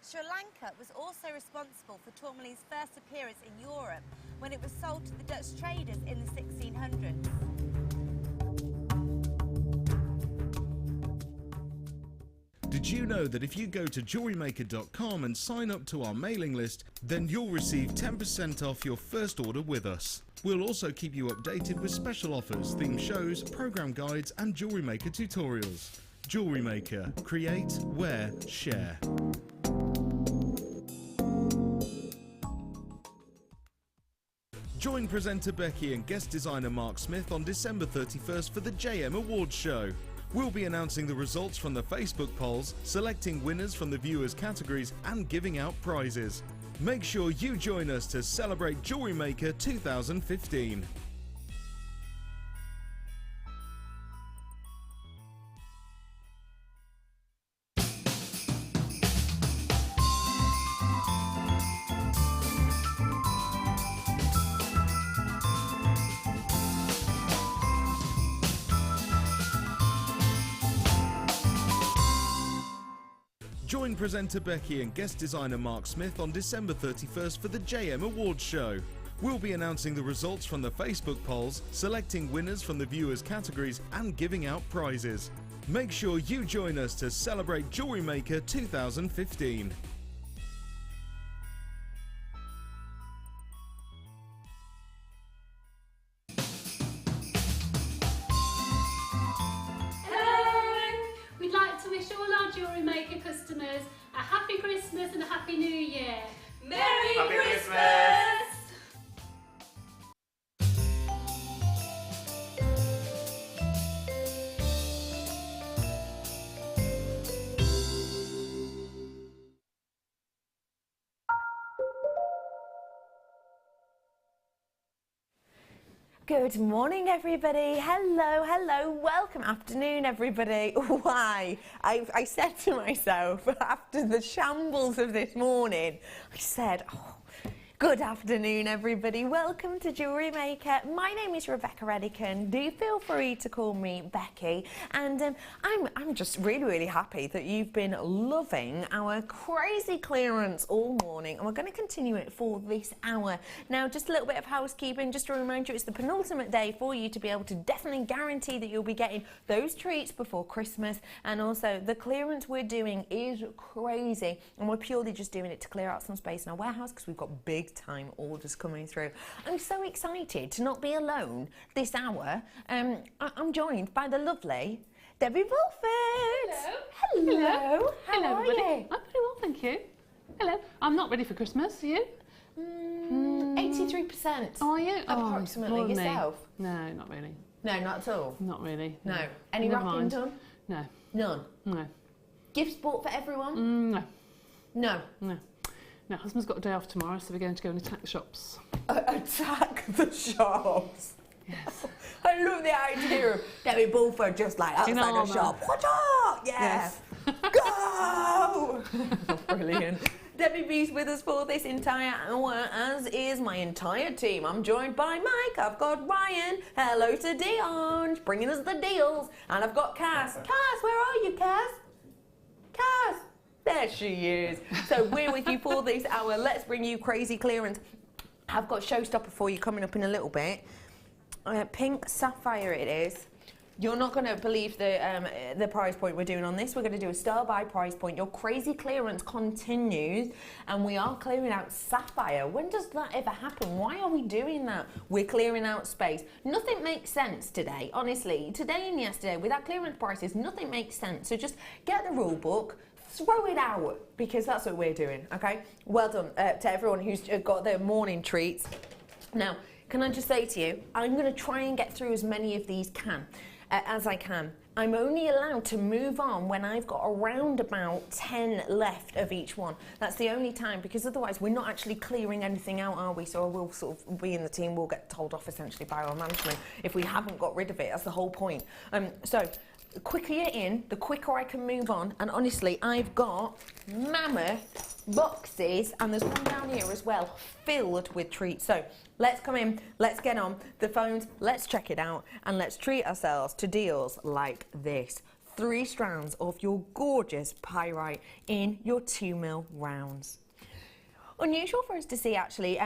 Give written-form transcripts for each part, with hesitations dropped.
Sri Lanka was also responsible for tourmaline's first appearance in Europe when it was sold to the Dutch traders in the 1600s. Did you know that if you go to JewelleryMaker.com and sign up to our mailing list, then you'll receive 10% off your first order with us. We'll also keep you updated with special offers, theme shows, program guides and Jewellery Maker tutorials. Jewellery Maker. Create, wear, share. Join presenter Becky and guest designer Mark Smith on December 31st for the JM Awards show. We'll be announcing the results from the Facebook polls, selecting winners from the viewers' categories and giving out prizes. Make sure you join us to celebrate Jewellery Maker 2015. Join presenter Becky and guest designer Mark Smith on December 31st for the JM Awards show. We'll be announcing the results from the Facebook polls, selecting winners from the viewers' categories and giving out prizes. Make sure you join us to celebrate Jewellery Maker 2015. Jewellery Maker customers a happy Christmas and a happy New Year. Merry Christmas! Good morning, everybody. Hello, hello. Welcome. Afternoon, everybody. Why? I said to myself after the shambles of this morning, I said, oh, good afternoon, everybody. Welcome to Jewellery Maker. My name is Rebecca Redican. Do feel free to call me Becky. And I'm just really happy that you've been loving our crazy clearance all morning, and we're going to continue it for this hour. Now, just a little bit of housekeeping, just to remind you, it's the penultimate day for you to be able to definitely guarantee that you'll be getting those treats before Christmas. And also, the clearance we're doing is crazy, and we're purely just doing it to clear out some space in our warehouse because we've got big time orders coming through. I'm so excited to not be alone this hour. I'm joined by the lovely Debbie Bulford. Hello. How are everybody. you? I'm very well, thank you. Hello. I'm not ready for Christmas, are you? 83%. Are you? Approximately. More than me. Yourself? No, not really. No, not at all. Not really. No. Any Never wrapping mind. done? No. None. No. Gifts bought for everyone? No. No. No. No, husband's got a day off tomorrow, so we're going to go and attack the shops. Attack the shops? Yes. I love the idea of Debbie Bulford just like outside the shop. Watch out! Yeah. Yes. Go! Brilliant. Debbie B's with us for this entire hour, as is my entire team. I'm joined by Mike, I've got Ryan, hello to Dion, bringing us the deals, and I've got Cass. Cass, where are you, Cass? Cass! There she is. So we're with you for this hour. Let's bring you crazy clearance. I've got showstopper for you coming up in a little bit. Pink Sapphire it is. You're not going to believe the price point we're doing on this. We're going to do a star by price point. Your crazy clearance continues, and we are clearing out Sapphire. When does that ever happen? Why are we doing that? We're clearing out space. Nothing makes sense today, honestly. Today and yesterday, with our clearance prices, nothing makes sense. So just get the rule book, throw it out, because that's what we're doing, okay? Well done to everyone who's got their morning treats. Now, can I just say to you, I'm going to try and get through as many of these as I can. I'm only allowed to move on when I've got around about 10 left of each one. That's the only time, because otherwise we're not actually clearing anything out, are we? So I will sort of be in the team, we'll get told off essentially by our management if we haven't got rid of it. That's the whole point. So the quicker you're in, the quicker I can move on. And honestly, I've got mammoth boxes, and there's one down here as well, filled with treats. So let's come in, let's get on the phones, let's check it out, and let's treat ourselves to deals like this. 3 strands of your gorgeous pyrite in your 2mm rounds. Unusual for us to see actually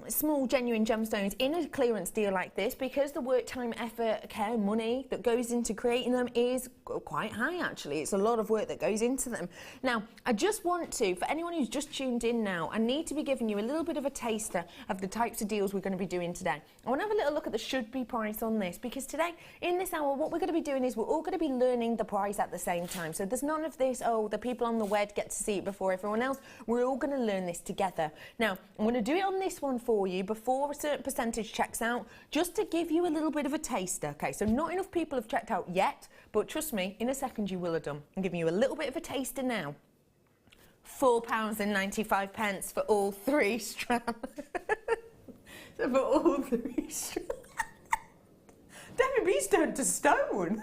small genuine gemstones in a clearance deal like this, because the work, time, effort, care, money that goes into creating them is quite high actually. It's a lot of work that goes into them. Now I just want to, for anyone who's just tuned in now, I need to be giving you a little bit of a taster of the types of deals we're going to be doing today. I want to have a little look at the should be price on this, because today in this hour what we're going to be doing is we're all going to be learning the price at the same time. So there's none of this, oh, the people on the web get to see it before everyone else. We're all going to learn this together. Now, I'm going to do it on this one for you before a certain percentage checks out, just to give you a little bit of a taster. Okay, so not enough people have checked out yet, but trust me, in a second you will have done. I'm giving you a little bit of a taster now. £4.95 for all 3 strands. So for all 3 strands. Debbie B's turned to stone.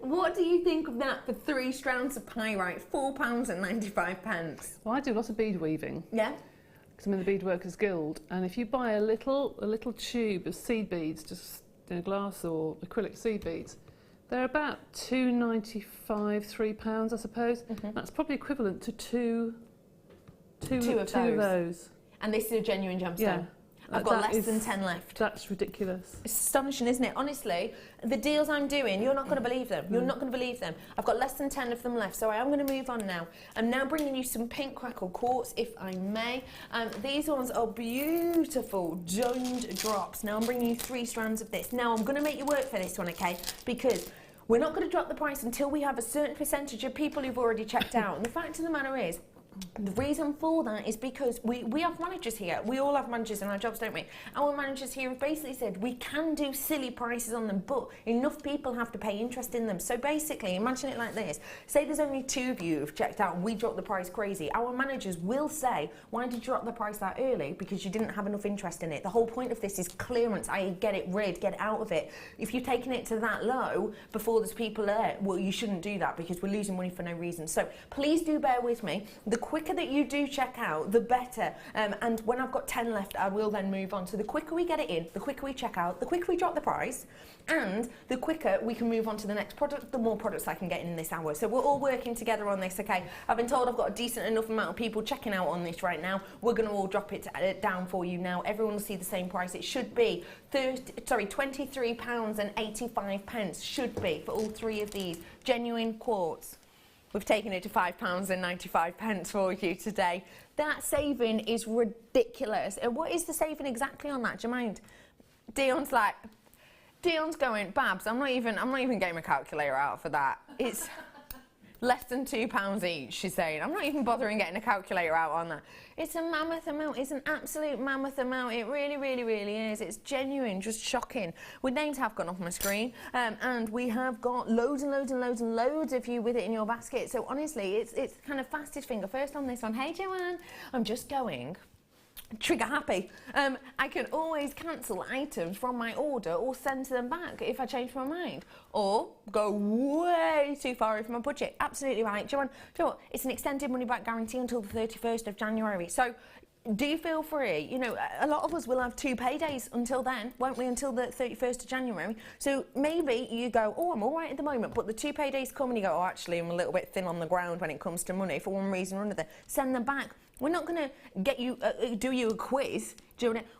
What do you think of that for 3 strands of pyrite? £4.95. Well, I do a lot of bead weaving. Yeah. Because I'm in the Beadworkers Guild, and if you buy a little tube of seed beads, just glass or acrylic seed beads, they're about £2.95, £3, I suppose. That's probably equivalent to two of those. And this is a genuine gemstone. Yeah. I've got less than 10 left. That's ridiculous. It's astonishing, isn't it? Honestly, the deals I'm doing, you're not going to believe them. You're not going to believe them. I've got less than 10 of them left, so I am going to move on now. I'm now bringing you some pink crackle quartz, if I may. These ones are beautiful domed drops. Now I'm bringing you 3 strands of this. Now I'm going to make you work for this one, okay? Because we're not going to drop the price until we have a certain percentage of people who've already checked out. And the fact of the matter is, the reason for that is because we have managers here. We all have managers in our jobs, don't we? Our managers here have basically said we can do silly prices on them, but enough people have to pay interest in them. So basically, imagine it like this. Say there's only 2 of you who've checked out and we drop the price crazy. Our managers will say, why did you drop the price that early? Because you didn't have enough interest in it. The whole point of this is clearance, i.e. get it rid, get out of it. If you're taking it to that low before there's people there, well, you shouldn't do that because we're losing money for no reason. So please do bear with me. The quicker that you do check out, the better. And when I've got 10 left, I will then move on. So the quicker we get it in, the quicker we check out, the quicker we drop the price, and the quicker we can move on to the next product, the more products I can get in this hour. So we're all working together on this, okay? I've been told I've got a decent enough amount of people checking out on this right now. We're going to all drop it down for you now. Everyone will see the same price. It should be £23.85 should be for all 3 of these genuine quartz. We've taken it to £5.95 for you today. That saving is ridiculous. And what is the saving exactly on that? Do you mind? Dion's going, Babs, I'm not even getting my calculator out for that. It's less than £2 each, she's saying. I'm not even bothering getting a calculator out on that. It's a mammoth amount. It's an absolute mammoth amount. It really, really, really is. It's genuine, just shocking. Our names have gone off my screen, and we have got loads and loads and loads and loads of you with it in your basket. So honestly, it's kind of fastest finger first on this one. Hey, Joanne, I'm just going trigger happy. I can always cancel items from my order or send them back if I change my mind, or go way too far over my budget. Absolutely right, Joanne. Do you know what? It's an extended money back guarantee until the 31st of January. So do feel free. You know, a lot of us will have 2 paydays until then, won't we, until the 31st of January. So maybe you go, oh, I'm all right at the moment, but the 2 paydays come and you go, oh, actually, I'm a little bit thin on the ground when it comes to money for one reason or another. Send them back. We're not going to get you, do you a quiz.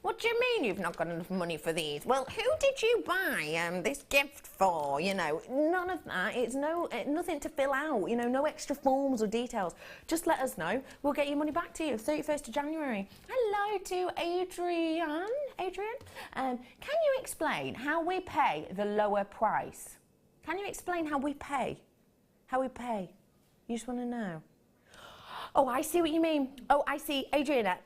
What do you mean you've not got enough money for these? Well, who did you buy this gift for? You know, none of that. It's nothing to fill out. You know, no extra forms or details. Just let us know. We'll get your money back to you 31st of January. Hello to Adrian. Adrian, can you explain how we pay the lower price? Can you explain how we pay? How we pay? You just want to know. Oh, I see what you mean. Oh, I see. Adriana,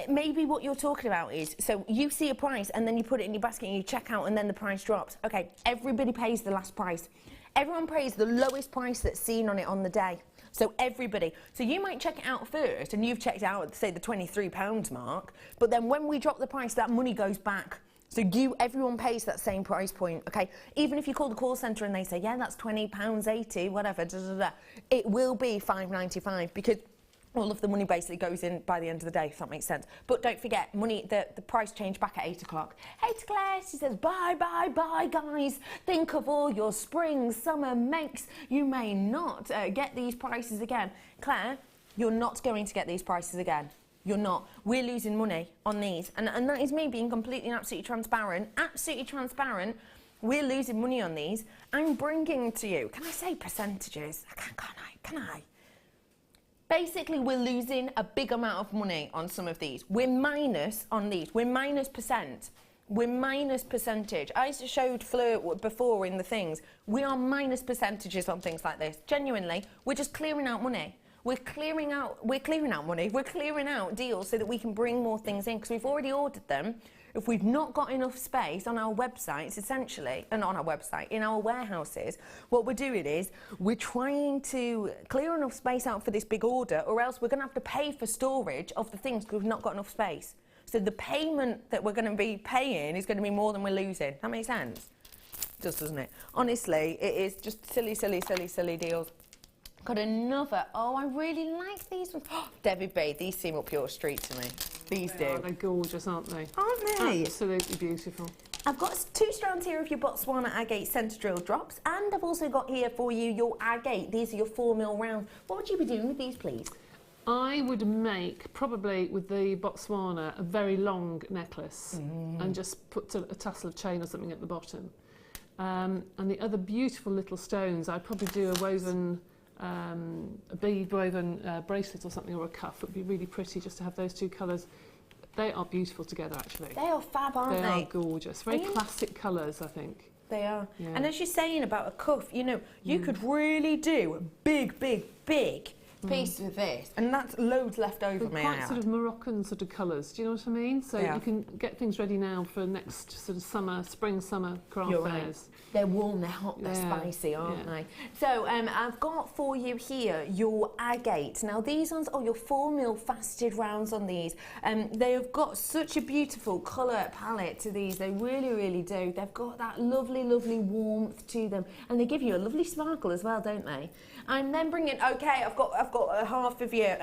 maybe what you're talking about is, so you see a price and then you put it in your basket and you check out and then the price drops. Okay, everybody pays the last price. Everyone pays the lowest price that's seen on it on the day. So everybody. So you might check it out first and you've checked out at, say, the £23 mark, but then when we drop the price, that money goes back. So everyone pays that same price point, okay? Even if you call the call centre and they say, yeah, that's £20.80, whatever, it will be £5.95 because all of the money basically goes in by the end of the day, if that makes sense. But don't forget, money, the price changed back at 8 o'clock. Hey to Claire, she says, bye, bye, bye, guys. Think of all your spring, summer makes. You may not get these prices again. Claire, you're not going to get these prices again. You're not. We're losing money on these. And that is me being completely and absolutely transparent. Absolutely transparent. We're losing money on these. I'm bringing to you, can I say percentages? Can I? Basically, we're losing a big amount of money on some of these. We're minus on these. We're minus percent. We're minus percentage. I showed Fleur before in the things. We are minus percentages on things like this. Genuinely, we're just clearing out money. We're clearing out money. We're clearing out deals so that we can bring more things in because we've already ordered them. If we've not got enough space on our websites, essentially, and on our website, in our warehouses, what we're doing is we're trying to clear enough space out for this big order, or else we're going to have to pay for storage of the things because we've not got enough space. So the payment that we're going to be paying is going to be more than we're losing. That makes sense? Just doesn't it? Honestly, it is just silly, silly, silly, silly deals. Got another. Oh, I really like these ones. Oh, Debbie B, these seem up your street to me. These do. They're gorgeous, aren't they? Aren't they? Absolutely beautiful. I've got 2 strands here of your Botswana agate centre drill drops, and I've also got here for you your agate. These are your 4mm rounds. What would you be doing with these, please? I would make, probably with the Botswana, a very long necklace and just put a tassel of chain or something at the bottom. And the other beautiful little stones, I'd probably do a woven, a bead woven bracelet or something, or a cuff. It would be really pretty just to have those 2 colours. They are beautiful together, actually. They are fab, aren't they? They are gorgeous. Very classic colours, I think. They are. Yeah. And as you're saying about a cuff, you know, you could really do a big, big, big piece with this, and that's loads left over. They're quite sort of Moroccan sort of colours, do you know what I mean? So Yeah. you can get things ready now for next sort of summer, spring, summer craft You're fairs. right. They're warm, they're hot, they're Yeah. spicy, aren't Yeah. they? So I've got for you here your agate. Now these ones are your 4mm faceted rounds on these. They have got such a beautiful colour palette to these. They really, really do. They've got that lovely, lovely warmth to them, and they give you a lovely sparkle as well, don't they? I'm then bringing. Okay, I've got a half of your.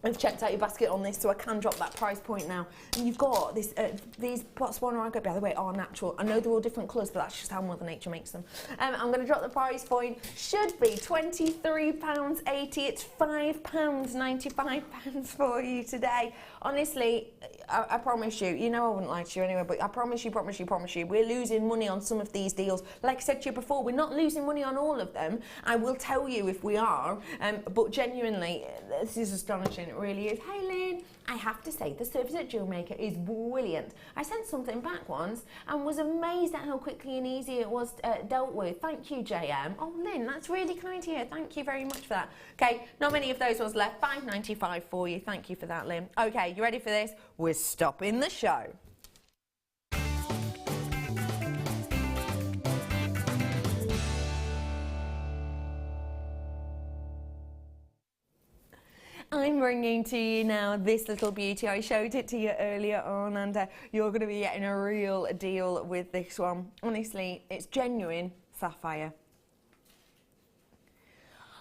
I've checked out your basket on this, so I can drop that price point now. And you've got this, these Botswana agate, by the way, are natural. I know they're all different colours, but that's just how Mother Nature makes them. I'm going to drop the price point. Should be £23.80. It's £5.95 for you today. Honestly, I promise you know I wouldn't lie to you anyway, but I promise you, we're losing money on some of these deals. Like I said to you before, we're not losing money on all of them. I will tell you if we are, but genuinely, this is astonishing. It really is. Hey Lynn, I have to say the service at Jewellery Maker is brilliant. I sent something back once and was amazed at how quickly and easy it was dealt with. Thank you, JM. Oh Lynn, that's really kind of you. Thank you very much for that. Okay, not many of those ones left. £5.95 for you. Thank you for that, Lynn. Okay, you ready for this? We're stopping the show. I'm bringing to you now this little beauty. I showed it to you earlier on, and you're going to be getting a real deal with this one. Honestly, it's genuine sapphire.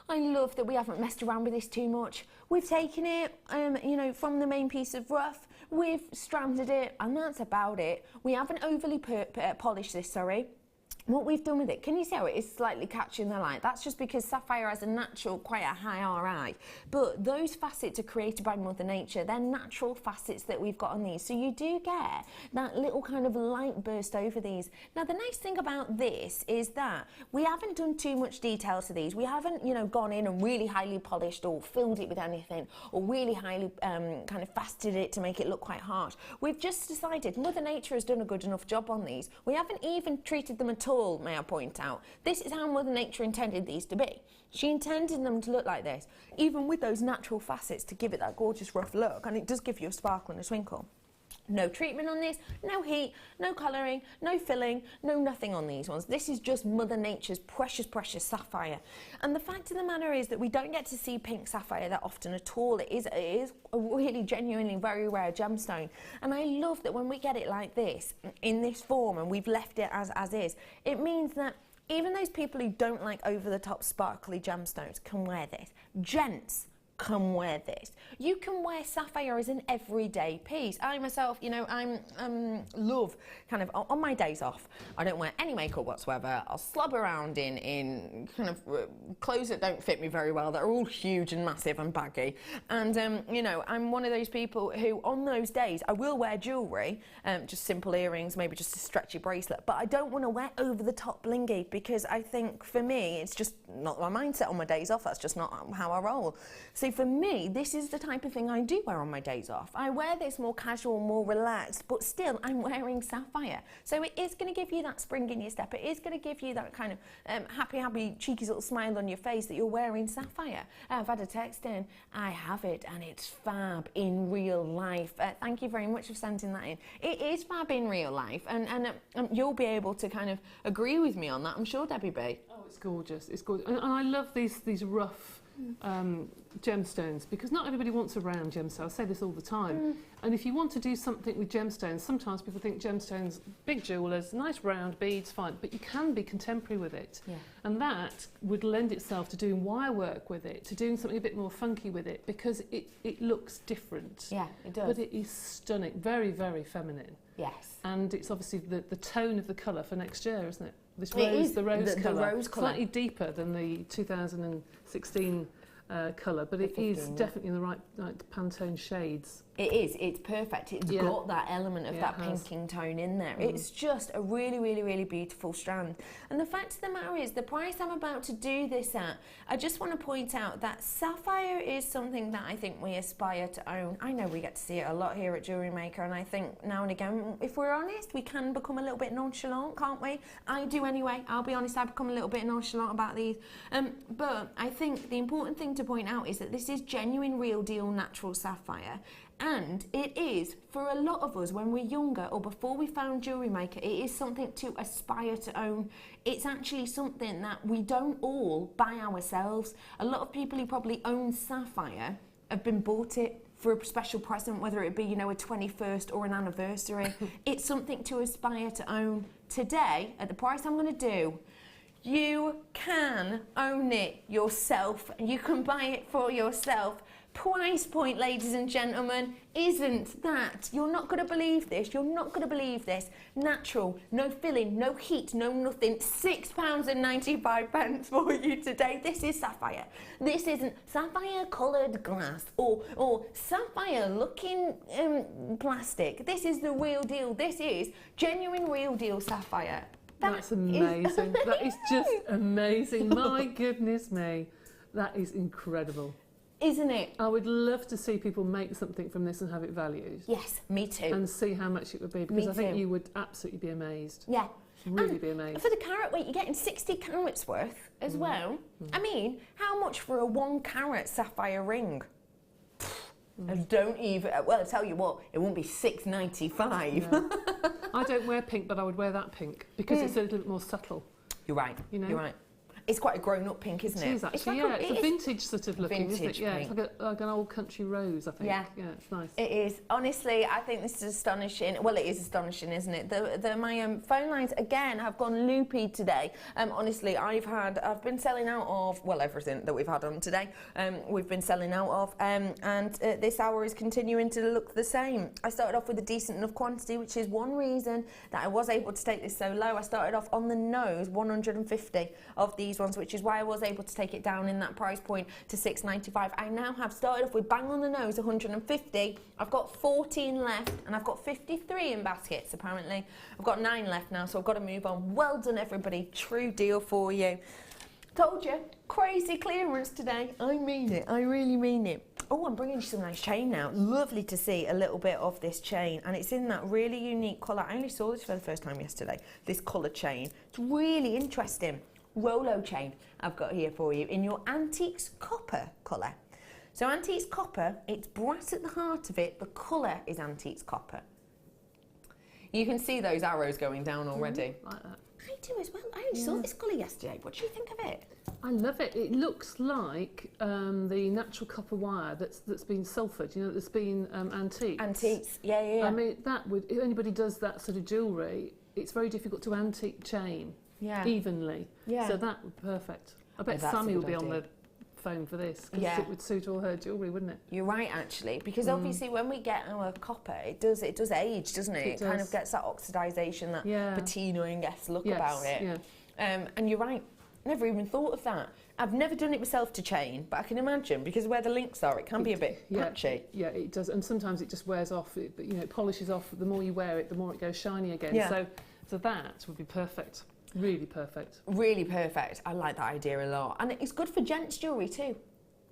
I love that we haven't messed around with this too much. We've taken it, you know, from the main piece of rough, we've stranded it, and that's about it. We haven't overly polished this, sorry. What we've done with it, can you see how it is slightly catching the light? That's just because sapphire has a natural, quite a high RI. But those facets are created by Mother Nature. They're natural facets that we've got on these. So you do get that little kind of light burst over these. Now, the nice thing about this is that we haven't done too much detail to these. We haven't, you know, gone in and really highly polished or filled it with anything, or really highly kind of faceted it to make it look quite harsh. We've just decided Mother Nature has done a good enough job on these. We haven't even treated them at all, may I point out. This is how Mother Nature intended these to be. She intended them to look like this, even with those natural facets to give it that gorgeous rough look, and it does give you a sparkle and a twinkle. No treatment on this, no heat, no colouring, no filling, no nothing on these ones. This is just Mother Nature's precious, precious sapphire. And the fact of the matter is that we don't get to see pink sapphire that often at all. It is a really genuinely very rare gemstone. And I love that when we get it like this, in this form, and we've left it as is, it means that even those people who don't like over-the-top sparkly gemstones can wear this. Gents, can wear this. You can wear sapphire as an everyday piece. I myself, you know, I'm love kind of on my days off. I don't wear any makeup whatsoever. I'll slob around in kind of clothes that don't fit me very well, that are all huge and massive and baggy. And you know, I'm one of those people who, on those days, I will wear jewellery, just simple earrings, maybe just a stretchy bracelet. But I don't want to wear over the top blingy, because I think for me, it's just not my mindset on my days off. That's just not how I roll. So for me, this is the type of thing I do wear on my days off. I wear this more casual, more relaxed, but still I'm wearing sapphire. So it is going to give you that spring in your step. It is going to give you that kind of happy, cheeky little smile on your face that you're wearing sapphire. I've had a text in. I have it, and it's fab in real life. Thank you very much for sending that in. It is fab in real life, and you'll be able to kind of agree with me on that, I'm sure, Debbie B. Oh, it's gorgeous. It's gorgeous. And I love these rough gemstones, because not everybody wants a round gemstone. I say this all the time. And if you want to do something with gemstones, sometimes people think gemstones, big jewellers, nice round beads, fine, but you can be contemporary with it. Yeah. And that would lend itself to doing wire work with it, to doing something a bit more funky with it, because it looks different. Yeah, it does. But it is stunning, very, very feminine. Yes. And it's obviously the tone of the colour for next year, isn't it? This rose, the rose colour, slightly deeper than the 2016 colour, but it is definitely in the right Pantone shades. It is. It's perfect. It's got that element of that pinking tone in there. It's just a really, really, really beautiful strand. And the fact of the matter is, the price I'm about to do this at, I just want to point out that sapphire is something that I think we aspire to own. I know we get to see it a lot here at Jewellery Maker, and I think now and again, if we're honest, we can become a little bit nonchalant, can't we? I do anyway. I'll be honest, I become a little bit nonchalant about these. But I think the important thing to point out is that this is genuine, real deal, natural sapphire. And it is, for a lot of us, when we're younger or before we found Jewellery Maker, it is something to aspire to own. It's actually something that we don't all buy ourselves. A lot of people who probably own sapphire have been bought it for a special present, whether it be, you know, a 21st or an anniversary. It's something to aspire to own. Today, at the price I'm going to do, you can own it yourself. You can buy it for yourself. Price point, ladies and gentlemen, isn't that? You're not going to believe this. You're not going to believe this. Natural, no filling, no heat, no nothing. £6.95 for you today. This is sapphire. This isn't sapphire coloured glass or sapphire looking plastic. This is the real deal. This is genuine real deal sapphire. That's amazing. That is just amazing. My goodness me. That is incredible. Isn't it? I would love to see people make something from this and have it valued. Yes, me too. And see how much it would be, because I think you would absolutely be amazed. Yeah. Really be amazed. For the carat weight, you're getting 60 carats worth as well. I mean, how much for a 1 carat sapphire ring? I don't even, well, I'll tell you what, it won't be $6.95. No. I don't wear pink, but I would wear that pink, because it's a little bit more subtle. You're right, you know? You're right. It's quite a grown-up pink, isn't it? It is actually, it's a vintage sort of looking, isn't it? Yeah, pink. it's like an old country rose, I think. Yeah, it's nice. It is. Honestly, I think this is astonishing. Well, it is astonishing, isn't it? My phone lines, again, have gone loopy today. Honestly, I've been selling out of, well, everything that we've had on today, we've been selling out of, and this hour is continuing to look the same. I started off with a decent enough quantity, which is one reason that I was able to take this so low. I started off on the nose, 150 of these ones, which is why I was able to take it down in that price point to $6.95. I now have started off with bang on the nose 150. I've got 14 left, and I've got 53 in baskets apparently. I've got 9 left now, so I've got to move on. Well done, everybody. True deal for you. Told you, crazy clearance today. I mean it. I really mean it. Oh, I'm bringing you some nice chain now. Lovely to see a little bit of this chain, and it's in that really unique colour. I only saw this for the first time yesterday, this colour chain. It's really interesting. Rolo chain I've got here for you in your antiques copper colour. So antiques copper, it's brass at the heart of it. The colour is antiques copper. You can see those arrows going down already. Like that. I do as well. I only saw this colour yesterday. What do you think of it? I love it. It looks like the natural copper wire that's been sulphured, you know, that's been antiqued. Antiques, yeah. I mean, that would, if anybody does that sort of jewellery, it's very difficult to antique chain evenly. Yeah. So that would be perfect. I bet Sammy will be on the foam for this, because Yeah. it would suit all her jewellery, wouldn't it? You're right, actually, because obviously when we get our copper, it does age, doesn't it? It Kind of does. gets that oxidisation, that patinoing look Yes, about it. yeah. And you're right, never even thought of that. I've never done it myself to chain, but I can imagine, because where the links are, it can be a bit patchy. Yeah, it does, and sometimes it just wears off. It polishes off. The more you wear it, the more it goes shiny again. Yeah. So that would be perfect. Really perfect. Really perfect. I like that idea a lot. And it's good for gents jewellery too.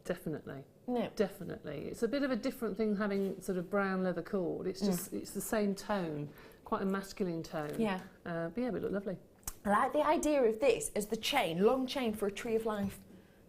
Definitely. No. Definitely. It's a bit of a different thing having sort of brown leather cord. It's just, it's the same tone, quite a masculine tone. Yeah. But yeah, it would look lovely. I like the idea of this as the chain, long chain for a tree of life.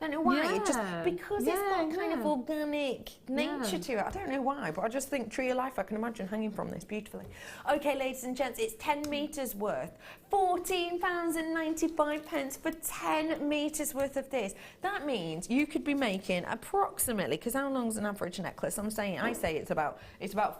I don't know why, Yeah. it just because it's got kind of yeah. organic nature to it. I don't know why, but I just think tree of life, I can imagine hanging from this beautifully. Okay, ladies and gents, it's 10 metres worth. £14.95 for 10 metres worth of this. That means you could be making approximately, because how long's an average necklace? I say it's about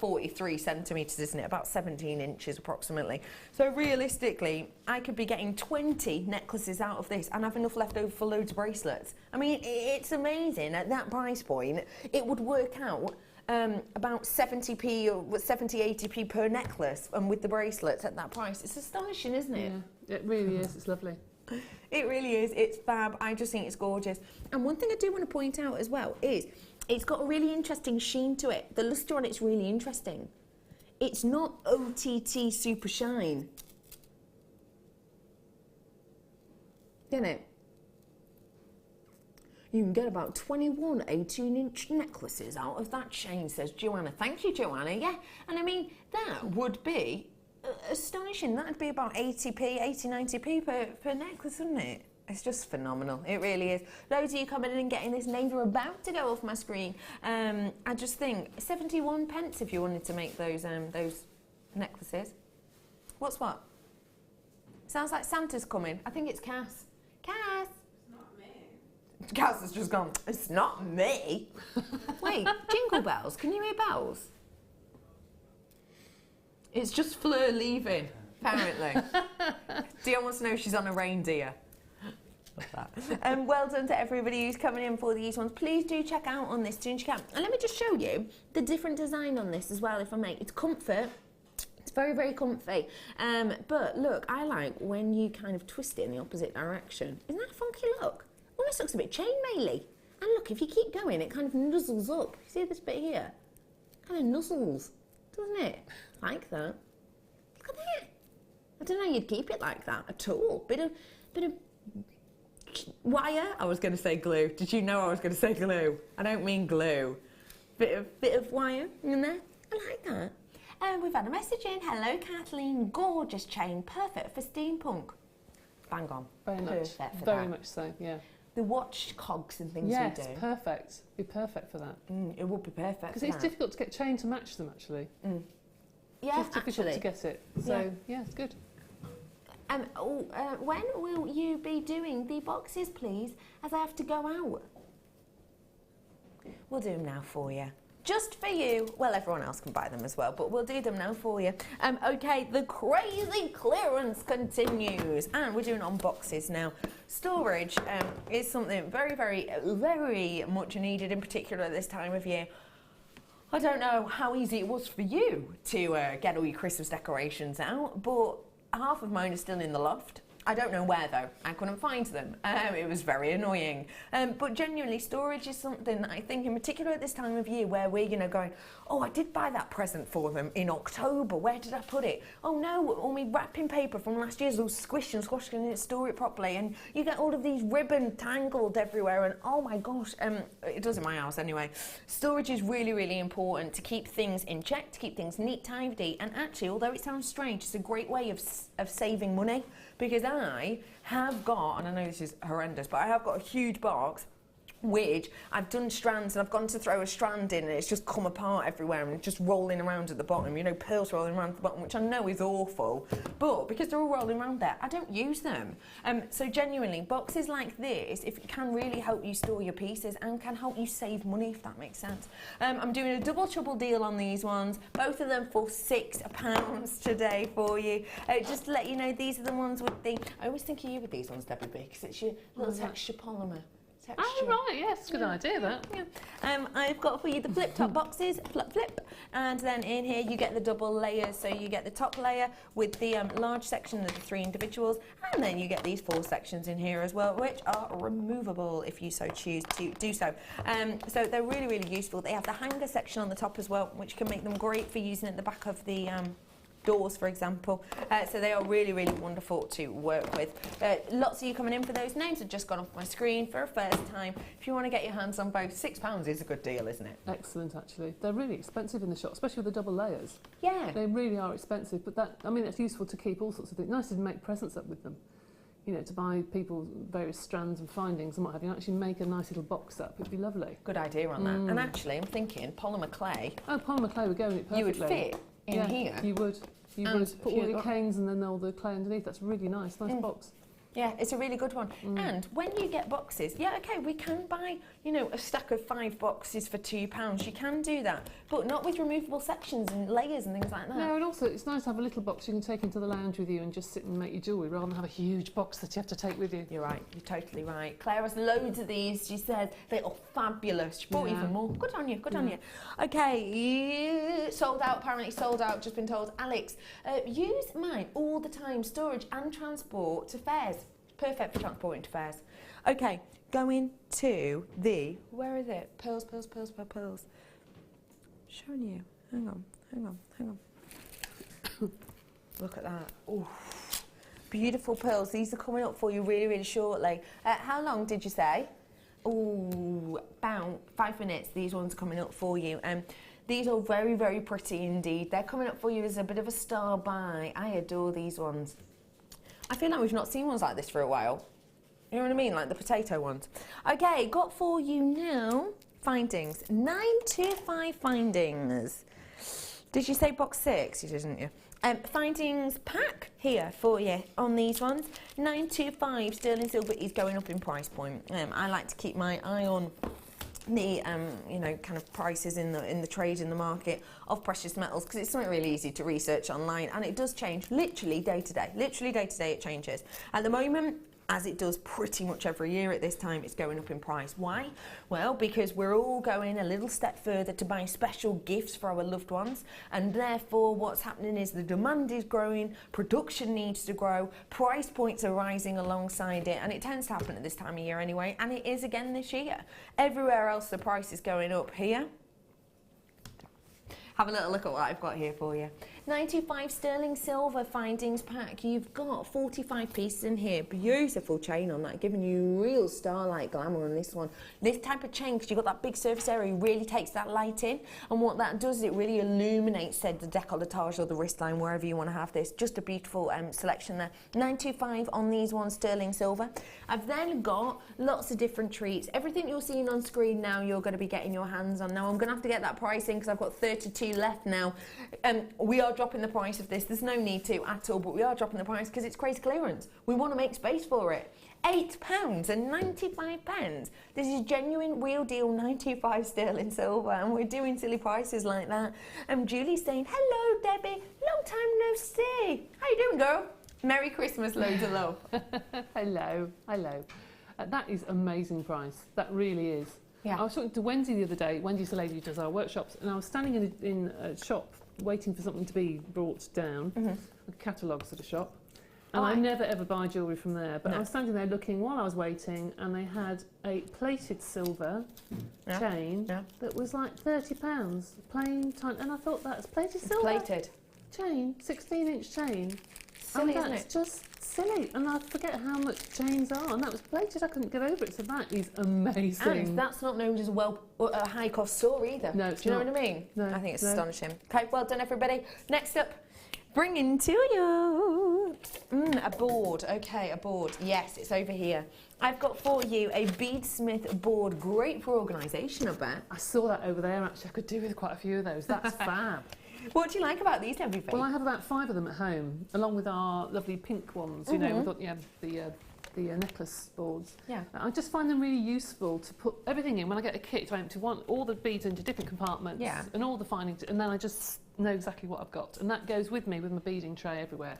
43 centimetres, isn't it? About 17 inches approximately. So realistically, I could be getting 20 necklaces out of this and have enough left over for loads of bracelets. I mean, it's amazing. At that price point, it would work out about 70p or 80p per necklace, and with the bracelets at that price. It's astonishing, isn't it? Yeah, it really is. It's lovely. It really is. It's fab. I just think it's gorgeous. And one thing I do want to point out as well is it's got a really interesting sheen to it. The lustre on it's really interesting. It's not OTT super shine. Isn't it? You can get about 21 18-inch necklaces out of that chain, says Joanna. Thank you, Joanna. Yeah, and I mean, that would be astonishing. That would be about 80p, 90p per necklace, wouldn't it? It's just phenomenal. It really is. Loads of you coming in and getting this. Names are about to go off my screen. I just think 71 pence if you wanted to make those necklaces. What's what? Sounds like Santa's coming. I think it's Cass. Cass! Cass has just gone, it's not me. Wait, jingle bells. Can you hear bells? It's just Fleur leaving, apparently. Dion wants to know if she's on a reindeer. Love that. Well done to everybody who's coming in for these ones. Please do check out on this as soon as you can. And let me just show you the different design on this as well, if I may. It's comfort. It's very, very comfy. But look, I like when you kind of twist it in the opposite direction. Isn't that a funky look? Almost looks a bit chainmail-y. And look, if you keep going, it kind of nuzzles up. You see this bit here? Kind of nuzzles, doesn't it? Like that. Look at that. I don't know you'd keep it like that at all. Bit of wire. I was going to say glue. Did you know I was going to say glue? I don't mean glue. Bit of wire in there. I like that. And we've had a message in. Hello, Kathleen. Gorgeous chain. Perfect for steampunk. Bang on. Very much. Perfect for Very that. much so, yeah. The watch cogs and things Yes, we do. perfect. Be perfect for that. It would be perfect. Because it's difficult to get chain to match them, actually. Yeah, It's difficult to get it. So, yeah, it's good. When will you be doing the boxes, please? As I have to go out. We'll do them now for you. Just for you. Well, everyone else can buy them as well, but we'll do them now for you. Okay, the crazy clearance continues. And we're doing unboxes now. Storage is something very, very, very much needed, in particular at this time of year. I don't know how easy it was for you to get all your Christmas decorations out, but half of mine are still in the loft. I don't know where though. I couldn't find them. It was very annoying. But genuinely, storage is something that I think, in particular at this time of year, where we're going, oh, I did buy that present for them in October. Where did I put it? Oh no, all my wrapping paper from last year's all squished and squashed and didn't store it properly. And you get all of these ribbon tangled everywhere. And oh my gosh, it does in my house anyway. Storage is really, really important to keep things in check, to keep things neat, tidy. And actually, although it sounds strange, it's a great way of saving money. Because I have got, and I know this is horrendous, but I have got a huge box which I've done strands and I've gone to throw a strand in and it's just come apart everywhere and just rolling around at the bottom, you know, pearls rolling around at the bottom, which I know is awful, but because they're all rolling around there, I don't use them. So genuinely, boxes like this, if it can really help you store your pieces and can help you save money, if that makes sense. I'm doing a double trouble deal on these ones, both of them for £6 today for you. Just to let you know, these are the ones with the, I always think of you with these ones, Debbie B, because it's your little texture polymer. texture. Oh, right, yes, good idea, that. Yeah. I've got for you the flip top boxes, flip, and then in here you get the double layers. So you get the top layer with the large section of the 3 individuals, and then you get these 4 sections in here as well, which are removable if you so choose to do so. So they're really, really useful. They have the hanger section on the top as well, which can make them great for using at the back of the doors, for example. So they are really, really wonderful to work with. Lots of you coming in for those. Names have just gone off my screen for a first time. If you want to get your hands on both, £6 is a good deal, isn't it? Excellent, actually. They're really expensive in the shop, especially with the double layers. Yeah. They really are expensive, but that, I mean, it's useful to keep all sorts of things. Nice to make presents up with them. You know, to buy people various strands and findings and what have you, actually make a nice little box up. It'd be lovely. Good idea on that. And actually, I'm thinking polymer clay. Oh, polymer clay would go in it perfectly. You would fit in here. You would. You And would put all your canes and then all the clay underneath. That's really nice box. Yeah, it's a really good one. And when you get boxes, yeah, okay, we can buy, you know, a stack of 5 boxes for £2. You can do that, but not with removable sections and layers and things like that. No, and also it's nice to have a little box you can take into the lounge with you and just sit and make your jewellery rather than have a huge box that you have to take with you. You're right, you're totally right. Claire has loads of these. She says they are fabulous. She bought even more. Good on you, good on you. Okay, sold out, apparently sold out, just been told. Alex, use mine all the time, storage and transport to fairs. Perfect for transporting to fairs. Okay, going to the, where is it? Pearls. Showing you. Hang on. Look at that. Ooh. Beautiful pearls. These are coming up for you really, really shortly. How long did you say? Ooh, about 5 minutes. These ones are coming up for you. These are very, very pretty indeed. They're coming up for you as a bit of a star buy. I adore these ones. I feel like we've not seen ones like this for a while. You know what I mean? Like the potato ones. Okay, got for you now findings. 925 findings. Did you say box 6? You didn't you? Findings pack here for you on these ones. 925 sterling silver is going up in price point. I like to keep my eye on the you know, kind of prices in the trade in the market of precious metals, because it's something really easy to research online, and it does change literally day to day. It changes. At the moment, as it does pretty much every year at this time, it's going up in price. Why? Well, because we're all going a little step further to buy special gifts for our loved ones, and therefore what's happening is the demand is growing, production needs to grow, price points are rising alongside it, and it tends to happen at this time of year anyway, and it is again this year. Everywhere else the price is going up. Here, have a little look at what I've got here for you. 95 sterling silver findings pack. You've got 45 pieces in here. Beautiful chain on that, giving you real starlight glamour on this one. This type of chain, because you've got that big surface area, really takes that light in, and what that does is it really illuminates, said, the decolletage or the wristline, wherever you want to have this. Just a beautiful selection there. 925 on these ones, sterling silver. I've then got lots of different treats. Everything you're seeing on screen now, you're going to be getting your hands on. Now, I'm going to have to get that pricing because I've got 32 left now. We are dropping the price of this. There's no need to at all, but we are dropping the price because it's crazy clearance. We want to make space for it. £8.95. This is genuine real deal 925 sterling silver, and we're doing silly prices like that. Julie's saying, hello Debbie, long time no see. How you doing, girl? Merry Christmas, loads of love. Hello. That is amazing price. That really is. Yeah. I was talking to Wendy the other day. Wendy's the lady who does our workshops, and I was standing in a shop waiting for something to be brought down, a catalogue sort of shop. And I never ever buy jewellery from there, but I was standing there looking while I was waiting, and they had a plated silver chain that was like £30, plain, tiny, and I thought, that's plated silver? Plated. Chain, 16-inch chain. Silly, and isn't that's it? just silly, and I forget how much chains are, and that was plated. I couldn't get over it, so that is amazing. And that's not known as a high cost store either. No, it's Do you know not. what I mean? No, I think it's no. astonishing. Okay, well done everybody. Next up, bringing to you a board. Okay, a board. Yes, it's over here. I've got for you a Beadsmith board. Great for organisation, I bet. I saw that over there, actually. I could do with quite a few of those. That's fab. What do you like about these, Debbie? Well, I have about 5 of them at home, along with our lovely pink ones, you know, we've got the necklace boards. Yeah. I just find them really useful to put everything in. When I get a kit, I empty all the beads into different compartments and all the findings, and then I just know exactly what I've got. And that goes with me with my beading tray everywhere.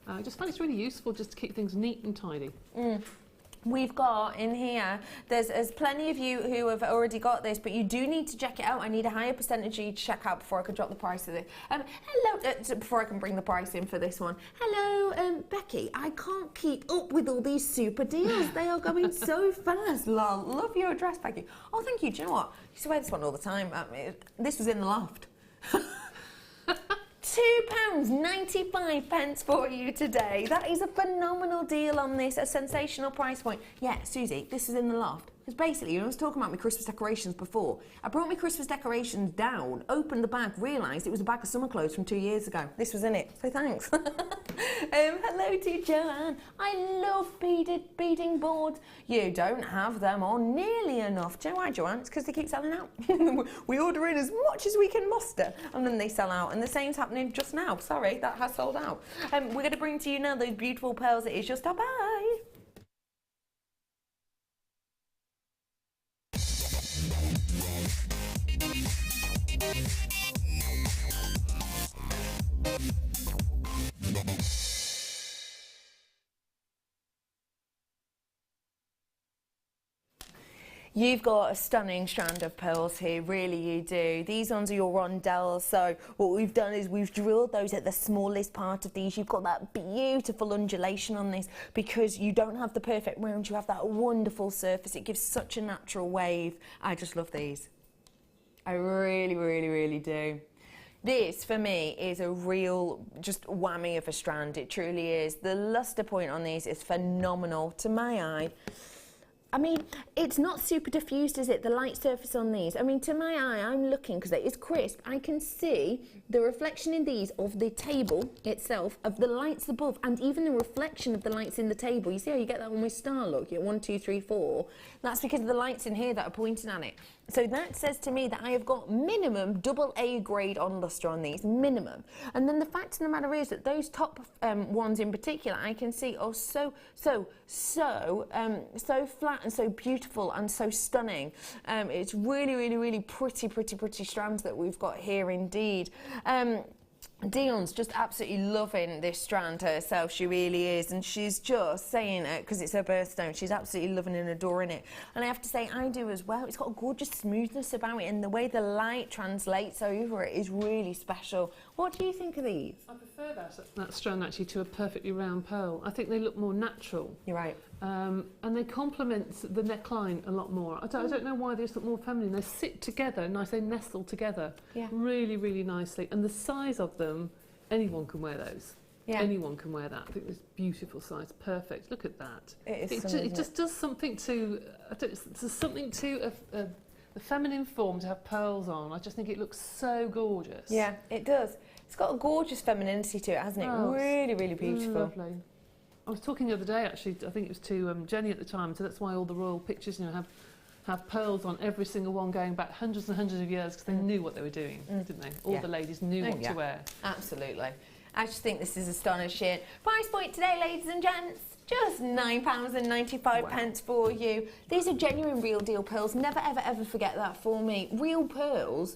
I just find it's really useful just to keep things neat and tidy. we've got in here, there's plenty of you who have already got this, but you do need to check it out. I need a higher percentage of you to check out before I can drop the price of it. Hello, before I can bring the price in for this one. Hello, Becky. I can't keep up with all these super deals. They are going so fast. Love your dress, Becky. Oh, thank you. Do you know what? I used to wear this one all the time. This was in the loft. £2.95 for you today. That is a phenomenal deal on this, a sensational price point. Yeah, Susie, this is in the loft. Because basically, you know, I was talking about my Christmas decorations before. I brought my Christmas decorations down, opened the bag, realised it was a bag of summer clothes from 2 years ago. This was in it, so thanks. Hello to Joanne. I love beading boards. You don't have them on nearly enough. Do you know why, Joanne? It's because they keep selling out. We order in as much as we can muster, and then they sell out. And the same's happening just now. Sorry, that has sold out. We're going to bring to you now those beautiful pearls. It is just a bye. You've got a stunning strand of pearls here, really you do. These ones are your rondelles, so what we've done is we've drilled those at the smallest part of these. You've got that beautiful undulation on this because you don't have the perfect round, you have that wonderful surface. It gives such a natural wave. I just love these. I really, really, really do. This, for me, is a real just whammy of a strand. It truly is. The luster point on these is phenomenal to my eye. I mean, it's not super diffused, is it? The light surface on these. I mean, to my eye, I'm looking, because it is crisp, I can see the reflection in these of the table itself, of the lights above, and even the reflection of the lights in the table. You see how you get that almost star look? You get 1, 2, 3, 4. That's because of the lights in here that are pointing at it. So that says to me that I have got minimum AA grade on luster on these, minimum. And then the fact of the matter is that those top ones in particular, I can see are so flat and so beautiful and so stunning. It's really, really, really pretty strands that we've got here indeed. Dion's just absolutely loving this strand herself, she really is, and she's just saying it because it's her birthstone. She's absolutely loving and adoring it, and I have to say I do as well. It's got a gorgeous smoothness about it, and the way the light translates over it is really special. What do you think of these? I prefer that strand actually to a perfectly round pearl. I think they look more natural. You're right. And they complement the neckline a lot more. I don't know why they just look more feminine. They sit together, nice, they nestle together really, really nicely. And the size of them, anyone can wear those. Yeah. Anyone can wear that. I think it's beautiful size, perfect. Look at that. It just does something to, the feminine form to have pearls on. I just think it looks so gorgeous. Yeah, it does. It's got a gorgeous femininity to it, hasn't it? Oh, really, really beautiful. Lovely. I was talking the other day, actually, I think it was to Jenny at the time, so that's why all the royal pictures, you know, have pearls on every single one going back hundreds and hundreds of years because they knew what they were doing, didn't they? All the ladies knew what to wear. Absolutely. I just think this is astonishing. Price point today, ladies and gents, just £9.95 for you. These are genuine real deal pearls. Never, ever, ever forget that for me. Real pearls.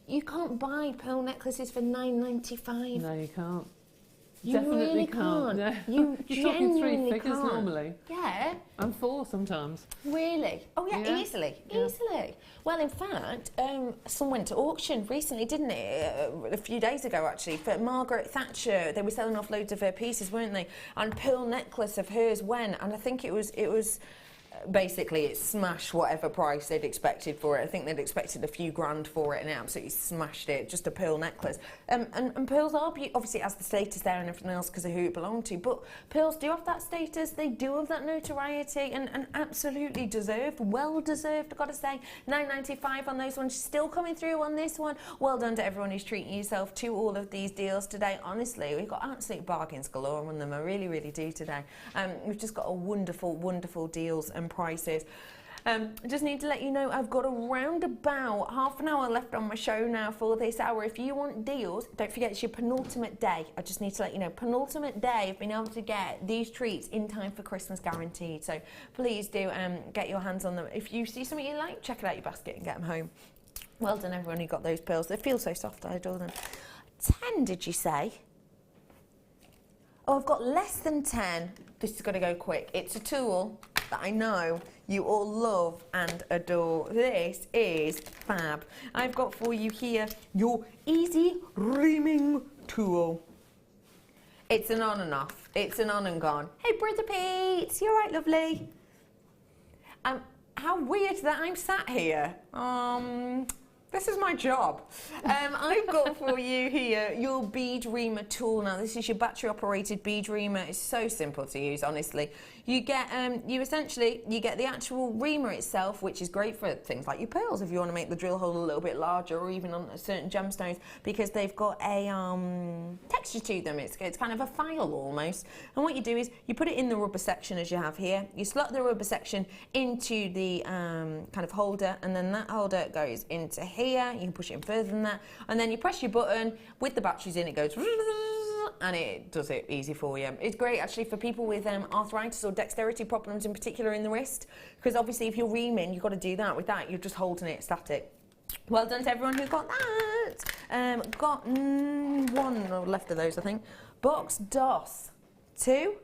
You can't buy pearl necklaces for £9.95. No, you can't. You Definitely really can't. No. You You're talking three genuinely figures can't. normally. Yeah. And 4 sometimes. Really? Oh yeah, easily. Well, in fact, some went to auction recently, didn't it? A few days ago, actually, for Margaret Thatcher. They were selling off loads of her pieces, weren't they? And pearl necklace of hers went, and I think it was. Basically, it smashed whatever price they'd expected for it. I think they'd expected a few grand for it, and it absolutely smashed it. Just a pearl necklace. And pearls are, obviously, it has the status there and everything else because of who it belonged to. But pearls do have that status. They do have that notoriety, and absolutely deserved, well deserved. I've got to say, £9.95 on those ones. Still coming through on this one. Well done to everyone who's treating yourself to all of these deals today. Honestly, we've got absolute bargains galore on them. I really, really do today. We've just got a wonderful, wonderful deals and prices. I just need to let you know I've got around about half an hour left on my show now for this hour. If you want deals, don't forget it's your penultimate day. I just need to let you know, penultimate day of being able to get these treats in time for Christmas guaranteed. So please do get your hands on them. If you see something you like, check it out your basket and get them home. Well done everyone who got those pearls. They feel so soft, I adore them. 10 did you say? Oh, I've got less than 10. This is going to go quick. It's a tool. that I know you all love and adore. This is fab. I've got for you here your easy reaming tool. It's an on and off. It's an on and gone. Hey, Brother Pete, you all right, lovely? How weird that I'm sat here. This is my job. I've got for you here your bead reamer tool. Now, this is your battery-operated bead reamer. It's so simple to use, honestly. You get you get the actual reamer itself, which is great for things like your pearls, if you want to make the drill hole a little bit larger, or even on certain gemstones, because they've got a texture to them. It's kind of a file almost. And what you do is you put it in the rubber section as you have here. You slot the rubber section into the kind of holder, and then that holder goes into here. You can push it in further than that, and then you press your button with the batteries in. It goes, and it does it easy for you. It's great actually for people with arthritis or dexterity problems, in particular in the wrist, because obviously if you're reaming, you've got to do that. With that, you're just holding it static. Well done to everyone who got that. Got one left of those, I think. Box DOS 2.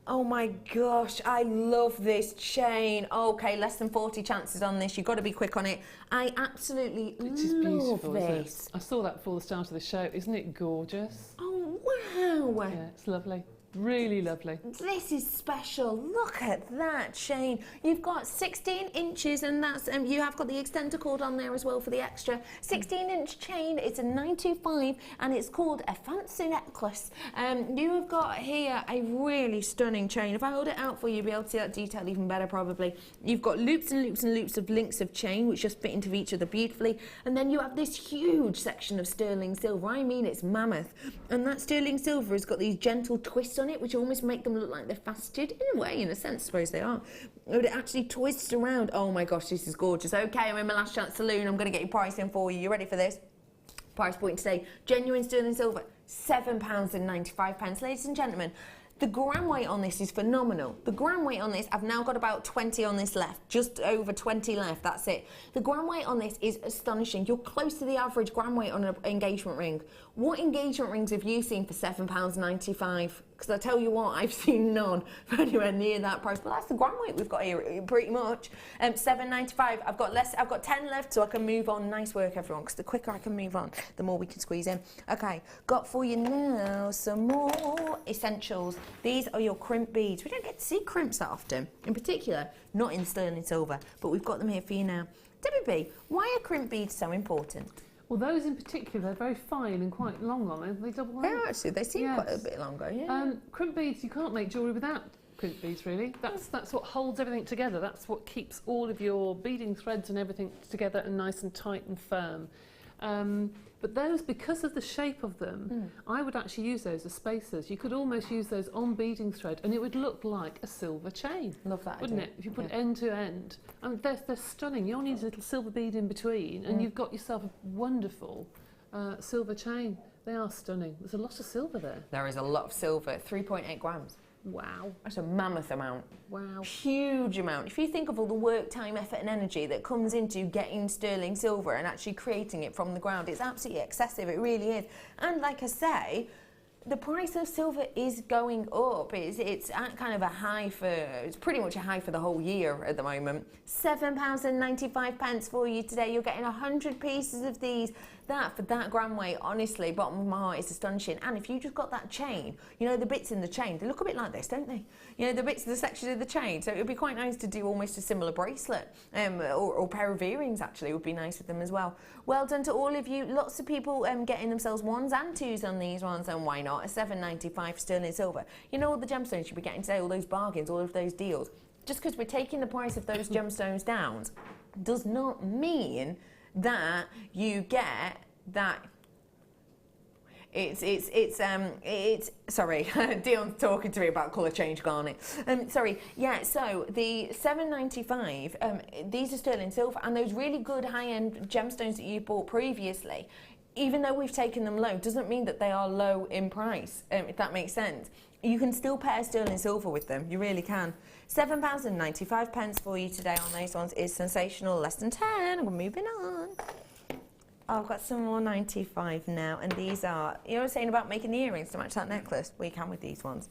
Oh my gosh, I love this chain. Okay, less than 40 chances on this. You've got to be quick on it. I absolutely love this. I saw that before the start of the show. Isn't it gorgeous? Oh, wow. Yeah, it's lovely. Really lovely. This is special. Look at that chain. You've got 16 inches, and that's you have got the extender cord on there as well for the extra. 16-inch chain. It's a 925, and it's called a fancy necklace. You have got here a really stunning chain. If I hold it out for you, you'll be able to see that detail even better probably. You've got loops and loops and loops of links of chain, which just fit into each other beautifully. And then you have this huge section of sterling silver. I mean, it's mammoth. And that sterling silver has got these gentle twists on it, which almost make them look like they're faceted. In a way, in a sense, I suppose they are. But it actually twists around. Oh my gosh, this is gorgeous. Okay, I'm in my last chance saloon. I'm going to get your price in for you. You ready for this? Price point today, genuine sterling silver, £7.95. Ladies and gentlemen, the gram weight on this is phenomenal. The gram weight on this, I've now got about 20 on this left, just over 20 left, that's it. The gram weight on this is astonishing. You're close to the average gram weight on an engagement ring. What engagement rings have you seen for £7.95? Because I tell you what, I've seen none for anywhere near that price. But that's the gram weight we've got here, pretty much. £7.95. I've got 10 left, so I can move on. Nice work, everyone. Because the quicker I can move on, the more we can squeeze in. Okay, got for you now some more essentials. These are your crimp beads. We don't get to see crimps that often, in particular, not in sterling silver. But we've got them here for you now. WB, why are crimp beads so important? Well, those in particular, they're very fine and quite long on them. They double They are actually. They seem quite a bit longer. Yeah. Crimp beads, you can't make jewellery without crimp beads, really. That's what holds everything together. That's what keeps all of your beading threads and everything together and nice and tight and firm. But those, because of the shape of them, I would actually use those as spacers. You could almost use those on beading thread and it would look like a silver chain. Love that wouldn't idea. it? If you put end to end. And they're stunning. You only need a little silver bead in between and you've got yourself a wonderful silver chain. They are stunning. There's a lot of silver there. There is a lot of silver, 3.8 grams. Wow. That's a mammoth amount. Wow. Huge amount. If you think of all the work, time, effort and energy that comes into getting sterling silver and actually creating it from the ground, it's absolutely excessive. It really is. And like I say, the price of silver is going up. It's at kind of a high it's pretty much a high for the whole year at the moment. £7.95 for you today. You're getting 100 pieces of these. That, for that gram weight, honestly, bottom of my heart, is astonishing. And if you just got that chain, you know, the bits in the chain, they look a bit like this, don't they? You know, the bits, the section of the chain. So it would be quite nice to do almost a similar bracelet, or pair of earrings, actually, would be nice with them as well. Well done to all of you. Lots of people getting themselves 1s and 2s on these ones, and why not? A £7.95 sterling silver. You know all the gemstones you'll be getting today, all those bargains, all of those deals. Just because we're taking the price of those gemstones down does not mean that you get that. It's sorry, Dion's talking to me about colour change garnet. Sorry, yeah, so the £7.95, these are sterling silver, and those really good high-end gemstones that you bought previously, even though we've taken them low, doesn't mean that they are low in price, if that makes sense. You can still pair sterling silver with them, you really can. £7.95 for you today on those ones is sensational, less than 10, we're moving on. I've got some more 95 now, and these are, you know what I was saying about making the earrings to match that necklace? We can with these ones.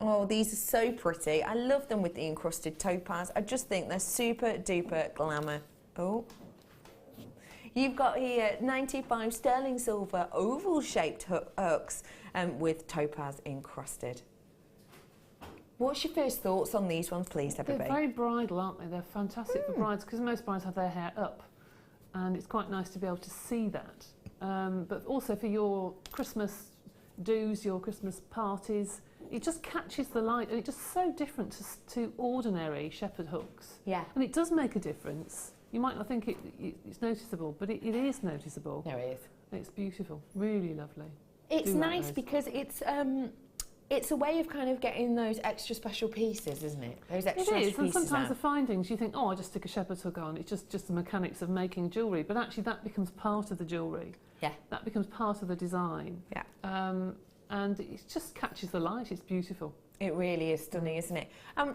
Oh, these are so pretty. I love them with the encrusted topaz. I just think they're super duper glamour. Oh. You've got here 95 sterling silver oval shaped hooks with topaz encrusted. What's your first thoughts on these ones, please, everybody? They're very bridal, aren't they? They're fantastic for brides because most brides have their hair up, and it's quite nice to be able to see that. But also for your Christmas do's, your Christmas parties, it just catches the light, and it's just so different to ordinary shepherd hooks. Yeah. And it does make a difference. You might not think it's noticeable, but it is noticeable. There it is. It's beautiful, really lovely. It's nice because it's a way of kind of getting those extra special pieces, isn't it? Those extra It is, special and pieces sometimes out. the findings, you think, oh, I just stick a shepherd's hook on. It's just the mechanics of making jewellery, but actually that becomes part of the jewellery. Yeah. That becomes part of the design. Yeah. And it just catches the light. It's beautiful. It really is stunning, isn't it?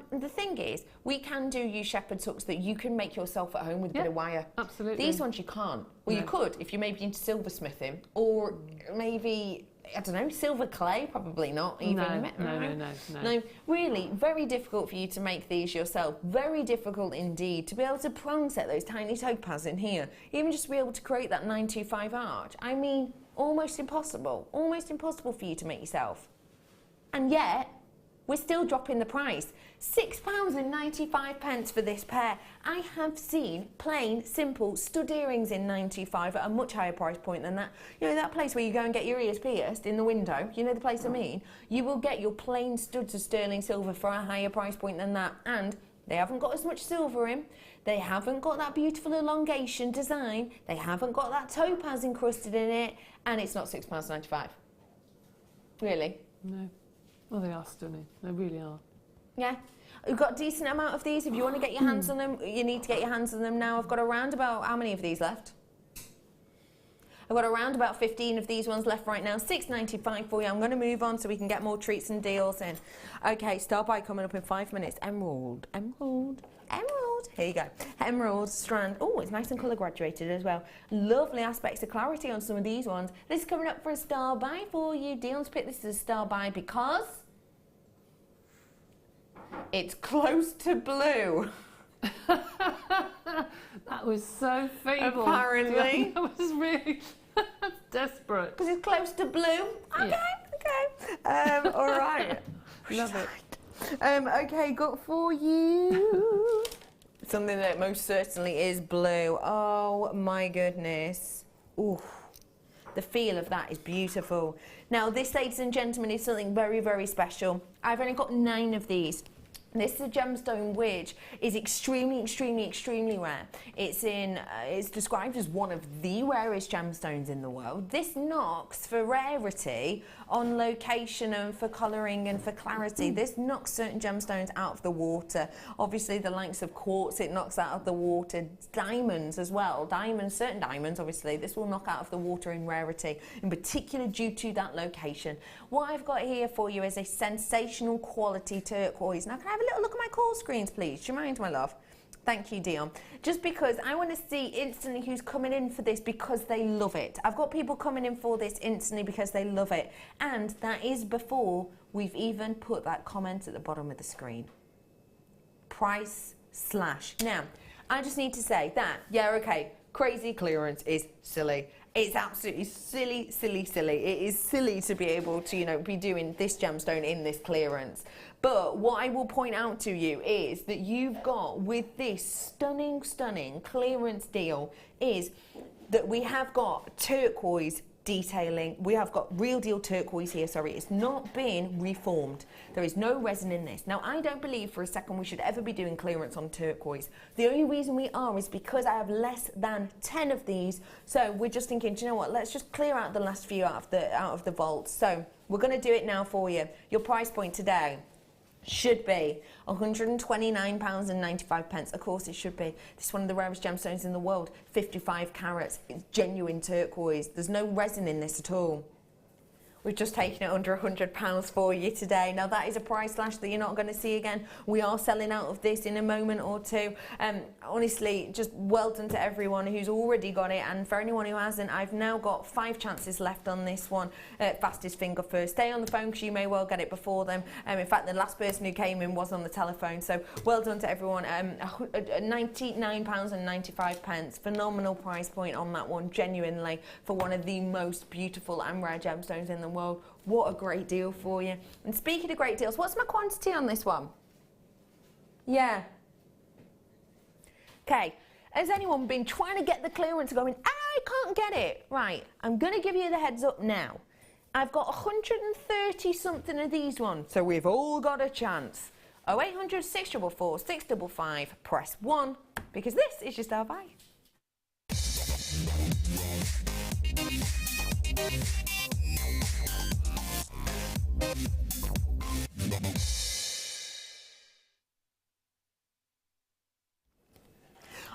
The thing is, we can use shepherd's hooks that you can make yourself at home with a bit of wire. Absolutely. These ones you can't. Well, No. you could if you're maybe into silversmithing, or maybe, I don't know, silver clay, probably not even. No. No, really, very difficult for you to make these yourself. Very difficult indeed to be able to prong set those tiny topaz in here. Even just to be able to create that 925 arch. I mean, almost impossible. Almost impossible for you to make yourself. And yet, we're still dropping the price. £6.95 for this pair. I have seen plain, simple stud earrings in 95 at a much higher price point than that. You know, that place where you go and get your ears pierced in the window, you know the place I mean? You will get your plain studs of sterling silver for a higher price point than that. And they haven't got as much silver in. They haven't got that beautiful elongation design. They haven't got that topaz encrusted in it. And it's not £6.95. Really? No. Well, they are stunning. They really are. Yeah. We've got a decent amount of these. If you want to get your hands on them, you need to get your hands on them now. I've got around about, how many of these left? I've got around about 15 of these ones left right now. £6.95 for you. I'm going to move on so we can get more treats and deals in. Okay, start by coming up in 5 minutes. Emerald. Here you go. Emerald strand. Oh, it's nice and colour graduated as well. Lovely aspects of clarity on some of these ones. This is coming up for a star buy for you. Dion's picked this as a star buy because it's close to blue. That was so feeble. Apparently. That was really desperate. Because it's close to blue. Okay. All right. Love it. Okay, got for you something that most certainly is blue. Oh my goodness. Ooh, the feel of that is beautiful. Now this, ladies and gentlemen, is something very, very special. I've only got 9 of these. This is a gemstone which is extremely, extremely, extremely rare. It's described as one of the rarest gemstones in the world. This knocks for rarity on location and for colouring and for clarity. This knocks certain gemstones out of the water. Obviously the likes of quartz, it knocks out of the water. Diamonds as well. Certain diamonds, obviously, this will knock out of the water in rarity, in particular due to that location. What I've got here for you is a sensational quality turquoise. Now can I have a little look at my call screens, please? Do you mind, my love? Thank you, Dion. Just because I want to see instantly who's coming in for this because they love it. I've got people coming in for this instantly because they love it. And that is before we've even put that comment at the bottom of the screen. Price slash. Now, I just need to say that, yeah, okay, crazy clearance is silly. It's absolutely silly, silly, silly. It is silly to be able to, you know, be doing this gemstone in this clearance. But what I will point out to you is that you've got with this stunning, stunning clearance deal is that we have got turquoise detailing. We have got real deal turquoise here, sorry. It's not been reformed. There is no resin in this. Now, I don't believe for a second we should ever be doing clearance on turquoise. The only reason we are is because I have less than 10 of these. So we're just thinking, do you know what? Let's just clear out the last few out of the vault. So we're going to do it now for you. Your price point today should be £129.95. Of course it should be. This is one of the rarest gemstones in the world. 55 carats. It's genuine turquoise. There's no resin in this at all. We've just taken it under £100 for you today. Now that is a price slash that you're not going to see again. We are selling out of this in a moment or two. Honestly, just well done to everyone who's already got it, and for anyone who hasn't, I've now got 5 chances left on this one. Fastest finger first. Stay on the phone because you may well get it before them. In fact, the last person who came in was on the telephone, so well done to everyone. £99.95. Phenomenal price point on that one, genuinely, for one of the most beautiful and rare gemstones in the world. What a great deal for you. And speaking of great deals, what's my quantity on this one? Yeah. Okay, has anyone been trying to get the clearance going? I can't get it. Right, I'm going to give you the heads up now. I've got 130 something of these ones, so we've all got a chance. 0800 644 655, press 1, because this is just our buy.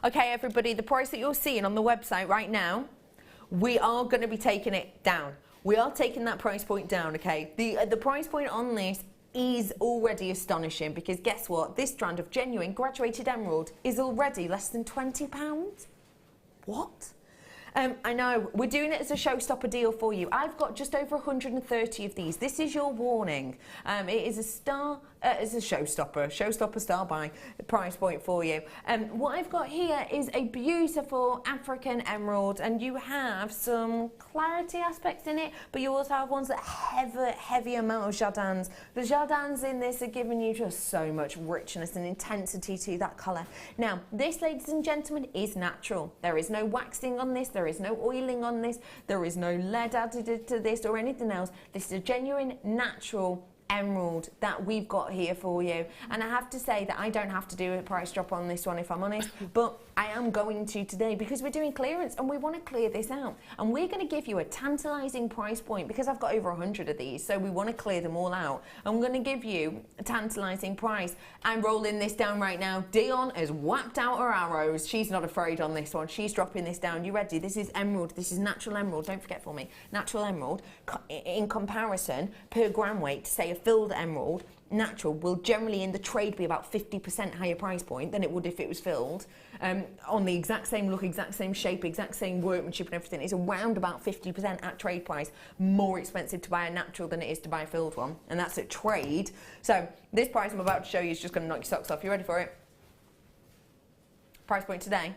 Okay, everybody, the price that you're seeing on the website right now, we are going to be taking it down. We are taking that price point down, okay? The price point on this is already astonishing, because guess what? This strand of genuine graduated emerald is already less than £20. What? I know, we're doing it as a showstopper deal for you. I've got just over 130 of these. This is your warning. It is a showstopper star buy price point for you. What I've got here is a beautiful African emerald, and you have some clarity aspects in it, but you also have ones that have a heavy amount of jardins. The jardins in this are giving you just so much richness and intensity to that colour. Now, this, ladies and gentlemen, is natural. There is no waxing on this. There is no oiling on this. There is no lead added to this or anything else. This is a genuine, natural emerald that we've got here for you. And I have to say that I don't have to do a price drop on this one, if I'm honest, but I am going to today, because we're doing clearance and we want to clear this out. And we're going to give you a tantalising price point, because I've got over 100 of these, so we want to clear them all out. I'm going to give you a tantalising price. I'm rolling this down right now. Dion has whacked out her arrows. She's not afraid on this one. She's dropping this down. You ready? This is emerald. This is natural emerald. Don't forget for me. Natural emerald. In comparison, per gram weight, say a filled emerald, natural will generally in the trade be about 50% higher price point than it would if it was filled. On the exact same look, exact same shape, exact same workmanship and everything, it's around about 50% at trade price more expensive to buy a natural than it is to buy a filled one, and that's at trade. So this price I'm about to show you is just going to knock your socks off. You ready for it? Price point today.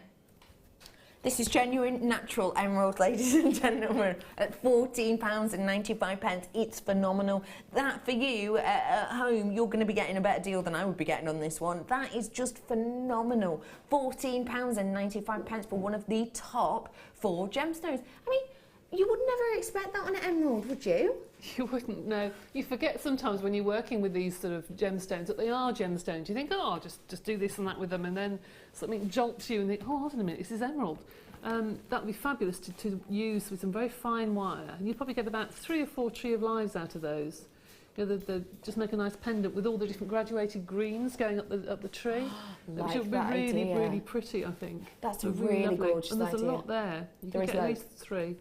This is genuine natural emerald, ladies and gentlemen, at £14.95. It's phenomenal. That for you at home, you're going to be getting a better deal than I would be getting on this one. That is just phenomenal. £14.95 for one of the top 4 gemstones. I mean, you would never expect that on an emerald, would you? You wouldn't know. You forget sometimes when you're working with these sort of gemstones that they are gemstones. You think, oh, I'll just do this and that with them, and then something jolts you and think, oh, hold on a minute, this is emerald. That would be fabulous to use with some very fine wire. And you'd probably get about 3 or 4 tree of lives out of those. You know, just make a nice pendant with all the different graduated greens going up the tree. Which would be really, really pretty, I think. That's a really gorgeous idea. And there's idea. a lot there. You can get at least 3.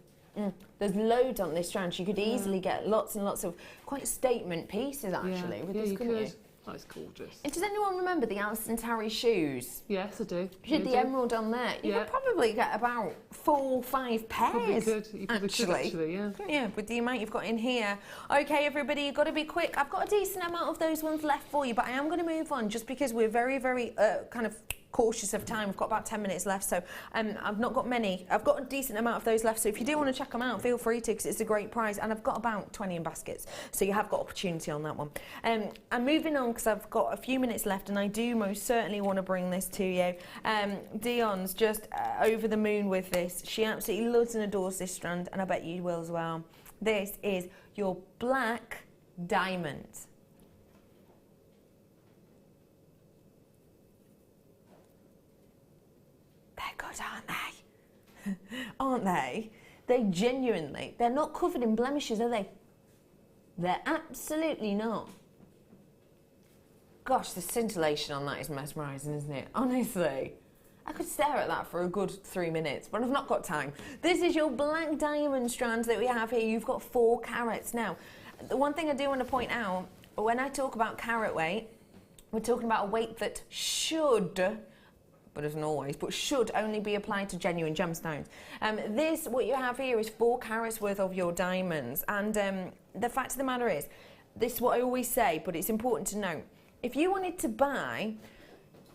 There's loads on this strand. You could easily get lots and lots of quite statement pieces, actually, with this, couldn't you? Oh, it's gorgeous. And does anyone remember the Alison Tarry shoes? Yes, I do. You had the emerald on there. You could probably get about 4 or 5 pairs. Probably could. You probably could, actually, yeah. Yeah, with the amount you've got in here. Okay, everybody, you've got to be quick. I've got a decent amount of those ones left for you, but I am going to move on just because we're very, very kind of cautious of time. We've got about 10 minutes left, so I've not got many. I've got a decent amount of those left, so if you do want to check them out, feel free to, because it's a great price, and I've got about 20 in baskets, so you have got opportunity on that one. I'm moving on because I've got a few minutes left, and I do most certainly want to bring this to you. Dion's just over the moon with this. She absolutely loves and adores this strand, and I bet you will as well. This is your black diamond. They're good, aren't they? Aren't they? They genuinely, they're not covered in blemishes, are they? They're absolutely not. Gosh, the scintillation on that is mesmerising, isn't it? Honestly. I could stare at that for a good 3 minutes, but I've not got time. This is your black diamond strands that we have here. You've got 4 carats. Now, the one thing I do want to point out, when I talk about carat weight, we're talking about a weight that should, but isn't always, but should only be applied to genuine gemstones. This, what you have here, is 4 carats worth of your diamonds. And the fact of the matter is, this is what I always say, but it's important to note. If you wanted to buy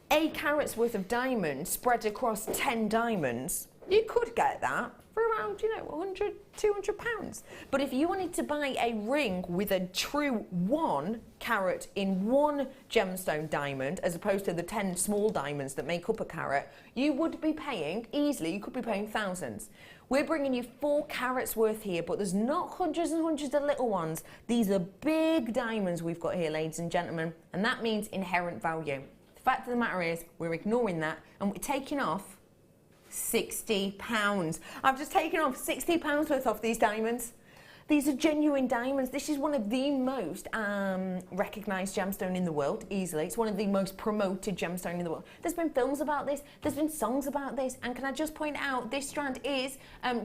8 carats worth of diamonds spread across 10 diamonds, you could get that for around, 100, 200 pounds. But if you wanted to buy a ring with a true 1 carat in 1 gemstone diamond, as opposed to the 10 small diamonds that make up a carat, you would be paying, easily, you could be paying thousands. We're bringing you 4 carats worth here, but there's not hundreds and hundreds of little ones. These are big diamonds we've got here, ladies and gentlemen, and that means inherent value. The fact of the matter is, we're ignoring that, and we're taking off £60. I've just taken off £60 worth off these diamonds. These are genuine diamonds. This is one of the most recognised gemstone in the world, easily. It's one of the most promoted gemstone in the world. There's been films about this, there's been songs about this, and can I just point out, this strand is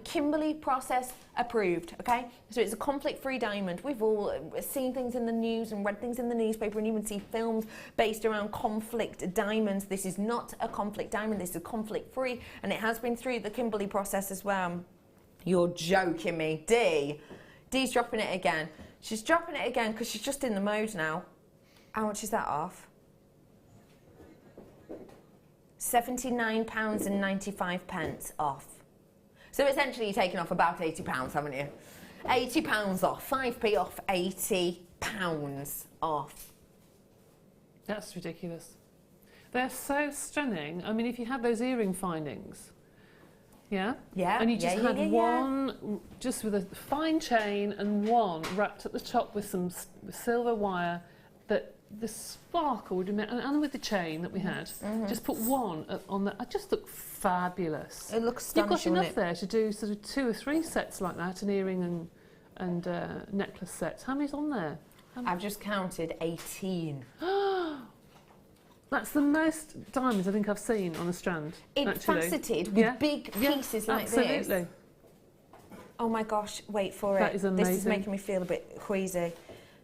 Kimberley process approved, okay? So it's a conflict-free diamond. We've all seen things in the news and read things in the newspaper and even see films based around conflict diamonds. This is not a conflict diamond, this is conflict-free, and it has been through the Kimberley process as well. You're joking me, Dee's dropping it again. She's dropping it again because she's just in the mode now. How much is that off? £79.95 off. So essentially you're taking off about £80, haven't you? £80 off, 5p off, £80 off. That's ridiculous. They're so stunning. I mean, if you had those earring findings, yeah, and you just had one, just with a fine chain and one wrapped at the top with some silver wire, that the sparkle would emit, and with the chain that we had, just put one on that. It just looked fabulous. It looks stunning. You've got enough there to do sort of 2 or 3 sets like that, an earring and necklace sets. How many's on there? I've just counted 18. That's the most diamonds I think I've seen on a strand. It's faceted with big pieces like absolutely. this. Oh my gosh, wait for it. That is amazing. This is making me feel a bit queasy.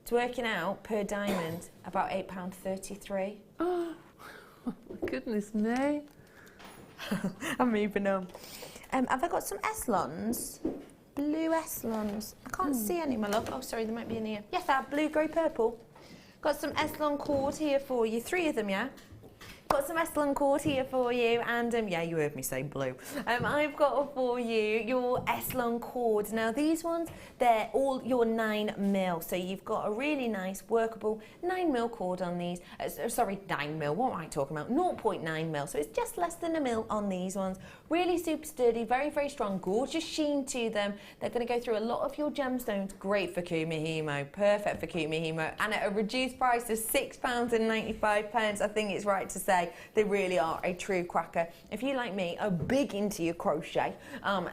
It's working out per diamond about £8.33. Oh, my goodness me. I'm moving on. Have I got some Elons? Blue Elons. I can't see any, my love. Oh, sorry, there might be in here. Yes, I have blue, grey, purple. Got some Elon cord here for you. 3 of them, yeah? Got some Elon cord here for you, and yeah, you heard me say blue. I've got for you your Elon cord. Now these ones, they're all your 9mm, so you've got a really nice workable 9mm cord on these. Sorry, 9mm, what am I talking about? 0.9mm, so it's just less than a mil on these ones. Really super sturdy, very, very strong, gorgeous sheen to them. They're going to go through a lot of your gemstones. Great for Kumihimo, perfect for Kumihimo, and at a reduced price of £6.95, I think it's right to say they really are a true cracker. If you, like me, are big into your crochet,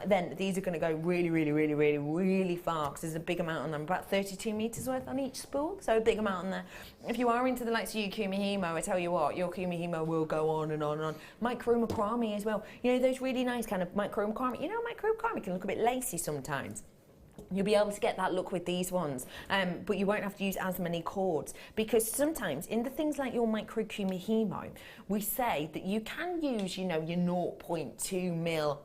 then these are going to go really, really, really, really, really far, because there's a big amount on them, about 32 metres worth on each spool, so a big amount on there. If you are into the likes of your Kumihimo, I tell you what, your Kumihimo will go on and on and on. Micro macrame as well. You know, those really nice kind of micro macrame. You know, micro macrame can look a bit lacy sometimes. You'll be able to get that look with these ones, but you won't have to use as many cords, because sometimes in the things like your micro Kumihimo, we say that you can use, you know, your 0.2mm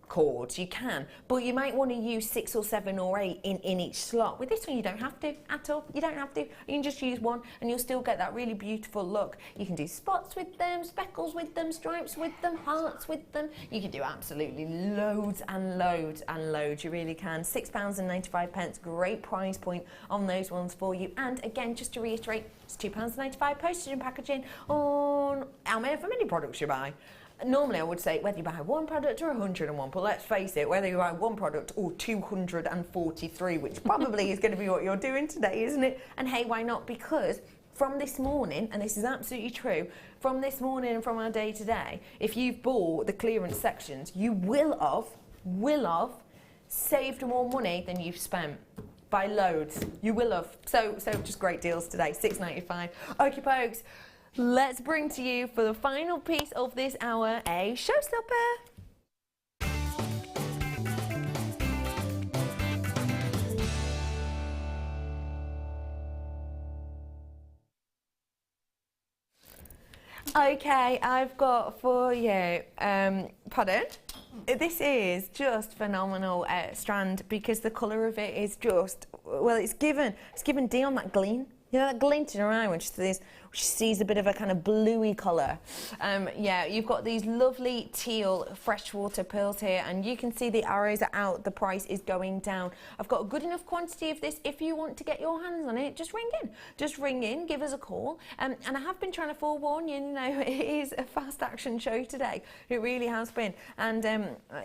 cords, you can, but you might want to use 6 or 7 or 8 in each slot. With this one, you don't have to at all. You don't have to. You can just use one, and you'll still get that really beautiful look. You can do spots with them, speckles with them, stripes with them, hearts with them. You can do absolutely loads and loads and loads. You really can. £6.95, great price point on those ones for you. And again, just to reiterate, it's £2.95 postage and packaging on how many products you buy. Normally I would say whether you buy one product or 101, but let's face it, whether you buy one product or 243, which probably is going to be what you're doing today, isn't it? And hey, why not? Because from this morning, and this is absolutely true, from this morning and from our day today, if you've bought the clearance sections, you will have saved more money than you've spent. By loads. You will have. So just great deals today, £6.95. Okie pokes. let's bring to you for the final piece of this hour a showstopper. Okay, I've got for you, pardon? This is just phenomenal strand because the colour of it is just, well, it's given Dion that gleam. You know, that glint in her eye when she sees a bit of a kind of bluey colour. Yeah, you've got these lovely teal freshwater pearls here, and you can see the arrows are out, the price is going down. I've got a good enough quantity of this. If you want to get your hands on it, just ring in. Just ring in, give us a call. And I have been trying to forewarn you, you know, it is a fast action show today. It really has been. And,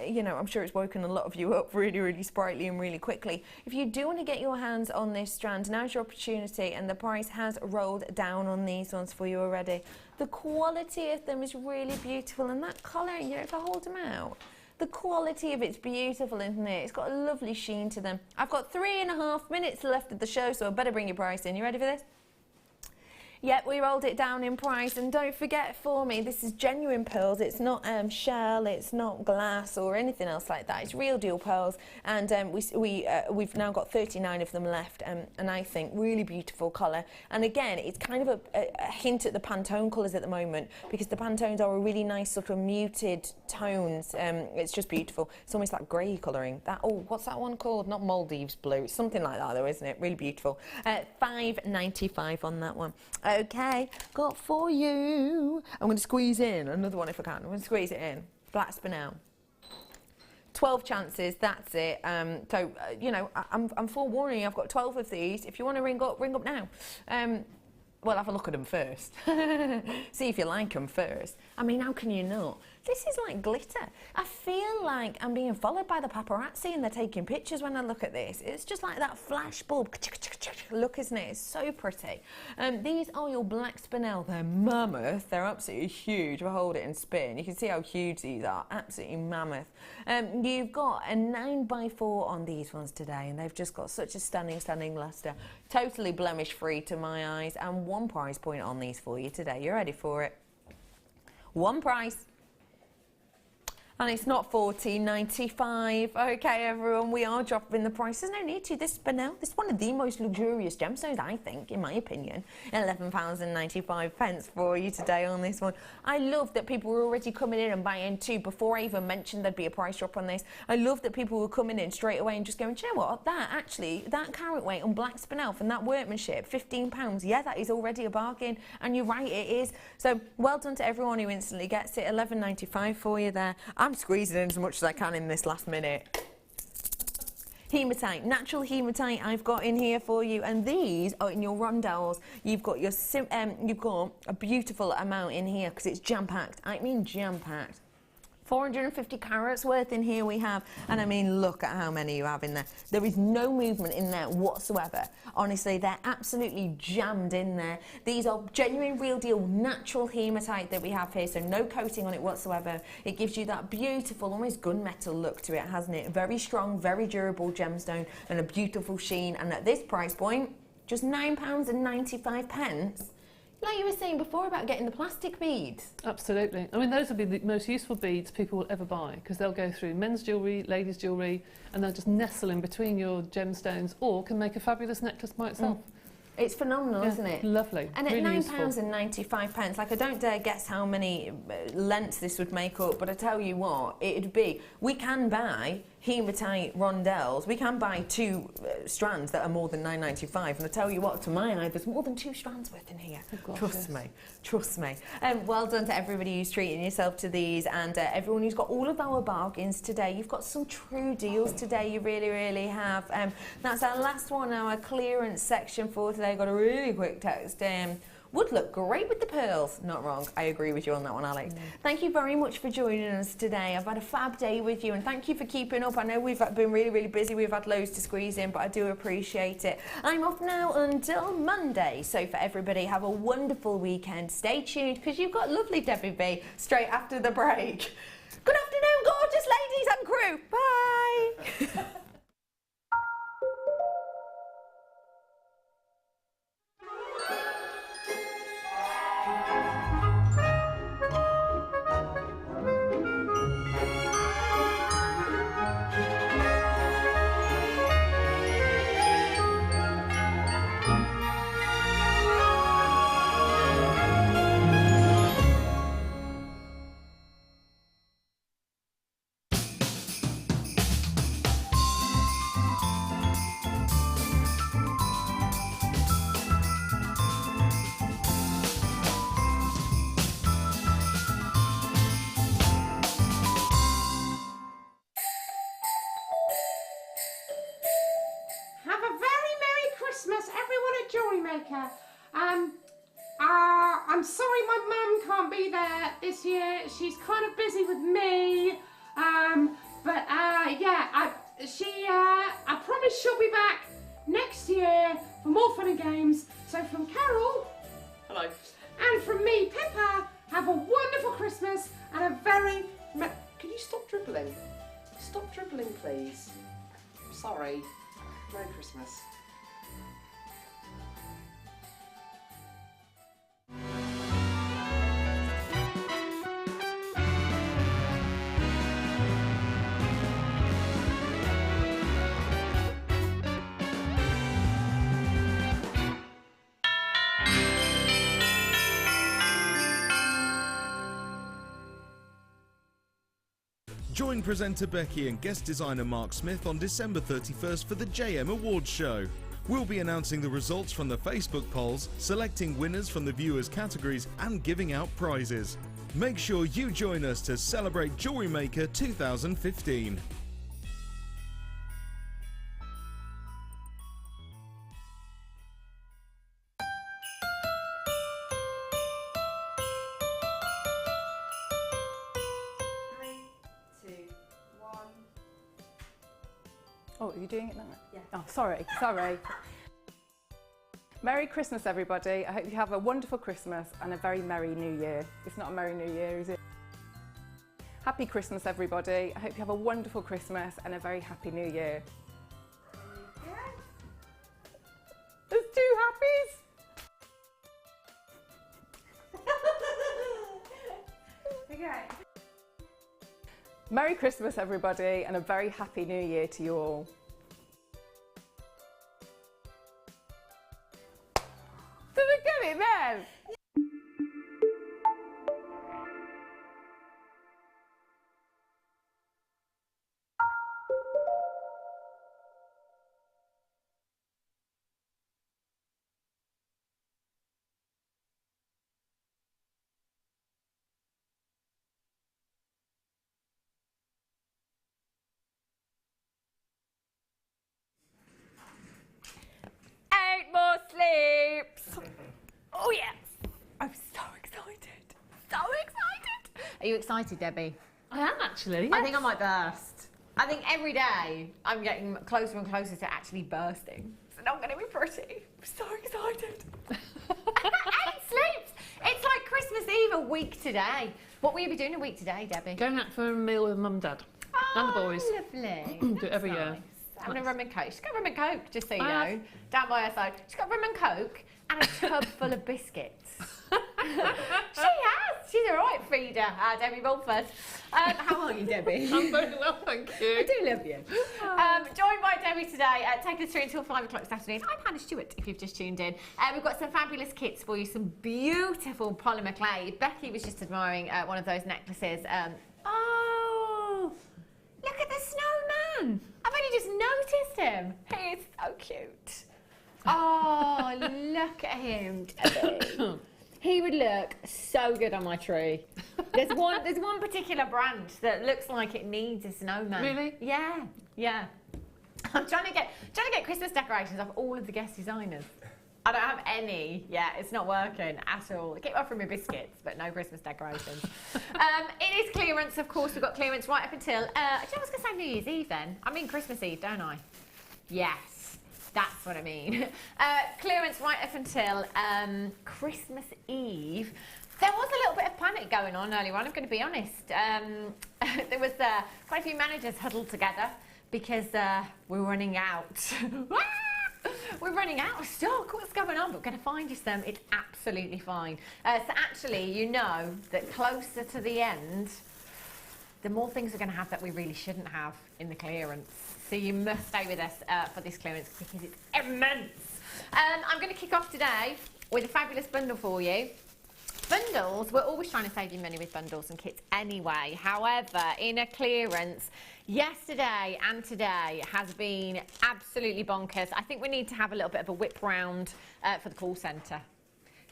you know, I'm sure it's woken a lot of you up really, really sprightly and really quickly. If you do want to get your hands on this strand, now's your opportunity, and the price has rolled down on these ones for you already. The quality of them is really beautiful, and that colour, you know, if I hold them out, the quality of it's beautiful, isn't it? It's got a lovely sheen to them. I've got 3.5 minutes left of the show, so I better bring your price in. You ready for this? Yep, we rolled it down in price, and don't forget for me, this is genuine pearls. It's not shell, it's not glass or anything else like that. It's real deal pearls, and we've now got 39 of them left, and I think really beautiful colour. And again, it's kind of a hint at the Pantone colours at the moment, because the Pantones are a really nice sort of muted tones. It's just beautiful. It's almost like grey colouring. That, oh, what's that one called? Not Maldives blue. It's something like that though, isn't it? Really beautiful. $5.95 on that one. Okay, got for you. I'm going to squeeze in another one if I can. I'm going to squeeze it in. Black spinel. 12 chances, that's it. You know, I'm forewarning you, I've got 12 of these. If you want to ring up now. Well, have a look at them first. See if you like them first. I mean, how can you not? This is like glitter. I feel like I'm being followed by the paparazzi and they're taking pictures when I look at this. It's just like that flash bulb look, isn't it? It's so pretty. These are your black spinel. They're mammoth. They're absolutely huge. If I hold it and spin, you can see how huge these are. Absolutely mammoth. You've got a 9x4 on these ones today, and they've just got such a stunning lustre. Totally blemish free to my eyes, and one price point on these for you today. You ready for it? One price. And it's not $14.95. Okay, everyone, we are dropping the price. There's no need to. This spinel, this is one of the most luxurious gemstones, I think, in my opinion. £11.95 for you today on this one. I love that people were already coming in and buying two before I even mentioned there'd be a price drop on this. I love that people were coming in straight away and just going, do you know what? That carat weight on black spinel from that workmanship, £15. Yeah, that is already a bargain. And you're right, it is. So well done to everyone who instantly gets it. £11.95 for you there. I'm squeezing in as much as I can in this last minute. Hematite, natural hematite I've got in here for you, and these are in your rondelles. You've got your you've got a beautiful amount in here because it's jam-packed. I mean jam-packed. 450 carats worth in here we have, and I mean look at how many you have in there. There is no movement in there whatsoever. Honestly, they're absolutely jammed in there. These are genuine, real deal, natural hematite that we have here, so no coating on it whatsoever. It gives you that beautiful, almost gunmetal look to it, hasn't it? Very strong, very durable gemstone, and a beautiful sheen, and at this price point, just £9.95. Like you were saying before about getting the plastic beads. Absolutely. I mean, those will be the most useful beads people will ever buy, because they'll go through men's jewellery, ladies' jewellery, and they'll just nestle in between your gemstones, or can make a fabulous necklace by itself. It's phenomenal, isn't it? Lovely. And at really £9.95, like I don't dare guess how many lengths this would make up, but I tell you what, it'd be, we can buy hematite rondelles, we can buy two strands that are more than £9.95, and I tell you what, to my eye, there's more than 2 strands worth in here. Oh gosh, trust me. Well done to everybody who's treating yourself to these, and everyone who's got all of our bargains today. You've got some true deals today, you really have. That's our last one, our clearance section for today. Got a really quick text. Would look great with the pearls. Not wrong. I agree with you on that one, Alex. Thank you very much for joining us today. I've had a fab day with you, and thank you for keeping up. I know we've been really busy. We've had loads to squeeze in, but I do appreciate it. I'm off now until Monday. So for everybody, have a wonderful weekend. Stay tuned, because you've got lovely Debbie B straight after the break. Good afternoon, gorgeous ladies and crew. Bye. Maker. I'm sorry my mum can't be there this year. She's kind of busy with me. I promise she'll be back next year for more fun and games. So from Carol, Hello. and from me, Pippa, have a wonderful Christmas and a very... Can you stop dribbling? Stop dribbling, please. Sorry. Merry Christmas. Join presenter Becky and guest designer Mark Smith on December 31st for the JM Awards Show. We'll be announcing the results from the Facebook polls, selecting winners from the viewers' categories and giving out prizes. Make sure you join us to celebrate Jewellery Maker 2015. Oh, are you doing it now? Yeah. Oh, sorry. Merry Christmas, everybody. I hope you have a wonderful Christmas and a very Merry New Year. It's not a Merry New Year, is it? Happy Christmas, everybody. I hope you have a wonderful Christmas and a very Happy New Year. There's two happies. Okay. Merry Christmas, everybody, and a very Happy New Year to you all. Did I get it then? More sleeps. Oh yes. I'm so excited. So excited. Are you excited, Debbie? I am actually. I think I might burst. I think every day I'm getting closer and closer to actually bursting. It's not going to be pretty. I'm so excited. 8 sleeps. It's like Christmas Eve a week today. What will you be doing a week today, Debbie? Going out for a meal with Mum and Dad. And the boys. Lovely. Do it every year. Having a rum and coke. She's got rum and coke, just so you know. Down by her side. She's got rum and coke and a tub full of biscuits. She has. She's a right feeder, Debbie Bulford. How are you, Debbie? I'm very well, thank you. I do love you. Joined by Debbie today, taking us through until 5 o'clock this afternoon. I'm Hannah Stuart, if you've just tuned in. We've got some fabulous kits for you, some beautiful polymer clay. Becky was just admiring one of those necklaces. Oh, look at the snowman. I've only just noticed him. He is so cute. Oh, look at him, Debbie. He would look so good on my tree. There's one particular brand that looks like it needs a snowman. Really? Yeah. I'm trying to get Christmas decorations off all of the guest designers. I don't have any yet. It's not working at all. I keep offering me biscuits, but no Christmas decorations. It is clearance, of course. We've got clearance right up until... do you know I was going to say New Year's Eve then? I mean Christmas Eve, don't I? Yes, that's what I mean. Clearance right up until Christmas Eve. There was a little bit of panic going on earlier on, I'm going to be honest. There was quite a few managers huddled together because we're running out. We're running out of stock. What's going on? But we're going to find you some. It's absolutely fine. So actually, you know that closer to the end, the more things we're going to have that we really shouldn't have in the clearance. So you must stay with us for this clearance because it's immense. I'm going to kick off today with a fabulous bundle for you. Bundles, we're always trying to save you money with bundles and kits anyway. However, in a clearance, yesterday and today has been absolutely bonkers. I think we need to have a little bit of a whip round for the call centre,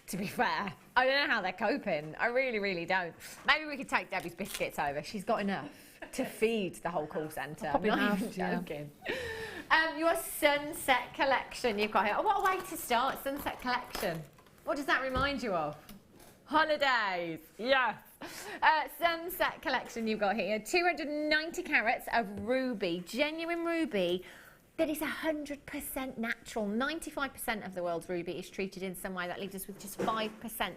to be fair. I don't know how they're coping. I really, really don't. Maybe we could take Debbie's biscuits over. She's got enough to feed the whole call centre. Probably I'm not have, even joking. Your sunset collection you've got here. Oh, what a way to start, sunset collection. What does that remind you of? Holidays, yes. Sunset collection you've got here. 290 carats of ruby, genuine ruby. That is 100% natural. 95% of the world's ruby is treated in some way. That leaves us with just 5%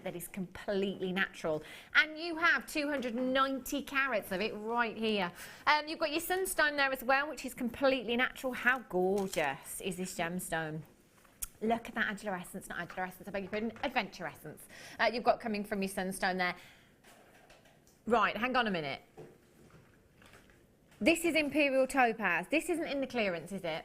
that is completely natural. And you have 290 carats of it right here. You've got your sunstone there as well, which is completely natural. How gorgeous is this gemstone? Look at that adularescence, not adularescence, I beg your pardon, adventurescence. You've got coming from your sunstone there. Right, hang on a minute. This is Imperial Topaz. This isn't in the clearance, is it?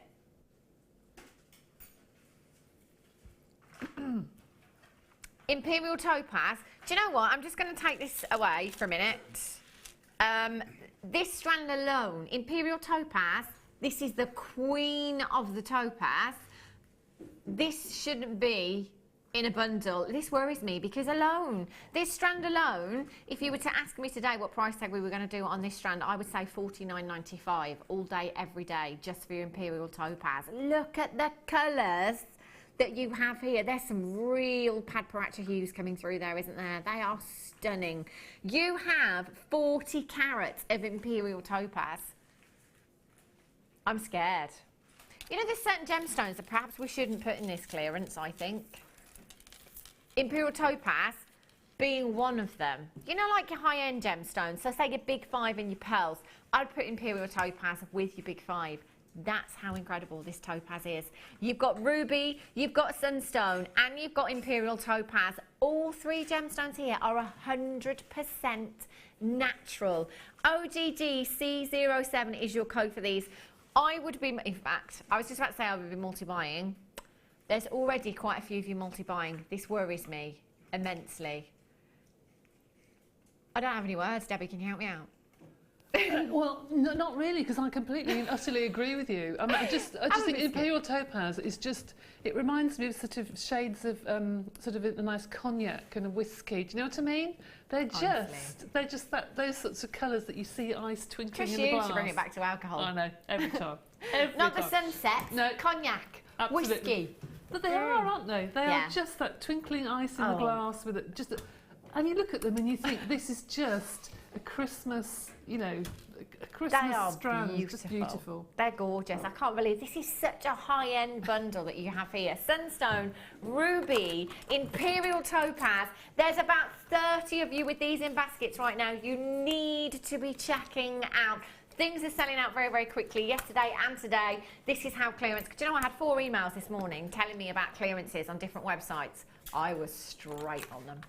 Imperial Topaz. Do you know what? I'm just going to take this away for a minute. This strand alone, Imperial Topaz, this is the queen of the topaz. This shouldn't be in a bundle. This worries me because alone, this strand alone, if you were to ask me today what price tag we were going to do on this strand, I would say $49.95 all day, every day, just for your Imperial Topaz. Look at the colours that you have here. There's some real Padparacha hues coming through there, isn't there? They are stunning. You have 40 carats of Imperial Topaz. I'm scared. You know, there's certain gemstones that perhaps we shouldn't put in this clearance, I think. Imperial Topaz being one of them. You know, like your high-end gemstones, so say your big 5 and your pearls, I'd put Imperial Topaz with your big 5. That's how incredible this topaz is. You've got ruby, you've got sunstone, and you've got Imperial Topaz. All 3 gemstones here are 100% natural. OGG C07 is your code for these. I would be, in fact, I was just about to say I would be multi-buying. There's already quite a few of you multi-buying. This worries me immensely. I don't have any words. Debbie, can you help me out? Well, no, not really, because I completely and utterly agree with you. I mean, I just think Imperial Topaz is just, it reminds me of sort of shades of sort of a nice cognac and a whiskey. Do you know what I mean? They're just those sorts of colours that you see ice twinkling in the glass. To bring it back to alcohol. I know, every time. Not the sunset, no, cognac, absolutely. whiskey. But they are, aren't they? They are just that twinkling ice in the glass with it. And you look at them and you think, this is just a Christmas, you know, a Christmas strand. Beautiful. Just beautiful. They're gorgeous. I can't believe this is such a high-end bundle that you have here. Sunstone, ruby, Imperial Topaz. There's about 30 of you with these in baskets right now. You need to be checking out. Things are selling out very, very quickly, yesterday and today. This is how clearance... Do you know, I had 4 emails this morning telling me about clearances on different websites. I was straight on them.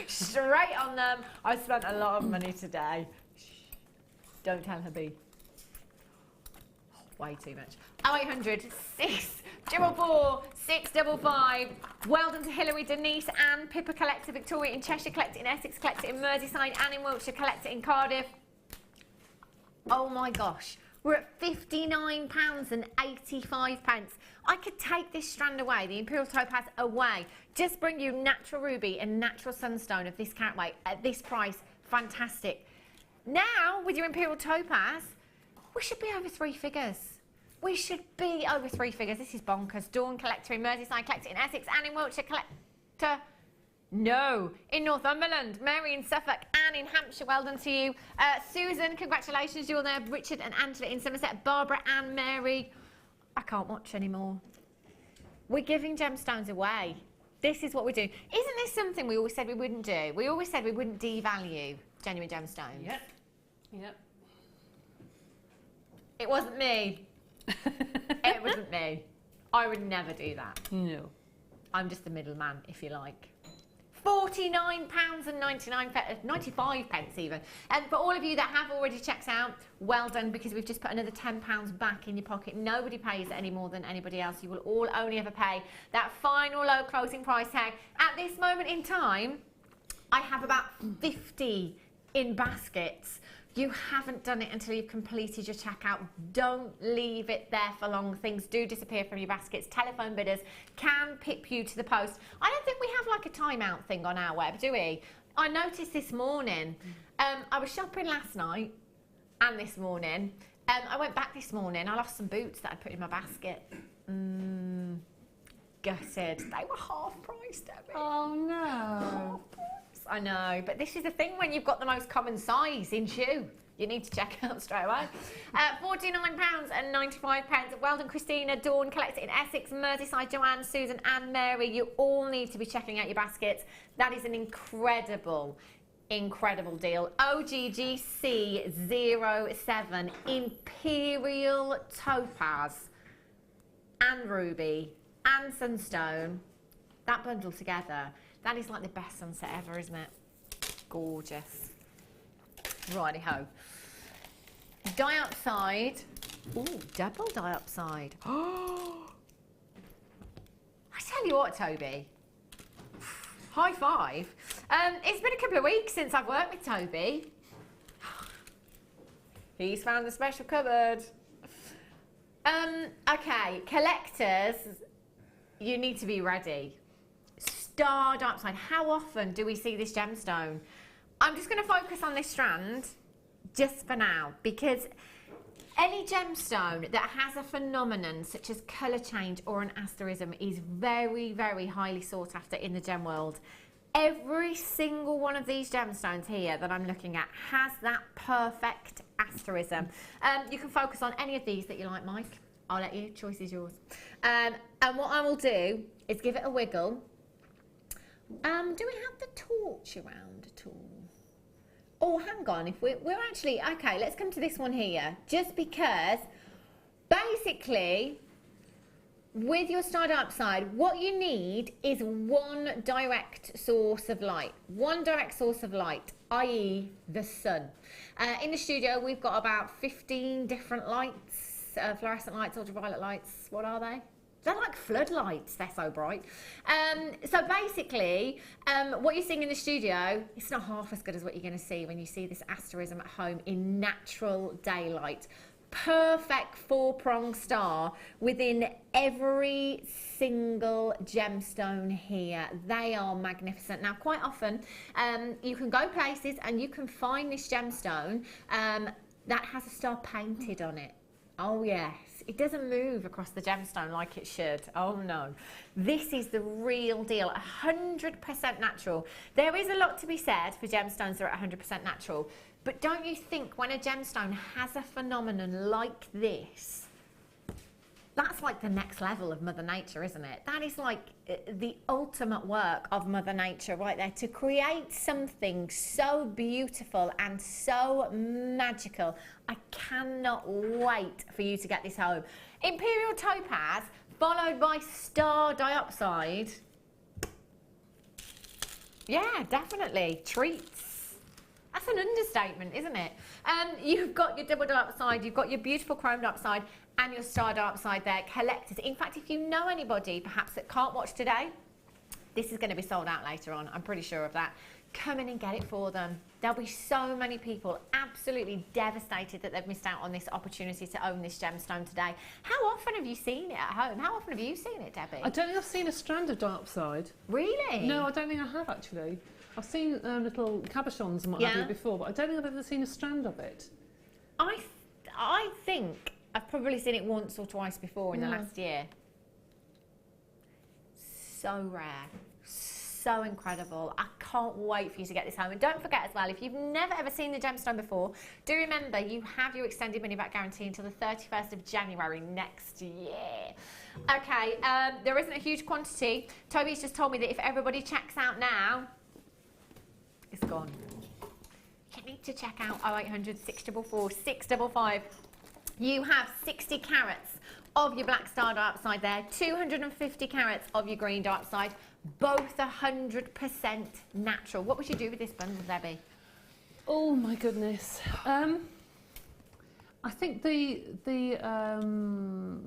Straight on them. I spent a lot of money today. Shh. Don't tell her, B. Way too much. 0800 644 655. Well done to Hilary, Denise, Anne, Pippa Collector, Victoria in Cheshire, Collector in Essex, Collector in Merseyside, Anne in Wiltshire, Collector in Cardiff. Oh my gosh, we're at £59.85. I could take this strand away, the Imperial Topaz away, just bring you natural ruby and natural sunstone of this carat weight at this price. Fantastic. Now, with your Imperial Topaz, we should be over 3 figures. We should be over 3 figures. This is bonkers. Dawn, Collector in Merseyside, Collector in Essex, Anne in Wiltshire, Collector... No, in Northumberland, Mary in Suffolk, Anne in Hampshire, well done to you. Susan, congratulations, you're there. Richard and Angela in Somerset, Barbara and Mary. I can't watch anymore. We're giving gemstones away. This is what we're doing. Isn't this something we always said we wouldn't do? We always said we wouldn't devalue genuine gemstones. Yep. Yep. It wasn't me. It wasn't me. I would never do that. No. I'm just the middleman, if you like. £49.95 even. And for all of you that have already checked out, well done, because we've just put another £10 back in your pocket. Nobody pays any more than anybody else. You will all only ever pay that final low closing price tag. At this moment in time, I have about 50 in baskets. You haven't done it until you've completed your checkout. Don't leave it there for long. Things do disappear from your baskets. Telephone bidders can pip you to the post. I don't think we have like a timeout thing on our web, do we? I noticed this morning, I was shopping last night and this morning, I went back this morning. I lost some boots that I'd put in my basket. Gutted. They were half price, Debbie. Oh no. Half price. I know, but this is the thing when you've got the most common size in shoe. You need to check out straight away. £49.95. Weldon, Christina, Dawn, Collector in Essex, Merseyside, Joanne, Susan and Mary. You all need to be checking out your baskets. That is an incredible deal. OGGC07 Imperial Topaz and Ruby and Sunstone. That bundle together, that is like the best sunset ever, isn't it? Gorgeous. Righty-ho. Diopside. Ooh, double diopside. Oh! I tell you what, Toby. High five. It's been a couple of weeks since I've worked with Toby. He's found the special cupboard. Okay, collectors, you need to be ready. Star diopside. How often do we see this gemstone? I'm just going to focus on this strand just for now, because any gemstone that has a phenomenon such as colour change or an asterism is very, very highly sought after in the gem world. Every single one of these gemstones here that I'm looking at has that perfect asterism. You can focus on any of these that you like, Mike. I'll let you. Choice is yours. And what I will do is give it a wiggle. Do we have the torch around at all? Oh, hang on. If we're actually... Okay, let's come to this one here. Just because, basically, with your star diopside, what you need is one direct source of light. One direct source of light, i.e. the sun. In the studio, we've got about 15 different lights, fluorescent lights, ultraviolet lights. What are they? They're like floodlights, they're so bright. So basically, what you're seeing in the studio, it's not half as good as what you're going to see when you see this asterism at home in natural daylight. Perfect four-pronged star within every single gemstone here. They are magnificent. Now, quite often, you can go places and you can find this gemstone that has a star painted on it. Oh, yes. It doesn't move across the gemstone like it should. Oh, no. This is the real deal. 100% natural. There is a lot to be said for gemstones that are 100% natural. But don't you think when a gemstone has a phenomenon like this, that's like the next level of Mother Nature, isn't it? That is like the ultimate work of Mother Nature right there, to create something so beautiful and so magical. I cannot wait for you to get this home. Imperial Topaz, followed by Star Diopside. Yeah, definitely. Treats. That's an understatement, isn't it? You've got your double diopside, you've got your beautiful chrome diopside, and your star diopside there, collectors. In fact, if you know anybody perhaps that can't watch today, this is going to be sold out later on. I'm pretty sure of that. Come in and get it for them. There'll be so many people absolutely devastated that they've missed out on this opportunity to own this gemstone today. How often have you seen it at home? How often have you seen it, Debbie? I don't think I've seen a strand of diopside. Really? No, I don't think I have actually. I've seen little cabochons and what have you before, but I don't think I've ever seen a strand of it. I think I've probably seen it once or twice before in the last year. So rare. So incredible. I can't wait for you to get this home. And don't forget as well, if you've never ever seen the gemstone before, do remember you have your extended money back guarantee until the 31st of January next year. Okay, there isn't a huge quantity. Toby's just told me that if everybody checks out now, it's gone. You need to check out 0800 644 655. You have 60 carats of your black star diopside there, 250 carats of your green diopside, both 100% natural. What would you do with this bundle, Debbie? Oh my goodness. I think the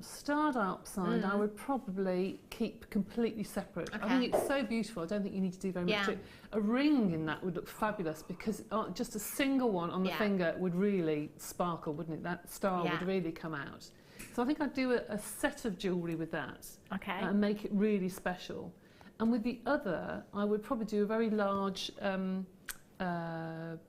star diopside I would probably keep completely separate. Okay. I think it's so beautiful. I don't think you need to do very much to it. A ring in that would look fabulous, because just a single one on the finger would really sparkle, wouldn't it? That star would really come out. So I think I'd do a set of jewellery with that and make it really special. And with the other, I would probably do a very large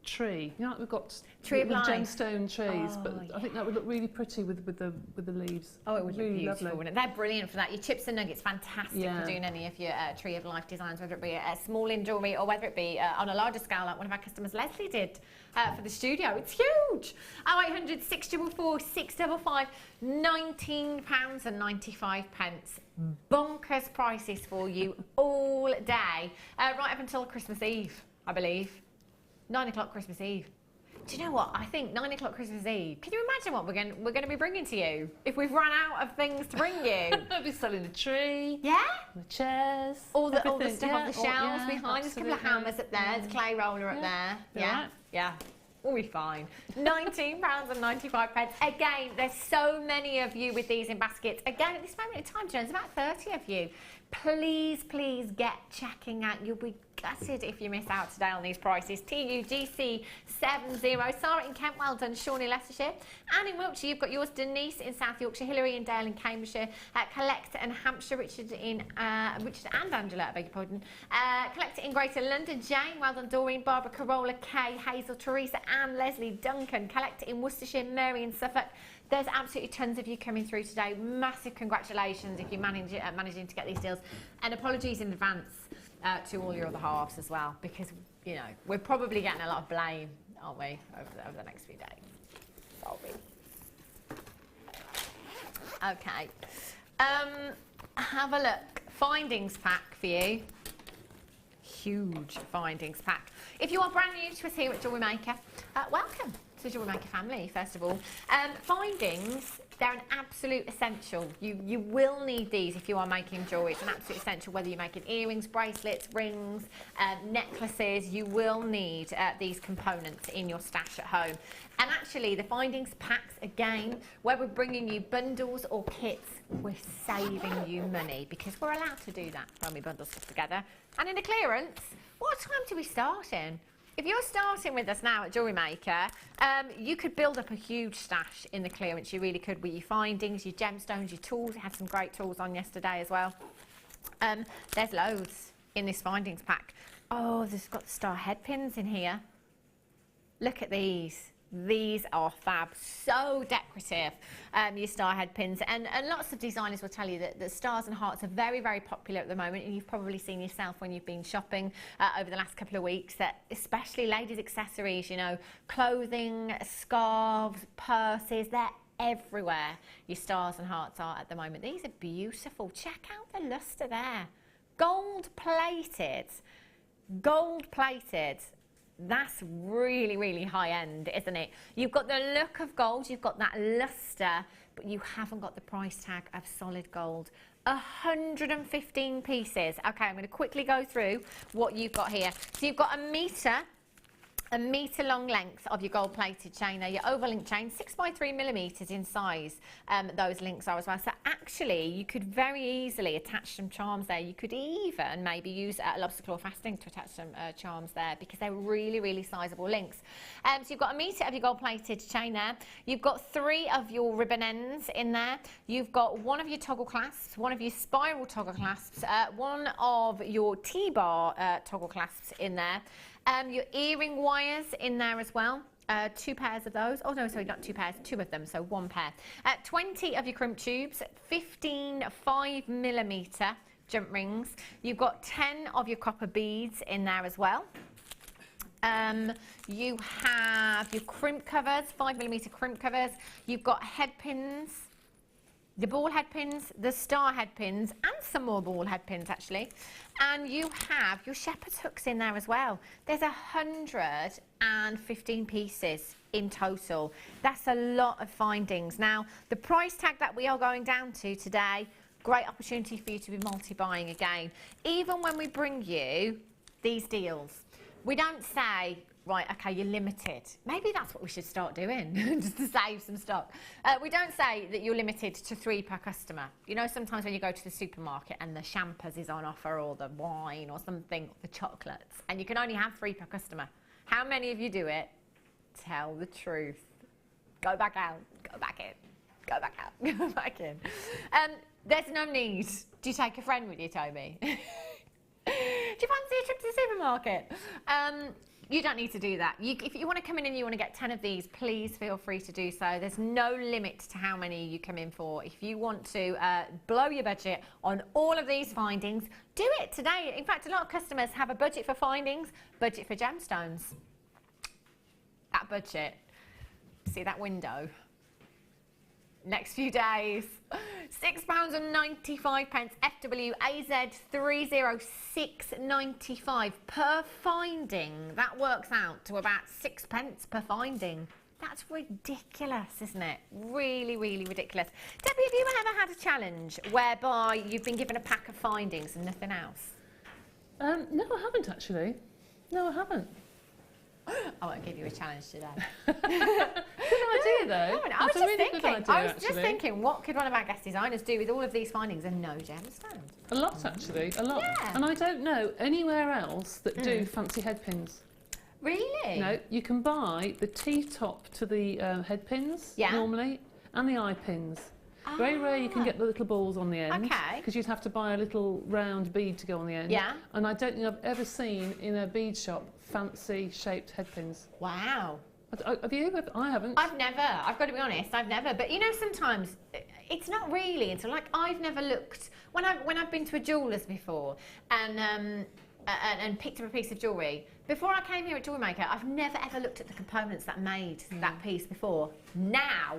tree. You know, like we've got Tree of life. gemstone trees, but yeah. I think that would look really pretty with the leaves. Oh, it would really look beautiful, lovely. wouldn't it? They're brilliant for that. Your chips and nuggets, fantastic for doing any of your Tree of Life designs, whether it be a small in jewellery or whether it be on a larger scale, like one of our customers, Leslie, did for the studio. It's huge. 0800 644 655, £19.95. Bonkers prices for you all day, right up until Christmas Eve, I believe. 9 o'clock Christmas Eve. Do you know what? I think 9 o'clock Christmas Eve. Can you imagine what we're going to be bringing to you if we've run out of things to bring you? We'll be selling the tree. Yeah. The chairs. All the stuff everything, on the shelves behind. There's a couple of hammers up there. There's a clay roller up there. Yeah. Right. Yeah. We'll be fine. £19.95. Again, there's so many of you with these in baskets. Again, at this moment in time, there's about 30 of you. Please, please get checking out. You'll be gutted if you miss out today on these prices. TUGC 70. Sarah in Kent, well done. Sean in Leicestershire. Anne in Wiltshire, you've got yours. Denise in South Yorkshire. Hilary in Dale in Cambridgeshire. Collector and Hampshire. Richard and Angela, I beg your pardon. Collector in Greater London. Jane, well done. Doreen, Barbara, Carola, Kay, Hazel, Teresa, Anne, Leslie, Duncan. Collector in Worcestershire. Mary in Suffolk. There's absolutely tons of you coming through today. Massive congratulations if you're managing to get these deals. And apologies in advance to all your other halves as well, because, you know, we're probably getting a lot of blame, aren't we, over the next few days. Sorry. Okay. Have a look. Findings pack for you. Huge findings pack. If you are brand new to us here at Jewellery Maker, welcome to the Jewellery Maker family, first of all. Findings, they're an absolute essential. You will need these if you are making jewellery. It's an absolute essential, whether you're making earrings, bracelets, rings, necklaces. You will need these components in your stash at home. And actually, the findings packs, again, where we're bringing you bundles or kits, we're saving you money, because we're allowed to do that when we bundle stuff together. And in a clearance, what time do we start in? If you're starting with us now at Jewellery Maker, you could build up a huge stash in the clearance. You really could, with your findings, your gemstones, your tools. We had some great tools on yesterday as well. There's loads in this findings pack. Oh, there's got the star head pins in here. Look at these. These are fab, so decorative, your star head pins. And lots of designers will tell you that the stars and hearts are very, very popular at the moment, and you've probably seen yourself when you've been shopping over the last couple of weeks, that especially ladies' accessories, you know, clothing, scarves, purses, they're everywhere. Your stars and hearts are at the moment. These are beautiful. Check out the lustre there. Gold plated. Gold plated. That's really, really high end, isn't it? You've got the look of gold, you've got that lustre, but you haven't got the price tag of solid gold. 115 pieces. Okay, I'm going to quickly go through what you've got here. So you've got a metre long length of your gold plated chain there, your oval link chain, 6 by 3 millimetres in size. Those links are as well. So actually you could very easily attach some charms there. You could even maybe use lobster claw fastening to attach some charms there, because they're really, really sizable links. So you've got a metre of your gold plated chain there. You've got 3 of your ribbon ends in there. You've got 1 of your toggle clasps, 1 of your spiral toggle clasps, 1 of your T-bar toggle clasps in there. Your earring wires in there as well. 2 pairs of those. Oh no, sorry, not 2 pairs, 2 of them, so 1 pair. 20 of your crimp tubes, 15 5mm jump rings. You've got 10 of your copper beads in there as well. You have your crimp covers, 5mm crimp covers. You've got head pins, the ball head pins, the star head pins, and some more ball head pins actually. And you have your shepherd's hooks in there as well. There's 115 pieces in total. That's a lot of findings. Now, the price tag that we are going down to today, great opportunity for you to be multi-buying again. Even when we bring you these deals, we don't say, right, okay, you're limited. Maybe that's what we should start doing, just to save some stock. We don't say that you're limited to 3 per customer. You know, sometimes when you go to the supermarket and the champers is on offer, or the wine or something, the chocolates, and you can only have 3 per customer. How many of you do it? Tell the truth. Go back out, go back in, go back out, go back in. There's no need. Do you take a friend with you, Toby? Do you fancy a trip to the supermarket? You don't need to do that. If you want to come in and you want to get 10 of these, please feel free to do so. There's no limit to how many you come in for. If you want to blow your budget on all of these findings, do it today. In fact, a lot of customers have a budget for findings, budget for gemstones. That budget, see that window? Next few days, £6.95, FWAZ 306.95 per finding. That works out to about 6 pence per finding. That's ridiculous, isn't it? Really, really ridiculous. Debbie, have you ever had a challenge whereby you've been given a pack of findings and nothing else? No, I haven't actually. No, I haven't. I won't give you a challenge today. Good idea, though. I was just thinking, what could one of our guest designers do with all of these findings and no gemstones? A lot, actually, a lot. Yeah. And I don't know anywhere else that do fancy head pins. Really? No, you can buy the T-top to the head pins normally, and the eye pins. Very rare you can get the little balls on the end. Okay. Because you'd have to buy a little round bead to go on the end. Yeah. And I don't think I've ever seen in a bead shop fancy shaped head pins. Wow. Have you? I haven't. I've never. I've got to be honest. I've never. But you know, sometimes it's not really until like I've never looked when I've been to a jeweller's before and picked up a piece of jewellery. Before I came here at Jewellery Maker, I've never ever looked at the components that made that piece before. Now.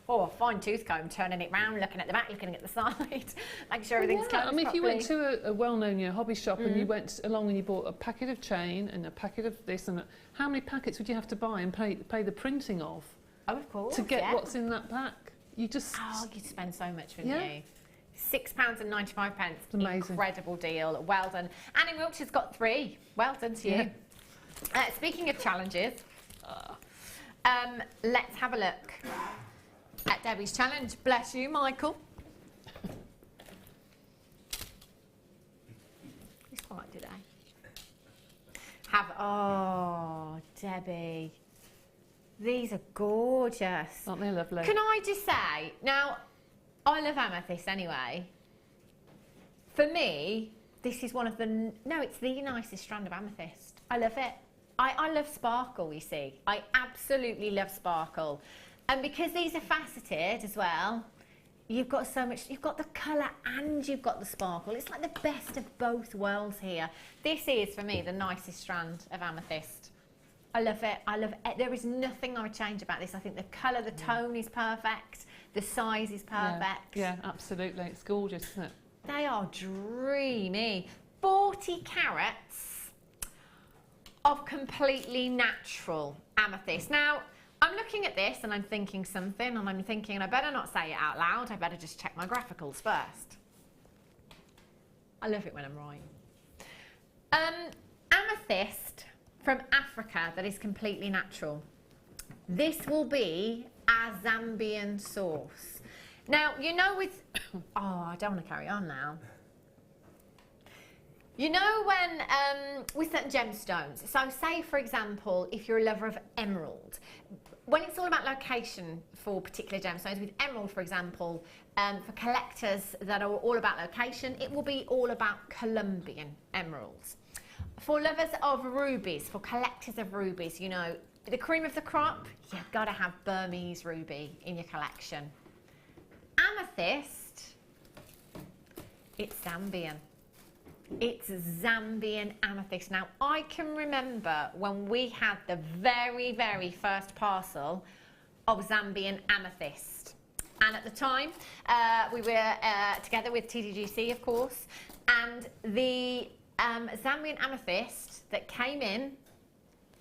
Oh, a fine tooth comb, turning it round, looking at the back, looking at the side, making sure everything's closed I mean, if you went to a well-known hobby shop and you went along and you bought a packet of chain and a packet of this and that, how many packets would you have to buy and pay the printing of? Oh, of course. To get what's in that pack? You just... Oh, you'd spend so much, wouldn't you? £6.95. Amazing. Incredible deal. Well done. Annie Wiltshire's got 3. Well done to you. Speaking of challenges, let's have a look at Debbie's challenge. Bless you, Michael. He's quiet today. Oh, Debbie. These are gorgeous. Aren't they lovely? Can I just say, now, I love amethyst anyway. For me, this is one of the, it's the nicest strand of amethyst. I love it. I love sparkle, you see. I absolutely love sparkle. And because these are faceted as well, you've got so much, you've got the colour and you've got the sparkle. It's like the best of both worlds here. This is, for me, the nicest strand of amethyst. I love it. I love it. There is nothing I would change about this. I think the colour, the tone is perfect. The size is perfect. Yeah, absolutely. It's gorgeous, isn't it? They are dreamy. 40 carats of completely natural amethyst. Now, I'm looking at this and I'm thinking something and I'm thinking I better not say it out loud. I better just check my graphicals first. I love it when I'm right. Amethyst from Africa that is completely natural. This will be our Zambian source. Now, you know with... Oh, I don't want to carry on now. You know when, with certain gemstones, so say, for example, if you're a lover of emerald, when it's all about location for particular gemstones, with emerald, for example, for collectors that are all about location, it will be all about Colombian emeralds. For lovers of rubies, for collectors of rubies, you know, the cream of the crop, you've got to have Burmese ruby in your collection. Amethyst, it's Zambian. It's Zambian amethyst. Now, I can remember when we had the very, very first parcel of Zambian amethyst. And at the time, we were together with TDGC, of course, and the Zambian amethyst that came in,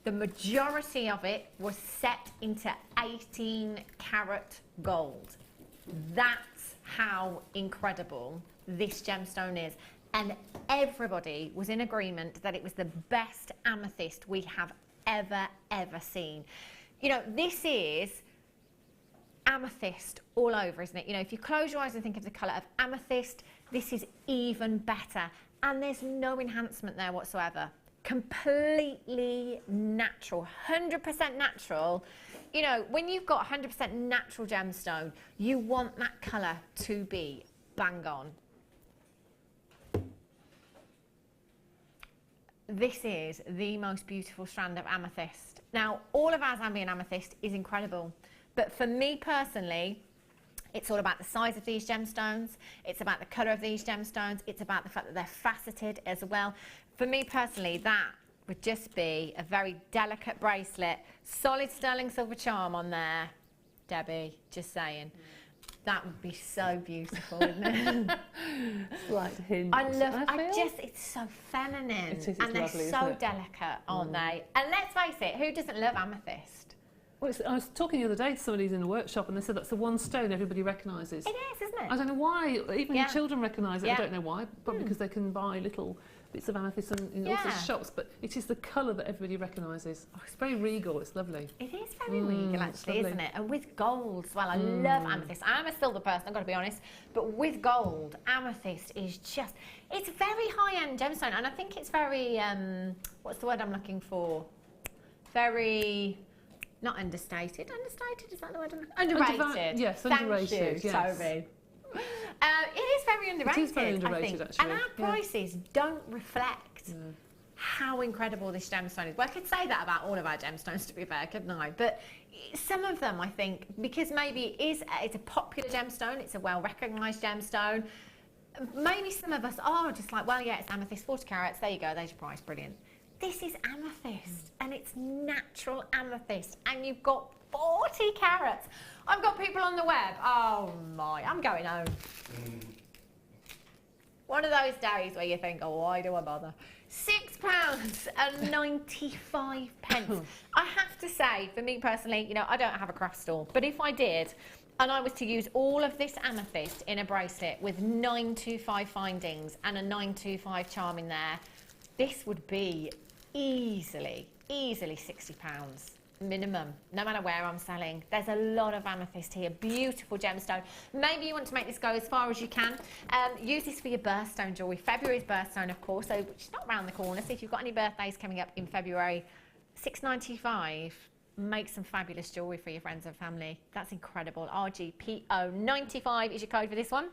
the majority of it was set into 18 karat gold. That's how incredible this gemstone is. And everybody was in agreement that it was the best amethyst we have ever seen. You know, this is amethyst all over, isn't it? You know, if you close your eyes and think of the colour of amethyst, this is even better. And there's no enhancement there whatsoever. Completely natural, 100% natural. You know, when you've got 100% natural gemstone, you want that colour to be bang on. this is the most beautiful strand of amethyst. Now, all of our Zambian amethyst is incredible, but for me personally, it's all about the size of these gemstones, it's about the colour of these gemstones, it's about the fact that they're faceted as well. For me personally, that would just be a very delicate bracelet, solid sterling silver charm on there. Debbie, just saying. That would be so beautiful, wouldn't it? Slight hint. It's so feminine. It is, and they're lovely, so delicate, aren't they? And let's face it, who doesn't love amethyst? Well, I was talking the other day to somebody who's in the workshop and they said that's the one stone everybody recognises. It is, isn't it? I don't know why, even your children recognise it, Yeah. I don't know why, probably because they can buy little bits of amethyst in all sorts of shops, but it is the colour that everybody recognises. Oh, it's very regal, it's lovely. It is very regal actually, lovely. isn't it? And with gold as well, I love amethyst. I'm a silver person, I've got to be honest, but with gold, amethyst is just, it's a very high-end gemstone, and I think it's very, what's the word I'm looking for? Very... Not understated. Understated, is that the word? Underrated. Yes, Thank underrated. you, yes. Toby. It is very underrated. It is very underrated, I think. actually. And our prices don't reflect how incredible this gemstone is. Well, I could say that about all of our gemstones, to be fair, couldn't I? But some of them, I think, because maybe it's a popular gemstone, it's a well-recognised gemstone, maybe some of us are just like, well, yeah, it's amethyst, 40 carats, there you go, there's your price, brilliant. This is amethyst, and it's natural amethyst, and you've got 40 carats. I've got people on the web, oh my, I'm going home. One of those days where you think, oh, why do I bother? £6.95. I have to say, for me personally, you know, I don't have a craft store, but if I did, and I was to use all of this amethyst in a bracelet with 925 findings and a 925 charm in there, this would be easily £60 minimum, no matter where I'm selling. There's a lot of amethyst here, beautiful gemstone. Maybe you want to make this go as far as you can. Use this for your birthstone jewellery. February's birthstone, of course, so which is not round the corner, so if you've got any birthdays coming up in February, £6.95, make some fabulous jewellery for your friends and family. That's incredible. RGPO95 is your code for this one.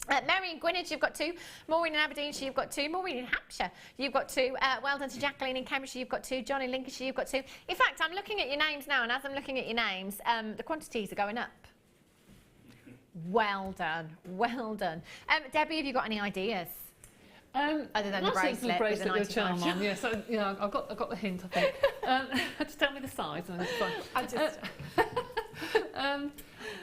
Mary in Greenwich, you've got 2. Maureen in Aberdeenshire, you've got 2. Maureen in Hampshire, you've got 2. Well done to Jacqueline in Cambridgeshire, you've got 2. John in Lincolnshire, you've got 2. In fact, I'm looking at your names now, and as I'm looking at your names, the quantities are going up. Well done, well done. Debbie, have you got any ideas? Other than the bracelet with the 95 charm on, yeah, so, yeah, I've got the hint, I think. Just tell me the size and then it's fine.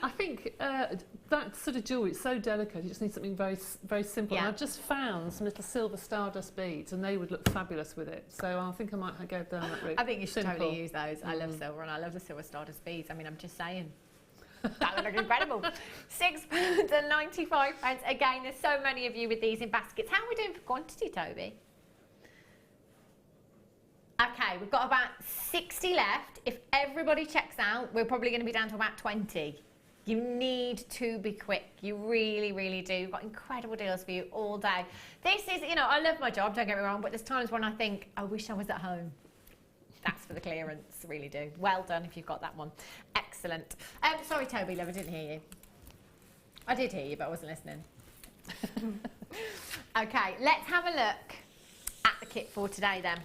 I think that sort of jewellery, it's so delicate, you just need something very, very simple. And I've just found some little silver stardust beads and they would look fabulous with it. So I think I might go down that route. I think you should totally use those. I love silver and I love the silver stardust beads. I mean, I'm just saying. That would look incredible. £6.95. Again, there's so many of you with these in baskets. How are we doing for quantity, Toby? Okay, we've got about 60 left. If everybody checks out, we're probably going to be down to about 20. You need to be quick. You really, really do. We've got incredible deals for you all day. This is, you know, I love my job, don't get me wrong, but there's times when I think, I wish I was at home. That's for the clearance, really do. Well done if you've got that one. Excellent. Sorry, Toby, love, I didn't hear you. I did hear you, but I wasn't listening. Okay, let's have a look at the kit for today then.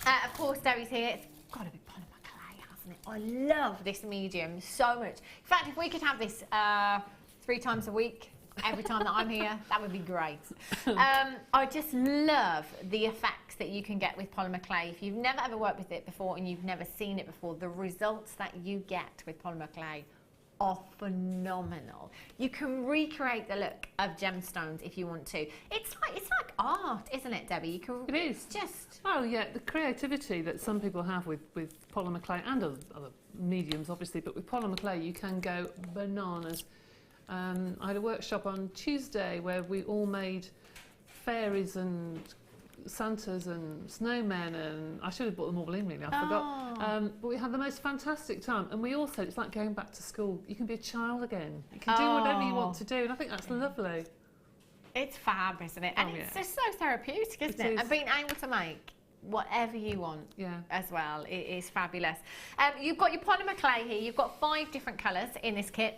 Of course, Debbie's here. It's got to be polymer clay, hasn't it? I love this medium so much. In fact, if we could have this 3 times a week, every time that I'm here, that would be great. I just love the effects that you can get with polymer clay. If you've never ever worked with it before and you've never seen it before, the results that you get with polymer clay are phenomenal. You can recreate the look of gemstones if you want to. It's like art, isn't it, Debbie? You can. It is. Just. Oh yeah, the creativity that some people have with polymer clay and other mediums, obviously, but with polymer clay you can go bananas. I had a workshop on Tuesday where we all made fairies and Santas and snowmen, and I should have brought them all in, really, I forgot. But we had the most fantastic time, and we also, it's like going back to school. You can be a child again. You can do whatever you want to do, and I think that's lovely. It's fab, isn't it? And it's just so therapeutic, isn't it? And being able to make whatever you want as well, it is fabulous. You've got your polymer clay here. You've got 5 different colours in this kit.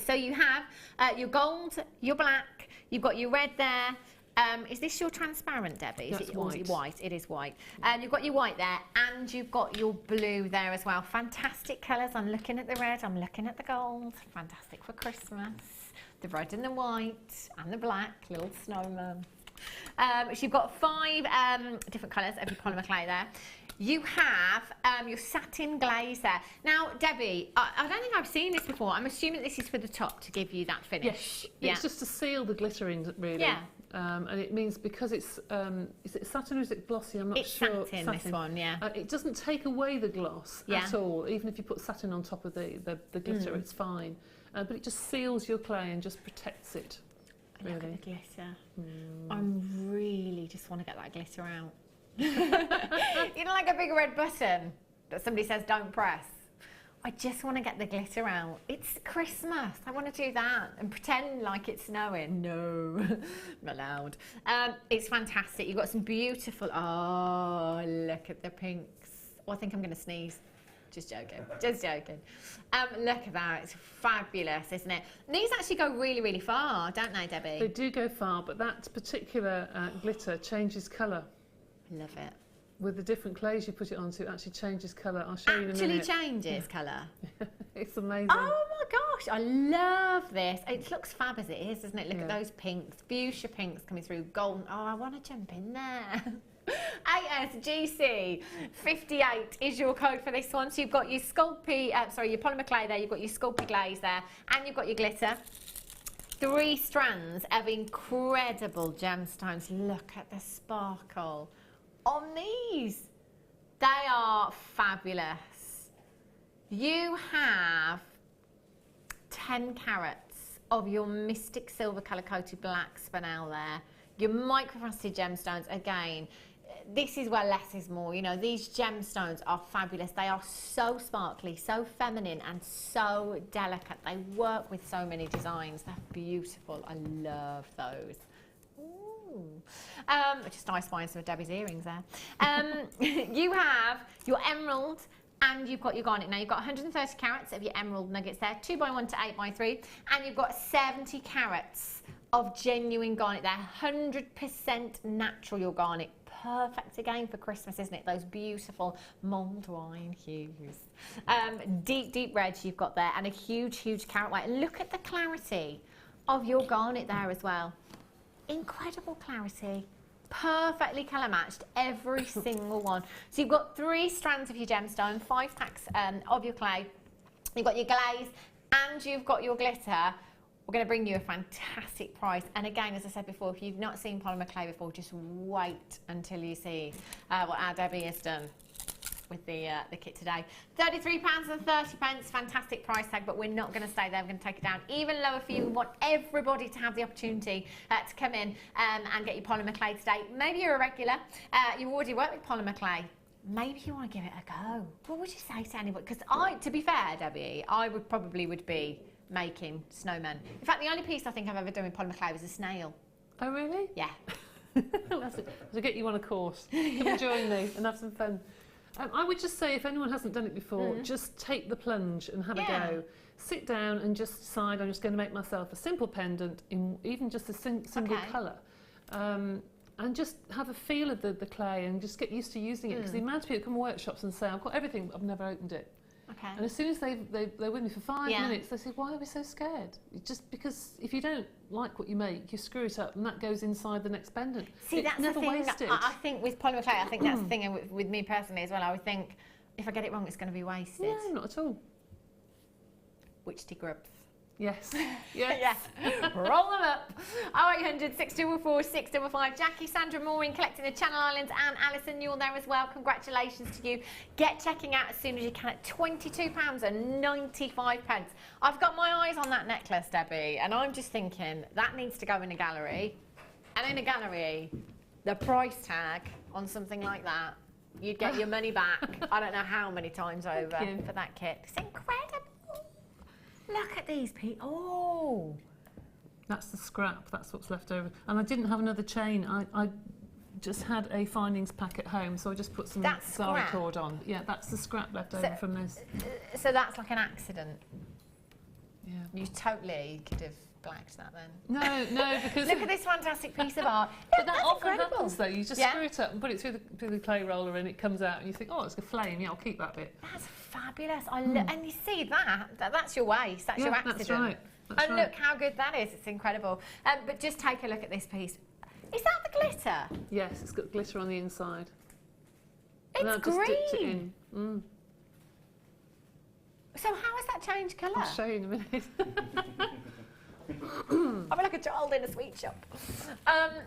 So you have your gold, your black, you've got your red there, Is this your transparent, Debbie? That's or is it white. white? It is white. You've got your white there, and you've got your blue there as well. Fantastic colours. I'm looking at the red, I'm looking at the gold. Fantastic for Christmas. The red and the white and the black, little snowman. So you've got 5 different colours of your polymer clay there. You have your satin glaze there. Now, Debbie, I don't think I've seen this before. I'm assuming this is for the top to give you that finish. Yes, it's just to seal the glitter in, really. Yeah. And it means because it's, is it satin or is it glossy? I'm not sure. It's satin, this one, yeah. It doesn't take away the gloss at all. Even if you put satin on top of the glitter, it's fine. But it just seals your clay and just protects it. Really. Look at the glitter. I really just want to get that glitter out. You know, like a big red button that somebody says don't press. I just want to get the glitter out. It's Christmas. I want to do that and pretend like it's snowing. No, not allowed. It's fantastic. You've got some beautiful. Oh, look at the pinks. Oh, I think I'm going to sneeze. Just joking. Just joking. Look at that. It's fabulous, isn't it? And these actually go really, really far, don't they, Debbie? They do go far, but that particular glitter changes colour. Love it. With the different clays you put it onto, it actually changes colour. I'll show you in a minute. Actually changes colour. It's amazing. Oh my gosh, I love this. It looks fab as it is, doesn't it? Look at those pinks, fuchsia pinks coming through, golden. Oh, I want to jump in there. ASGC 58 is your code for this one. So you've got your your polymer clay there, you've got your Sculpey glaze there, and you've got your glitter. 3 strands of incredible gemstones. Look at the sparkle on these. They are fabulous. You have 10 carats of your Mystic Silver Colour Coated Black Spinel there. Your microfrosted gemstones, again, this is where less is more. You know, these gemstones are fabulous. They are so sparkly, so feminine, and so delicate. They work with so many designs. They're beautiful. I love those. Just nice finding some of Debbie's earrings there. You have your emerald and you've got your garnet. Now you've got 130 carats of your emerald nuggets there, 2x1 to 8x3, and you've got 70 carats of genuine garnet there, 100% natural your garnet. Perfect again for Christmas, isn't it? Those beautiful mulled wine hues. Deep, deep reds you've got there, and a huge, huge carat white. And look at the clarity of your garnet there as well. Incredible clarity. Perfectly colour matched, every single one. So you've got 3 strands of your gemstone, 5 packs of your clay. You've got your glaze and you've got your glitter. We're going to bring you a fantastic price. And again, as I said before, if you've not seen polymer clay before, just wait until you see what our Debbie has done with the kit today. £33.30, fantastic price tag, but we're not going to stay there. We're going to take it down even lower for you. We want everybody to have the opportunity to come in and get your polymer clay today. Maybe you're a regular, you already work with polymer clay. Maybe you want to give it a go. What would you say to anybody? Because to be fair, Debbie, I would probably be making snowmen. In fact, the only piece I think I've ever done with polymer clay was a snail. Oh, really? Yeah. To get you on a course. Come and join me and have some fun. I would just say, if anyone hasn't done it before, just take the plunge and have a go. Sit down and just decide, I'm just going to make myself a simple pendant in even just a single colour. And just have a feel of the clay and just get used to using it. Because the amount of people come to workshops and say, I've got everything, but I've never opened it. Okay. And as soon as they're with me for 5 minutes, they say, why are we so scared? Just because if you don't like what you make, you screw it up and that goes inside the next pendant. See, it's that's never the thing. wasted. I think with polymer clay, I think that's the thing with me personally as well. I would think, if I get it wrong, it's going to be wasted. No, not at all. Witchy grubs. Yes. Yes. Roll them up. 0800 644 655. Jackie, Sandra Mooring collecting the Channel Islands, and Alison, you're there as well. Congratulations to you. Get checking out as soon as you can at £22.95. I've got my eyes on that necklace, Debbie, and I'm just thinking that needs to go in a gallery. And in a gallery, the price tag on something like that, you'd get your money back. I don't know how many times over for that kit. It's incredible. Look at these people. Oh. That's the scrap. That's what's left over. And I didn't have another chain. I just had a findings pack at home, so I just put some zara cord on. Yeah, that's the scrap left over from this. So that's like an accident. Yeah. You totally could have blacked that then. No, because Look at this fantastic piece of art. but that often incredible. happens though. You just screw it up and put it through the clay roller, and it comes out, and you think, oh, it's a flame. Yeah, I'll keep that bit. That's fabulous. And you see that's your waste. That's your accident. That's right. That's and right. look how good that is. It's incredible. But just take a look at this piece. Is that the glitter? Yes, it's got glitter on the inside. It's and I've just dipped it green. in. So how has that changed colour? I'll show you in a minute. I'm like a child in a sweet shop.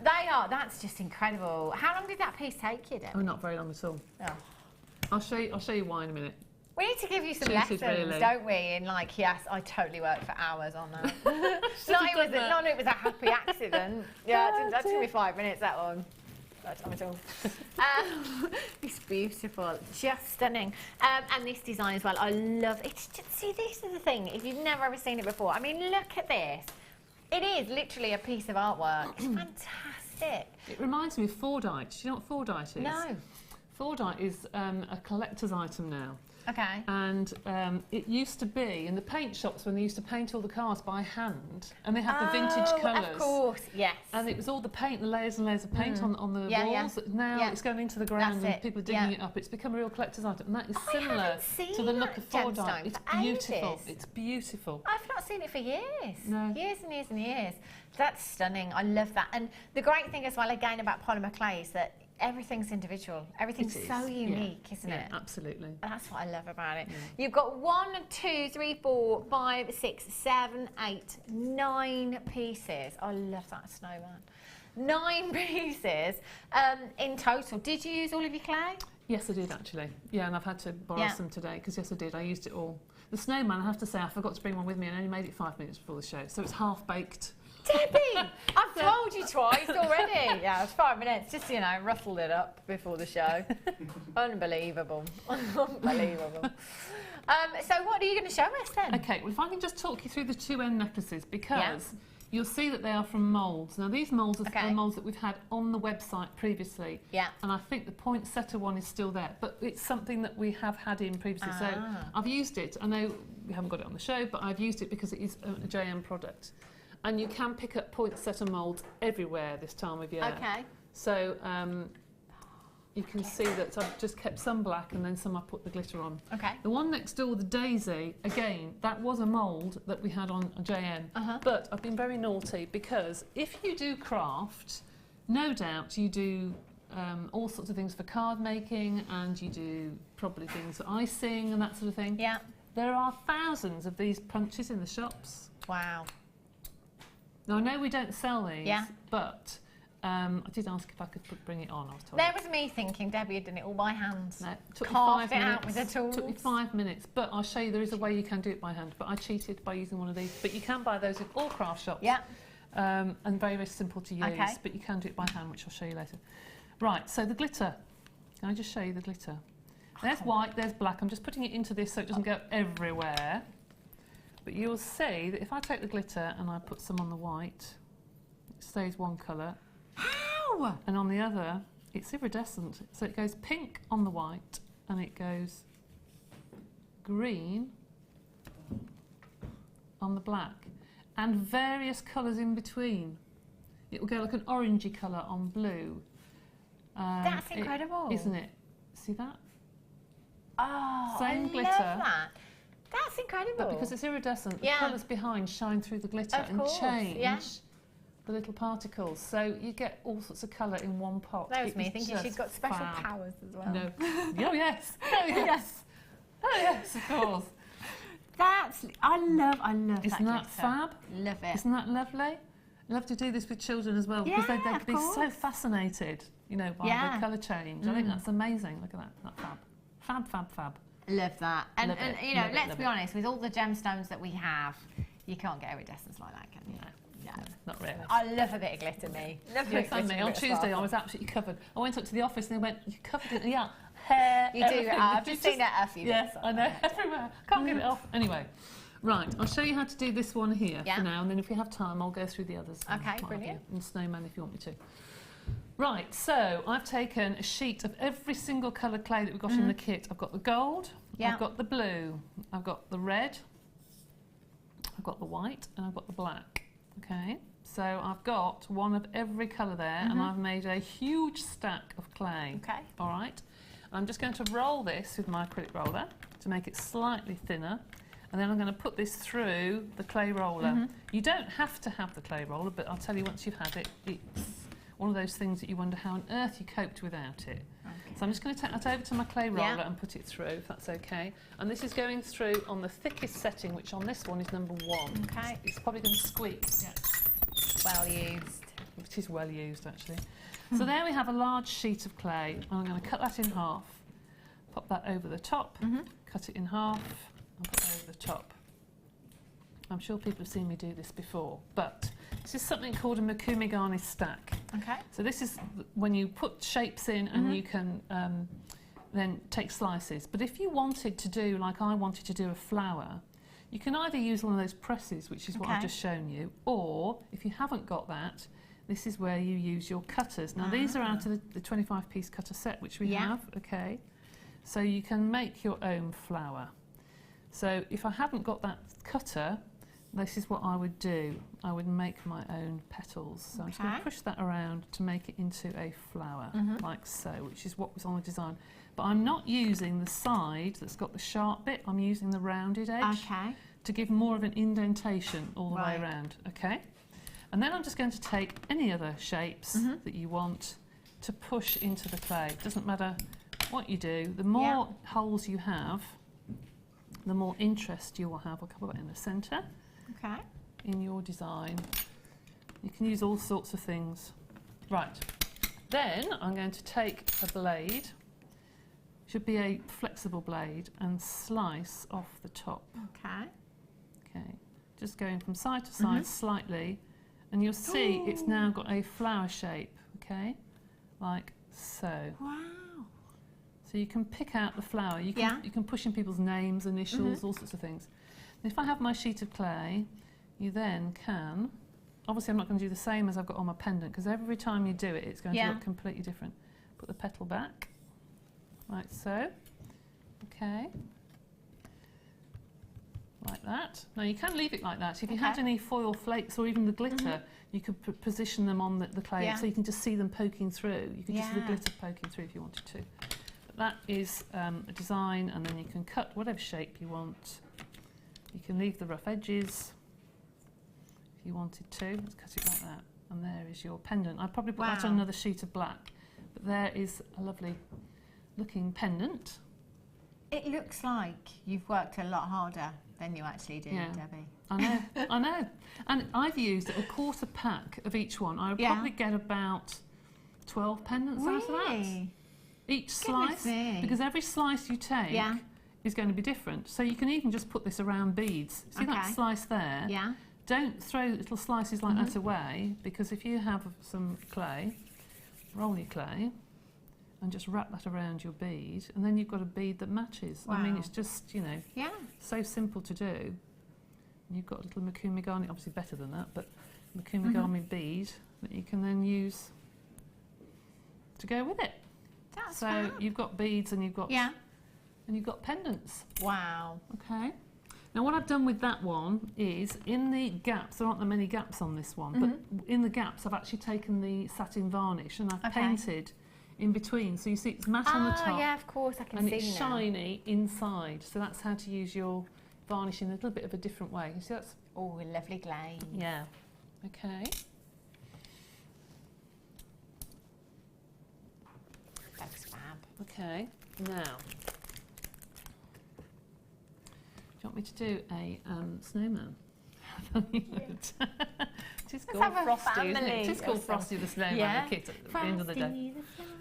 That's just incredible. How long did that piece take you, Debbie? Oh, not very long at all. Oh. I'll show you why in a minute. We need to give you some Cheated, lessons, really. don't we? In like, yes, I totally worked for hours on that. Not it was a happy accident. Yeah, that took me 5 minutes, that one. No time at all. It's beautiful, just stunning. And this design as well, I love it. See, this is the thing, if you've never ever seen it before, I mean, look at this. It is literally a piece of artwork. It's fantastic. It reminds me of Fordite. Do you know what Fordite is? No. Fordite is a collector's item now. Okay. And it used to be in the paint shops when they used to paint all the cars by hand, and they had the vintage colours. Of course, yes. And it was all the paint, the layers and layers of paint on the walls. Yeah. Now it's going into the ground That's and people are digging it up. It's become a real collector's item, and that is I similar haven't seen to the look of that Fordite. gemstone It's for beautiful. ages. It's beautiful. I've not seen it for years. No. Years and years and years. That's stunning. I love that. And the great thing as well, again, about polymer clay is that everything's individual. Everything's so unique, isn't it? Absolutely. That's what I love about it. You've got 1, 2, 3, 4, 5, 6, 7, 8, 9 pieces. I love that snowman. 9 pieces in total. Did you use all of your clay? Yes, I did actually. Yeah, and I've had to borrow some today because yes, I did. I used it all. The snowman, I have to say, I forgot to bring one with me and only made it 5 minutes before the show, so it's half baked. Debbie, I've told you twice already. Yeah, it's 5 minutes. Just, rustled it up before the show. Unbelievable. Unbelievable. So what are you going to show us then? Okay, well, if I can just talk you through the 2 end necklaces, because you'll see that they are from moulds. Now, these moulds are moulds that we've had on the website previously. Yeah. And I think the poinsettia one is still there, but it's something that we have had in previously. So I've used it. I know we haven't got it on the show, but I've used it because it is a JM product. And you can pick up poinsettia moulds everywhere this time of year. Okay. So you can see that I've just kept some black and then some I put the glitter on. Okay. The one next door, the daisy, again, that was a mould that we had on a JN. But I've been very naughty because if you do craft, no doubt you do all sorts of things for card making, and you do probably things for icing and that sort of thing. Yeah. There are thousands of these punches in the shops. Wow. Now, I know we don't sell these, but I did ask if I could bring it on. I was told. There was me thinking Debbie had done it all by hand. No, it took me Carved 5 it minutes. out with the tools. Took me 5 minutes, but I'll show you there is a way you can do it by hand. But I cheated by using one of these. But you can buy those in all craft shops. Yeah. And very, very simple to use. Okay. But you can do it by hand, which I'll show you later. Right. So the glitter. Can I just show you the glitter? There's white. There's black. I'm just putting it into this so it doesn't go everywhere. But you'll see that if I take the glitter and I put some on the white, it stays one colour. How? And on the other, it's iridescent. So it goes pink on the white and it goes green on the black and various colours in between. It will go like an orangey colour on blue. That's incredible. Isn't it? See that? Oh, Same glitter. Love that. That's incredible. But because it's iridescent, the colours behind shine through the glitter and change the little particles. So you get all sorts of colour in one pot. That was me thinking she's got special powers as well. No. Oh, yes. Oh, yes. Oh, yes, of course. I love that. Isn't that fab? Love it. Isn't that lovely? I love to do this with children as well because they can be so fascinated, by the colour change. I think that's amazing. Look at that. That fab. Fab, fab, fab. Love that. And let's be honest, with all the gemstones that we have, you can't get iridescence like that, can you? No, not really. I love a bit of glitter, me. Love a bit of glitter. On Tuesday, I was absolutely covered. I went up to the office and they went, "You covered it, hair." You do. I've just seen that a few days. Yes, I know, everywhere. Can't get it off. Anyway, right, I'll show you how to do this one here for now, and then if we have time, I'll go through the others. Okay, brilliant. And snowman if you want me to. Right, so I've taken a sheet of every single colour clay that we've got in the kit. I've got the gold, I've got the blue, I've got the red, I've got the white, and I've got the black. Okay, so I've got one of every colour there, and I've made a huge stack of clay. Okay. All right, I'm just going to roll this with my acrylic roller to make it slightly thinner, and then I'm going to put this through the clay roller. You don't have to have the clay roller, but I'll tell you, once you've had it, it's one of those things that you wonder how on earth you coped without it. Okay. So I'm just going to take that over to my clay roller and put it through, if that's okay. And this is going through on the thickest setting, which on this one is number 1. Okay. It's probably going to squeak. Yeah. Well used. It is well used, actually. So there we have a large sheet of clay. I'm going to cut that in half, pop that over the top, cut it in half, and put it over the top. I'm sure people have seen me do this before, but this is something called a Makumigani stack. Okay. So this is when you put shapes in and you can then take slices. But if you wanted to do, like I wanted to do, a flower, you can either use one of those presses, which is what I've just shown you, or if you haven't got that, this is where you use your cutters. Now these are out of the 25-piece cutter set, which we have, okay? So you can make your own flower. So if I hadn't got that cutter, this is what I would do. I would make my own petals. So I'm just going to push that around to make it into a flower, like so, which is what was on the design. But I'm not using the side that's got the sharp bit, I'm using the rounded edge to give more of an indentation all the way around, okay? And then I'm just going to take any other shapes that you want to push into the clay. It doesn't matter what you do, the more holes you have, the more interest you will have. I'll cover that in the centre. Okay. In your design. You can use all sorts of things. Right. Then I'm going to take a blade, should be a flexible blade, and slice off the top. Okay. Okay. Just going from side to side slightly, and you'll see it's now got a flower shape, okay? Like so. Wow. So you can pick out the flower. You can push in people's names, initials, all sorts of things. And if I have my sheet of clay, you then can, obviously I'm not going to do the same as I've got on my pendant, because every time you do it, it's going to look completely different. Put the petal back, like so, okay, like that. Now you can leave it like that. If you had any foil flakes or even the glitter, you could position them on the clay so you can just see them poking through. You could just see the glitter poking through if you wanted to. But that is a design, and then you can cut whatever shape you want. You can leave the rough edges if you wanted to. Let's cut it like that. And there is your pendant. I'd probably put that on another sheet of black. But there is a lovely looking pendant. It looks like you've worked a lot harder than you actually did, Debbie. I know, I know. And I've used a quarter pack of each one. I would probably get about 12 pendants out of that. Each slice. Because every slice you take is going to be different. So you can even just put this around beads. See that slice there? Yeah. Don't throw little slices like that away, because if you have some clay, roll your clay, and just wrap that around your bead, and then you've got a bead that matches. I mean, it's just, you know, so simple to do. And you've got a little Makumigani, obviously better than that, but Makumigani bead that you can then use to go with it. That's so fab. You've got beads and you've got and you've got pendants. Wow. Okay. Now what I've done with that one is, in the gaps, there aren't that many gaps on this one, but in the gaps I've actually taken the satin varnish and I've painted in between. So you see it's matte on the top. Yeah, of course, I can and see it's now. shiny inside. So that's how to use your varnish in a little bit of a different way. You see that's... Oh, a lovely glaze. Yeah. Okay. That's fab. Okay. Now, do you want me to do a snowman? It's called Frosty, isn't it? It's called Frosty the Snowman, the kit at the end of the day.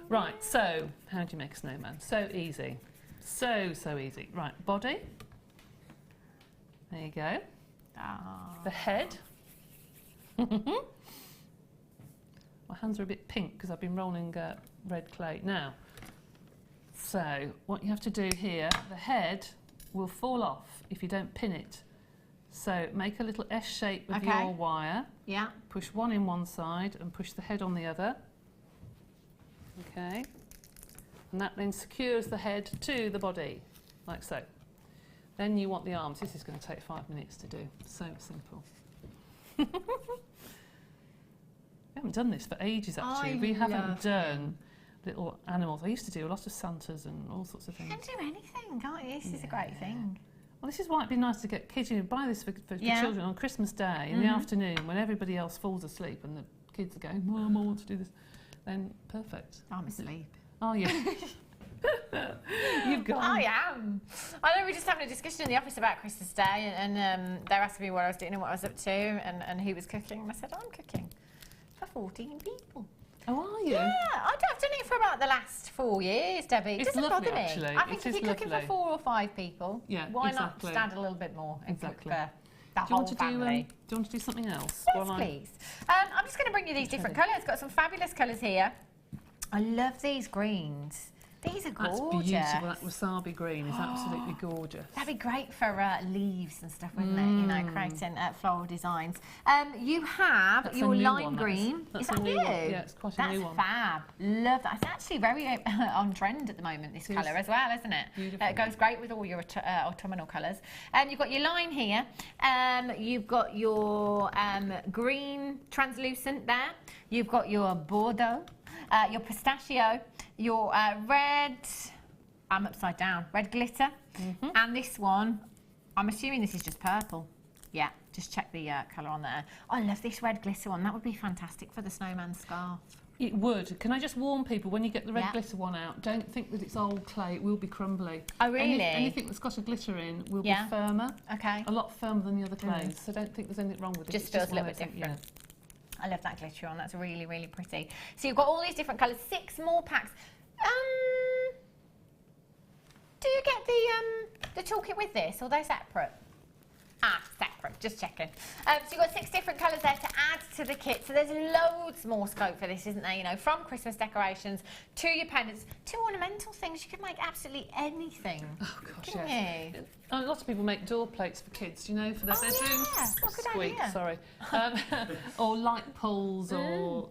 Right, so how do you make a snowman? So easy. So easy. Right, body. There you go. The head. My hands are a bit pink because I've been rolling red clay. Now, so what you have to do here, the head will fall off if you don't pin it. So make a little S shape with your wire. Yeah. Push one in one side and push the head on the other. Okay. And that then secures the head to the body, like so. Then you want the arms. This is going to take 5 minutes to do. So simple. We haven't done this for ages, actually. We haven't done little animals. I used to do a lot of Santas and all sorts of things. You can do anything, can't you? This is a great thing. Well, this is why it'd be nice to get kids, you know, buy this for children on Christmas Day in the afternoon when everybody else falls asleep and the kids are going, Mum, I want to do this. Then perfect. I'm asleep. Oh, yeah. You've got. I am. I know we were just having a discussion in the office about Christmas Day, and they're asking me what I was doing and what I was up to, and who was cooking. And I said, I'm cooking for 14 people. Oh, are you? Yeah, I've done it for about the last 4 years, Debbie. It doesn't bother me. Actually. I think if you're cooking for 4 or 5 people, why not just add a little bit more and cook for the whole family? Do you want to do something else? Yes, please. I'm just going to bring you these different colours. Got some fabulous colours here. I love these greens. These are gorgeous. That's beautiful. That wasabi green is absolutely gorgeous. That'd be great for leaves and stuff, wouldn't it? You know, creating floral designs. You have your lime green. Is that new? Yeah, it's quite a new one. That's fab. Love that. It's actually very on trend at the moment, this colour as well, isn't it? Beautiful. It goes great with all your autumnal colours. You've got your lime here. You've got your green translucent there. You've got your Bordeaux. Your pistachio, your red, I'm upside down, red glitter, and this one, I'm assuming this is just purple. Yeah, just check the colour on there. I love this red glitter one, that would be fantastic for the snowman scarf. It would. Can I just warn people, when you get the red glitter one out, don't think that it's old clay, it will be crumbly. Oh, really? Anything that's got a glitter in will be firmer. Okay. A lot firmer than the other clays, so don't think there's anything wrong with it. Just feels a little bit different. I love that glitter on. That's really, really pretty. So you've got all these different colours. 6 more packs. Do you get the toolkit with this, or are they separate? Ah, separate. Just checking. So you've got 6 different colours there to add to the kit. So there's loads more scope for this, isn't there? You know, from Christmas decorations to your pendants to ornamental things. You could make absolutely anything. Oh gosh, couldn't you? A lot of people make door plates for kids, you know, for their bedrooms. Yeah. What a good Squeak, idea. sorry. Or light poles, or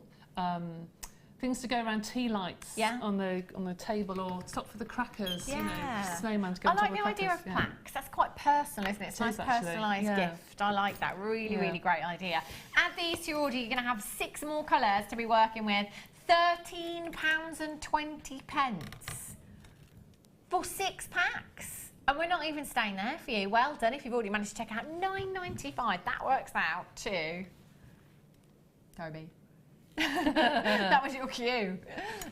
things to go around tea lights on the table, or stop for the crackers. You know, snowman to go on top of the crackers. I like the idea of plaques. That's quite personal, isn't it? It's a nice personalised gift. I like that. Really, really great idea. Add these to your order. You're going to have 6 more colours to be working with. £13.20 for 6 packs. And we're not even staying there for you. Well done if you've already managed to check out. £9.95. That works out to... Toby. That was your cue.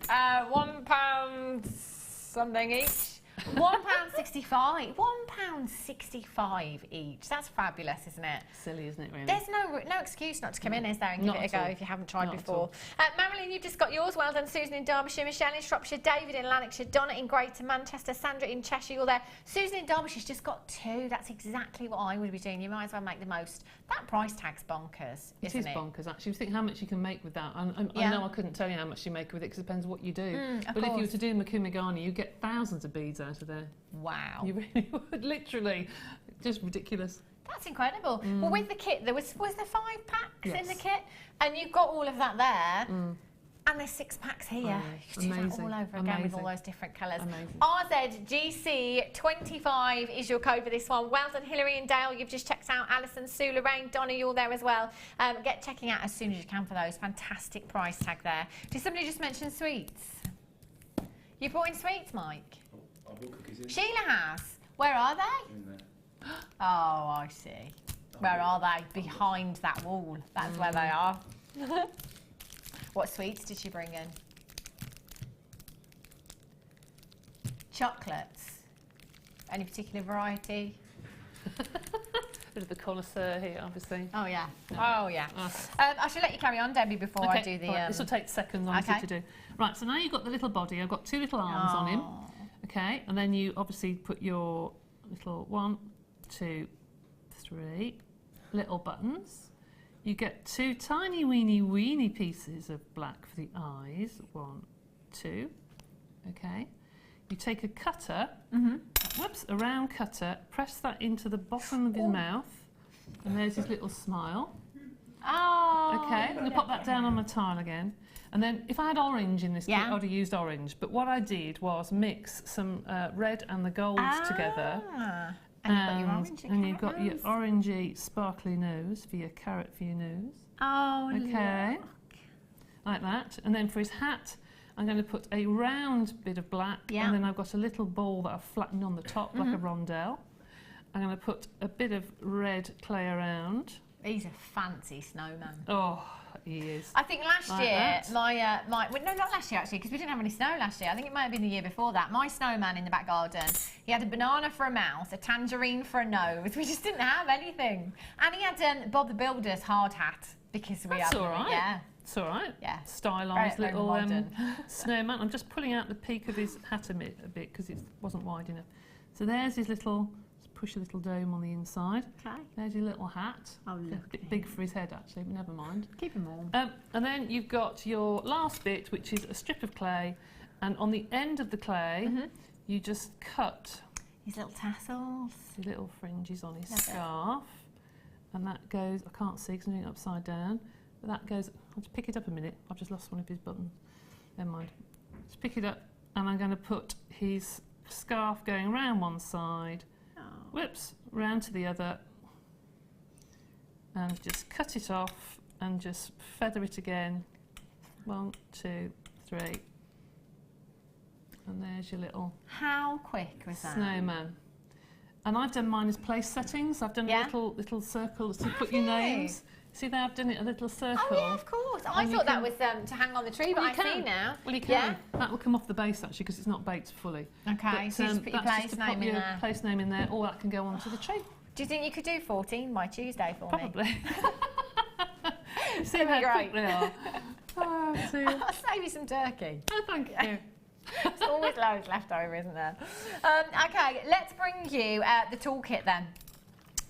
£1 something each. £1.65. £1.65 each. That's fabulous, isn't it? Silly, isn't it, really? There's no excuse not to come in, is there, and give it a go if you haven't tried before. Marilyn, you've just got yours. Well done. Susan in Derbyshire, Michelle in Shropshire, David in Lanarkshire, Donna in Greater Manchester, Sandra in Cheshire. You're there. Susan in Derbyshire's just got 2. That's exactly what I would be doing. You might as well make the most. That price tag's bonkers, isn't it? It is bonkers, actually. Think how much you can make with that. I know I couldn't tell you how much you make with it because it depends what you do. But if you were to do Makumigani, you get thousands of beads out of there. Wow. You really would, literally. Just ridiculous. That's incredible. Well, with the kit, there was there 5 packs in the kit? And you've got all of that there. And there's 6 packs here. You can do that all over again with all those different colours. RZGC25 is your code for this one. Well done, Hilary and Dale. You've just checked out. Alison, Sue, Lorraine, Donna, you're there as well. Get checking out as soon as you can for those. Fantastic price tag there. Did somebody just mention sweets? You brought in sweets, Mike? I brought cookies in. Sheila has. Where are they? In there. Oh, I see. Where are they? Behind that wall. That's where they are. What sweets did she bring in? Chocolates. Any particular variety? Bit of a connoisseur here, obviously. Oh, yeah. Oh, yeah. I should let you carry on, Debbie, before I do the... This will take seconds, honestly, to do. Right, so now you've got the little body. I've got 2 little arms on him. Okay, and then you obviously put your little 1, 2, 3 little buttons. You get 2 tiny weeny pieces of black for the eyes. 1, 2. Okay. You take a cutter, a round cutter, press that into the bottom of his mouth, and there's his little smile. Oh. Okay, I'm going to pop that down on my tile again. And then if I had orange in this kit, I would have used orange. But what I did was mix some red and the gold together. And you've got your orange, and you've got your orangey sparkly nose for your carrot for your nose. Oh, okay. Like that. And then for his hat, I'm going to put a round bit of black, and then I've got a little ball that I've flattened on the top like a rondelle. I'm going to put a bit of red clay around. He's a fancy snowman. Oh, he is. I think last year, well, no, not last year actually, because we didn't have any snow last year. I think it might have been the year before that. My snowman in the back garden, he had a banana for a mouth, a tangerine for a nose. We just didn't have anything. And he had Bob the Builder's hard hat, because we That's had all right. Yeah. It's all right. Yeah. Stylised Very, very little modern. snowman. I'm just pulling out the peak of his hat a bit because it wasn't wide enough. So there's his little, let's push a little dome on the inside. Okay. There's your little hat. Oh, look. A bit big for his head actually, but never mind. Keep him warm. And then you've got your last bit, which is a strip of clay, and on the end of the clay, you just cut his little tassels, the little fringes on his scarf, and that goes. I can't see because I'm doing it upside down. But that goes. I'll just pick it up a minute. I've just lost one of his buttons. Never mind. Just pick it up, and I'm going to put his scarf going around one side. Whoops, round to the other, and just cut it off and just feather it again. 1, 2, 3, and there's your little How quick was that? snowman. And I've done mine as place settings. I've done a little circle to put your names. See there, I've done it a little circle. Oh yeah, of course. I thought that was to hang on the tree, but I see now. Well, you can. Yeah. That will come off the base actually because it's not baked fully. Okay, But, so you just put your that's place just to name put in your there. place name in there, or that can go onto the tree. Do you think you could do 14 by Tuesday for me? Probably. See That'd be how great. quick they are. Oh, dear. I'll save you some turkey. Oh, thank you. There's always loads left over, isn't there? Okay, let's bring you the toolkit then.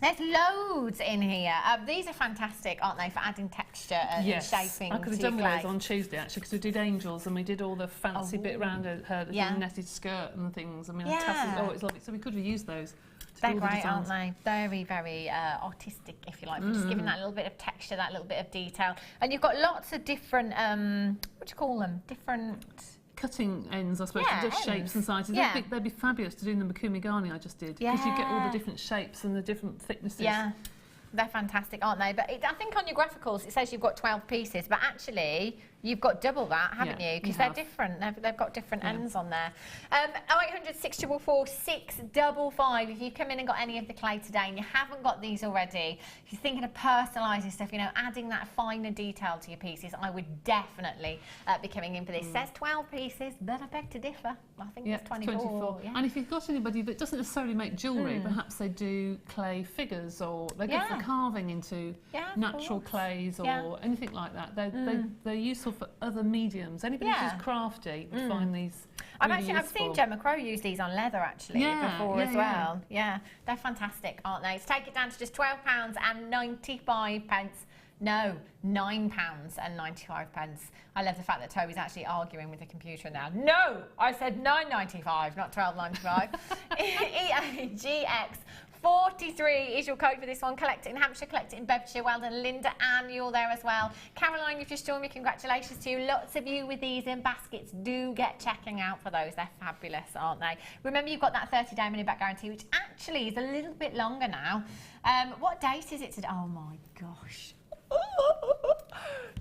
There's loads in here. These are fantastic, aren't they, for adding texture and shaping. I could have done with those on Tuesday actually because we did angels and we did all the fancy bit around her little netted skirt and things. I mean, tassels, it's lovely. So we could have used those. They're great, aren't they? Very, very artistic, if you like. Just giving that little bit of texture, that little bit of detail. And you've got lots of different, what do you call them? Different... cutting ends, I suppose, for different shapes and sizes. Yeah. They'd be fabulous to do in the Makumigani I just did. Because you get all the different shapes and the different thicknesses. Yeah, they're fantastic, aren't they? But I think on your graphicals it says you've got 12 pieces, but actually you've got double that, haven't you? Because they're different. They've got different ends on there. 0800 644 655. If you come in and got any of the clay today and you haven't got these already, if you're thinking of personalising stuff, you know, adding that finer detail to your pieces, I would definitely be coming in for this. It says 12 pieces, but I beg to differ. I think it's 24. Yeah. And if you've got anybody that doesn't necessarily make jewellery, perhaps they do clay figures or they go for carving into natural clays or anything like that. They're useful for other mediums. Anybody who's crafty would find these really I've seen Gemma Crow use these on leather actually before as well. Yeah, they're fantastic, aren't they? So take it down to just £12.95. No, £9.95. I love the fact that Toby's actually arguing with the computer now. No, I said £9.95, not £12.95. EAGX 43 is your code for this one. Collect it in Hampshire, collect it in Bedfordshire. Well done, Linda Ann, you're there as well. Caroline, you've just joined me. Congratulations to you. Lots of you with these in baskets. Do get checking out for those. They're fabulous, aren't they? Remember, you've got that 30-day money-back guarantee, which actually is a little bit longer now. What date is it today? Oh, my gosh.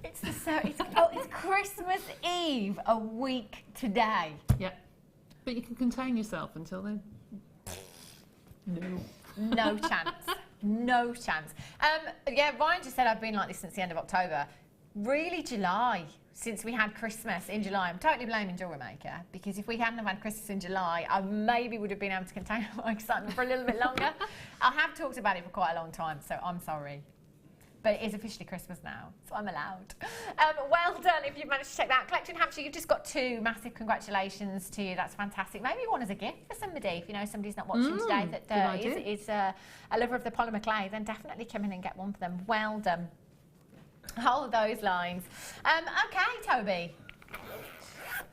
It's Christmas Eve, a week today. Yeah. But you can contain yourself until then. No chance. No chance. Yeah, Ryan just said I've been like this since the end of October. Really July, since we had Christmas in July. I'm totally blaming Jewellery Maker, because if we hadn't have had Christmas in July, I maybe would have been able to contain my excitement for a little bit longer. I have talked about it for quite a long time, so I'm sorry. But it is officially Christmas now, so I'm allowed. Well done if you've managed to check that out. Collection Hampshire, you've just got 2 massive congratulations to you. That's fantastic. Maybe one as a gift for somebody. If you know somebody's not watching today that is a lover of the polymer clay, then definitely come in and get one for them. Well done. Hold those lines. Okay, Toby.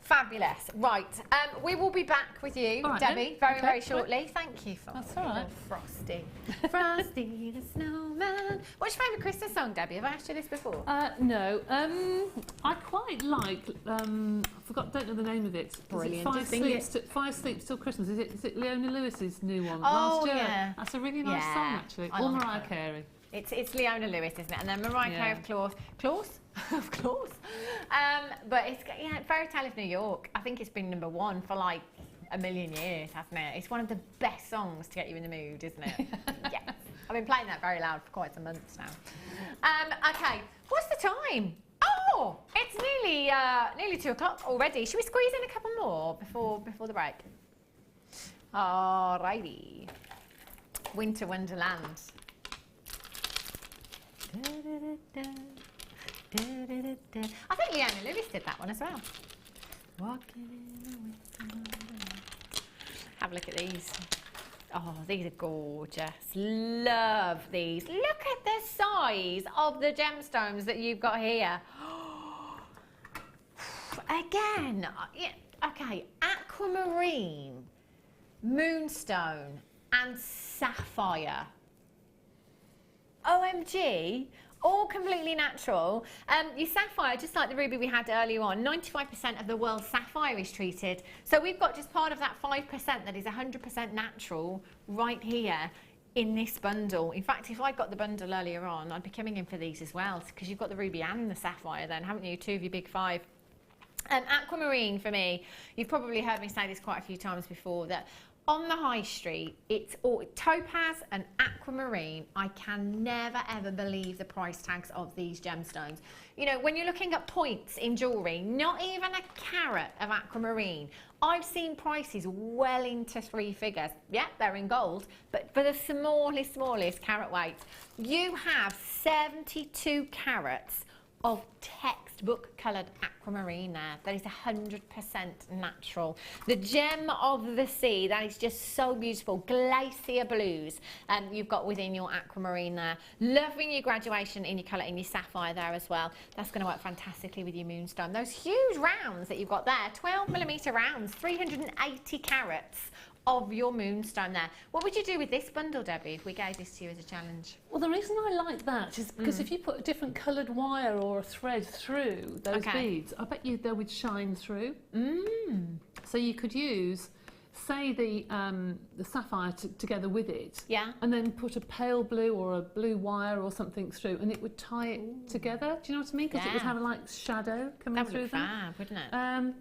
Fabulous. Right, we will be back with you, All right, Debbie, then. very Okay, shortly. Thank you for That's all right. Frosty. Frosty the Snowman. What's your favourite Christmas song, Debbie? Have I asked you this before? No. I quite like. I don't know the name of it. Brilliant. Is it Five Sleeps Till Christmas. Is it Leona Lewis's new one? Oh, last year? yeah. That's a really nice song, actually. I Or like Mariah it. Carey. It's Leona Lewis, isn't it? And then Mariah Carey Yeah. of Claus. Of course. But it's Fairy Tale of New York. I think it's been #1 for like a million years, hasn't it? It's one of the best songs to get you in the mood, isn't it? Yes. I've been playing that very loud for quite some months now. Okay, what's the time? Oh, it's nearly 2 o'clock already. Should we squeeze in a couple more before the break? Alrighty. Winter Wonderland. I think Leona Lewis did that one as well. Walking in a winter wonderland. Have a look at these. Oh, these are gorgeous. Love these. Look at the size of the gemstones that you've got here. Again, okay, aquamarine, moonstone and sapphire. OMG, all completely natural. Your sapphire, just like the ruby we had earlier on, 95% of the world's sapphire is treated. So we've got just part of that 5% that is 100% natural right here in this bundle. In fact, if I got the bundle earlier on, I'd be coming in for these as well, because you've got the ruby and the sapphire then, haven't you? 2 of your big 5. Aquamarine for me, you've probably heard me say this quite a few times before, that on the high street, it's all topaz and aquamarine. I can never ever believe the price tags of these gemstones. You know, when you're looking at points in jewellery, not even a carat of aquamarine. I've seen prices well into 3 figures. Yeah, they're in gold, but for the smallest carat weight, you have 72 carats of textbook coloured aquamarine there. That is 100% natural. The gem of the sea, that is just so beautiful. Glacier blues you've got within your aquamarine there. Loving your graduation in your colour, in your sapphire there as well. That's going to work fantastically with your moonstone. Those huge rounds that you've got there, 12mm rounds, 380 carats of your moonstone there. What would you do with this bundle, Debbie, if we gave this to you as a challenge? Well, the reason I like that is because if you put a different coloured wire or a thread through those beads, I bet you they would shine through. So you could use, say, the sapphire together with it, and then put a pale blue or a blue wire or something through, and it would tie it together. Do you know what I mean? Because it would have a like shadow coming through them. That would look fab, wouldn't it?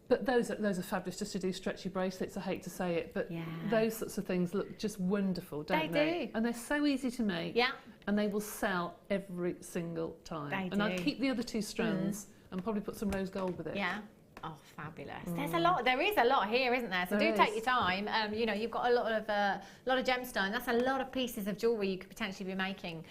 But those are fabulous just to do stretchy bracelets. I hate to say it, but those sorts of things look just wonderful, don't they? They do. And they're so easy to make. Yeah. And they will sell every single time. They and do. I'd keep the other 2 strands and probably put some rose gold with it. Yeah. Oh, fabulous. There's a lot. There is a lot here, isn't there? So do take your time. You know, you've got a lot of gemstone. That's a lot of pieces of jewellery you could potentially be making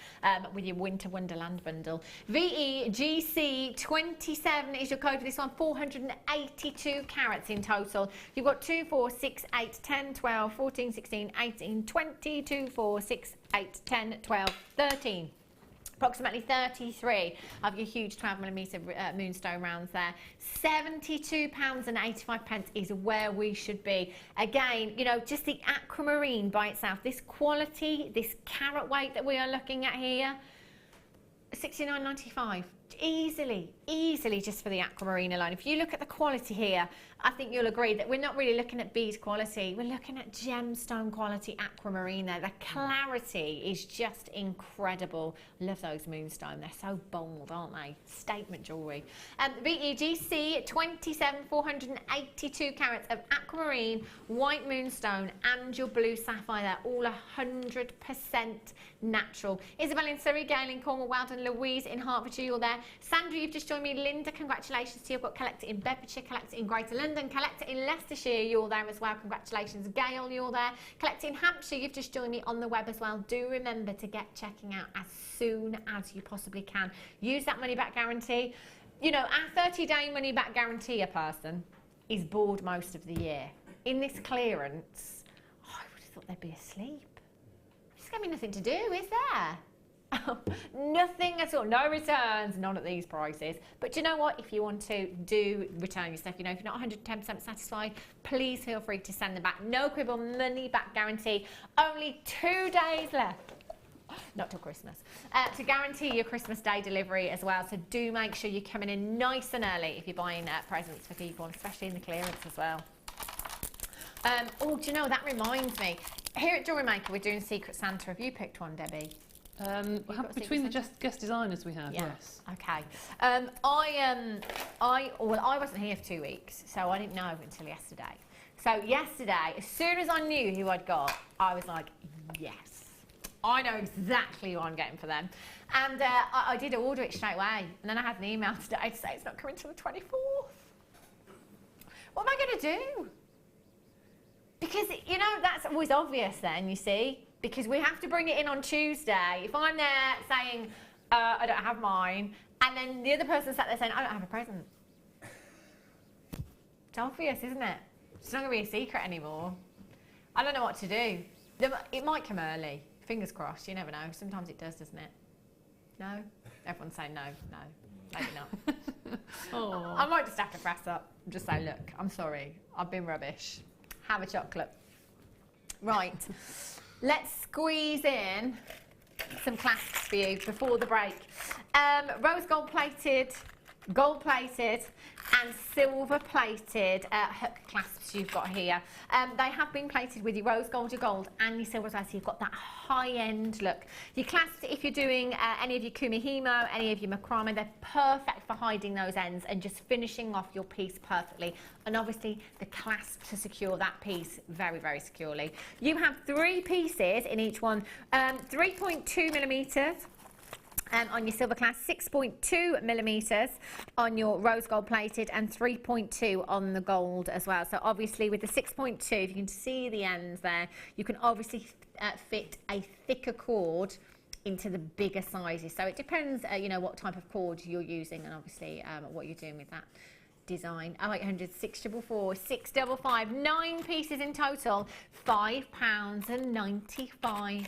with your Winter Wonderland bundle. VEGC 27 is your code for this one. 482 carats in total. You've got 2, 4, 6, 8, 10, 12, 14, 16, 18, 20, 2, 4, 6, 8, 10, 12, 13. Approximately 33 of your huge 12mm moonstone rounds there. £72.85 is where we should be. Again, you know, just the aquamarine by itself, this quality, this carat weight that we are looking at here, £69.95. Easily just for the aquamarine alone. If you look at the quality here, I think you'll agree that we're not really looking at bead quality, we're looking at gemstone quality aquamarine there. The clarity is just incredible. Love those moonstone, they're so bold, aren't they? Statement jewellery. VEGC 27, 482 carats of aquamarine, white moonstone and your blue sapphire there, all 100% natural. Isabel in Surrey, Gail in Cornwall, well done. Louise in Hertfordshire, you're there. Sandra, you've just joined me. Linda, congratulations to you. I've got Collector in Bedfordshire, Collector in Greater London, Collector in Leicestershire, you're there as well. Congratulations. Gail, you're there. Collector in Hampshire, you've just joined me on the web as well. Do remember to get checking out as soon as you possibly can. Use that money back guarantee. You know, our 30-day money back guarantee, a person is bored most of the year. In this clearance, I would have thought they'd be asleep. There's going to be nothing to do, is there? Nothing at all. No returns, none at these prices. But do you know what? If you want to do return your stuff, you know, if you're not 110% satisfied, please feel free to send them back. No quibble, money back guarantee. Only 2 days left. Not till Christmas, to guarantee your Christmas Day delivery as well. So do make sure you're coming in nice and early if you're buying presents for people, especially in the clearance as well. Oh, do you know, that reminds me. Here at Jewellery Maker, we're doing Secret Santa. Have you picked one, Debbie? Between the guest designers we have, yeah. yes. Okay. I wasn't here for 2 weeks, so I didn't know until yesterday. So yesterday, as soon as I knew who I'd got, I was like, yes. I know exactly who I'm getting for them. And I did order it straight away. And then I had an email today to say it's not coming until the 24th. What am I going to do? Because, you know, that's always obvious then, you see. Because we have to bring it in on Tuesday. If I'm there saying, I don't have mine, and then the other person sat there saying, I don't have a present. It's obvious, isn't it? It's not going to be a secret anymore. I don't know what to do. It might come early. Fingers crossed, you never know. Sometimes it does, doesn't it? No? Everyone's saying no, maybe not. Oh. I might just have to press up and just say, look, I'm sorry, I've been rubbish. Have a chocolate. Right, let's squeeze in some clasps for you before the break. Rose gold plated, and silver plated hook clasps you've got here. They have been plated with your rose gold, your gold and your silver as well, so you've got that high end look. Your clasps, if you're doing any of your kumihimo, any of your macrame, they're perfect for hiding those ends and just finishing off your piece perfectly. And obviously the clasp to secure that piece very, very securely. You have 3 pieces in each one, 3.2 millimeters. On your silver clasp, 6.2 millimeters on your rose gold plated and 3.2 on the gold as well. So obviously with the 6.2, if you can see the ends there, you can obviously fit a thicker cord into the bigger sizes. So it depends, you know, what type of cord you're using and obviously what you're doing with that design. 0800 644 655, 9 pieces in total, £5.95.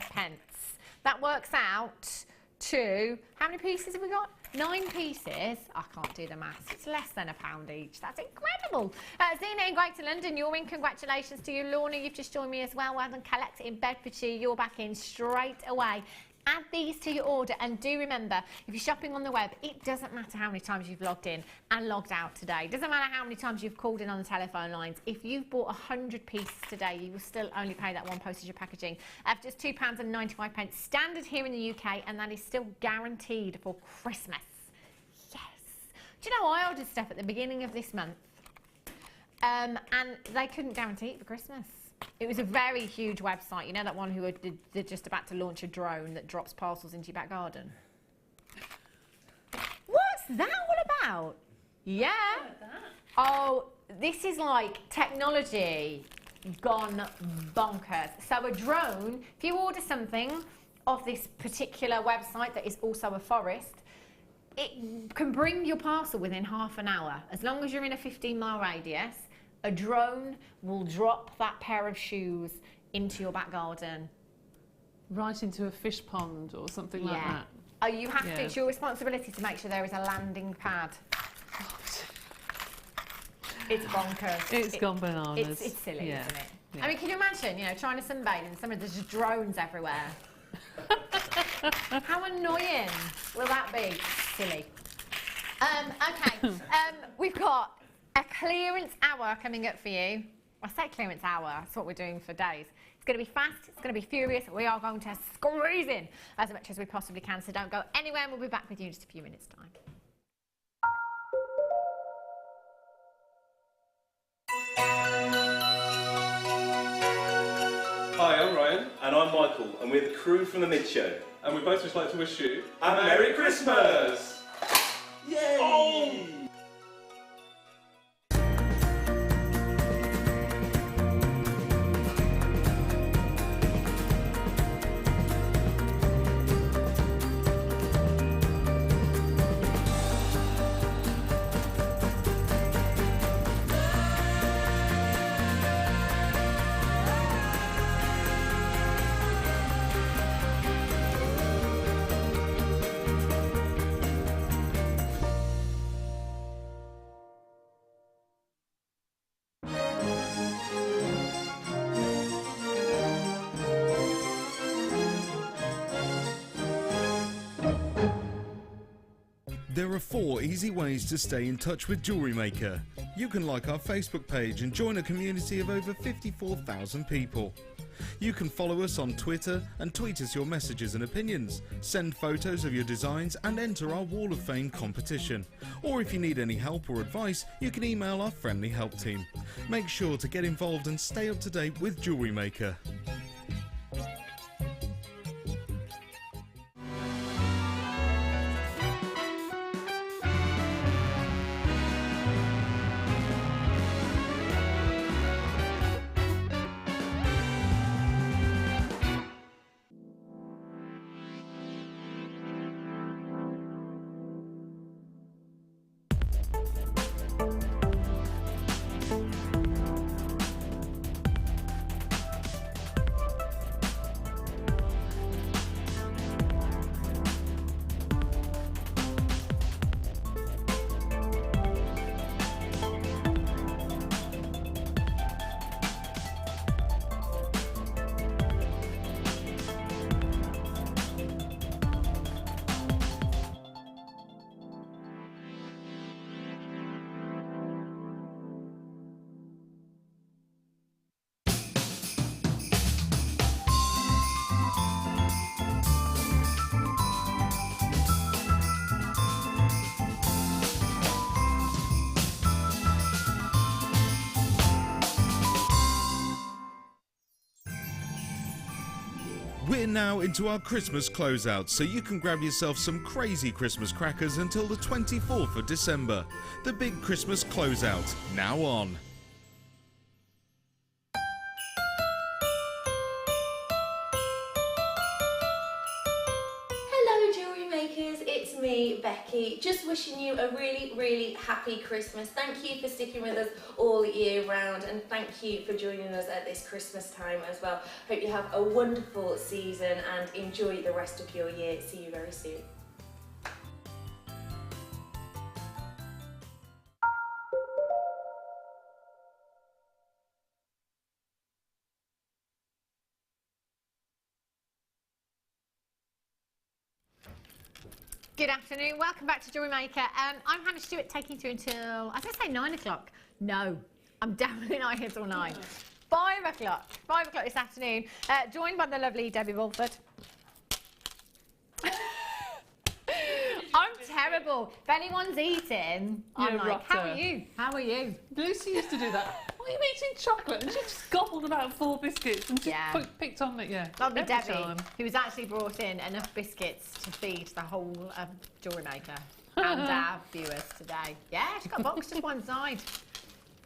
That works out to, how many pieces have we got? 9 pieces. I can't do the maths. It's less than £1 each. That's incredible. Zena in Greater London, you're in. Congratulations to you. Lorna, you've just joined me as well. Well done. Collect in Bedfordshire, you're back in straight away. Add these to your order, and do remember, if you're shopping on the web, it doesn't matter how many times you've logged in and logged out today. It doesn't matter how many times you've called in on the telephone lines. If you've bought 100 pieces today, you will still only pay that one postage of packaging of just £2.95 standard here in the UK, and that is still guaranteed for Christmas. Yes. Do you know, I ordered stuff at the beginning of this month, and they couldn't guarantee it for Christmas. It was a very huge website. You know that one who they're just about to launch a drone that drops parcels into your back garden? What's that all about? Yeah. Oh, this is like technology gone bonkers. So a drone, if you order something off this particular website that is also a forest, it can bring your parcel within half an hour. As long as you're in a 15-mile radius, a drone will drop that pair of shoes into your back garden. Right into a fish pond or something like that. Oh, you have to, it's your responsibility to make sure there is a landing pad. It's bonkers. It's gone bananas. It's silly, isn't it? Yeah. I mean, can you imagine, you know, trying to sunbathe and there's just drones everywhere? How annoying will that be? Silly. Okay, we've got a clearance hour coming up for you. I say clearance hour, that's what we're doing for days. It's going to be fast, it's going to be furious. We are going to squeeze in as much as we possibly can, so don't go anywhere, and we'll be back with you in just a few minutes' time. Hi, I'm Ryan. And I'm Michael, and we're the crew from the Mid Show. And we both just like to wish you a Merry Christmas! Yay! Oh! There are 4 easy ways to stay in touch with Jewellery Maker. You can like our Facebook page and join a community of over 54,000 people. You can follow us on Twitter and tweet us your messages and opinions, send photos of your designs and enter our Wall of Fame competition. Or if you need any help or advice, you can email our friendly help team. Make sure to get involved and stay up to date with Jewellery Maker. We're now into our Christmas closeout, so you can grab yourself some crazy Christmas crackers until the 24th of December. The big Christmas closeout, now on. Hello Jewellery Makers, it's me, Becky, just wishing you a really happy Christmas. Thank you for sticking with us all year round, and thank you for joining us at this Christmas time as well. Hope you have a wonderful season and enjoy the rest of your year. See you very soon. Good afternoon, welcome back to Jewellery Maker. I'm Hannah Stuart, taking you through until, I was going to say 9 o'clock. No, I'm definitely not here till 9. 5 o'clock. 5 o'clock this afternoon, joined by the lovely Debbie Bulford. I'm terrible. If anyone's eating, I'm like, rotter. how are you? How are you? Lucy used to do that. Why are you eating chocolate? And she just gobbled about 4 biscuits and just picked on me, yeah. Lovely every Debbie, time. who's actually brought in enough biscuits to feed the whole Jewellery Maker and our viewers today. Yeah, she's got a box just one side.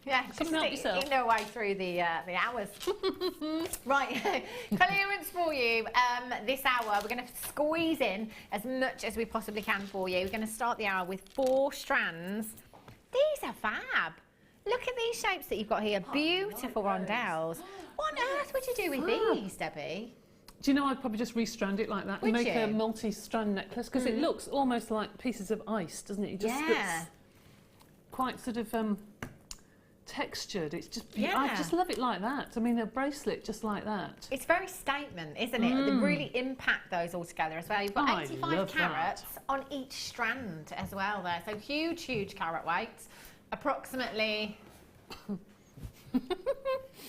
Yeah, just eating her way through the hours. Right, clearance for you. This hour, we're going to squeeze in as much as we possibly can for you. We're going to start the hour with 4 strands. These are fab. Look at these shapes that you've got here. Beautiful rondelles. What on earth would you do with these, Debbie? Do you know, I'd probably just restrand it like that and make a multi-strand necklace, because it looks almost like pieces of ice, doesn't it? It just looks quite sort of textured. It's just, I just love it like that. I mean, a bracelet just like that. It's very statement, isn't it? They really impact those all together as well. You've got 85 carats on each strand as well there. So huge carat weights. Approximately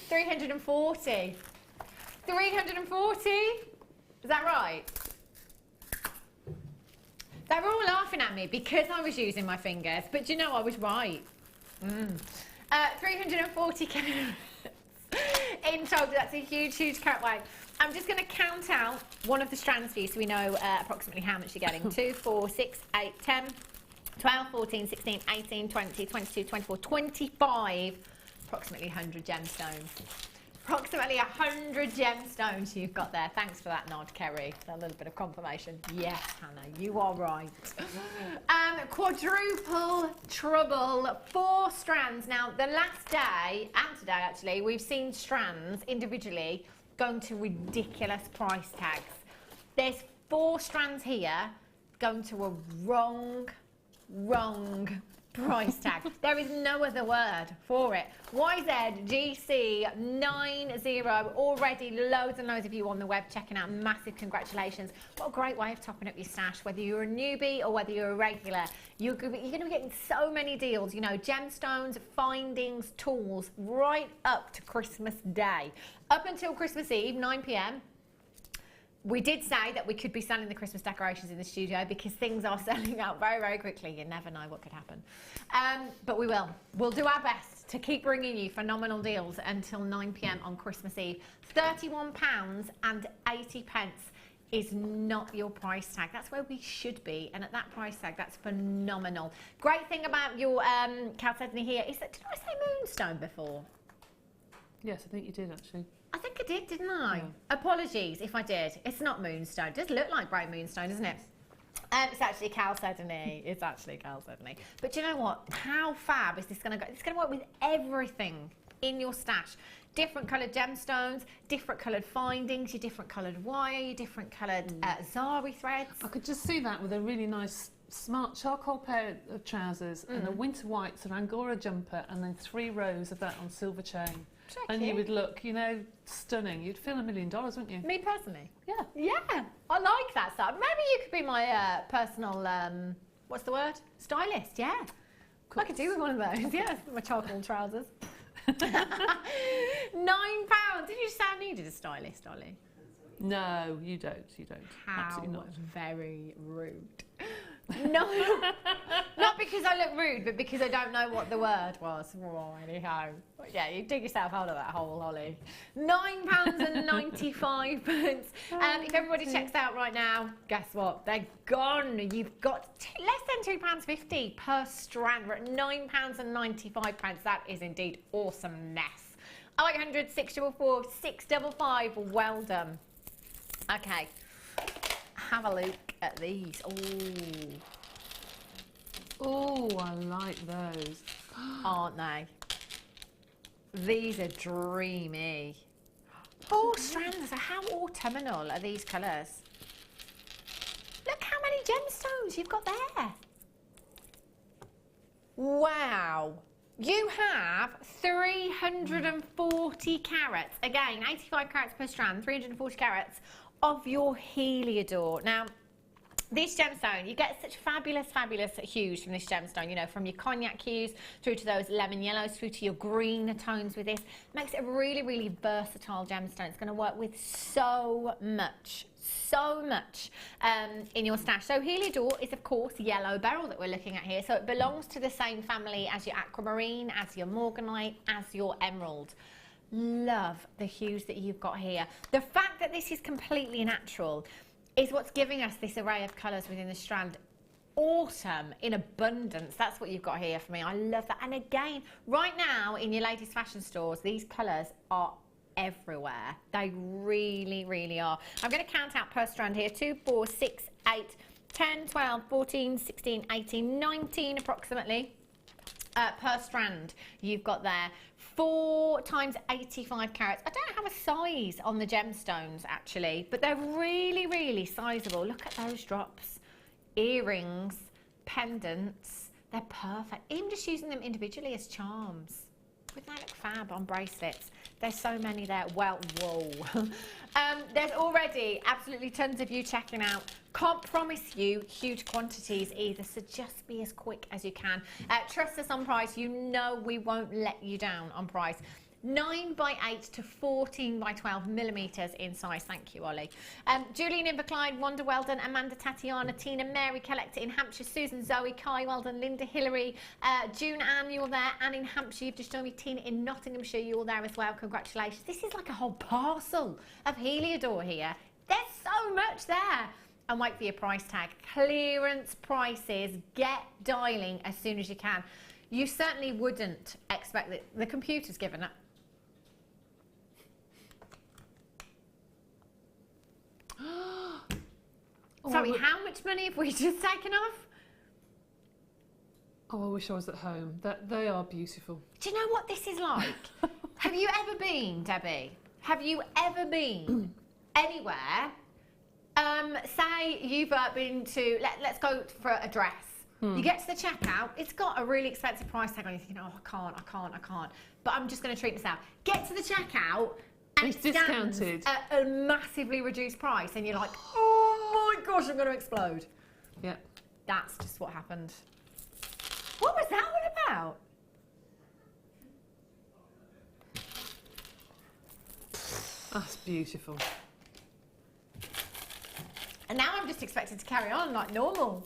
340. 340? Is that right? They were all laughing at me because I was using my fingers, but do you know I was right? 340 carats in total. That's a huge carat weight. I'm just going to count out one of the strands for you so we know approximately how much you're getting. 2, 4, 6, 8, 10, 12, 14, 16, 18, 20, 22, 24, 25, approximately 100 gemstones. Approximately 100 gemstones you've got there. Thanks for that nod, Kerry. A little bit of confirmation. Yes, Hannah, you are right. Quadruple trouble, 4 strands. Now, the last day, and today actually, we've seen strands individually going to ridiculous price tags. There's 4 strands here going to a wrong price tag. There is no other word for it. YZGC90. Already loads and loads of you on the web checking out. Massive congratulations. What a great way of topping up your stash. Whether you're a newbie or whether you're a regular, you're going to be getting so many deals. You know, gemstones, findings, tools, right up to Christmas Day. Up until Christmas Eve, 9 p.m. We did say that we could be selling the Christmas decorations in the studio because things are selling out very, very quickly. You never know what could happen. But we will. We'll do our best to keep bringing you phenomenal deals until 9 p.m. on Christmas Eve. £31.80 is not your price tag. That's where we should be. And at that price tag, that's phenomenal. Great thing about your chalcedony here is that, did I say moonstone before? Yes, I think you did actually. I think I did, didn't I? Yeah. Apologies if I did. It's not moonstone. It does look like bright moonstone, doesn't it? It's actually chalcedony. It's actually chalcedony. But do you know what? How fab is this going to go? It's going to work with everything in your stash. Different coloured gemstones, different coloured findings, your different coloured wire, your different coloured zari threads. I could just see that with a really nice smart charcoal pair of trousers and a winter white sort of Angora jumper and then 3 rows of that on silver chain. And you would look, you know, stunning. You'd feel $1 million, wouldn't you? Me personally? Yeah. Yeah, I like that stuff. Maybe you could be my personal, what's the word? Stylist, yeah. I could do with one of those, yeah, my charcoal trousers. £9. Did you say I needed a stylist, Ollie? No, you don't. You don't. How absolutely not. Very rude. No, not because I look rude, but because I don't know what the word was. Oh, anyhow. But yeah, you dig yourself out of that hole, Ollie. £9.95. If everybody checks out right now, guess what? They're gone. You've got less than £2.50 per strand. We're at £9.95. That is indeed awesomeness. 0800 644 655. Well done. Okay. Have a look at these. Oh, I like those. Aren't they? These are dreamy. Oh, strands. How autumnal are these colours? Look how many gemstones you've got there. Wow. You have 340 carats. Again, 85 carats per strand, 340 carats of your Heliodor. Now, this gemstone, you get such fabulous, fabulous hues from this gemstone, you know, from your cognac hues through to those lemon yellows, through to your green tones with this. Makes it a really, really versatile gemstone. It's going to work with so much in your stash. So Heliodor is, of course, yellow beryl that we're looking at here. So it belongs to the same family as your aquamarine, as your morganite, as your emerald. Love the hues that you've got here. The fact that this is completely natural is what's giving us this array of colours within the strand. Autumn in abundance. That's what you've got here for me. I love that. And again, right now in your latest fashion stores, these colours are everywhere. They really, really are. I'm going to count out per strand here. 2, 4, 6, 8, 10, 12, 14, 16, 18, 19 approximately per strand you've got there. 4 times 85 carats. I don't have a size on the gemstones actually, but they're really, really sizable. Look at those drops. Earrings, pendants, they're perfect. Even just using them individually as charms. Wouldn't they look fab on bracelets? There's so many there. Well, whoa. There's already absolutely tons of you checking out. Can't promise you huge quantities either, so just be as quick as you can. Trust us on price. You know we won't let you down on price. 9x8 to 14x12 millimetres in size. Thank you, Ollie. Julian Inverclyde, Wanda Weldon, Amanda Tatiana, Tina, Mary Collector in Hampshire, Susan, Zoe, Kai Weldon, Linda Hillary, June Ann, you're there, Anne in Hampshire, you've just joined me, Tina in Nottinghamshire, you're there as well. Congratulations. This is like a whole parcel of Heliodor here. There's so much there. And wait for your price tag. Clearance prices. Get dialing as soon as you can. You certainly wouldn't expect that the computer's given up. Sorry, how much money have we just taken off? Oh, I wish I was at home. They are beautiful. Do you know what this is like? Have you ever been, Debbie? Have you ever been anywhere? Say you've been to, let's go for a dress. You get to the checkout, it's got a really expensive price tag on. You're thinking, oh, I can't. But I'm just going to treat this out. Get to the checkout, and it's discounted at a massively reduced price, and you're like, oh my gosh, I'm going to explode. Yeah. That's just what happened. What was that one about? That's beautiful. And now I'm just expected to carry on like normal.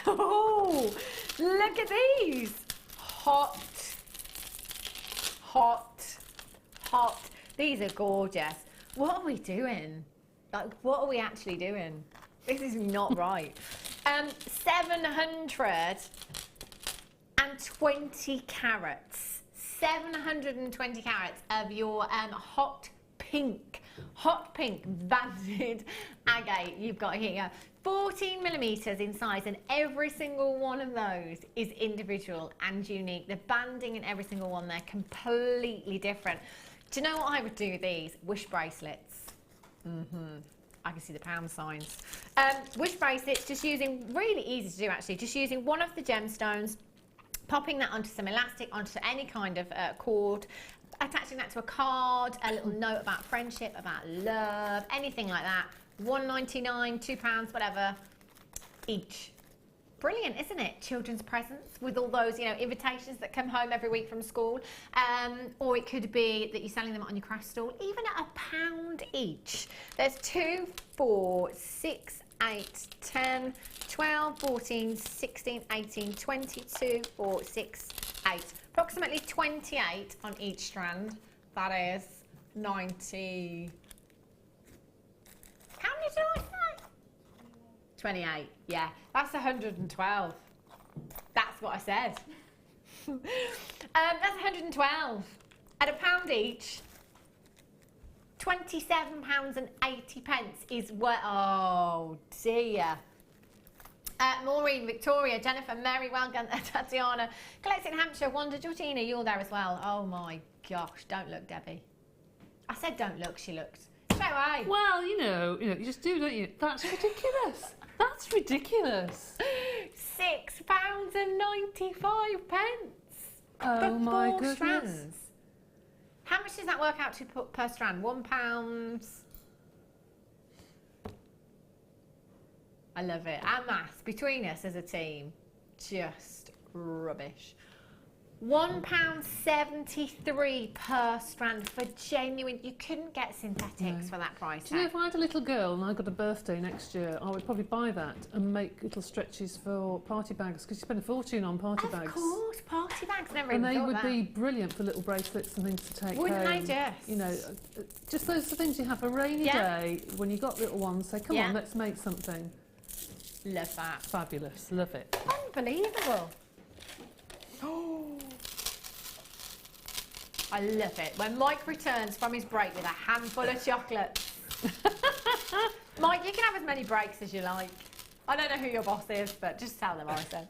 Oh, look at these. Hot. These are gorgeous. What are we doing? Like, what are we actually doing? This is not right. 720 carats. 720 carats of your hot pink banded agate you've got here. 14 millimeters in size, and every single one of those is individual and unique. The banding in every single one, they're completely different. Do you know what I would do with these? Wish bracelets. I can see the pound signs. Wish bracelets, just using, really easy to do actually, just using one of the gemstones, popping that onto some elastic, onto any kind of cord, attaching that to a card, a little note about friendship, about love, anything like that. £1.99, £2, whatever, each. Brilliant, isn't it? Children's presents with all those, you know, invitations that come home every week from school. Or it could be that you're selling them on your craft stall, even at £1 each. There's 2, 4, 6, 8, 10, 12, 14, 16, 18, 22, 4, 6, 8. Approximately 28 on each strand. That is 90. How many did I say? 28, yeah. That's 112. That's what I said. That's 112. At £1 each, £27.80 is what, oh dear. Maureen, Victoria, Jennifer, Mary, Welgun, Tatiana, Colette in Hampshire, Wanda, Georgina, you're there as well. Oh my gosh, don't look, Debbie. I said don't look, she looked. Straight away. Well, you know, you just do, don't you? That's ridiculous. That's ridiculous. £6.95. Oh my goodness. Strands. How much does that work out to per strand? £1. I love it. Our maths between us as a team, just rubbish. £1.73 per strand for genuine. You couldn't get synthetics for that price. Do you know, if I had a little girl and I got a birthday next year, I would probably buy that and make little stretches for party bags, because you spend a fortune on party bags. Of course, party bags. Never and even they thought would of that. be brilliant for little bracelets and things to take Wouldn't home. they just? You know, just those things you have for a rainy day when you got little ones. Say, come on, let's make something. Love that. Fabulous. Love it. Unbelievable. Oh. I love it. When Mike returns from his break with a handful of chocolates. Mike, you can have as many breaks as you like. I don't know who your boss is, but just tell them I said.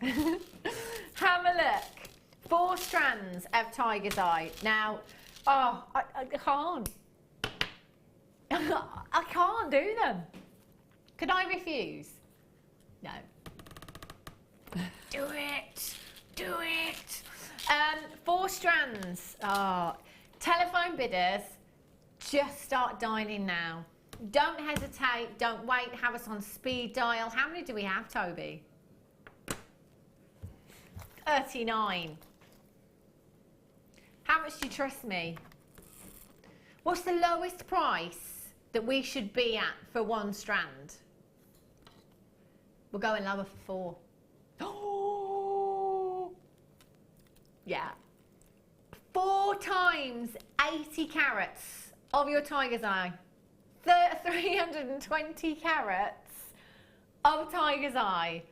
Have a look. 4 strands of tiger's eye. Now, oh, I can't. I can't do them. Could I refuse? No. Do it. Do it. 4 strands. Oh, telephone bidders, just start dialing now. Don't hesitate. Don't wait. Have us on speed dial. How many do we have, Toby? 39. How much do you trust me? What's the lowest price that we should be at for 1 strand? We're going lower for 4. Oh! Yeah. 4 times 80 carats of your tiger's eye. 320 carats of tiger's eye.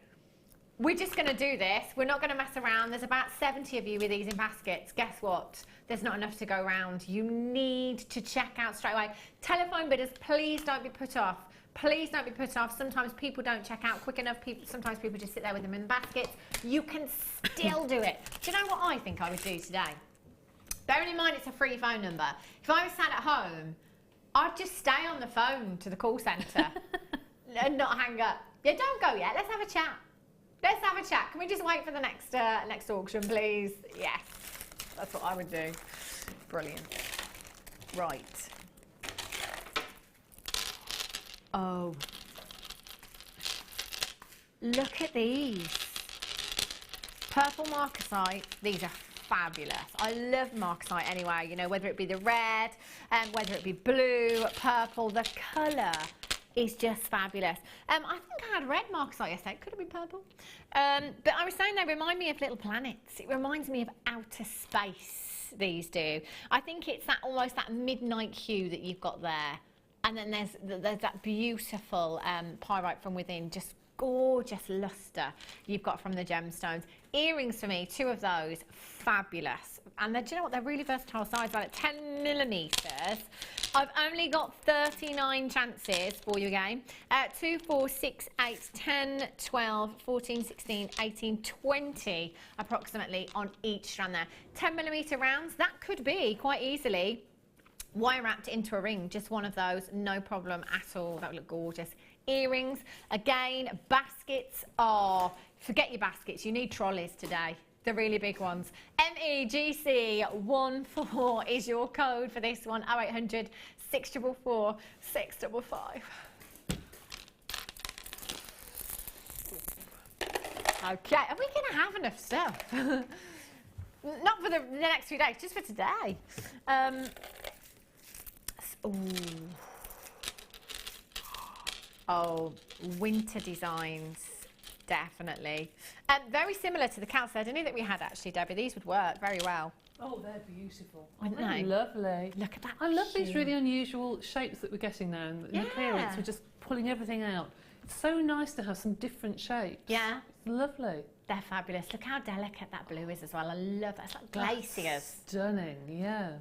We're just going to do this. We're not going to mess around. There's about 70 of you with these in baskets. Guess what? There's not enough to go around. You need to check out straight away. Telephone bidders, please don't be put off. Please don't be put off. Sometimes people don't check out quick enough. Sometimes people just sit there with them in baskets. You can still do it. Do you know what I think I would do today? Bearing in mind it's a free phone number. If I was sat at home, I'd just stay on the phone to the call centre and not hang up. Yeah, don't go yet. Let's have a chat. Let's have a chat. Can we just wait for the next next auction, please? Yes, that's what I would do. Brilliant. Right. Oh. Look at these. Purple marcasite. These are fabulous. I love marcasite anyway, you know, whether it be the red, whether it be blue, purple, the colour is just fabulous. I think I had red marcasite yesterday. Could have been purple. But I was saying they remind me of little planets. It reminds me of outer space, these do. I think it's that almost that midnight hue that you've got there. And then there's that beautiful pyrite from within, just gorgeous lustre you've got from the gemstones. Earrings for me, 2 of those, fabulous. And do you know what, they're really versatile size, about 10 millimetres. I've only got 39 chances for you again. 2, 4, 6, 8, 10, 12, 14, 16, 18, 20 approximately on each strand there. 10 millimetre rounds, that could be quite easily wire wrapped into a ring, just one of those, no problem at all. That would look gorgeous. Earrings, again, baskets. Oh, forget your baskets, you need trolleys today, the really big ones. MEGC14 is your code for this one. 0800 644 655. Okay, are we going to have enough stuff? Not for the next few days, just for today. Ooh. Oh, winter designs, definitely. Very similar to the chalcedony that we had actually, Debbie. These would work very well. Oh, they're beautiful. Wouldn't they? Lovely. Look at that. I love these really unusual shapes that we're getting now. And the clearance, we're just pulling everything out. It's so nice to have some different shapes. Yeah. It's lovely. They're fabulous. Look how delicate that blue is as well. I love that. It's like glaciers. Stunning, yeah.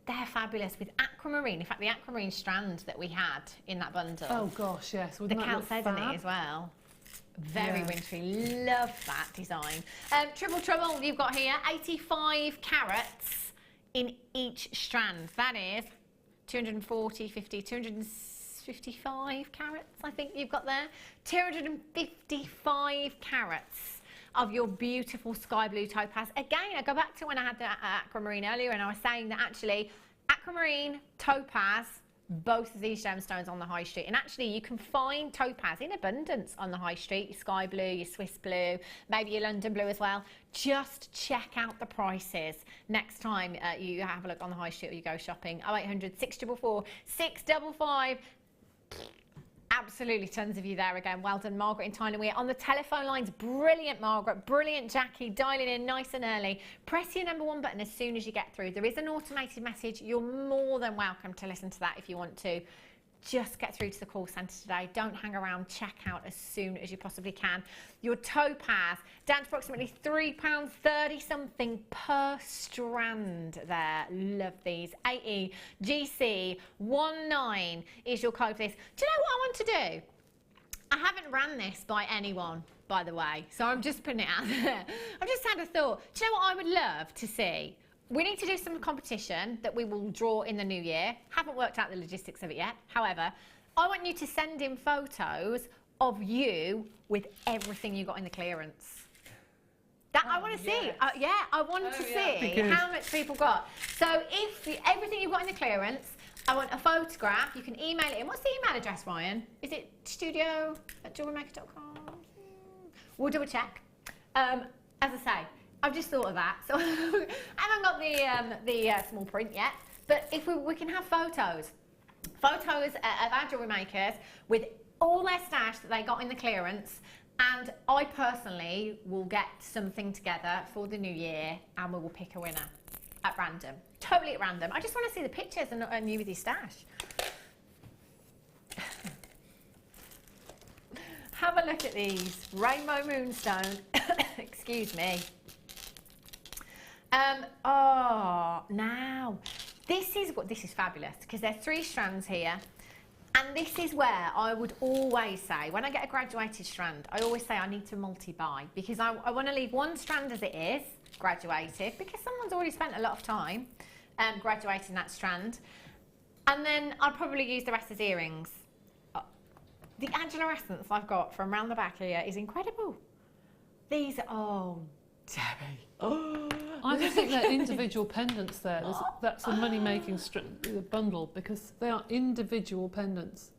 They're fabulous with aquamarine. In fact, the aquamarine strand that we had in that bundle. Oh gosh, yes. The chalcedony as well. Very wintry. Love that design. Triple Trouble you've got here. 85 carats in each strand. That is 240, 50, 255 carats, I think you've got there. 255 carats of your beautiful sky blue topaz. Again, I go back to when I had the aquamarine earlier and I was saying that actually aquamarine, topaz, both of these gemstones on the high street. And actually you can find topaz in abundance on the high street, your sky blue, your Swiss blue, maybe your London blue as well. Just check out the prices next time you have a look on the high street or you go shopping. 0800 644 655. Absolutely tons of you there again. Well done, Margaret in Thailand. We're on the telephone lines. Brilliant, Margaret. Brilliant, Jackie. Dialing in nice and early. Press your number 1 button as soon as you get through. There is an automated message. You're more than welcome to listen to that if you want to. Just get through to the call centre today. Don't hang around. Check out as soon as you possibly can. Your topaz, down to approximately £3.30 something per strand there. Love these. AEGC19 is your code for this. Do you know what I want to do? I haven't ran this by anyone, by the way, so I'm just putting it out there. I've just had a thought. Do you know what I would love to see? We need to do some competition that we will draw in the new year. Haven't worked out the logistics of it yet. However, I want you to send in photos of you with everything you got in the clearance. That I want to see. Yeah, I want to see how much people got. So if everything you've got in the clearance, I want a photograph. You can email it in. What's the email address, Ryan? Is it studio@jewellerymaker.com? We'll double check. As I say, I've just thought of that, so I haven't got the small print yet. But if we can have photos of our jewellery makers with all their stash that they got in the clearance, and I personally will get something together for the new year, and we will pick a winner at random, totally at random. I just want to see the pictures and you with your stash. Have a look at these rainbow moonstone. Excuse me. Now, this is fabulous because there's 3 strands here, and this is where I would always say, when I get a graduated strand, I always say I need to multi-buy because I want to leave one strand as it is, graduated because someone's already spent a lot of time graduating that strand. And then I'd probably use the rest as earrings. The agilescence I've got from round the back here is incredible. These are, oh, Debbie. Oh, I just think they're individual pendants there. That's a money-making bundle because they are individual pendants.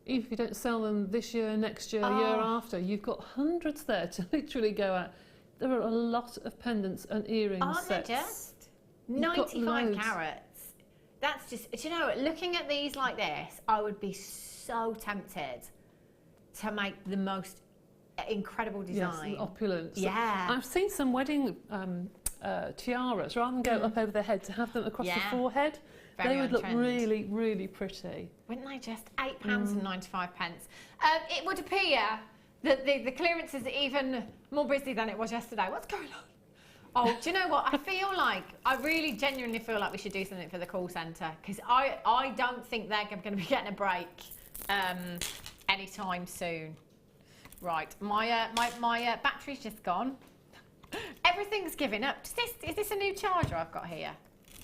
Even if you don't sell them this year, next year, year after, you've got hundreds there to literally go at. There are a lot of pendants and earrings sets. Aren't they just? 95 carats. That's just, do you know, looking at these like this, I would be so tempted to make the most incredible design. Yes, opulence. Yeah. I've seen some wedding tiaras, rather than go up over their head, to have them across the forehead. They would look really, really pretty. Wouldn't they just? £8.95. It would appear that the clearance is even more busy than it was yesterday. What's going on? Oh, do you know what? I really genuinely feel like we should do something for the call centre, because I don't think they're going to be getting a break anytime soon. Right, my battery's just gone. Everything's giving up. Is this a new charger I've got here?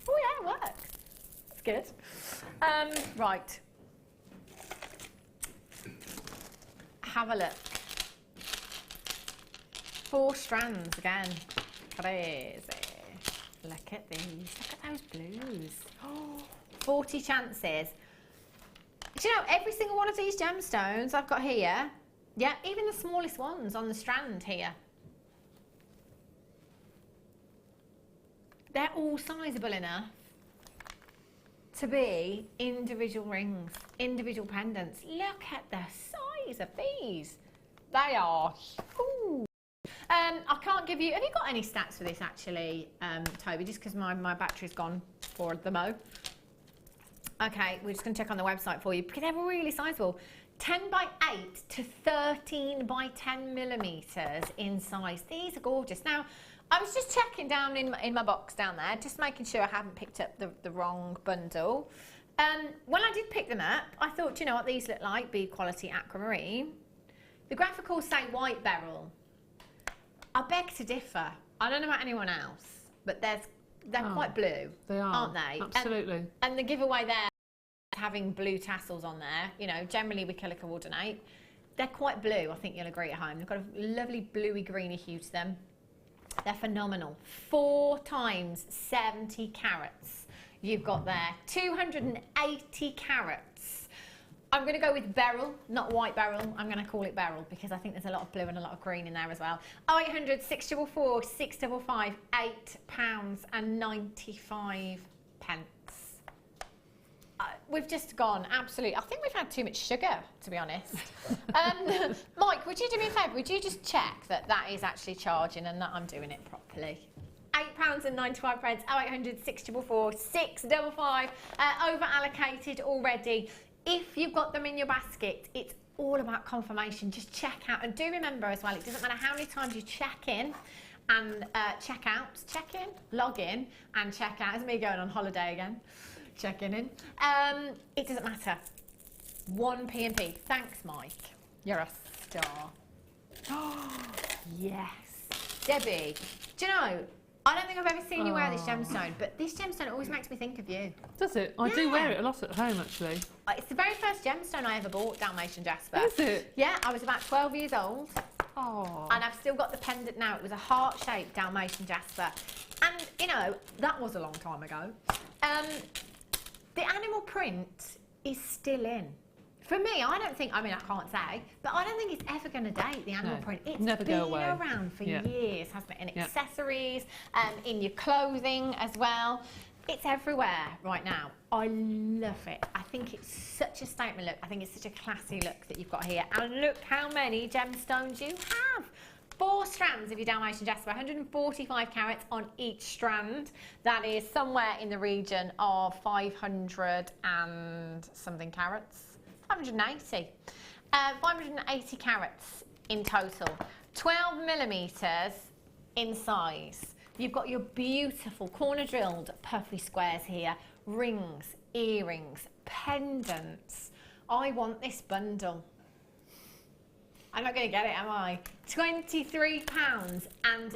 Oh yeah, it works. That's good. Right. Have a look. 4 strands again. Crazy. Look at these. Look at those blues. Oh, 40 chances. Do you know, every single one of these gemstones I've got here, yeah, even the smallest ones on the strand here, they're all sizable enough to be individual rings, individual pendants. Look at the size of these. They are huge. I can't give you, have you got any stats for this actually, Toby, just because my battery's gone for the mo. Okay, we're just going to check on the website for you because they're really sizable. 10 by 8 to 13 by 10 millimetres in size. These are gorgeous. Now, I was just checking down in my box down there, just making sure I hadn't picked up the wrong bundle. When I did pick them up, I thought, do you know what these look like? Bead quality aquamarine. The graphicals say white beryl. I beg to differ. I don't know about anyone else, but they're quite blue. They are, aren't they? Absolutely. And the giveaway there, having blue tassels on there, you know, generally we colour coordinate. They're quite blue, I think you'll agree at home. They've got a lovely bluey greeny hue to them. They're phenomenal. 4 times 70 carats you've got there. 280 carats. I'm going to go with beryl, not white beryl. I'm going to call it beryl because I think there's a lot of blue and a lot of green in there as well. 0800 644 655, £8.95. We've just gone absolutely. I think we've had too much sugar, to be honest. Mike, would you do me a favour? Would you just check that is actually charging and that I'm doing it properly? £8.95, 0800 644 655. Over allocated already. If you've got them in your basket, it's all about confirmation. Just check out, and do remember as well, it doesn't matter how many times you check in and check out, check in, log in and check out. It's me going on holiday again. Checking in. It doesn't matter. 1 P&P. Thanks, Mike. You're a star. Oh, yes. Debbie, do you know, I don't think I've ever seen you wear this gemstone, but this gemstone always makes me think of you. Does it? I do wear it a lot at home, actually. It's the very first gemstone I ever bought, Dalmatian Jasper. Is it? Yeah, I was about 12 years old. Oh. And I've still got the pendant now. It was a heart-shaped Dalmatian Jasper. And, you know, that was a long time ago. The animal print is still in. For me, I don't think, I mean, I can't say, but I don't think it's ever going to date, the animal print. It's never been go away. Around for years, hasn't it? In accessories, in your clothing as well. It's everywhere right now. I love it. I think it's such a statement look. I think it's such a classy look that you've got here. And look how many gemstones you have. 4 strands of your Dalmatian Jasper, 145 carats on each strand. That is somewhere in the region of 500 and something carats. 580. 580 carats in total. 12 millimetres in size. You've got your beautiful corner drilled puffy squares here. Rings, earrings, pendants. I want this bundle. I'm not going to get it, am I? £23.80.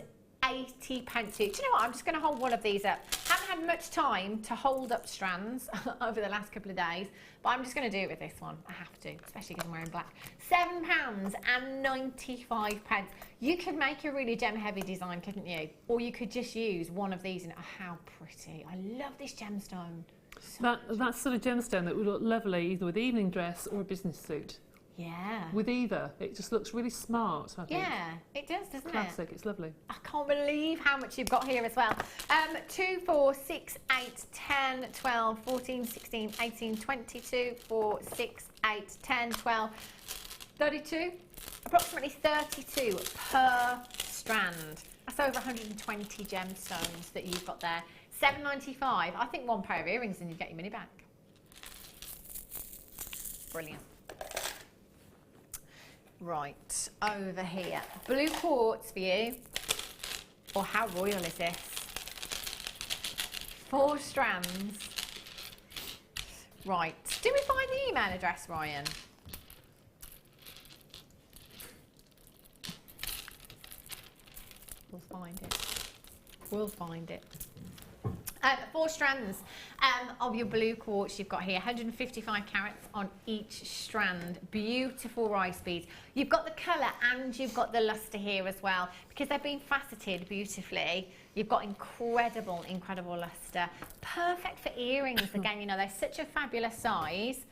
80p. Do you know what? I'm just going to hold one of these up. Haven't had much time to hold up strands over the last couple of days, but I'm just going to do it with this one. I have to, especially because I'm wearing black. £7.95. You could make a really gem heavy design, couldn't you? Or you could just use one of these. And how pretty. I love this gemstone. That sort of gemstone that would look lovely either with evening dress or a business suit. Yeah. With either. It just looks really smart, I think. Yeah, it does, doesn't Classic, it's lovely. I can't believe how much you've got here as well. 2, 4, 6, 8, 10, 12, 14, 16, 18, 22, 4, 6, 8, 10, 12, 32. Approximately 32 per strand. That's over 120 gemstones that you've got there. £7.95. I think one pair of earrings and you get your money back. Brilliant. Right, over here. Blue quartz for you. Or how royal is this? 4 strands. Right. Did we find the email address, Ryan? We'll find it. We'll find it. 4 strands of your blue quartz you've got here, 155 carats on each strand. Beautiful rice beads. You've got the colour and you've got the lustre here as well, because they've been faceted beautifully. You've got incredible, incredible lustre. Perfect for earrings. Again, you know, they're such a fabulous size.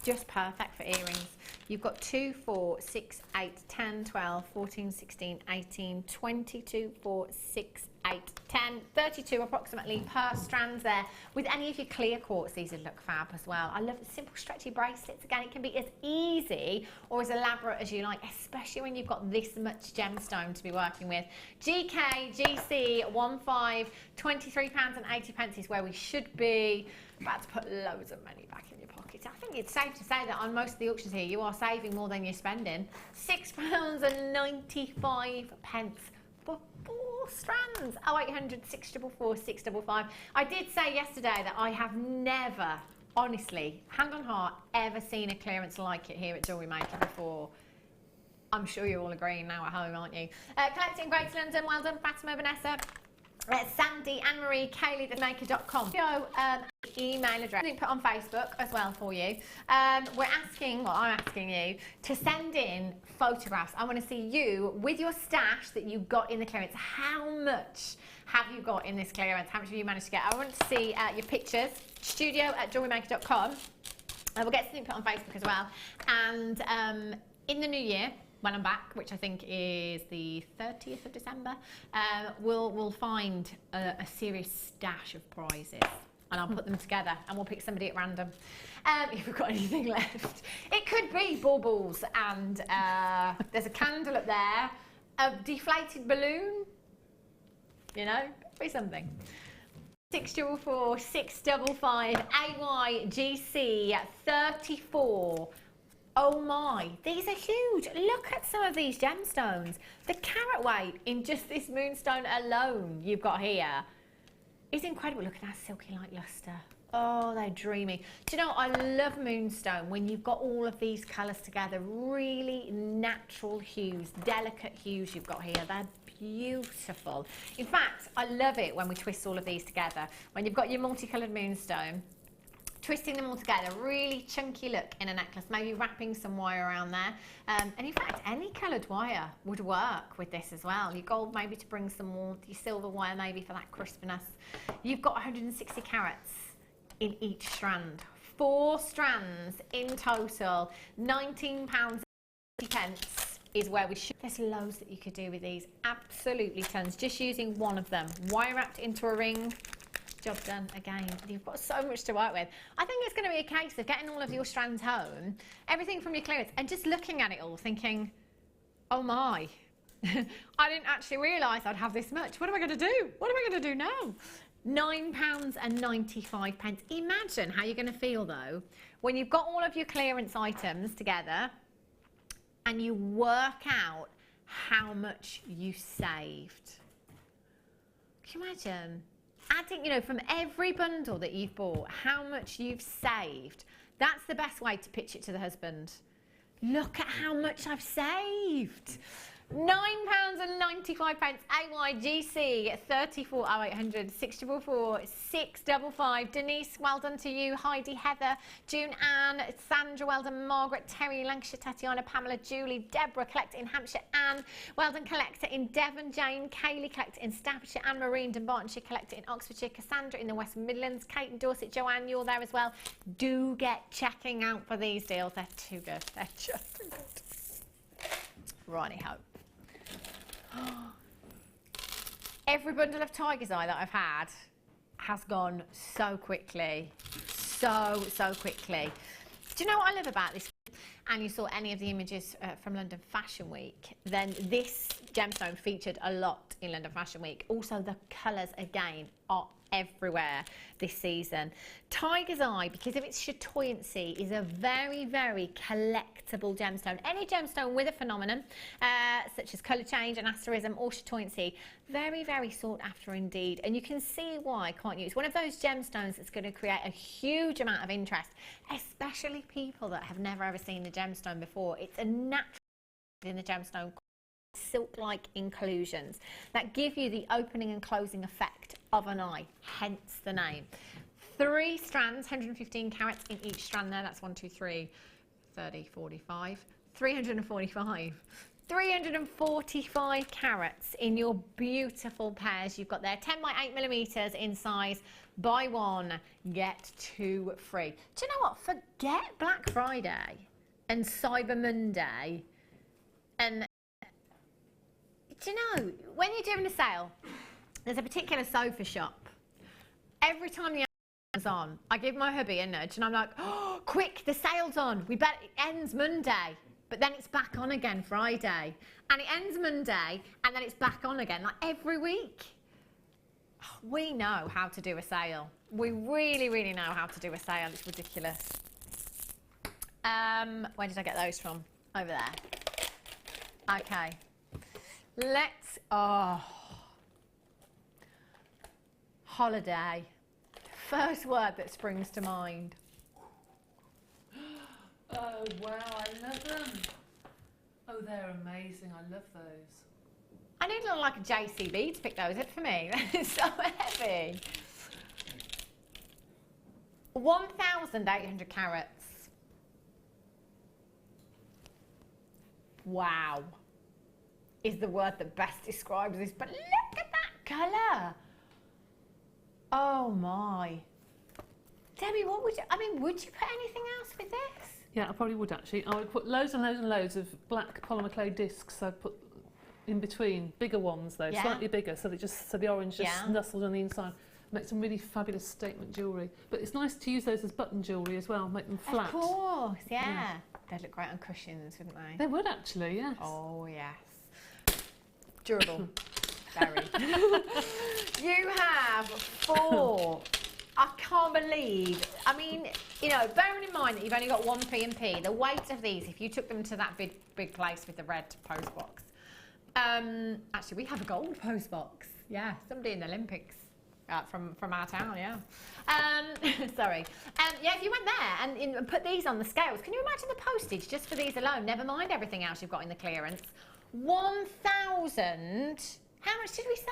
Just perfect for earrings. You've got 2, 4, 6, 8, 10, 12, 14, 16, 18, 22, 4, 6, 8, 10, 32 approximately per strand there. With any of your clear quartz, these would look fab as well. I love the simple stretchy bracelets. Again, it can be as easy or as elaborate as you like, especially when you've got this much gemstone to be working with. GK, GC, 15, £23.80 is where we should be. About to put loads of money back in your pocket. I think it's safe to say that on most of the auctions here, you are saving more than you're spending. £6.95 for 4 strands. 0800 644 655. I did say yesterday that I have never, honestly, hand on heart, ever seen a clearance like it here at Jewellery Maker before. I'm sure you're all agreeing now at home, aren't you? Collecting Great London, well done, Fatima, Vanessa. Sandy, Anne-Marie, KayleeTheMaker.com. Email address. Link put on Facebook as well for you. I'm asking you to send in photographs. I want to see you with your stash that you got in the clearance. How much have you got in this clearance? How much have you managed to get? I want to see your pictures. Studio@JewelleryMaker.com. We'll get something put on Facebook as well. And in the new year, when I'm back, which I think is the 30th of December, we'll find a serious stash of prizes. And I'll put them together and we'll pick somebody at random if we've got anything left. It could be baubles and there's a candle up there, a deflated balloon, you know, could be something. 644 655 AYGC 34. Oh my, these are huge. Look at some of these gemstones. The carat weight in just this moonstone alone you've got here is incredible. Look at that silky like lustre. Oh, they're dreamy. Do you know, I love moonstone when you've got all of these colours together. Really natural hues, delicate hues you've got here. They're beautiful. In fact, I love it when we twist all of these together. When you've got your multicoloured moonstone, twisting them all together, really chunky look in a necklace, maybe wrapping some wire around there. And in fact, any coloured wire would work with this as well. Your gold maybe to bring some warmth, your silver wire maybe for that crispness. You've got 160 carats in each strand. 4 strands in total, £19.80 is where we should. There's loads that you could do with these, absolutely tons. Just using one of them, wire wrapped into a ring. Job done again. You've got so much to work with. I think it's going to be a case of getting all of your strands home, everything from your clearance, and just looking at it all thinking, oh my, I didn't actually realise I'd have this much. What am I going to do? What am I going to do now? £9.95. Imagine how you're going to feel though when you've got all of your clearance items together and you work out how much you saved. Can you imagine? Adding, you know, from every bundle that you've bought, how much you've saved. That's the best way to pitch it to the husband. Look at how much I've saved. £9.95. AYGC 340800 644 655. Denise, well done to you. Heidi, Heather, June, Anne, Sandra, well done. Margaret, Terry, Lancashire, Tatiana, Pamela, Julie, Deborah, collector in Hampshire, Anne, well done. Collector in Devon, Jane, Kaylee, collector in Staffordshire, Anne Marie in Dunbartonshire, collector in Oxfordshire, Cassandra in the West Midlands, Kate in Dorset, Joanne, you're there as well. Do get checking out for these deals. They're too good. They're just too good. Righty-ho. Every bundle of Tiger's Eye that I've had has gone so quickly. So quickly. Do you know what I love about this? And you saw any of the images from London Fashion Week, then this gemstone featured a lot in London Fashion Week. Also, the colours, again, are everywhere this season. Tiger's Eye, because of its chatoyancy, is a very, very collectible gemstone. Any gemstone with a phenomenon, such as colour change and asterism or chatoyancy, very, very sought after indeed. And you can see why, can't you? It's one of those gemstones that's going to create a huge amount of interest, especially people that have never ever seen the gemstone before. It's a natural in the gemstone, silk-like inclusions that give you the opening and closing effect of an eye, hence the name. 3 strands, 115 carats in each strand there. That's 1, 2, 3, 30, 45, 345. 345 carats in your beautiful pairs you've got there. 10 by 8 millimeters in size. Buy one, get 2 free. Do you know what? Forget Black Friday and Cyber Monday. And do you know, when you're doing a sale, there's a particular sofa shop. Every time the sale's on, I give my hubby a nudge and I'm like, oh, quick, the sale's on. We bet it ends Monday. But then it's back on again Friday. And it ends Monday and then it's back on again, like every week. We know how to do a sale. We really, really know how to do a sale. It's ridiculous. Where did I get those from? Over there. Okay. Let's, holiday. First word that springs to mind. Oh, wow, I love them. Oh, they're amazing. I love those. I need a little like a JCB to pick those up for me. They're so heavy. 1,800 carats. Wow. Is the word that best describes this. But look at that colour. Oh, my. Debbie, what would you, I mean, would you put anything else with this? Yeah, I probably would actually. I would put loads and loads and loads of black polymer clay discs. I'd put in between, bigger ones though, slightly bigger, so the orange just nestled on the inside. Make some really fabulous statement jewellery. But it's nice to use those as button jewellery as well, make them flat. Of course, yeah. They'd look great on cushions, wouldn't they? They would actually, yes. Oh, yes. Durable. Very. You have 4. I can't believe, I mean, you know, bearing in mind that you've only got 1 P&P, the weight of these, if you took them to that big place with the red post box. Actually, we have a gold post box. Yeah, somebody in the Olympics from our town, yeah. Sorry. Yeah, if you went there and put these on the scales, can you imagine the postage just for these alone? Never mind everything else you've got in the clearance. 1,000, how much did we say?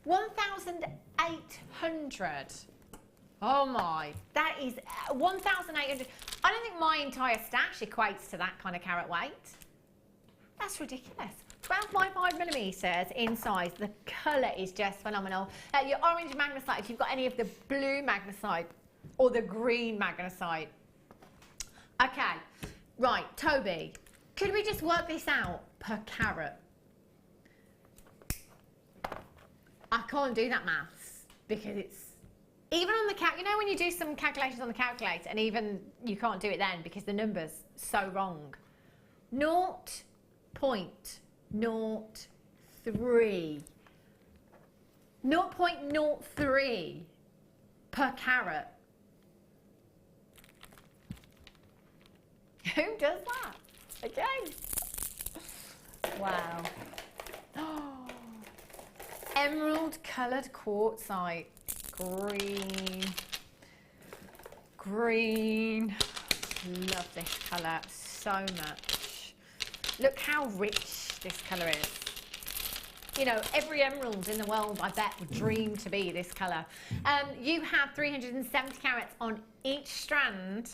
1,800. Oh my, that is 1,800. I don't think my entire stash equates to that kind of carat weight. That's ridiculous. 12 by 5 millimeters in size. The colour is just phenomenal. Your orange magnesite, if you've got any of the blue magnesite or the green magnesite. Okay, right, Toby, could we just work this out per carat? I can't do that maths because it's, even on the you know when you do some calculations on the calculator and even you can't do it then because the number's so wrong. 0.03. 0.03 per carat. Who does that? Again. Wow. Emerald coloured quartzite. Green. Love this colour so much. Look how rich this colour is. You know, every emerald in the world, I bet, would dream to be this colour. You have 370 carats on each strand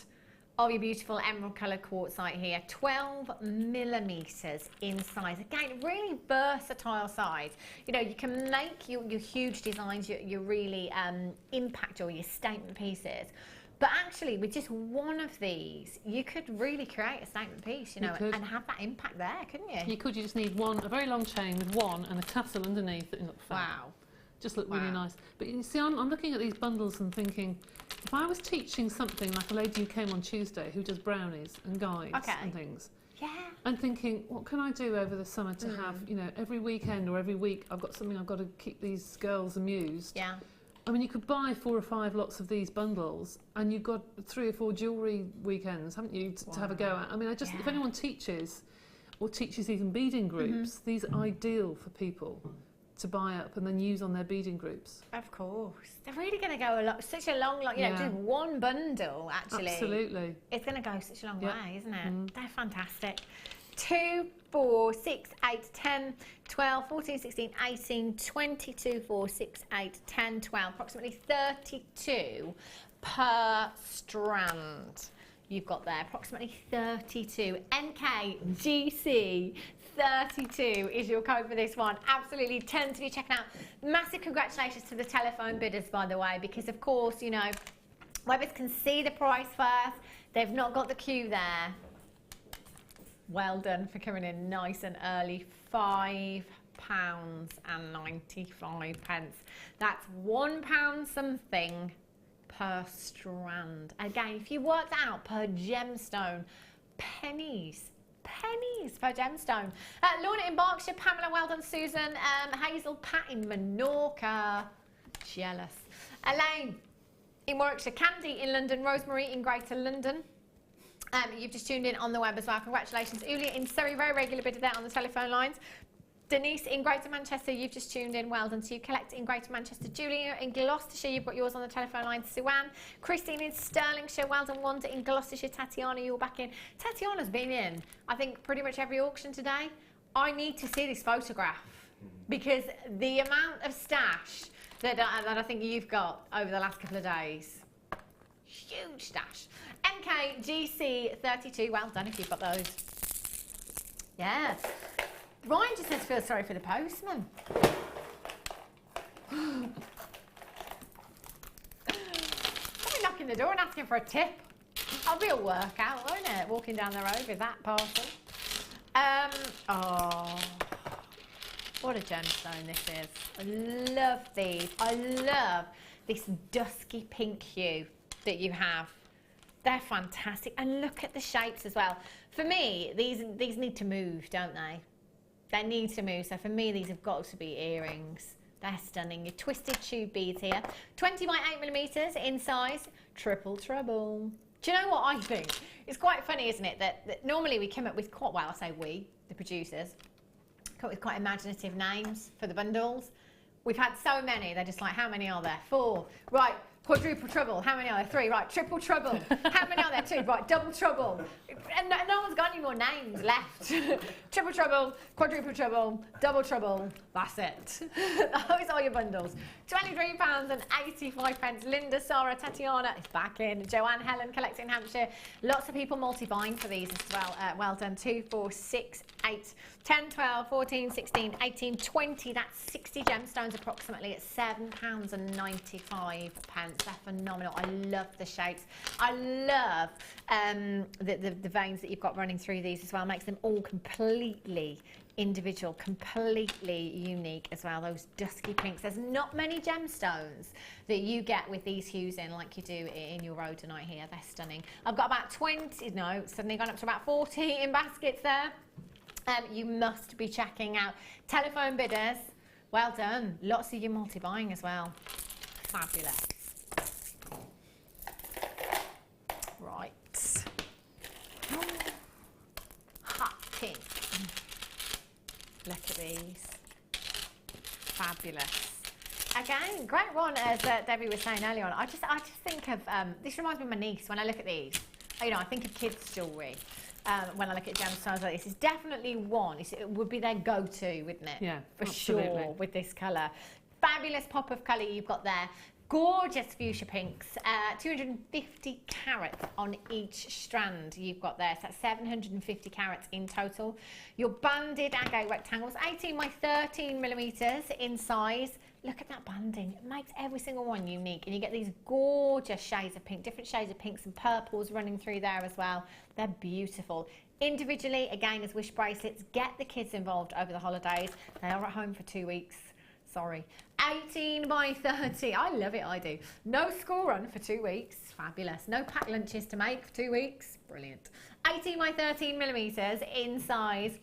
of your beautiful emerald coloured quartzite here. 12 millimetres in size. Again, really versatile size. You know, you can make your huge designs, your really impact or your statement pieces. But actually, with just one of these, you could really create a statement piece, you know, and have that impact there, couldn't you? You could. You just need one, a very long chain with one and a tassel underneath that look fab. Wow. Just look really nice. But you see, I'm looking at these bundles and thinking, if I was teaching something like a lady who came on Tuesday who does brownies and guides and things, I'm thinking, what can I do over the summer to have, you know, every weekend or every week I've got something I've got to keep these girls amused. Yeah. I mean, you could buy 4 or 5 lots of these bundles and you've got 3 or 4 jewellery weekends, haven't you, to have a go at. I mean, if anyone teaches or teaches even beading groups, these are ideal for people to buy up and then use on their beading groups. Of course. They're really going to go such a long, you know, just one bundle, actually. Absolutely. It's going to go such a long way, isn't it? They're fantastic. 2, 4, 6, 8, 10, 12, 14, 16, 18, 22, 4, 6, 8, 10, 12, approximately 32 per strand. You've got there approximately 32. NKGC 32 is your code for this one. Absolutely, tons to be checking out. Massive congratulations to the telephone bidders, by the way, because of course, you know, Webbers can see the price first. They've not got the queue there. Well done for coming in nice and early. £5.95. That's £1 something per strand. Again, if you work that out per gemstone, pennies per gemstone. Lorna in Berkshire, Pamela, well done, Susan. Hazel, Pat in Menorca, jealous. Elaine in Warwickshire, Candy in London, Rosemary in Greater London. You've just tuned in on the web as well. Congratulations. Uli in Surrey, very regular bidder there on the telephone lines. Denise in Greater Manchester, you've just tuned in. Well done to you. Collect in Greater Manchester. Julia in Gloucestershire, you've got yours on the telephone line. Suanne. Christine in Stirlingshire, well done. Wanda in Gloucestershire. Tatiana, you're back in. Tatiana's been in, I think, pretty much every auction today. I need to see this photograph because the amount of stash that I think you've got over the last couple of days, huge stash. NKGC32, well done if you've got those. Yeah. Ryan just says feel sorry for the postman. I'll be knocking the door and asking for a tip. I'll be a workout, won't it? Walking down the road with that parcel. Oh, what a gemstone this is. I love these. I love this dusky pink hue that you have. They're fantastic. And look at the shapes as well. For me, these need to move, don't they? They need to move. So for me, these have got to be earrings. They're stunning. Your twisted tube beads here. 20 by 8 millimeters in size. Triple treble. Do you know what I think? It's quite funny, isn't it? That normally we come up with quite, well, I say we, the producers, come up with quite imaginative names for the bundles. We've had so many. They're just like, how many are there? 4. Right. Quadruple trouble. How many are there? 3. Right. Triple trouble. How many are there? 2. Right. Double trouble. And no one's got any more names left. Triple trouble, quadruple trouble, double trouble. That's it. Those are your bundles. £23.85. Linda, Sarah, Tatiana is back in. Joanne, Helen, collecting in Hampshire. Lots of people multi-buying for these as well. Well done. 2, 4, 6, 8, 10, 12, 14, 16, 18, 20. That's 60 gemstones approximately at £7.95. They're phenomenal. I love the shapes. I love the veins that you've got running through these as well. Makes them all completely individual, completely unique as well. Those dusky pinks. There's not many gemstones that you get with these hues in like you do in your rhodonite here. They're stunning. I've got about 20, no, suddenly gone up to about 40 in baskets there. You must be checking out. Telephone bidders, well done. Lots of you multi-buying as well. Fabulous. Right. Hot pink. Look at these. Fabulous. Again, great one, as Debbie was saying earlier on. I just think of, this reminds me of my niece when I look at these. You know, I think of kids' jewellery. when I look at gemstones like this. It's definitely one. It would be their go-to, wouldn't it? Yeah, for absolutely. sure, with this colour. Fabulous pop of colour you've got there. Gorgeous fuchsia pinks, 250 carats on each strand you've got there, so that's 750 carats in total. Your banded agate rectangles, 18 by 13 millimetres in size. Look at that banding, it makes every single one unique, and you get these gorgeous shades of pink, different shades of pinks and purples running through there as well. They're beautiful. Individually, again, as wish bracelets, get the kids involved over the holidays. They are at home for 2 weeks. Sorry. 18 by 30. I love it, I do. No school run for 2 weeks. Fabulous. No packed lunches to make for 2 weeks. Brilliant. 18 by 13 millimetres in size.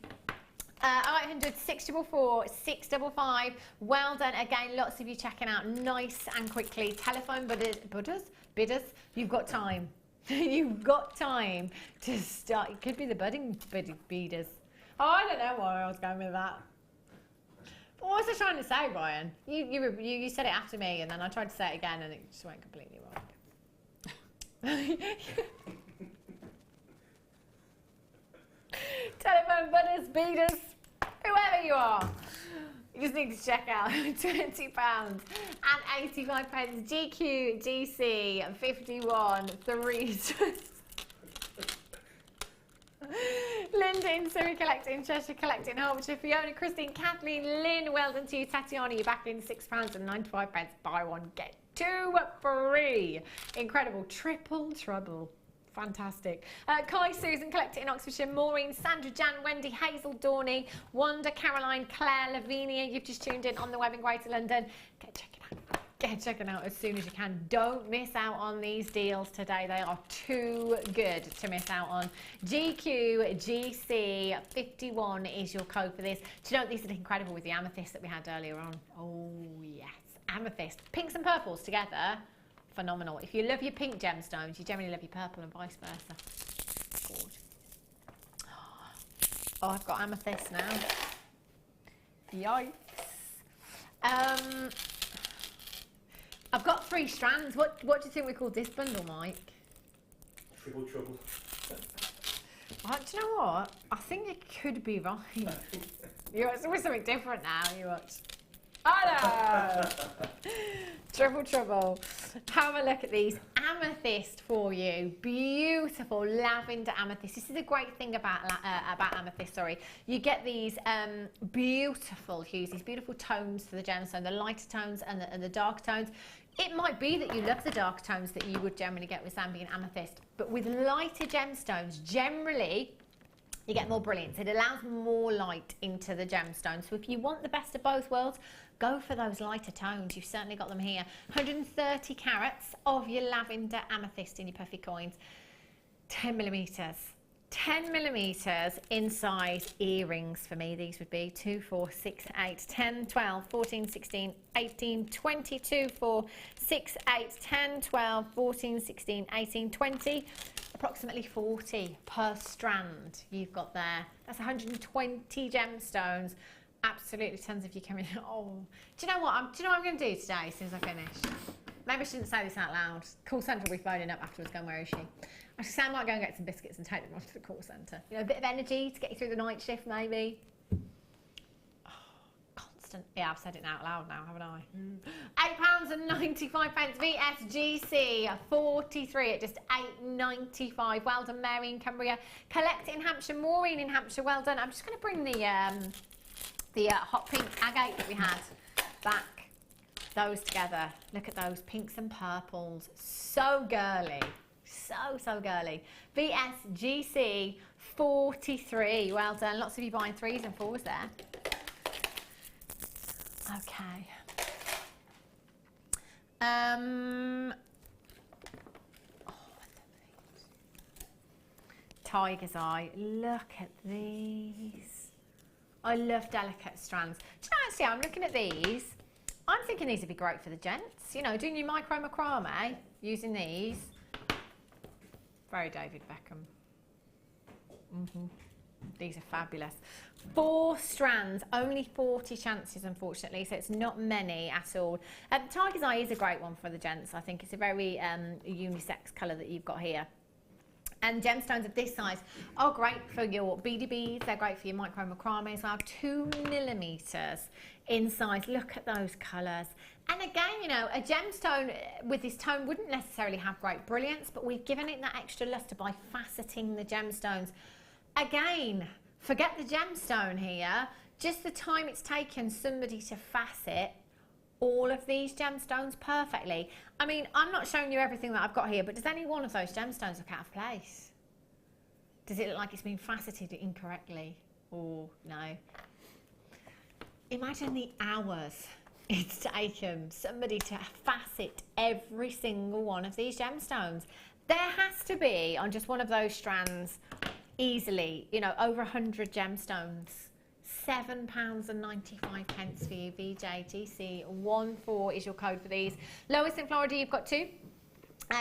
800, 644, 655. Well done. Again, lots of you checking out nice and quickly. Telephone bidders. You've got time. You've got time to start. It could be the budding beaders. Oh, I don't know why I was going with that. What was I trying to say, Brian? You said it after me, and then I tried to say it again, and it just went completely wrong. Telephone butters, beaders, whoever you are. You just need to check out £20 and 85 pence. GQ, GC, 51, 3. Linda in Surrey collecting, Cheshire collecting, Hertfordshire, Fiona, Christine, Kathleen, Lynn, well done to you, Tatiana, you're back in £6 and 95 pence. Buy one, get 2 free. Incredible, triple trouble. Fantastic. Kai, Susan collecting in Oxfordshire, Maureen, Sandra, Jan, Wendy, Hazel, Dorney, Wanda, Caroline, Claire, Lavinia, you've just tuned in on the web in Greater London. Get checking out. Get checking out as soon as you can. Don't miss out on these deals today. They are too good to miss out on. GQ GC 51 is your code for this. Do you know these are incredible with the amethyst that we had earlier on? Oh yes, amethyst. Pinks and purples together. Phenomenal. If you love your pink gemstones, you generally love your purple and vice versa. Gorgeous. Oh, I've got amethyst now. Yikes. I've got 3 strands. What do you think we call this bundle, Mike? Triple trouble. Do you know what? I think it could be right. It's always something different now. You watch. Oh no! Triple trouble. Have a look at these. Amethyst for you. Beautiful lavender amethyst. This is a great thing about amethyst, sorry. You get these beautiful hues, these beautiful tones to the gemstone, the lighter tones and the dark tones. It might be that you love the dark tones that you would generally get with Zambian amethyst, but with lighter gemstones, generally, you get more brilliance. It allows more light into the gemstone. So if you want the best of both worlds, go for those lighter tones. You've certainly got them here. 130 carats of your lavender amethyst in your puffy coins. 10 millimetres. 10 millimetres in size earrings for me. These would be 2, 4, 6, 8, 10, 12, 14, 16, 18, 20, 2, 4, 6, 8, 10, 12, 14, 16, 18, 20. Approximately 40 per strand you've got there. That's 120 gemstones. Absolutely tons of you coming. Oh, do you know what I'm going to do today as soon as I finish? Maybe I shouldn't say this out loud. Call centre will be phoning up afterwards going, where is she? I should say I might go and get some biscuits and take them off to the call centre. You know, a bit of energy to get you through the night shift maybe. Oh, constant. Yeah, I've said it out loud now, haven't I? £8 and 95 pence. VSGC 43 at just £8.95. Well done, Mary in Cumbria. Collect in Hampshire. Maureen in Hampshire. Well done. I'm just going to bring the hot pink agate that we had back. Those together. Look at those pinks and purples. So girly. So girly. VSGC 43. Well done. Lots of you buying 3s and 4s there. Okay. Tiger's eye. Look at these. I love delicate strands. Do you know, actually, I'm looking at these. I'm thinking these would be great for the gents. You know, doing your micro macrame, using these. Very David Beckham. These are fabulous. 4 strands, only 40 chances, unfortunately, so it's not many at all. Tiger's eye is a great one for the gents. I think it's a very unisex colour that you've got here. And gemstones of this size are great for your beady beads. They're great for your micro macrame as well. 2 millimeters in size. Look at those colours. And again, you know, a gemstone with this tone wouldn't necessarily have great brilliance, but we've given it that extra luster by faceting the gemstones. Again, forget the gemstone here. Just the time it's taken somebody to facet all of these gemstones perfectly. I mean, I'm not showing you everything that I've got here, but does any one of those gemstones look out of place? Does it look like it's been faceted incorrectly? Or no? Imagine the hours it's taken somebody to facet every single one of these gemstones. There has to be, on just one of those strands, easily, you know, over 100 gemstones. £7.95 for you, VJGC14 is your code for these. Lowest in Florida, you've got 2.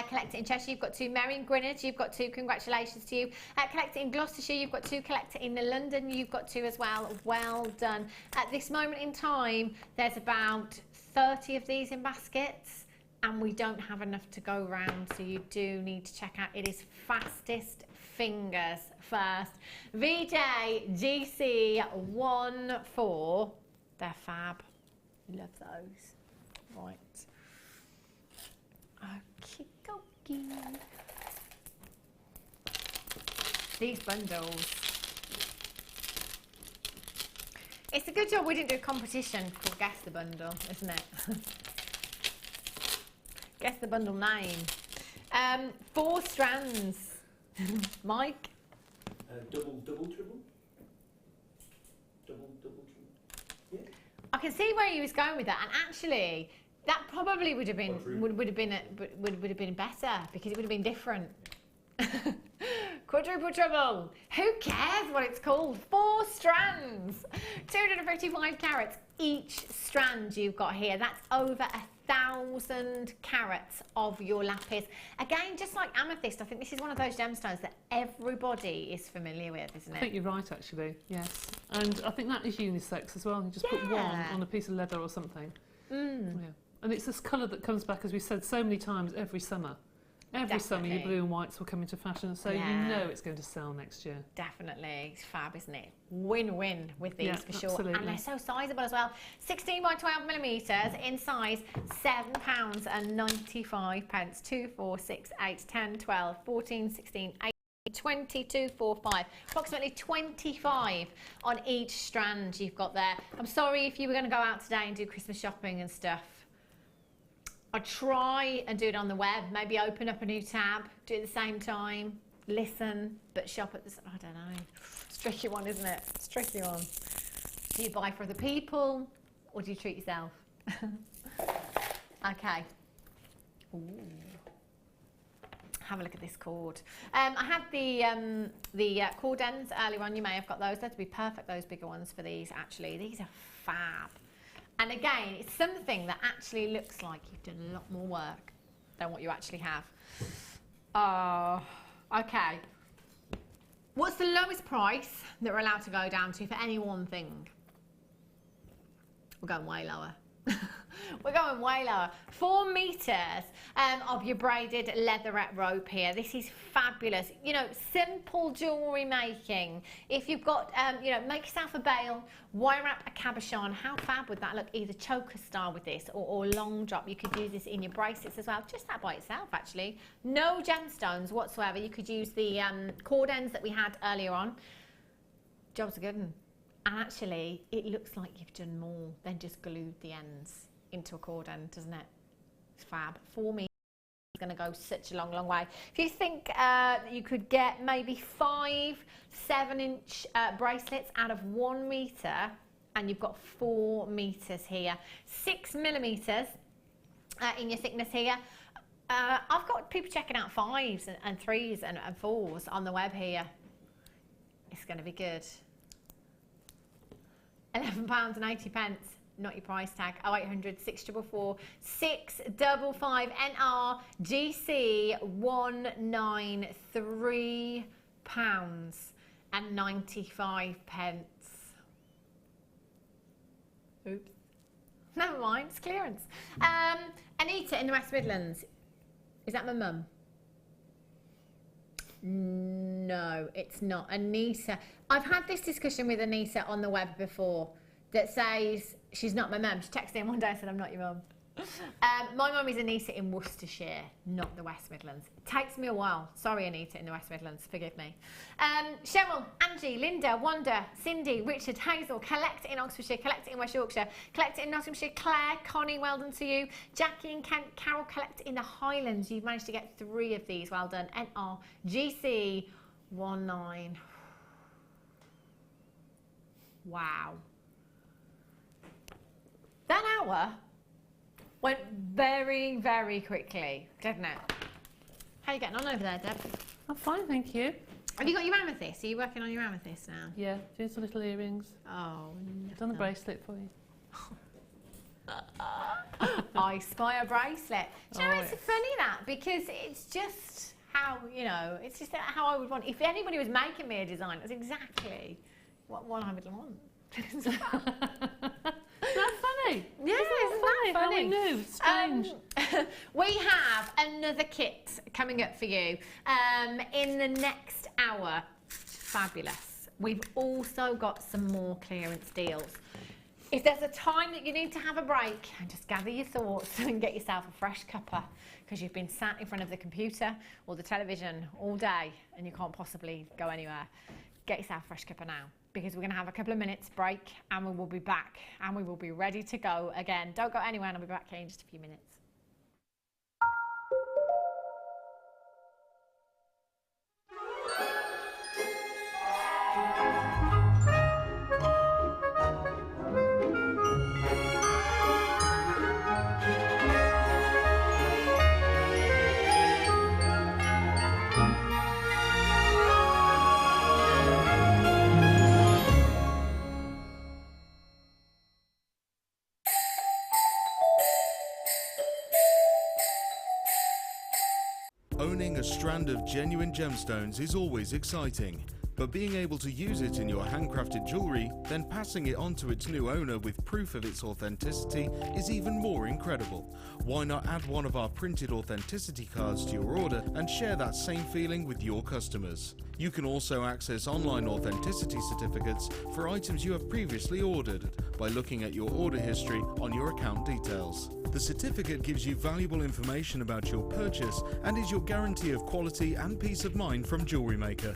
Collect it in Cheshire, you've got 2. Mary in Greenwich, you've got 2. Congratulations to you. Collect it in Gloucestershire, you've got 2. Collect it in London, you've got 2 as well. Well done. At this moment in time, there's about 30 of these in baskets, and we don't have enough to go round, so you do need to check out. It is fastest fingers first. VJGC14, they're fab. Love those. Right. Okie dokie. These bundles. It's a good job we didn't do a competition called Guess the Bundle, isn't it? Guess the bundle name. 4 strands. Mike? Double, triple? Double, triple? Yeah. I can see where he was going with that, and actually, that probably would have been would have been better because it would have been different. Quadruple trouble. Who cares what it's called? 4 strands, 255 carats each strand you've got here. That's over 1,000 carats of your lapis. Again, just like amethyst, I think this is one of those gemstones that everybody is familiar with, isn't it? I think you're right, actually. Yes, and I think that is unisex as well. You just put one on a piece of leather or something. Yeah, and it's this colour that comes back, as we said so many times, every summer. Every summer, your blue and whites will come into fashion, so you know it's going to sell next year. Definitely. It's fab, isn't it? Win-win with these for sure. Absolutely. And they're so sizable as well. 16 by 12 millimetres in size, £7.95. 2, 4, 6, 8, 10, 12, 14, 16, 18, 22, 4, 5. Approximately 25 on each strand you've got there. I'm sorry if you were going to go out today and do Christmas shopping and stuff. I'd try and do it on the web, maybe open up a new tab, do it at the same time, listen, but shop at the I don't know. It's a tricky one, isn't it? It's a tricky one. Do you buy for other people or do you treat yourself? Okay. Ooh. Have a look at this cord. I had the cord ends earlier on. You may have got those. That'd be perfect, those bigger ones for these, actually. These are fab. And again, it's something that actually looks like you've done a lot more work than what you actually have. Okay. What's the lowest price that we're allowed to go down to for any one thing? We're going way lower. We're going way lower. 4 metres of your braided leatherette rope here. This is fabulous. You know, simple jewellery making. If you've got, you know, make yourself a bail, wire wrap a cabochon. How fab would that look? Either choker style with this or long drop. You could use this in your bracelets as well. Just that by itself, actually. No gemstones whatsoever. You could use the cord ends that we had earlier on. Job's a good one. And actually, it looks like you've done more than just glued the ends into a cord end, doesn't it? It's fab. For me, it's going to go such a long, long way. If you think you could get maybe 5 7-inch bracelets out of 1 metre, and you've got 4 metres here. 6 millimetres in your thickness here. I've got people checking out 5s and 3s and 4s on the web here. It's going to be good. £11.80, not your price tag. 0800 644 655 NR GC £193.95. Oops. Never mind, it's clearance. Anita in the West Midlands. Is that my mum? No, it's not. Anita, I've had this discussion with Anita on the web before that says she's not my mum. She texted in one day and said, I'm not your mum. My mum is Anita in Worcestershire, not the West Midlands. It takes me a while. Sorry, Anita in the West Midlands, forgive me. Cheryl, Angie, Linda, Wanda, Cindy, Richard, Hazel, Collect in Oxfordshire, Collect in West Yorkshire, Collect in Nottinghamshire, Claire, Connie, well done to you. Jackie and Kent, Carol, Collect in the Highlands. You've managed to get 3 of these, well done. NRGC 19. Wow. That hour went very, very quickly, didn't it? How are you getting on over there, Deb? I'm fine, thank you. Have you got your amethyst? Are you working on your amethyst now? Yeah, doing some little earrings. Oh, I've done the bracelet for you. I spy a bracelet. Do you know, Oh, it's yes. funny that, because it's just how, you know, it's just how I would want. If anybody was making me a design, that's exactly what I would want. That's funny. Yeah, isn't that How funny? we knew. Strange. We have another kit coming up for you in the next hour. Fabulous. We've also got some more clearance deals. If there's a time that you need to have a break and just gather your thoughts and get yourself a fresh cuppa because you've been sat in front of the computer or the television all day and you can't possibly go anywhere, get yourself a fresh cuppa now, because we're going to have a couple of minutes break and we will be back and we will be ready to go again. Don't go anywhere and I'll be back here in just a few minutes. Owning a strand of genuine gemstones is always exciting, but being able to use it in your handcrafted jewellery, then passing it on to its new owner with proof of its authenticity is even more incredible. Why not add one of our printed authenticity cards to your order and share that same feeling with your customers? You can also access online authenticity certificates for items you have previously ordered by looking at your order history on your account details. The certificate gives you valuable information about your purchase and is your guarantee of quality and peace of mind from Jewellery Maker.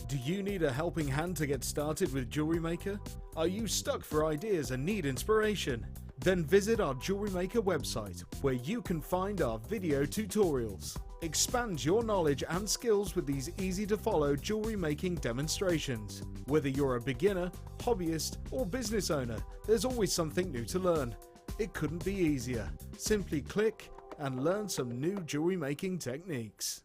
Do you need a helping hand to get started with Jewellery Maker? Are you stuck for ideas and need inspiration? Then visit our Jewellery Maker website, where you can find our video tutorials. Expand your knowledge and skills with these easy-to-follow jewellery making demonstrations. Whether you're a beginner, hobbyist, or business owner, there's always something new to learn. It couldn't be easier. Simply click and learn some new jewellery making techniques.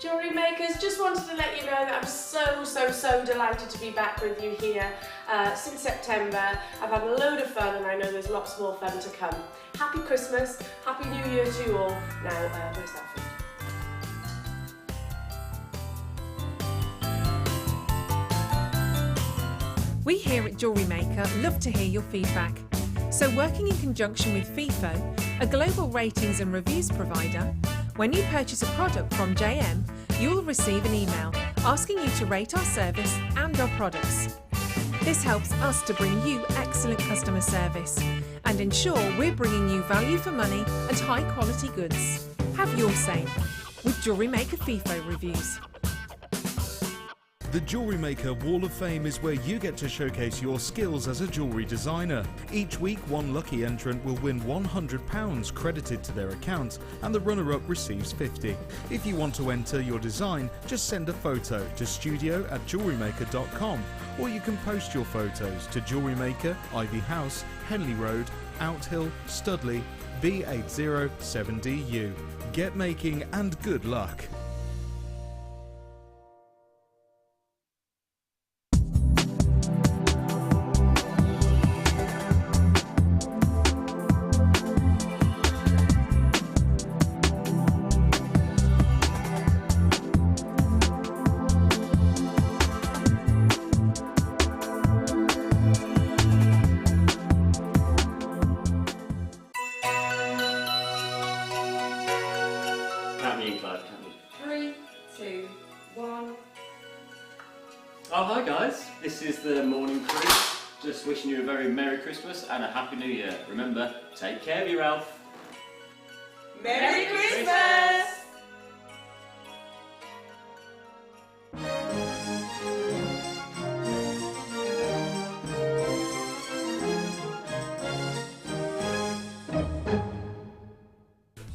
Jewellery Makers, just wanted to let you know that I'm so delighted to be back with you here since September. I've had a load of fun and I know there's lots more fun to come. Happy Christmas, Happy New Year to you all. Now, where's that food? We here at Jewellery Maker love to hear your feedback. So working in conjunction with FIFO, a global ratings and reviews provider, when you purchase a product from JM, you'll receive an email asking you to rate our service and our products. This helps us to bring you excellent customer service and ensure we're bringing you value for money and high quality goods. Have your say with Jewellery Maker FIFO reviews. The Jewellery Maker Wall of Fame is where you get to showcase your skills as a jewellery designer. Each week, one lucky entrant will win £100 credited to their account, and the runner-up receives £50. If you want to enter your design, just send a photo to studio@jewellerymaker.com, or you can post your photos to Jewellery Maker, Ivy House, Henley Road, Outhill, Studley, B807DU. Get making and good luck. Oh, hi guys, this is the morning crew. Just wishing you a very Merry Christmas and a Happy New Year. Remember, take care of your Ralph. Merry Christmas!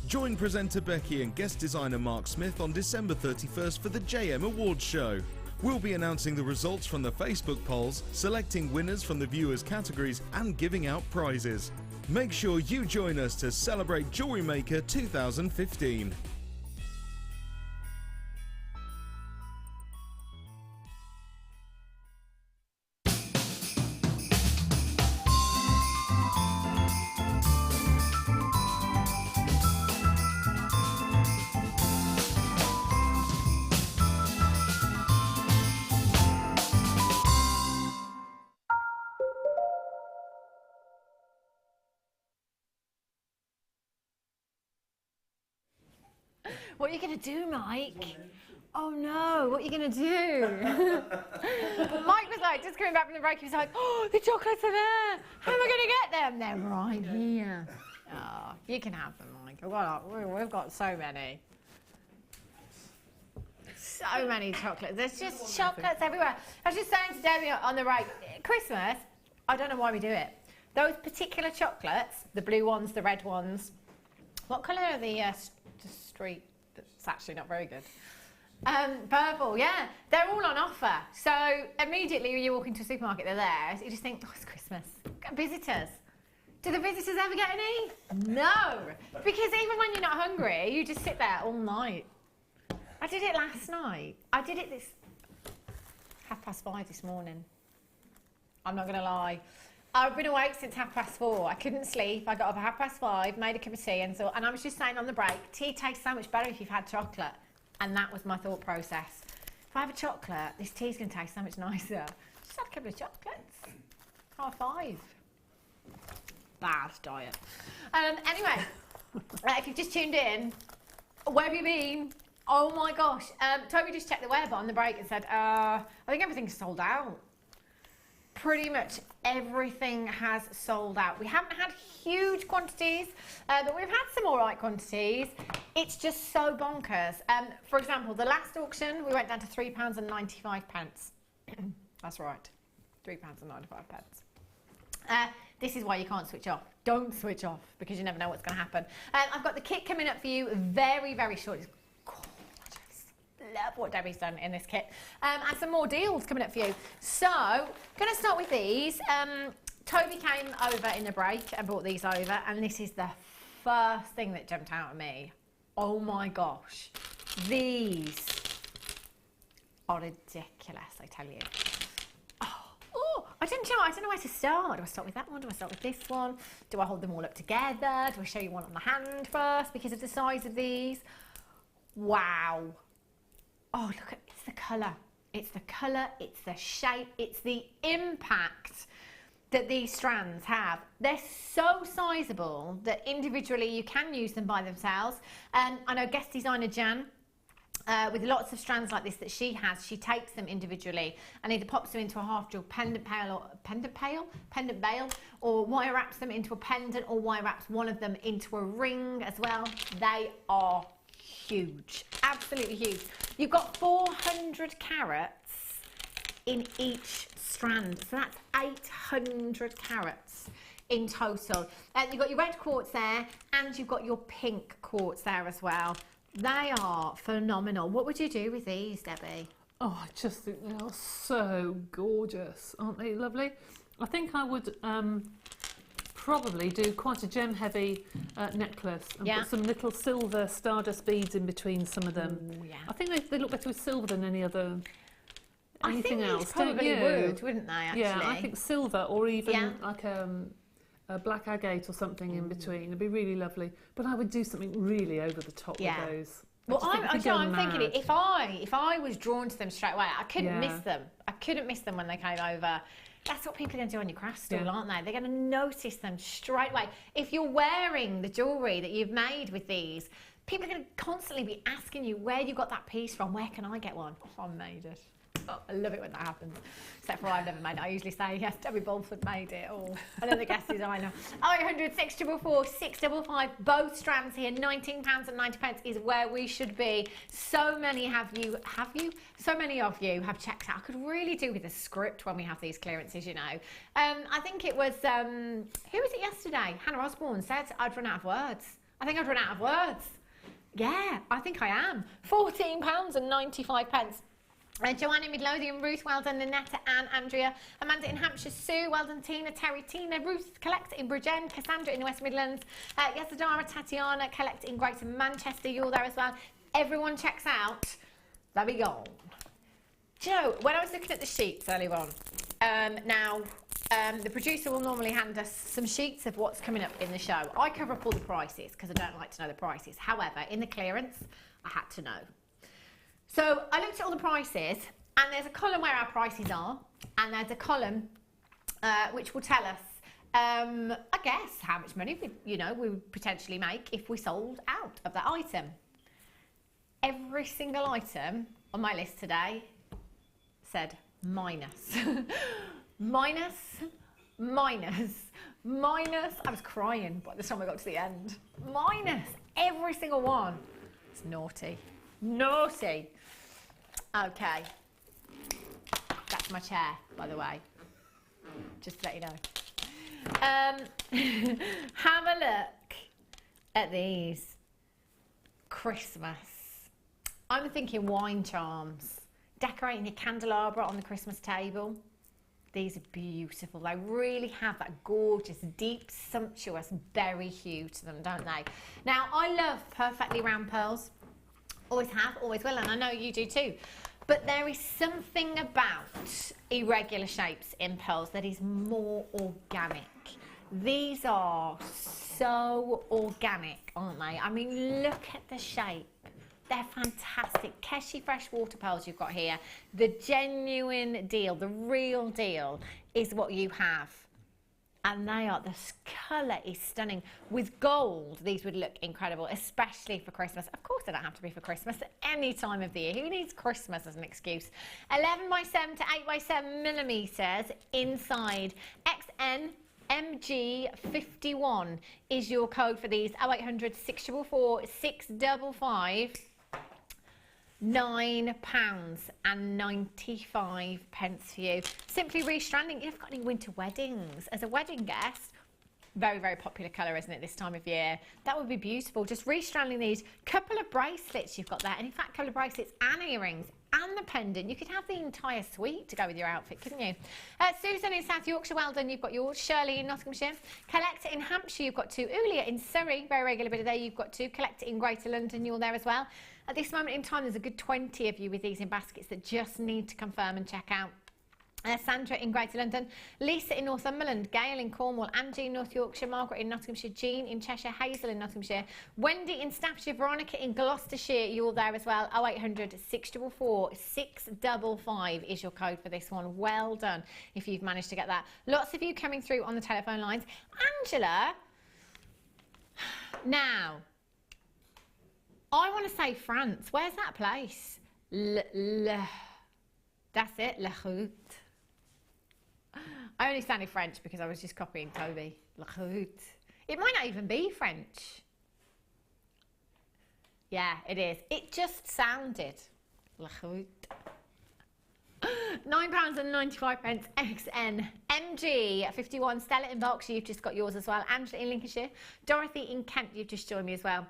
Join presenter Becky and guest designer Mark Smith on December 31st for the JM Awards show. We'll be announcing the results from the Facebook polls, selecting winners from the viewers' categories and giving out prizes. Make sure you join us to celebrate Jewellery Maker 2015. What are you going to do, Mike? Oh no, what are you going to do? Mike was like, just coming back from the break, he was like, oh, the chocolates are there. How am I going to get them? They're right here. Oh, you can have them, Mike. We've got so many. So many chocolates. There's just chocolates everywhere. I was just saying to Debbie on the break, Christmas, I don't know why we do it. Those particular chocolates, the blue ones, the red ones, what colour are the street? It's actually not very good. Purple, yeah. They're all on offer. So immediately when you walk into a supermarket, they're there. You just think, oh, it's Christmas. Got visitors. Do the visitors ever get any? No. Because even when you're not hungry, you just sit there all night. I did it last night. I did it 5:30 this morning. I'm not going to lie. I've been awake since 4:30. I couldn't sleep. I got up at 5:30, made a cup of tea, and I was just saying on the break, tea tastes so much better if you've had chocolate. And that was my thought process. If I have a chocolate, this tea's going to taste so much nicer. Just had a couple of chocolates. 5:30. Bad diet. Anyway, if you've just tuned in, where have you been? Oh my gosh. Toby just checked the web on the break and said, I think everything's sold out. Pretty much everything has sold out. We haven't had huge quantities, but we've had some all right quantities. It's just so bonkers. For example, the last auction, we went down to £3.95. That's right, £3.95. This is why you can't switch off. Don't switch off, because you never know what's going to happen. I've got the kit coming up for you very, very shortly. Love what Debbie's done in this kit, and some more deals coming up for you. So, going to start with these. Toby came over in the break and brought these over, and this is the first thing that jumped out at me. Oh my gosh, these are ridiculous, I tell you. Oh, I don't know where to start. Do I start with that one? Do I start with this one? Do I hold them all up together? Do I show you one on the hand first because of the size of these? Wow. Oh, look at, it's the colour. It's the colour, it's the shape, it's the impact that these strands have. They're so sizable that individually you can use them by themselves. I know guest designer Jan, with lots of strands like this that she has, she takes them individually and either pops them into a half jewel pendant bail, or wire wraps them into a pendant, or wire wraps one of them into a ring as well. They are huge, absolutely huge. You've got 400 carats in each strand, so that's 800 carats in total. You've got your red quartz there, and you've got your pink quartz there as well. They are phenomenal. What would you do with these, Debbie? Oh, I just think they are so gorgeous. Aren't they lovely? I think I would probably do quite a gem heavy necklace and put some little silver stardust beads in between some of them. Ooh, yeah. I think they look better with silver than anything else. Probably would, wouldn't they, actually? Yeah, I think silver, or even like a black agate or something in between. It'd be really lovely. But I would do something really over the top with those. Well, I'm thinking if I was drawn to them straight away, I couldn't miss them. I couldn't miss them when they came over. That's what people are going to do on your craft stall, aren't they? They're going to notice them straight away. If you're wearing the jewellery that you've made with these, people are going to constantly be asking you where you got that piece from. Where can I get one? Oh, I made it. I love it when that happens. Except for I've never made it. I usually say, yes, Debbie Bulford made it, or another guest designer. 0800 644 655, both strands here, £19.90 is where we should be. So many so many of you have checked out. I could really do with a script when we have these clearances, you know. I think it was, who was it yesterday? Hannah Osborne said I'd run out of words. I think I'd run out of words. Yeah, I think I am. £14.95. Joanna in Midlothian, Ruth, well done. Nanetta, Anne, Andrea, Amanda in Hampshire, Sue, well done. Tina, Terry, Tina, Ruth, Collect in Bridgend, Cassandra in the West Midlands, Yasadara, Tatiana, Collect in Greater Manchester, you're there as well. Everyone checks out. There we go. Do you know, when I was looking at the sheets earlier on, the producer will normally hand us some sheets of what's coming up in the show. I cover up all the prices because I don't like to know the prices. However, in the clearance, I had to know. So I looked at all the prices, and there's a column where our prices are, and there's a column which will tell us, I guess, how much money we would potentially make if we sold out of that item. Every single item on my list today said minus. Minus. I was crying by the time I got to the end. Minus. Every single one. It's naughty. Naughty. Okay. That's my chair, by the way. Just to let you know. Have a look at these. Christmas. I'm thinking wine charms. Decorating your candelabra on the Christmas table. These are beautiful. They really have that gorgeous, deep, sumptuous berry hue to them, don't they? Now, I love perfectly round pearls. Always have, always will, and I know you do too. But there is something about irregular shapes in pearls that is more organic. These are so organic, aren't they? I mean, look at the shape. They're fantastic. Keshi freshwater pearls you've got here. The genuine deal, the real deal is what you have. And they are, the colour is stunning. With gold, these would look incredible, especially for Christmas. Of course, they don't have to be for Christmas at any time of the year. Who needs Christmas as an excuse? 11 by 7 to 8 by 7 millimetres inside. XN MG51 is your code for these. 0800 644 655. £9.95 for you. Simply restranding. If you've got any winter weddings, as a wedding guest, very, very popular colour, isn't it, this time of year? That would be beautiful. Just restranding these. Couple of bracelets you've got there, and in fact, a couple of bracelets and earrings and the pendant. You could have the entire suite to go with your outfit, couldn't you? Susan in South Yorkshire, well done, you've got yours. Shirley in Nottinghamshire. Collector in Hampshire, you've got two. Ulia in Surrey, very regular bit of there, you've got two. Collector in Greater London, you're there as well. At this moment in time, there's a good 20 of you with these in baskets that just need to confirm and check out. Sandra in Greater London, Lisa in Northumberland, Gail in Cornwall, Angie in North Yorkshire, Margaret in Nottinghamshire, Jean in Cheshire, Hazel in Nottinghamshire, Wendy in Staffordshire, Veronica in Gloucestershire, you're there as well. 0800 644 655 is your code for this one. Well done if you've managed to get that. Lots of you coming through on the telephone lines. Angela, now, I want to say France. Where's that place? That's it, La Route. I only sounded French because I was just copying Toby. La Route. It might not even be French. Yeah, it is. It just sounded. La Route. £9.95 XN MG 51. Stella in Berkshire, you've just got yours as well. Angela in Lincolnshire. Dorothy in Kent, you've just joined me as well.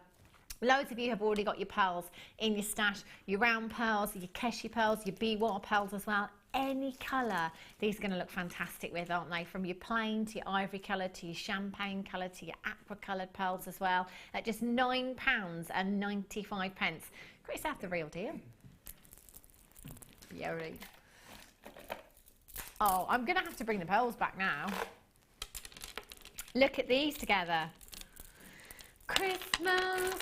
Loads of you have already got your pearls in your stash, your round pearls, your Keshi pearls, your bee water pearls as well. Any colour, these are going to look fantastic with, aren't they? From your plain to your ivory colour to your champagne colour to your aqua coloured pearls as well. At just £9.95. Got yourself the real deal. Yuri. Oh, I'm going to have to bring the pearls back now. Look at these together. Christmas.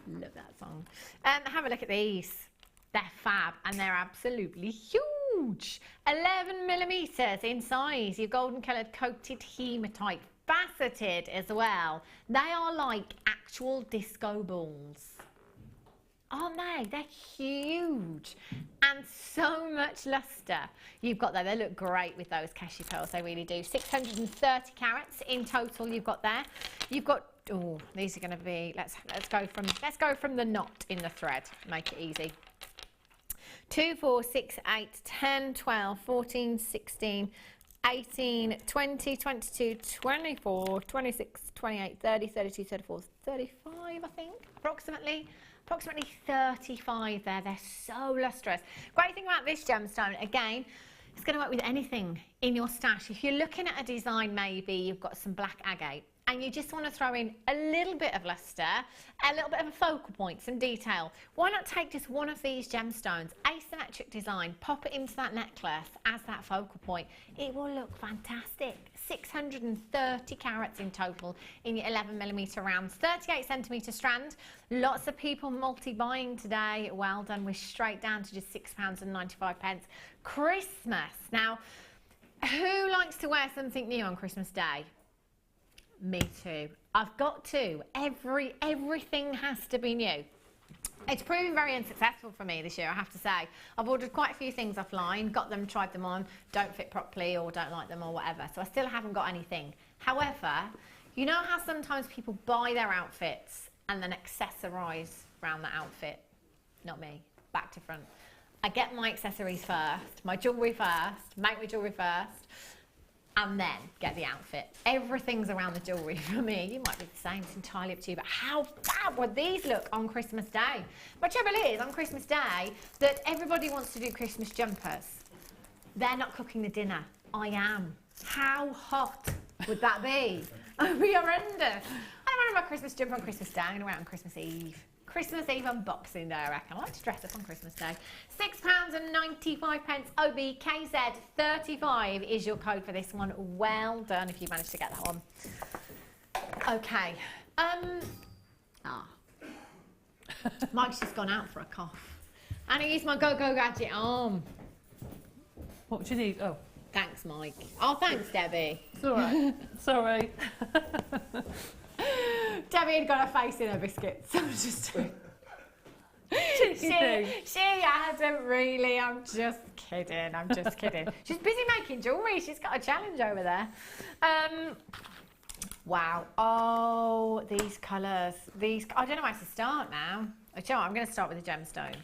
Love that song. Have a look at these. They're fab and they're absolutely huge. 11 millimetres in size. Your golden coloured coated hematite, faceted as well. They are like actual disco balls. aren't they? They're huge and so much luster you've got there. They look great with those cashew pearls, they really do. 630 carats in total you've got there. You've got, oh, these are going to be, let's go from the knot in the thread, make it easy. 2, 4, 6, 8, 10, 12, 14, 16, 18, 20, 22, 24, 26, 28, 30, 32, 34, 35, I think, approximately 35 there. They're so lustrous. Great thing about this gemstone, again, it's going to work with anything in your stash. If you're looking at a design, maybe you've got some black agate and you just want to throw in a little bit of luster, a little bit of a focal point, some detail, why not take just one of these gemstones, asymmetric design, pop it into that necklace as that focal point. It will look fantastic. 630 carats in total in your 11mm rounds, 38 centimetre strand. Lots of people multi-buying today. Well done. We're straight down to just £6.95. Christmas. Now, who likes to wear something new on Christmas Day? Me too. I've got to. Everything has to be new. It's proven very unsuccessful for me this year, I have to say. I've ordered quite a few things offline, got them, tried them on, don't fit properly or don't like them or whatever. So I still haven't got anything. However, you know how sometimes people buy their outfits and then accessorise around that outfit? Not me. Back to front. I get my accessories first, my jewellery first, make my jewellery first, and then get the outfit. Everything's around the jewellery for me. You might be the same, it's entirely up to you, but how fab would these look on Christmas Day? My trouble is, on Christmas Day, that everybody wants to do Christmas jumpers. They're not cooking the dinner. I am. How hot would that be? It would be horrendous. I don't want my Christmas jumper on Christmas Day, I'm going to wear it on Christmas Eve. Christmas Eve unboxing day, I reckon. I like to dress up on Christmas Day. £6.95 OBKZ 35 is your code for this one. Well done if you managed to get that one. Okay. Mike's just gone out for a cough. And I used my Go-Go Gadget arm. What do you need? Oh. Thanks, Mike. Oh, thanks, Debbie. It's all right. Sorry. Debbie had got her face in her biscuits. So just she hasn't really. I'm just kidding. She's busy making jewellery. She's got a challenge over there. Wow. Oh, these colours. I don't know where to start now. Oh, you know what? I'm going to start with the gemstone.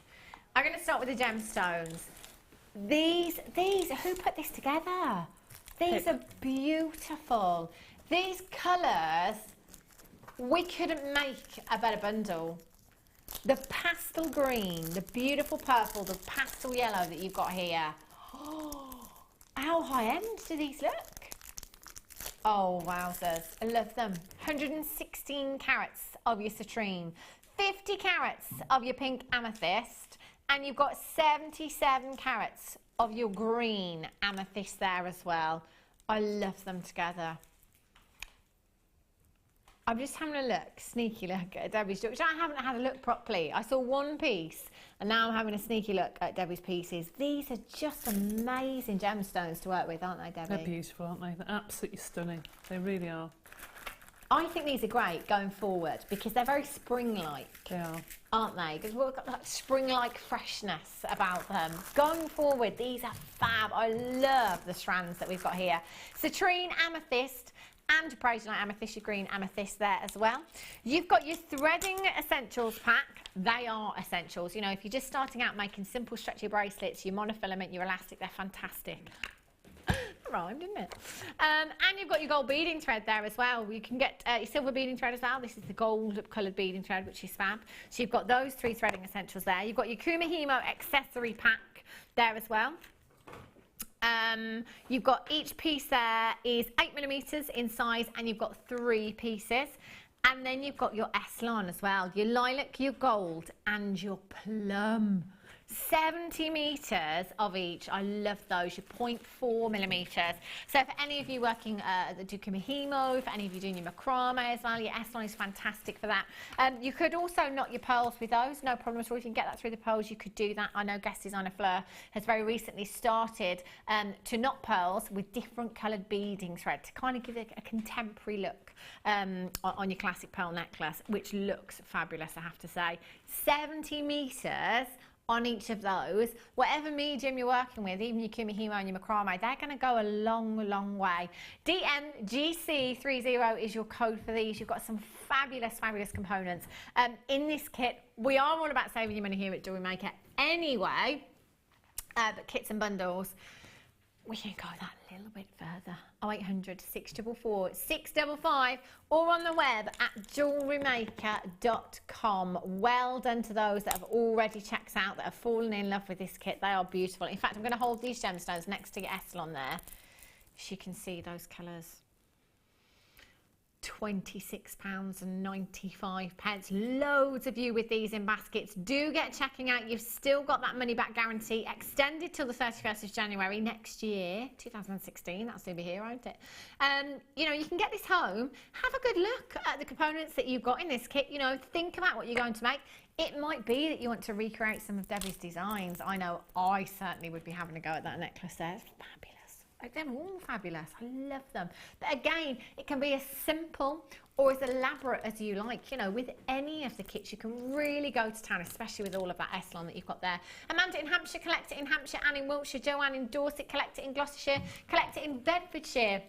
These. Who put this together? These are beautiful. These colours. We couldn't make a better bundle. The pastel green, the beautiful purple, the pastel yellow that you've got here. Oh, how high end do these look? Oh, wowzers. I love them. 116 carats of your citrine, 50 carats of your pink amethyst, and you've got 77 carats of your green amethyst there as well. I love them together. I'm just having a look, sneaky look at Debbie's jewellery, which I haven't had a look properly. I saw one piece and now I'm having a sneaky look at Debbie's pieces. These are just amazing gemstones to work with, aren't they, Debbie? They're beautiful, aren't they? They're absolutely stunning. They really are. I think these are great going forward because they're very spring-like. They are. Aren't they? Because we've got that spring-like freshness about them. Going forward, these are fab. I love the strands that we've got here. Citrine, amethyst, and Prasionite amethyst, your green amethyst there as well. You've got your threading essentials pack. They are essentials. You know, if you're just starting out making simple stretchy bracelets, your monofilament, your elastic, they're fantastic. Rhymed, didn't it? And you've got your gold beading thread there as well. You can get your silver beading thread as well. This is the gold coloured beading thread, which is fab. So you've got those 3 threading essentials there. You've got your Kumihimo accessory pack there as well. You've got each piece there is 8mm in size, and you've got 3 pieces. And then you've got your Elon as well, your lilac, your gold, and your plum. 70 metres of each. I love those. Your 0.4mm. So for any of you working the Kumihimo, for any of you doing your macrame as well, your Elon is fantastic for that. You could also knot your pearls with those, no problem at all. If you can get that through the pearls, you could do that. I know Guest Designer Fleur has very recently started to knot pearls with different coloured beading thread to kind of give it a contemporary look. on your classic pearl necklace, which looks fabulous, I have to say. 70 metres on each of those. Whatever medium you're working with, even your kumihimo and your macrame, they're going to go a long, long way. DMGC30 is your code for these. You've got some fabulous, fabulous components. In this kit, we are all about saving you money here at Jewellery Maker anyway, but kits and bundles, we can go that little bit further. 0800 644 655 or on the web at JewelleryMaker.com. Well done to those that have already checked out, that have fallen in love with this kit. They are beautiful. In fact, I'm going to hold these gemstones next to your Elon there, so you can see those colours. £26.95. Loads of you with these in baskets. Do get checking out. You've still got that money back guarantee extended till the 31st of January next year, 2016. That's over here, won't it? You know, you can get this home. Have a good look at the components that you've got in this kit. You know, think about what you're going to make. It might be that you want to recreate some of Debbie's designs. I know I certainly would be having a go at that necklace there. It's fabulous. They're all fabulous. I love them. But again, it can be as simple or as elaborate as you like. You know, with any of the kits, you can really go to town, especially with all of that Elon that you've got there. Amanda in Hampshire, collect it in Hampshire. Anne in Wiltshire. Joanne in Dorset, collect it in Gloucestershire. Collect it in Bedfordshire.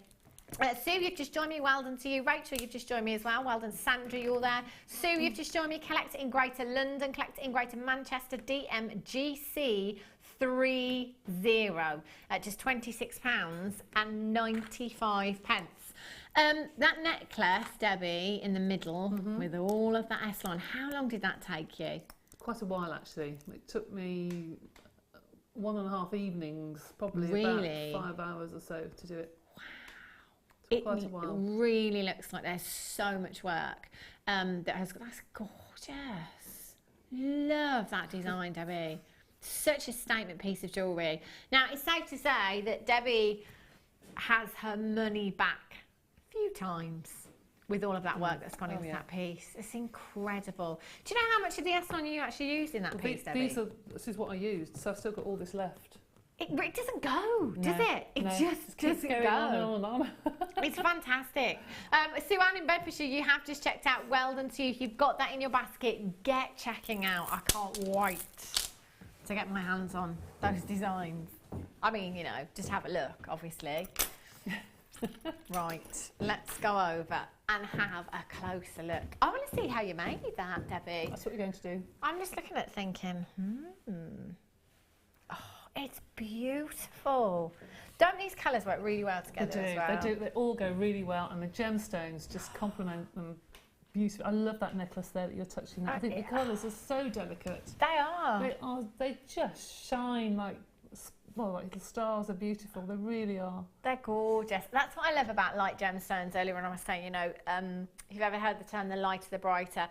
Sue, you've just joined me. Well done to you. Rachel, you've just joined me as well. Well done. Sandra, you're there. Sue, you've just joined me. Collect it in Greater London. Collect it in Greater Manchester. DMGC 30 at just £26.95. That necklace, Debbie, in the middle with all of that Elon, how long did that take you? Quite a while, actually. It took me 1.5 evenings, probably Really? about 5 hours or so to do it. It Quite a while. really looks like there's so much work. That's gorgeous. Love that design, Debbie. Such a statement piece of jewellery. Now, it's safe to say that Debbie has her money back a few times with all of that work that's gone into that piece. It's incredible. Do you know how much of the Elon you actually used in that piece, Debbie? This is what I used, so I've still got all this left. It doesn't go, does it? It just doesn't go. On. It's fantastic. Sue Ann in Bedfordshire, you have just checked out. Well done to you. If you've got that in your basket, get checking out. I can't wait to get my hands on those designs. I mean, you know, just have a look, obviously. Right, let's go over and have a closer look. I want to see how you made that, Debbie. That's what you're going to do. I'm just looking at thinking, oh, it's beautiful. Don't these colours work really well together as well? They do. They all go really well, and the gemstones just complement them beautifully. I love that necklace there that you're touching. I think the colours are so delicate. They are. They just shine like, well, like the stars are beautiful. They really are. They're gorgeous. That's what I love about light gemstones. Earlier when I was saying, you know, if you've ever heard the term the lighter the brighter,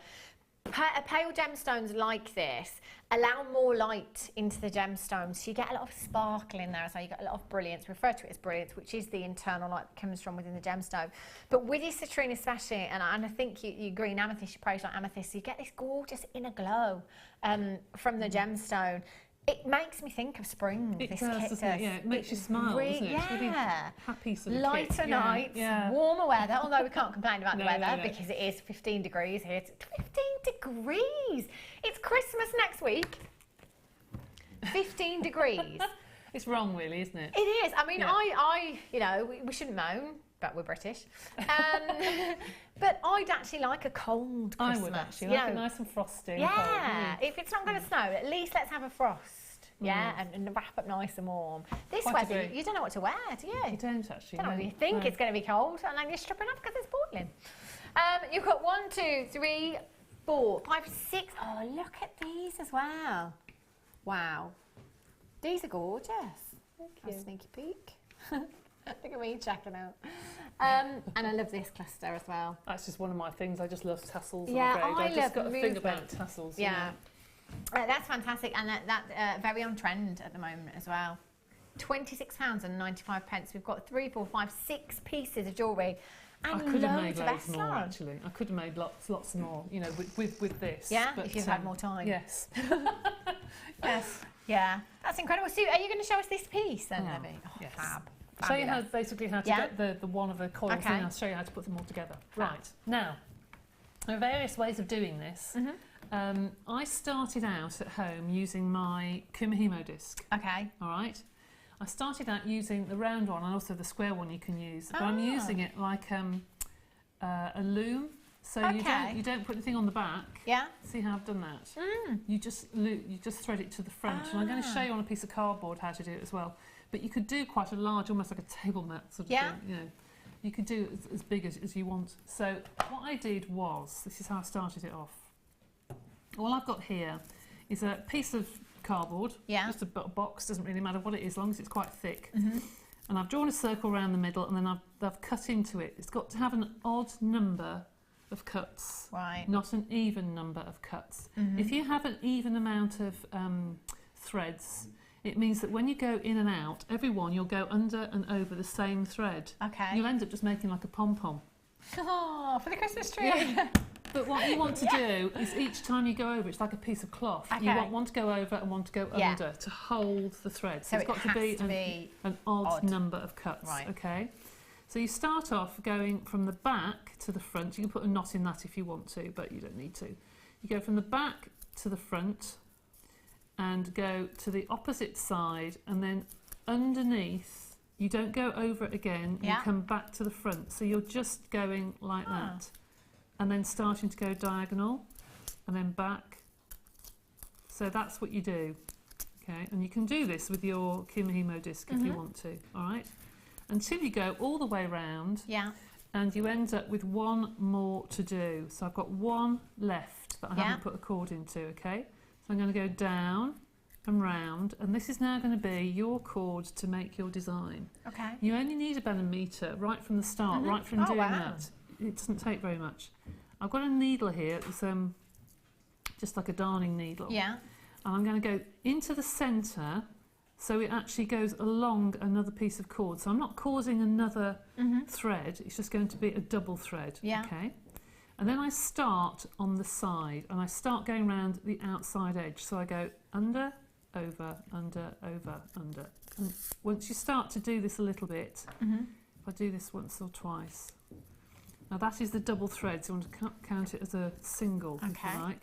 pale gemstones like this allow more light into the gemstones, so you get a lot of sparkle in there as well. You get a lot of brilliance. We refer to it as brilliance, which is the internal light that comes from within the gemstone. But with your citrine especially, and I think you green amethyst, your prose like amethyst, so you get this gorgeous inner glow from the gemstone. It makes me think of spring. It this does, kit doesn't it? Yeah, it makes you smile, doesn't it? It's really happy sort of Lighter kit. nights, warmer weather, although we can't complain about the weather because it is 15 degrees here. It's 15 degrees! It's Christmas next week. 15 degrees. It's wrong, really, isn't it? It is. I mean, you know, we shouldn't moan, but we're British. But I'd actually like a cold Christmas. I would actually like it nice and frosty. Yeah, if it's not going to snow, at least let's have a frost. Yeah, and wrap up nice and warm. This weather, you don't know what to wear, do you? You don't actually. You don't know, you think it's going to be cold, and then you're stripping off because it's boiling. You've got 1, 2, 3, 4, 5, 6. Oh, look at these as well. Wow. These are gorgeous. Thank you. A sneaky peek. Look at me checking out. And I love this cluster as well. That's just one of my things. I just love tassels. Yeah, I've just got a thing about tassels. Yeah. That's fantastic, and that's very on trend at the moment as well. £26.95. We've got 3, 4, 5, 6 pieces of jewellery. And I could have made loads more, actually. I could have made lots more, you know, with this. Yeah, but, if you've had more time. Yes. Yes. Yeah. That's incredible. Sue, are you going to show us this piece then, Debbie? Oh, yes. Fab. show you how basically how to get the one of the coils in. I'll show you how to put them all together. Right, now, there are various ways of doing this. I started out at home using my Kumihimo disc. Okay. All right. I started out using the round one and also the square one you can use, but I'm using it like a loom. So you don't put anything on the back. Yeah. See how I've done that? You just thread it to the front, and I'm going to show you on a piece of cardboard how to do it as well. But you could do quite a large, almost like a table mat sort of thing. You know, you could do it as big as you want. So what I did was, this is how I started it off. All I've got here is a piece of cardboard. Just a box, doesn't really matter what it is, as long as it's quite thick. And I've drawn a circle around the middle, and then I've cut into it. It's got to have an odd number of cuts, not an even number of cuts. If you have an even amount of threads, it means that when you go in and out, every one you'll go under and over the same thread. You'll end up just making like a pom-pom. Oh, for the Christmas tree. Yeah. But what you want to do is each time you go over, it's like a piece of cloth. You want one to go over and one to go under to hold the thread. So it's got to be an odd number of cuts. Okay. So you start off going from the back to the front. You can put a knot in that if you want to, but you don't need to. You go from the back to the front and go to the opposite side, and then underneath, you don't go over it again, you come back to the front. So you're just going like that. And then starting to go diagonal, and then back. So that's what you do. Okay, and you can do this with your Kumihimo disc if you want to, all right? Until you go all the way around, and you end up with one more to do. So I've got one left that I haven't put a cord into, okay? So I'm going to go down and round, and this is now going to be your cord to make your design. Okay. You only need about a metre right from the start, right from doing that. It doesn't take very much. I've got a needle here, it's just like a darning needle. And I'm going to go into the centre, so it actually goes along another piece of cord. So I'm not causing another thread, it's just going to be a double thread. Okay. And then I start on the side, and I start going around the outside edge. So I go under, over, under, over, under. And once you start to do this a little bit, if I do this once or twice, now that is the double thread, so you want to count it as a single, if you like.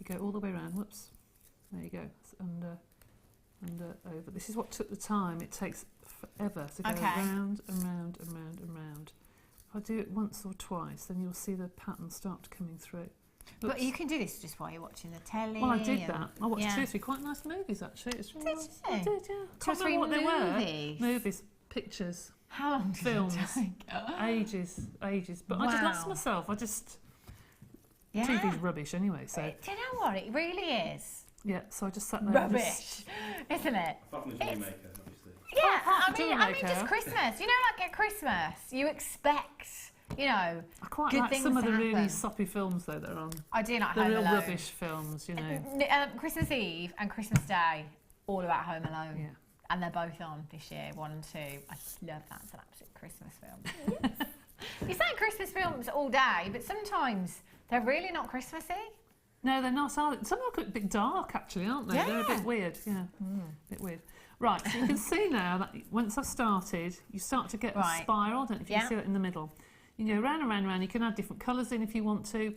You go all the way around, whoops, there you go, it's under, under, over. This is what took the time, it takes forever to go round and round and round and round. If I do it once or twice, then you'll see the pattern start coming through. Oops. But you can do this just while you're watching the telly. Well, I did that. I watched 2 or 3 quite nice movies, actually. It's really did I you? did, yeah. 2 or 3 what movies? They were. Movies, pictures. How long did films, it take? ages. But I just lost myself. TV's rubbish anyway, so. Do you know what? It really is. Yeah, so I just sat there. Rubbish, isn't it? Apart from the Jewellery Maker, obviously. Yeah, I mean, just Christmas. You know, like at Christmas, you expect, you know, I quite good like things some of the to really happen. soppy films though that are on. I do like the Home real Alone. rubbish films, you know. Christmas Eve and Christmas Day, all about Home Alone. Yeah. And they're both on this year, 1 and 2. I love that. It's an absolute Christmas film. You say Christmas films all day, but sometimes they're really not Christmassy. No, they're not. Some are a bit dark, actually, aren't they? Yeah. They're a bit weird. Yeah, a bit weird. Right, so you can see now that once I've started, you start to get a spiral. I don't know if you can see that in the middle. You go round and round and round. You can add different colours in if you want to.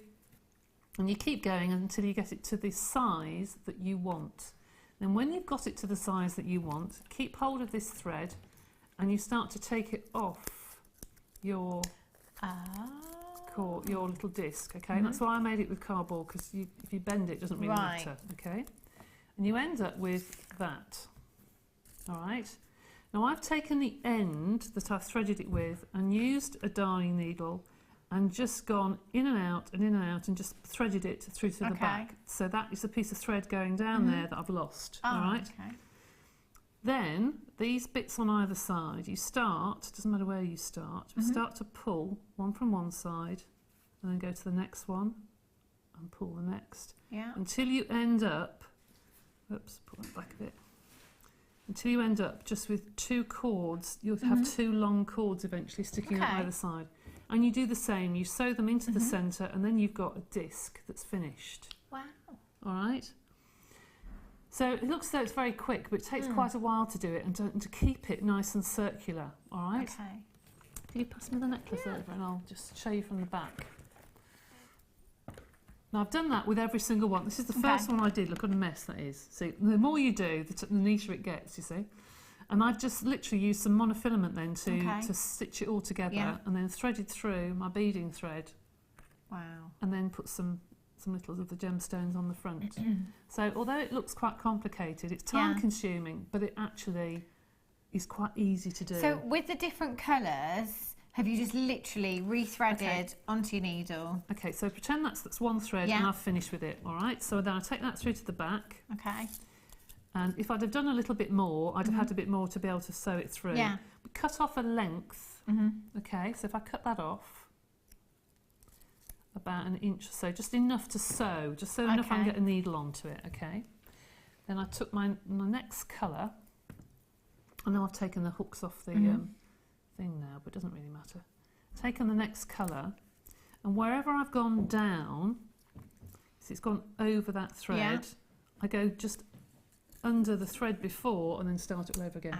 And you keep going until you get it to the size that you want. Then when you've got it to the size that you want, keep hold of this thread and you start to take it off your your little disc, okay? That's why I made it with cardboard, because if you bend it, it doesn't really matter, okay? And you end up with that, all right? Now I've taken the end that I've threaded it with and used a darning needle and just gone in and out and just threaded it through to the back. So that is a piece of thread going down there that I've lost, all right? Okay. Then, these bits on either side, you start, doesn't matter where you start, start to pull one from one side and then go to the next one and pull the next. Yeah. Until you end up, oops, pull that back a bit. Until you end up just with 2 cords, you'll have 2 long cords eventually sticking on either side. And you do the same, you sew them into the centre and then you've got a disc that's finished. Wow. All right? So it looks as though it's very quick, but it takes quite a while to do it and to keep it nice and circular, all right? Okay. Can you pass me the necklace over and I'll just show you from the back. Now I've done that with every single one. This is the first one I did. Look what a mess that is. See, the more you do, the neater it gets, you see. And I've just literally used some monofilament then to stitch it all together and then threaded through my beading thread. Wow. And then put some little of the gemstones on the front. So although it looks quite complicated, it's time consuming, but it actually is quite easy to do. So with the different colours, have you just literally rethreaded onto your needle? Okay, so pretend that's one thread and I've finished with it, all right? So then I take that through to the back. Okay. And if I'd have done a little bit more, I'd have had a bit more to be able to sew it through. Yeah. But cut off a length. Okay, so if I cut that off, about an inch or so, just enough to sew, just so enough I can get a needle onto it, okay? Then I took my next colour, I know I've taken the hooks off the thing now, but it doesn't really matter. Taken the next colour, and wherever I've gone down, so it's gone over that thread, I go just under the thread before and then start it all over again.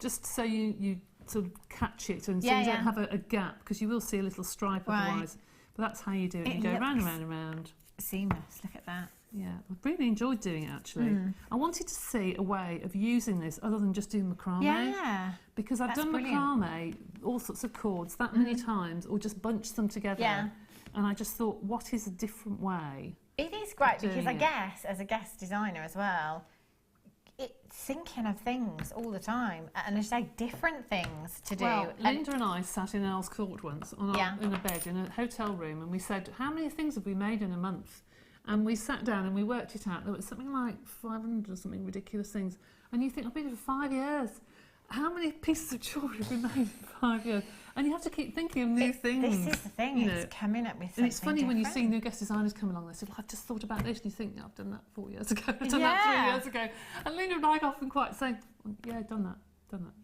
Just so you sort of catch it and so you don't have a gap, because you will see a little stripe otherwise. But that's how you do it. You go round and round and round. Seamless, look at that. Yeah, I've really enjoyed doing it actually. I wanted to see a way of using this other than just doing macrame. Yeah. Because I've done macrame, all sorts of cords, that many times, or just bunched them together. Yeah. And I just thought, what is a different way? It is great because I guess, as a guest designer as well, it's thinking of things all the time and there's like different things to do. Well, Linda and I sat in Earl's Court once in a bed in a hotel room, and we said, how many things have we made in a month? And we sat down and we worked it out. There was something like 500 or something ridiculous things. And you think, I've been here for 5 years. How many pieces of jewellery have we made in 5 years? And you have to keep thinking of new things. This is the thing, it's coming up with something And it's funny different. when you see new guest designers come along, they say, well, I've just thought about this. And you think, I've done that 4 years ago. I've done that 3 years ago. And Linda and I often quite say, yeah, done that.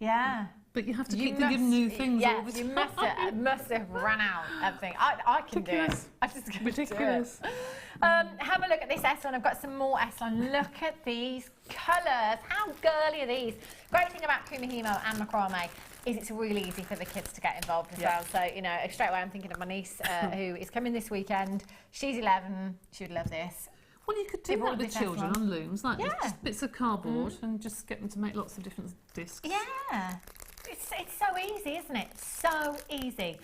Yeah. But you have to keep thinking of new things all the time. You must have run out of things. I can do it. I just can't Ridiculous. do it. Have a look at this Elon. I've got some more Elon. Look at these colours. How girly are these? Great thing about kumihimo and macrame is it's really easy for the kids to get involved as well. So, you know, straight away I'm thinking of my niece who is coming this weekend. She's 11. She would love this. Well, you could do that with children on looms, like just bits of cardboard and just get them to make lots of different discs. Yeah. It's so easy, isn't it? So easy.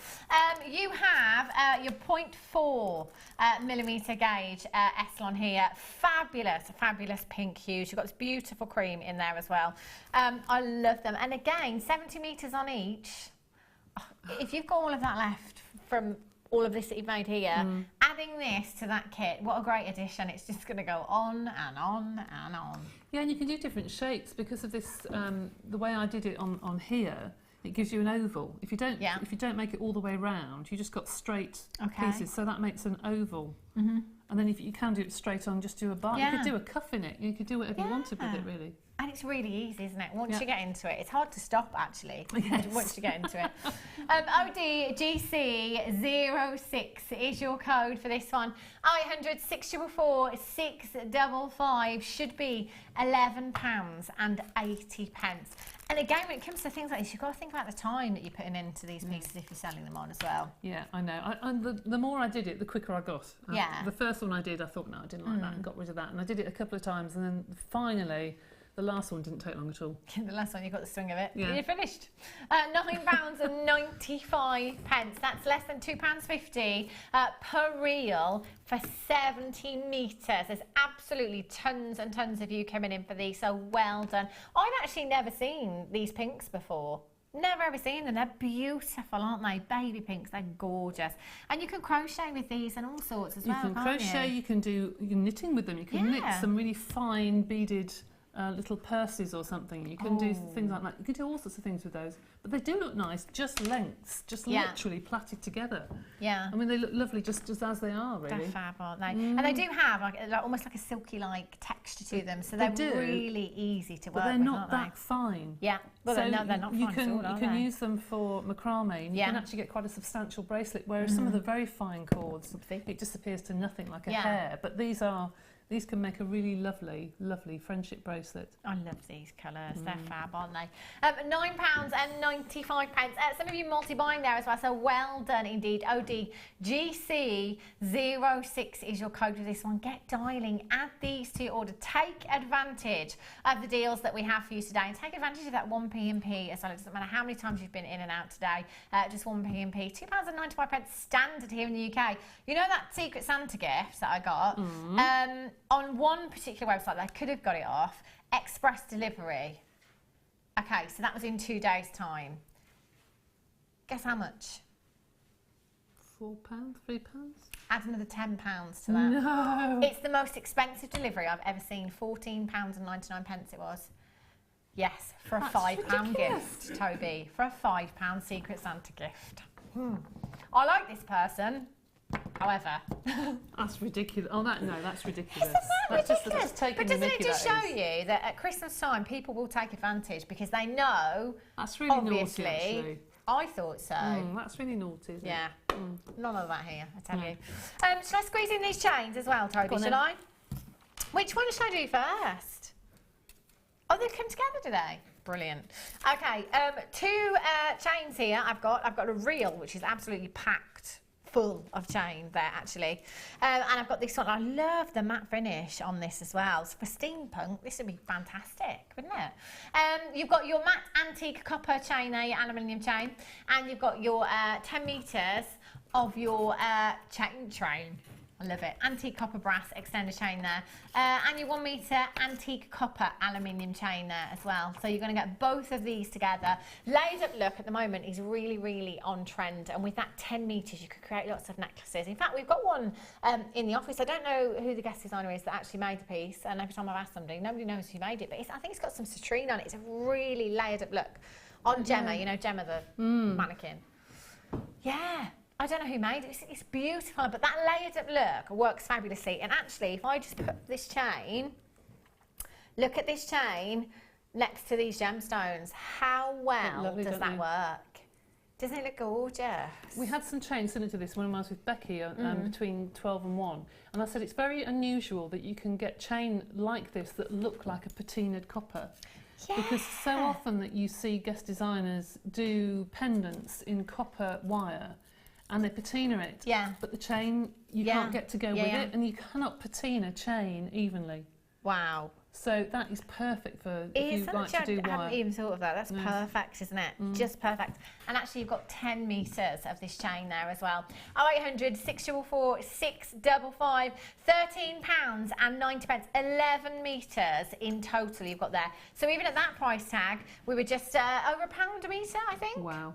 You have your 0.4 millimetre gauge Elon here. Fabulous pink hues. You've got this beautiful cream in there as well. I love them. And again, 70 metres on each. If you've got all of that left from all of this that you've made here, adding this to that kit, what a great addition. It's just going to go on and on and on. Yeah, and you can do different shapes because of this, the way I did it on here, it gives you an oval. If you don't make it all the way round, you just got straight pieces, so that makes an oval. And then if you can do it straight on, just do a bar. You could do a cuff in it. You could do whatever you wanted with it, really. And it's really easy, isn't it? Once you get into it, it's hard to stop actually. Once you get into it. ODGC06 is your code for this one. I100 644 655 should be £11.80. And again, when it comes to things like this, you've got to think about the time that you're putting into these pieces if you're selling them on as well. Yeah, I know. The more I did it, the quicker I got. The first one I did, I thought, no, I didn't like that, and got rid of that. And I did it a couple of times, and then finally, the last one didn't take long at all. The last one, you got the swing of it. Yeah. You're finished. £9.95. That's less than £2.50 per reel for 70 metres. There's absolutely tons and tons of you coming in for these, so well done. I've actually never seen these pinks before. Never ever seen them. They're beautiful, aren't they? Baby pinks, they're gorgeous. And you can crochet with these and all sorts as well, You can crochet, you can do knitting with them. You can knit some really fine beaded little purses or something. You can do things like that. You can do all sorts of things with those. But they do look nice, just lengths, just literally plaited together. Yeah. I mean, they look lovely just as they are, really. They're fab, aren't they? And they do have like almost like a silky-like texture to them, so they're really easy to work with, But they're not that fine. Yeah. Well, so no, they're not you fine can, at all, are you can they? use them for macrame, and you Yeah. can actually get quite a substantial bracelet, whereas some of the very fine cords, it just appears to nothing like a hair. But these can make a really lovely, lovely friendship bracelet. I love these colours. They're fab, aren't they? £9.95. Some of you multi-buying there as well, so well done indeed. ODGC06 is your code for this one. Get dialing, add these to your order. Take advantage of the deals that we have for you today, and take advantage of that 1p&p as well. It doesn't matter how many times you've been in and out today, just 1p&p. £2.95 standard here in the UK. You know that Secret Santa gift that I got? On one particular website, they could have got it off. Express delivery. Okay, so that was in 2 days' time. Guess how much? £4, £3? Add another £10 to that. No. It's the most expensive delivery I've ever seen. £14.99 it was. Yes, for a £5 gift, Toby. For a £5 Secret Santa gift. I like this person. However, that's ridiculous. Oh, that's ridiculous. Isn't that ridiculous? That's taking but the doesn't mickey, it just that show is. you that at Christmas time people will take advantage because they know? That's really obviously, naughty, actually. I thought so. That's really naughty, isn't Yeah. it? None of that here, I tell you. Shall I squeeze in these chains as well, Toby? Shall I? Which one should I do first? Oh, they've come together today. Brilliant. Okay, 2 chains here. I've got a reel which is absolutely packed full of chain there actually, and I've got this one. I love the matte finish on this as well. So for steampunk, this would be fantastic, wouldn't it? You've got your matte antique copper chain there, your aluminium chain, and you've got your 10 metres of your chain train. I love it. Antique copper brass extender chain there. And your 1 metre antique copper aluminium chain there as well. So you're going to get both of these together. Layered up look at the moment is really, really on trend. And with that 10 metres, you could create lots of necklaces. In fact, we've got one in the office. I don't know who the guest designer is that actually made the piece. And every time I've asked somebody, nobody knows who made it. But I think it's got some citrine on it. It's a really layered up look. On Gemma, you know Gemma, the mannequin. Yeah. I don't know who made it. It's beautiful, but that layered up look works fabulously. And actually, if I just put this chain, look at this chain next to these gemstones, how well does that work? Doesn't it look gorgeous? We had some chains similar to this when I was with Becky between 12 and 1. And I said it's very unusual that you can get chain like this that look like a patinaed copper. Yeah. Because so often that you see guest designers do pendants in copper wire, and they patina it, but the chain, you can't get to go with it, and you cannot patina chain evenly. Wow. So that is perfect for if you like to do wire. I hadn't even thought of that. That's perfect, isn't it? Just perfect. And actually you've got 10 metres of this chain there as well. 0800 644 655, £13.90, 11 metres in total you've got there. So even at that price tag, we were just over £1 a metre, I think. Wow.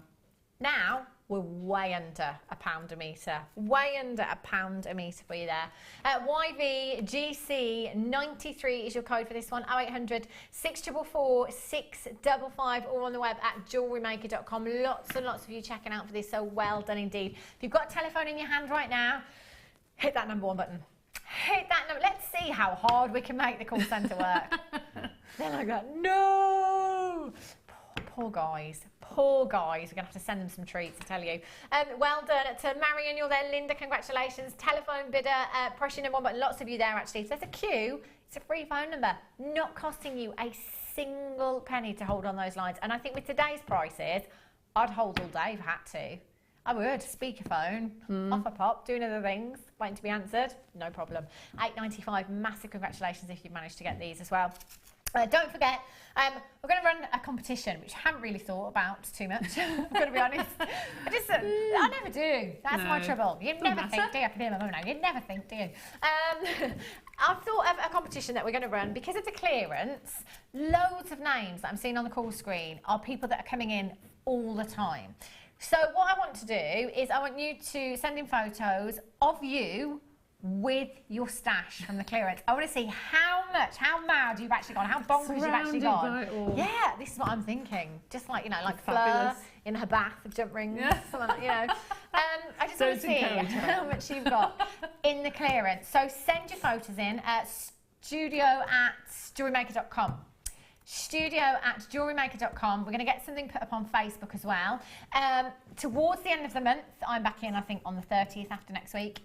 Now, we're way under £1 a metre. Way under £1 a metre for you there. YVGC93 is your code for this one. 0800 644 655, or on the web at JewelleryMaker.com. Lots and lots of you checking out for this, so well done indeed. If you've got a telephone in your hand right now, hit that number 1 button. Hit that number. Let's see how hard we can make the call centre work. They're like that. No! Poor guys. Poor guys. We're going to have to send them some treats, I tell you. Well done to Marion, you're there. Linda, congratulations. Telephone bidder, press your number 1 button. Lots of you there, actually. If there's a queue, it's a free phone number. Not costing you a single penny to hold on those lines. And I think with today's prices, I'd hold all day if I had to. I would. Speakerphone, off a pop, doing other things, waiting to be answered. No problem. $8.95. Massive congratulations if you've managed to get these as well. Don't forget, we're going to run a competition, which I haven't really thought about too much, I'm going to be honest. I never do. That's my trouble. You never think, do you? I can hear my mum now. You never think, do you? I've thought of a competition that we're going to run because of the clearance. Loads of names that I'm seeing on the call screen are people that are coming in all the time. So what I want to do is I want you to send in photos of you with your stash from the clearance. I want to see how mad you've actually gone, how bonkers you've actually gone. Yeah, this is what I'm thinking. Just like, you know, like Fleur in her bath with jump rings, something like, you know. I just want to see how much you've got in the clearance. So send your photos in at studio@jewellerymaker.com. studio@jewellerymaker.com. We're going to get something put up on Facebook as well. Towards the end of the month, I'm back in, I think, on the 30th after next week.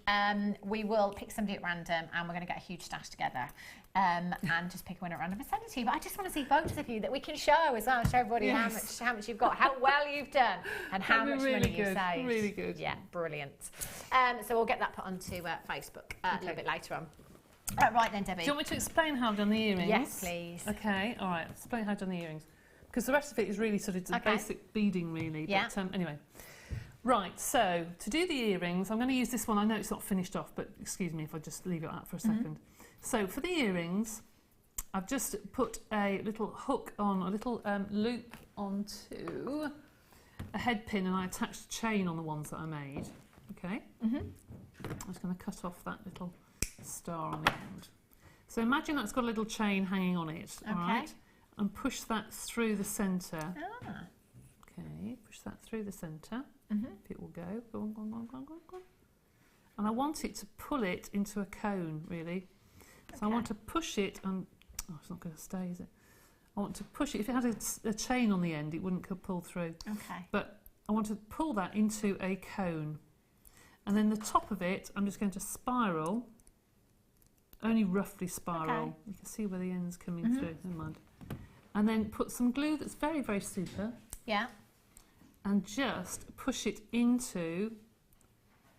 We will pick somebody at random and we're going to get a huge stash together and just pick a winner at random and send it to you. But I just want to see photos of you that we can show as well, show everybody how much you've got, how well you've done and how much money you've saved. Really good. Yeah, brilliant. So we'll get that put onto Facebook a little bit later on. Right then, Debbie. Do you want me to explain how I've done the earrings? Yes, please. Okay, all right. Explain how I've done the earrings. Because the rest of it is really sort of basic beading, really. Yeah. But anyway. Right, so to do the earrings, I'm going to use this one. I know it's not finished off, but excuse me if I just leave it out for a second. So for the earrings, I've just put a little hook on, a little loop onto a head pin, and I attached a chain on the ones that I made. Okay? I'm just going to cut off that little star on the end. So imagine that's got a little chain hanging on it, all right? And push that through the centre. Okay, push that through the centre. If it will go. Go on, go on, go on, go on, go on, go on. And I want it to pull it into a cone, really. So I want to push it, and oh, it's not going to stay, is it? I want to push it. If it had a chain on the end, it wouldn't pull through. Okay. But I want to pull that into a cone. And then the top of it, I'm just going to spiral. Only roughly spiral. You can see where the end's coming through. Never mind. And then put some glue that's very, very super. Yeah. And just push it into,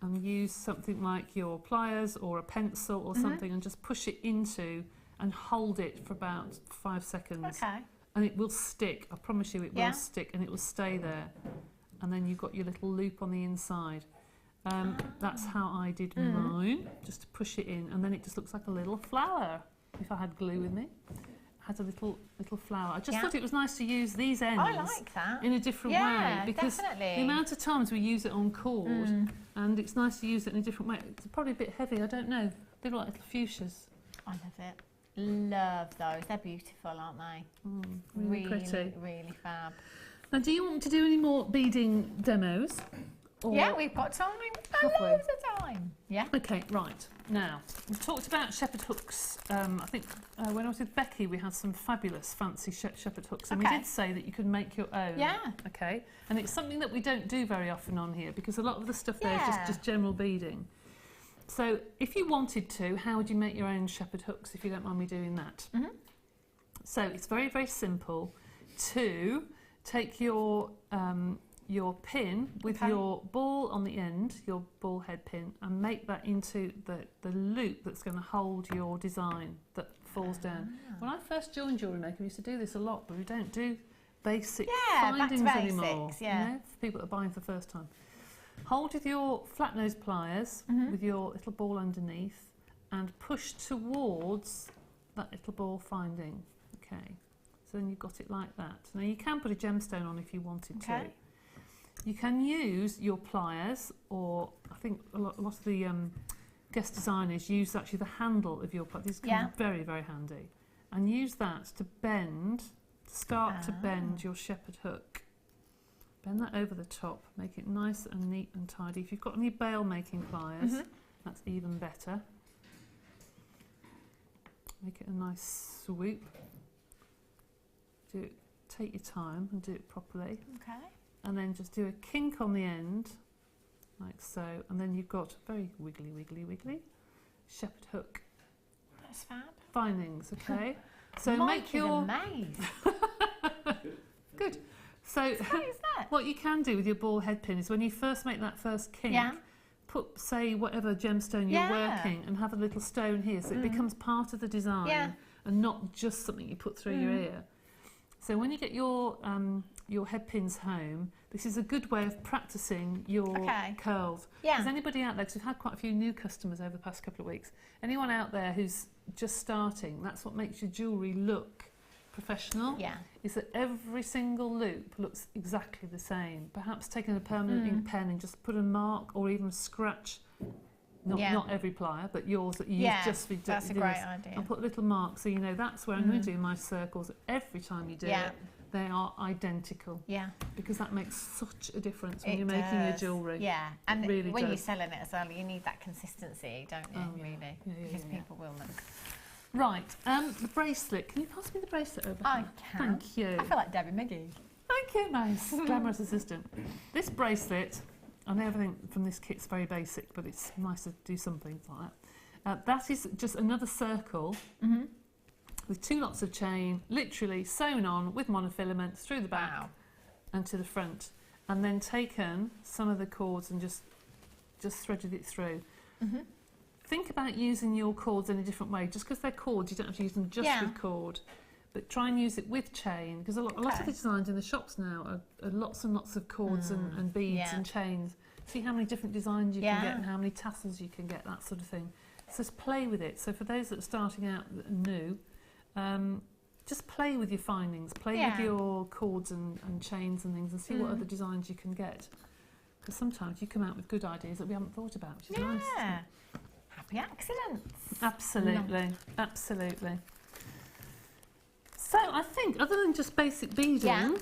and use something like your pliers or a pencil or something, and just push it into and hold it for about 5 seconds. Okay. And it will stick. I promise you it will stick, and it will stay there. And then you've got your little loop on the inside. That's how I did mine, just to push it in, and then it just looks like a little flower. If I had glue with me, it has a little flower. I just thought it was nice to use these ends. I like that. In a different way, because the amount of times we use it on cord, and it's nice to use it in a different way. It's probably a bit heavy. I don't know. They look like little fuchsias. I love it. Love those. They're beautiful, aren't they? Really pretty. Really fab. Now, do you want me to do any more beading demos? Yeah, we've got time. Loads of time. Yeah. Okay, right. Now, we've talked about shepherd hooks. I think when I was with Becky, we had some fabulous fancy shepherd hooks, and we did say that you could make your own. Yeah. Okay. And it's something that we don't do very often on here, because a lot of the stuff there is just general beading. So, if you wanted to, how would you make your own shepherd hooks, if you don't mind me doing that? So, it's very, very simple to take your pin with your ball on the end, your ball head pin, and make that into the loop that's going to hold your design that falls down. When I first joined Jewellery Maker, we used to do this a lot, but we don't do basic findings anymore. You know, for people that are buying for the first time. Hold with your flat nose pliers with your little ball underneath, and push towards that little ball finding. Okay, so then you've got it like that. Now you can put a gemstone on if you wanted to. You can use your pliers, or I think a lot of the guest designers use actually the handle of your pliers. These come very, very handy. And use that to bend, start to bend your shepherd hook. Bend that over the top, make it nice and neat and tidy. If you've got any bail making pliers, that's even better. Make it a nice swoop. Take your time and do it properly. Okay. And then just do a kink on the end, like so, and then you've got very wiggly, wiggly, wiggly shepherd hook. That's fab. Findings, okay? So Mike make your... Good. So what you can do with your ball head pin is when you first make that first kink, put, say, whatever gemstone you're working, and have a little stone here, so it becomes part of the design and not just something you put through your ear. So when you get your head pins home, this is a good way of practicing your curls. Is anybody out there, because we've had quite a few new customers over the past couple of weeks, anyone out there who's just starting, that's what makes your jewellery look professional, is that every single loop looks exactly the same. Perhaps taking a permanent ink pen and just put a mark or even a scratch, not every plier, but yours that you use just for that's a great idea. And put a little mark so you know that's where I'm going to do my circles. Every time you do it, they are identical. Yeah. Because that makes such a difference when you're making your jewellery. Yeah. And really when you're selling it as well, you need that consistency, don't you? Really? Because people will look. Right, the bracelet. Can you pass me the bracelet over? I can. Thank you. I feel like Debbie McGee. Thank you, nice. Glamorous assistant. This bracelet, I know everything from this kit's very basic, but it's nice to do some things like that. That is just another circle with 2 lots of chain, literally sewn on with monofilaments through the back and to the front, and then taken some of the cords and just threaded it through. Think about using your cords in a different way. Just because they're cords, you don't have to use them just with cord, but try and use it with chain, because a lot of the designs in the shops now are lots and lots of cords and beads and chains. See how many different designs you can get and how many tassels you can get, that sort of thing. So just play with it. So for those that are starting out that are new, just play with your findings, play with your cords and chains and things, and see what other designs you can get. Because sometimes you come out with good ideas that we haven't thought about, which is nice. Happy accidents. Absolutely, absolutely. So I think, other than just basic beading,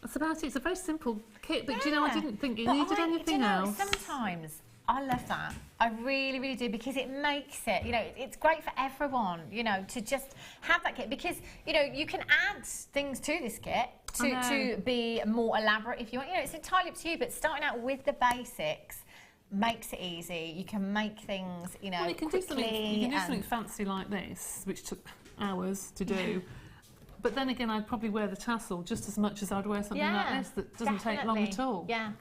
that's about it. It's a very simple kit, but do you know, I didn't think it needed anything else. Sometimes I love that. I really, really do, because it makes it, you know, it's great for everyone, you know, to just have that kit, because, you know, you can add things to this kit to be more elaborate if you want. You know, it's entirely up to you, but starting out with the basics makes it easy. You can make things, you know, you can do something fancy like this, which took hours to do. But then again, I'd probably wear the tassel just as much as I'd wear something like this that doesn't take long at all. Yeah.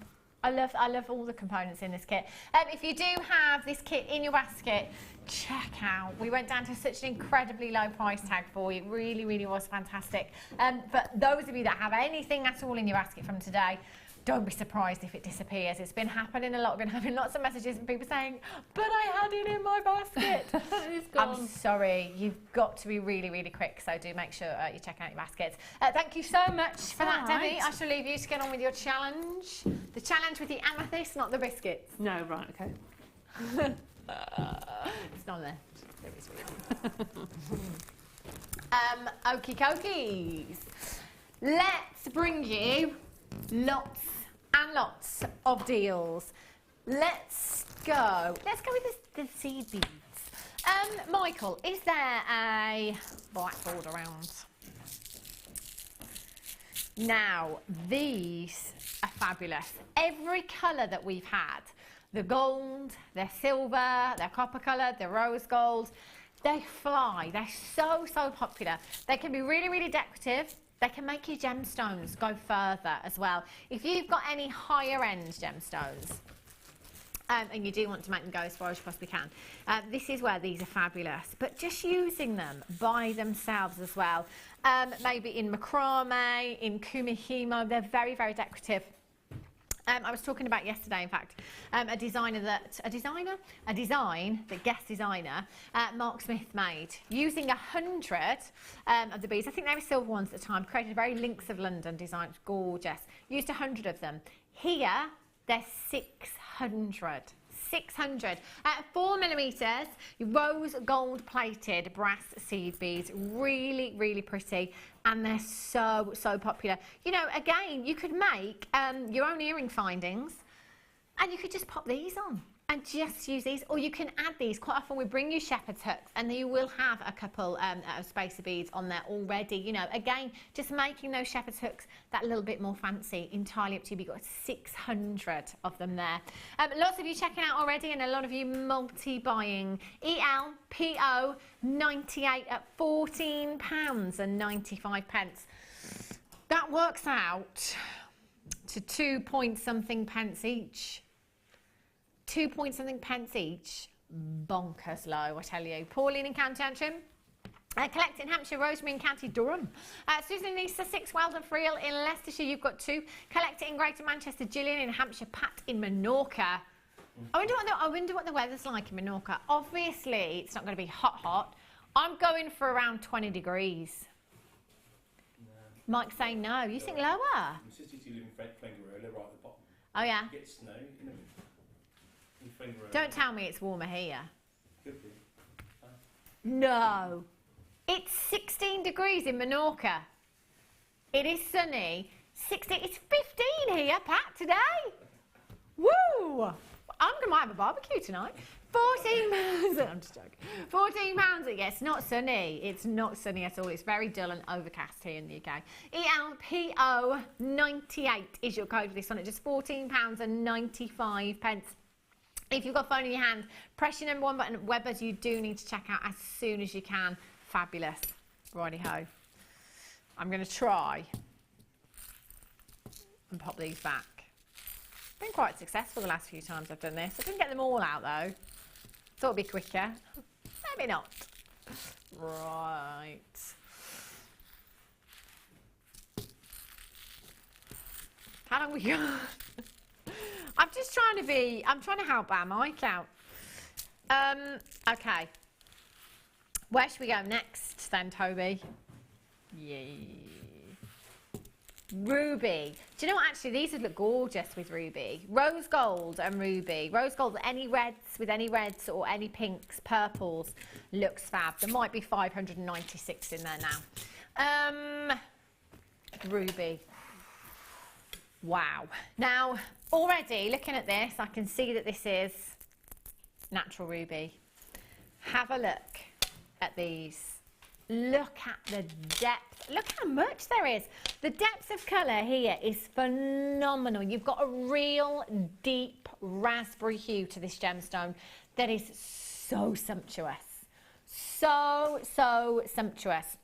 I love all the components in this kit. If you do have this kit in your basket, check out. We went down to such an incredibly low price tag for you. It really, really was fantastic. But those of you that have anything at all in your basket from today, don't be surprised if it disappears. It's been happening a lot. I've been having lots of messages from people saying, but I had it in my basket. It's gone. I'm sorry. You've got to be really, really quick. So do make sure you check out your baskets. Thank you so much for that, Debbie. I shall leave you to get on with your challenge. The challenge with the amethyst, not the biscuits. No, right, okay. It's not left. There is really. Okie dokies. Let's bring you lots and lots of deals. Let's go with the seed beads. Michael, is there a blackboard around? Now, these are fabulous. Every colour that we've had, the gold, the silver, the copper colour, the rose gold, they fly. They're so, so popular. They can be really, really decorative. They can make your gemstones go further as well. If you've got any higher end gemstones, and you do want to make them go as far as you possibly can, this is where these are fabulous. But just using them by themselves as well, maybe in macrame, in kumihimo, they're very, very decorative. I was talking about yesterday, in fact, a design that guest designer Mark Smith made using 100 of the beads. I think they were silver ones at the time. Created a very Links of London design, gorgeous. Used 100 of them. Here, they're 600. 600. 4mm rose gold plated brass seed beads. Really, really pretty. And they're so, so popular. You know, again, you could make your own earring findings and you could just pop these on and just use these, or you can add these. Quite often we bring you shepherd's hooks and you will have a couple of spacer beads on there already. You know, again, just making those shepherd's hooks that little bit more fancy, entirely up to you. You've got 600 of them there. Lots of you checking out already and a lot of you multi-buying. ELPO 98 at £14.95. That works out to 2 point something pence each. 2 point something pence each. Bonkers low, I tell you. Pauline in County Antrim. Collect in Hampshire, Rosemary in County Durham. Susan and Lisa, 6 Weldon Friel in Leicestershire, you've got 2. Collect it in Greater Manchester, Gillian in Hampshire, Pat in Menorca. I wonder what the weather's like in Menorca. Obviously, it's not going to be hot. I'm going for around 20 degrees. No. Mike's saying no. You think lower? My sister used to live in Flengarola, right at the bottom. Oh, yeah? You get snow, you know. Don't tell me it's warmer here. Could be. No. It's 16 degrees in Menorca. It is sunny. 16. It's 15 here, Pat, today. Woo! I'm going to have a barbecue tonight. £14. I'm just joking. £14 it gets. Not sunny. It's not sunny at all. It's very dull and overcast here in the UK. ELPO98 is your code for this one. It's just £14.95. If you've got a phone in your hand, press your number 1 button. Webbers, you do need to check out as soon as you can. Fabulous. Righty-ho. I'm going to try and pop these back. Been quite successful the last few times I've done this. I didn't get them all out though. Thought it'd be quicker. Maybe not. Right. How long we got? I'm trying to help our mic out. Okay. Where should we go next then, Toby? Yay. Ruby. Do you know what, actually, these would look gorgeous with ruby. Rose gold and ruby. Rose gold, any reds, with any reds or any pinks, purples, looks fab. There might be 596 in there now. Ruby. Wow. Now, already, looking at this, I can see that this is natural ruby. Have a look at these. Look at the depth. Look how much there is. The depth of colour here is phenomenal. You've got a real deep raspberry hue to this gemstone that is so sumptuous. So sumptuous.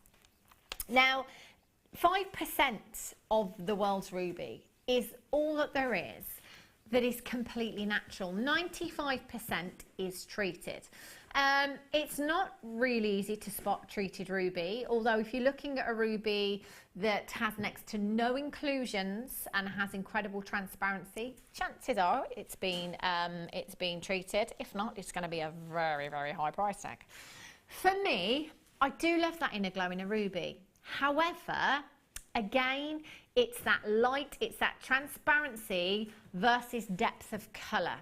Now, 5% of the world's ruby is all that there is that is completely natural. 95% is treated. It's not really easy to spot treated ruby, although if you're looking at a ruby that has next to no inclusions and has incredible transparency, chances are it's been treated. If not, it's going to be a very, very high price tag. For me, I do love that inner glow in a ruby. However, again, it's that light, it's that transparency versus depth of colour.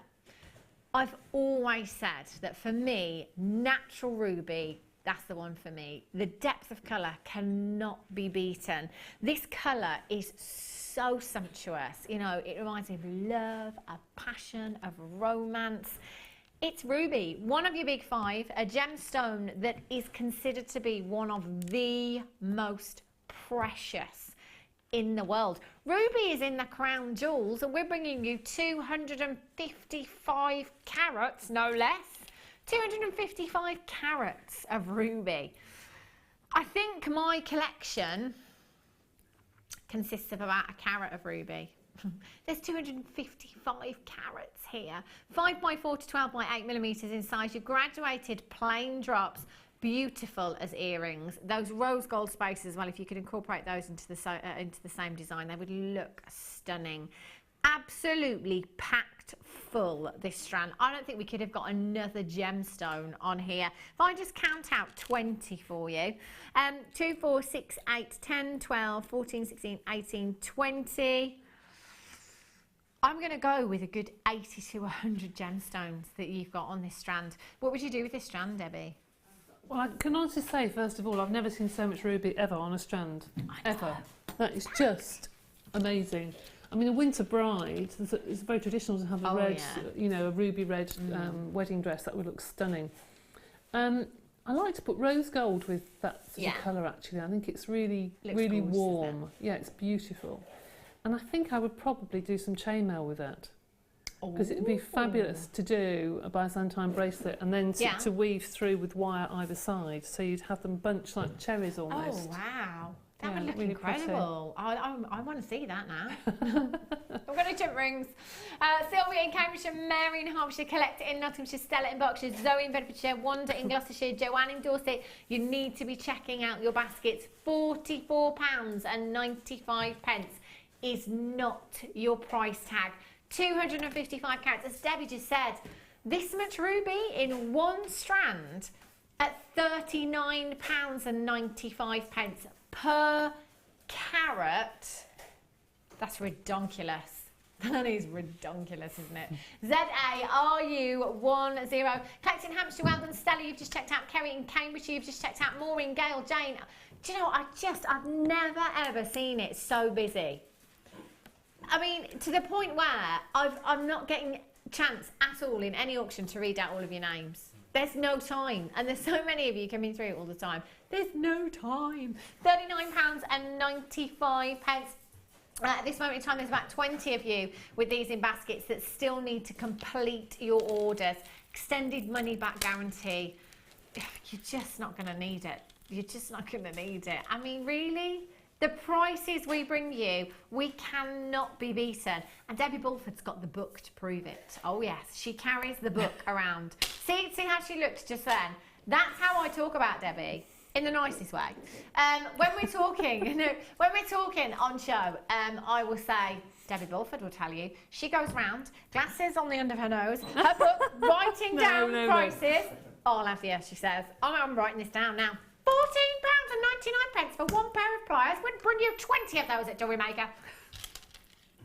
I've always said that for me, natural ruby, that's the one for me. The depth of colour cannot be beaten. This colour is so sumptuous. You know, it reminds me of love, of passion, of romance. It's ruby, one of your big five, a gemstone that is considered to be one of the most precious in the world. Ruby is in the crown jewels, and we're bringing you 255 carats, no less. 255 carats of ruby. I think my collection consists of about a carat of ruby. There's 255 carats here. 5x4 to 12x8mm in size. Your graduated plain drops. Beautiful as earrings. Those rose gold spaces as well, if you could incorporate those into the same design, they would look stunning. Absolutely packed full, this strand. I don't think we could have got another gemstone on here. If I just count out 20 for you, 2, 4, 6, 8, 10, 12, 14, 16, 18, 20. I'm going to go with a good 80 to 100 gemstones that you've got on this strand. What would you do with this strand, Debbie? Well, I can honestly say, first of all, I've never seen so much ruby ever on a strand. Ever. That is just amazing. I mean, a winter bride, it's very traditional to have a red, you know, a ruby red wedding dress. That would look stunning. I like to put rose gold with that sort of colour, actually. I think it's really warm. Yeah, it's beautiful. And I think I would probably do some chainmail with that. Because it would be fabulous to do a Byzantine bracelet and then to weave through with wire either side, so you'd have them bunched like cherries almost. Oh wow, that would look really incredible. I want to see that now. I'm going to jump rings. Sylvia in Cambridgeshire, Mary in Hertfordshire, Collector in Nottinghamshire, Stella in Berkshire, Zoe in Bedfordshire, Wanda in Gloucestershire, Joanne in Dorset. You need to be checking out your baskets. £44.95 is not your price tag. 255 carats, as Debbie just said, this much ruby in one strand at £39.95 per carat. That's redonkulous. That is redonkulous, isn't it? ZARU10. Collecting Hampshire, well done. Stella, you've just checked out. Kerry in Cambridge, you've just checked out. Maureen, Gail, Jane. Do you know, I've never ever seen it so busy. I mean, to the point where I'm not getting chance at all in any auction to read out all of your names. There's no time, and there's so many of you coming through all the time. There's no time. £39.95. At this moment in time, there's about 20 of you with these in baskets that still need to complete your orders. Extended money back guarantee. You're just not going to need it. You're just not going to need it. I mean, really? The prices we bring you, we cannot be beaten. And Debbie Bulford's got the book to prove it. Oh yes, she carries the book around. See how she looked just then? That's how I talk about Debbie, in the nicest way. When we're talking, when we're talking on show, I will say, Debbie Bulford will tell you, she goes round, glasses on the end of her nose, her book, writing down prices. Oh, I'll have you, she says. I'm writing this down now. £14.99 for one pair of pliers. Would bring you 20 of those at Jewellery Maker.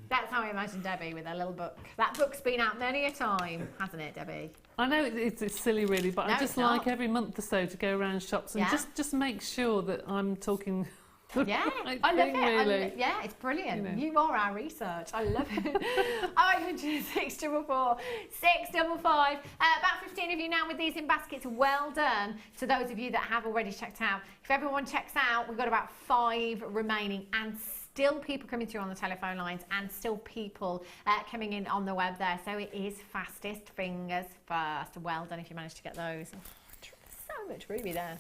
That's how I imagine Debbie with her little book. That book's been out many a time, hasn't it, Debbie? I know it's silly, really, but No, I just like every month or so to go around shops and just make sure that I'm talking. Yeah, right I love thing, it. really. Yeah, it's brilliant. You know. You are our research. I love it. 0800 644 655. About 15 of you now with these in baskets. Well done to those of you that have already checked out. If everyone checks out, we've got about 5 remaining, and still people coming through on the telephone lines, and still people coming in on the web there. So it is fastest fingers first. Well done if you managed to get those. So much ruby there.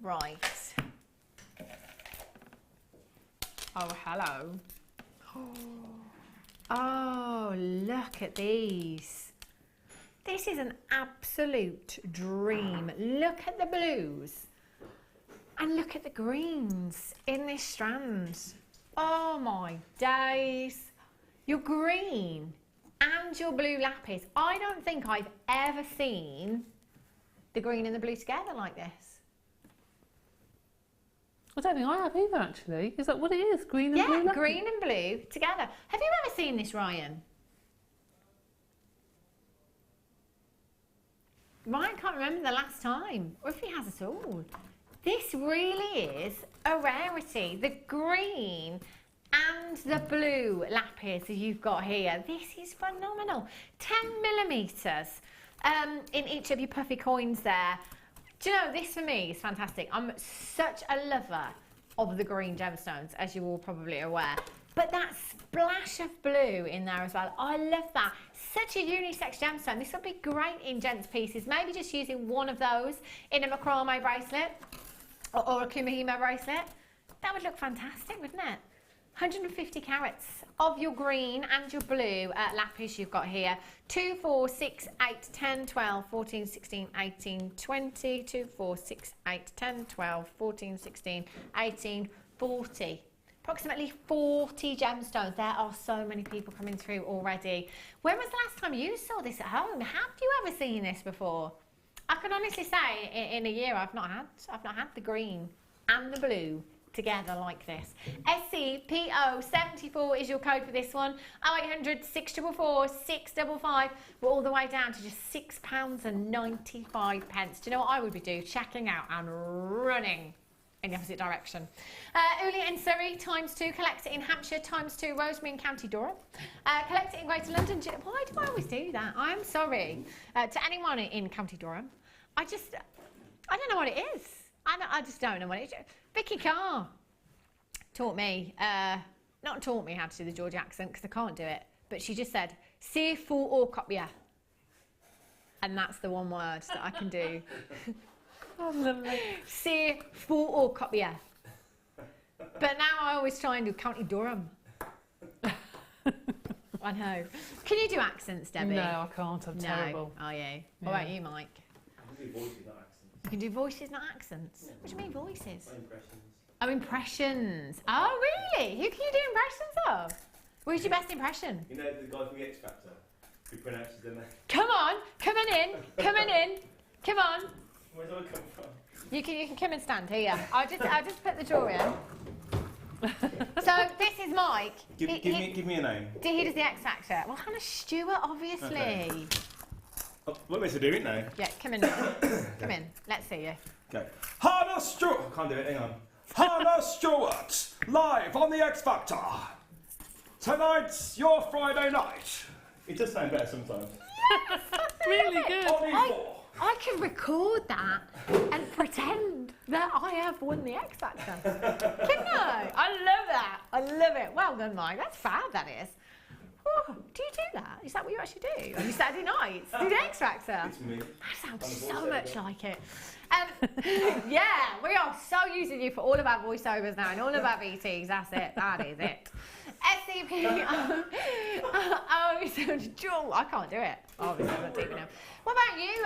Right. Oh, hello. Oh, look at these. This is an absolute dream. Look at the blues. And look at the greens in this strand. Oh my days. Your green and your blue lapis. I don't think I've ever seen the green and the blue together like this. I don't think I have either, actually. Is that what it is? Green and blue? Yeah, green and blue together. Have you ever seen this, Ryan? Ryan can't remember the last time, or if he has at all. This really is a rarity. The green and the blue lapis that you've got here. This is phenomenal. 10mm in each of your puffy coins there. Do you know, this for me is fantastic. I'm such a lover of the green gemstones, as you're all probably aware. But that splash of blue in there as well, I love that. Such a unisex gemstone. This would be great in gents' pieces. Maybe just using one of those in a macrame bracelet or a kumahima bracelet. That would look fantastic, wouldn't it? 150 carats of your green and your blue lapis you've got here. 2, 4, 6, 8, 10, 12, 14, 16, 18, 20, 2, 4, 6, 8, 10, 12, 14, 16, 18, 40. Approximately 40 gemstones. There are so many people coming through already. When was the last time you saw this at home? Have you ever seen this before? I can honestly say in a year I've not had the green and the blue together like this. SCPO74 is your code for this one. 0800 644 655. We're all the way down to just £6.95. Do you know what I would be doing? Checking out and running in the opposite direction. Uli in Surrey, ×2. Collect it in Hampshire, ×2. Rosemary in County Durham. Collect it in Greater London. Why do I always do that? I'm sorry. To anyone in County Durham, I don't know what it is. I just don't know what it is. Vicky Carr taught me, not taught me how to do the Georgia accent because I can't do it, but she just said, "See full or copia." And that's the one word that I can do. Oh, lovely. See full or copia. But now I always try and do County Durham. I know. Can you do accents, Debbie? No, I can't. I'm terrible. Are you? What about you, Mike? You can do voices, not accents. What do you mean voices? Oh, impressions. Oh, really? Who can you do impressions of? Who's your best impression? You know the guy from the X Factor who pronounces the name. Come on, coming in, coming in. Come on. Where do I come from? You can come and stand here. I'll just put the drawer in. So this is Mike. Give me a name. He does the X Factor. Well, Hannah Stuart, obviously. Okay. What am I to do it now? Yeah, come in. Come in. Let's see you. Okay. Hannah Stuart. I can't do it. Hang on. Hannah Stuart, live on the X Factor. Tonight's your Friday night. It does sound better sometimes. Really good. I can record that and pretend that I have won the X Factor. Couldn't I? I love that. I love it. Well done, Mike. That's fab, that is. Oh, do you do that? Is that what you actually do on your Saturday nights? Do the X Factor? It's me. That sounds so much like it. Yeah, we are so using you for all of our voiceovers now and all of our VTs. That's it. That is it. SCP. Jewel. I can't do it. Obviously, I'm not deep enough. What about you,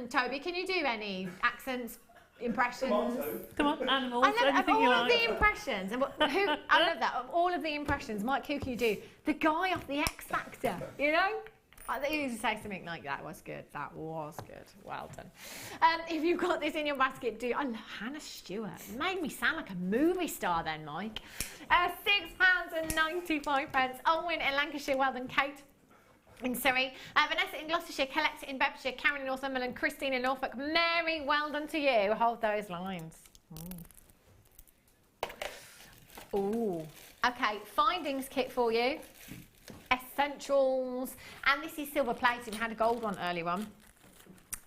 Toby? Can you do any accents, impressions? Come on, animals. I love anything all you of like. the impressions. And I love that. Of all of the impressions, Mike, who can you do? The guy off the X Factor, you know? I think you used to say something like that. Was good. That was good. Well done. If you've got this in your basket, I love Hannah Stuart. It made me sound like a movie star then, Mike. £6.95. Owen in Lancashire. Well done, Kate in Surrey. Vanessa in Gloucestershire. Colette in Bedfordshire. Karen in Northumberland. Christine in Norfolk. Mary, well done to you. Hold those lines. Ooh. Okay, findings kit for you. Essentials, and this is silver plated. We had a gold one earlier on,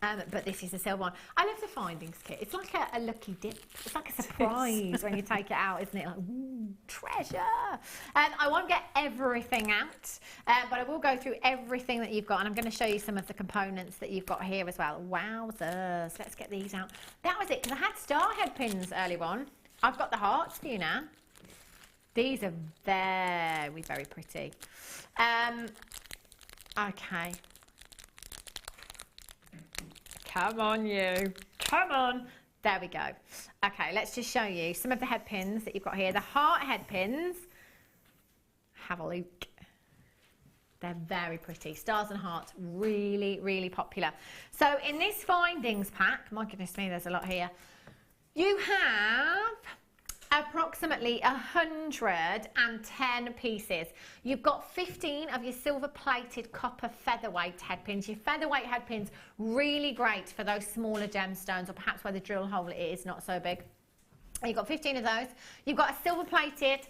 but this is a silver one. I love the findings kit. It's like a lucky dip. It's like a surprise when you take it out, isn't it? Like, ooh, treasure. I won't get everything out, but I will go through everything that you've got, and I'm going to show you some of the components that you've got here as well. Wowzers. Let's get these out. That was it, because I had star head pins earlier on. I've got the hearts for you now. These are very, very pretty. Okay. Come on, you. Come on. There we go. Okay, let's just show you some of the head pins that you've got here. The heart head pins. Have a look. They're very pretty. Stars and hearts, really, really popular. So in this findings pack, my goodness me, there's a lot here. You have approximately 110 pieces. You've got 15 of your silver-plated copper featherweight head pins. Your featherweight head pins, really great for those smaller gemstones, or perhaps where the drill hole is not so big. You've got 15 of those. You've got a silver-plated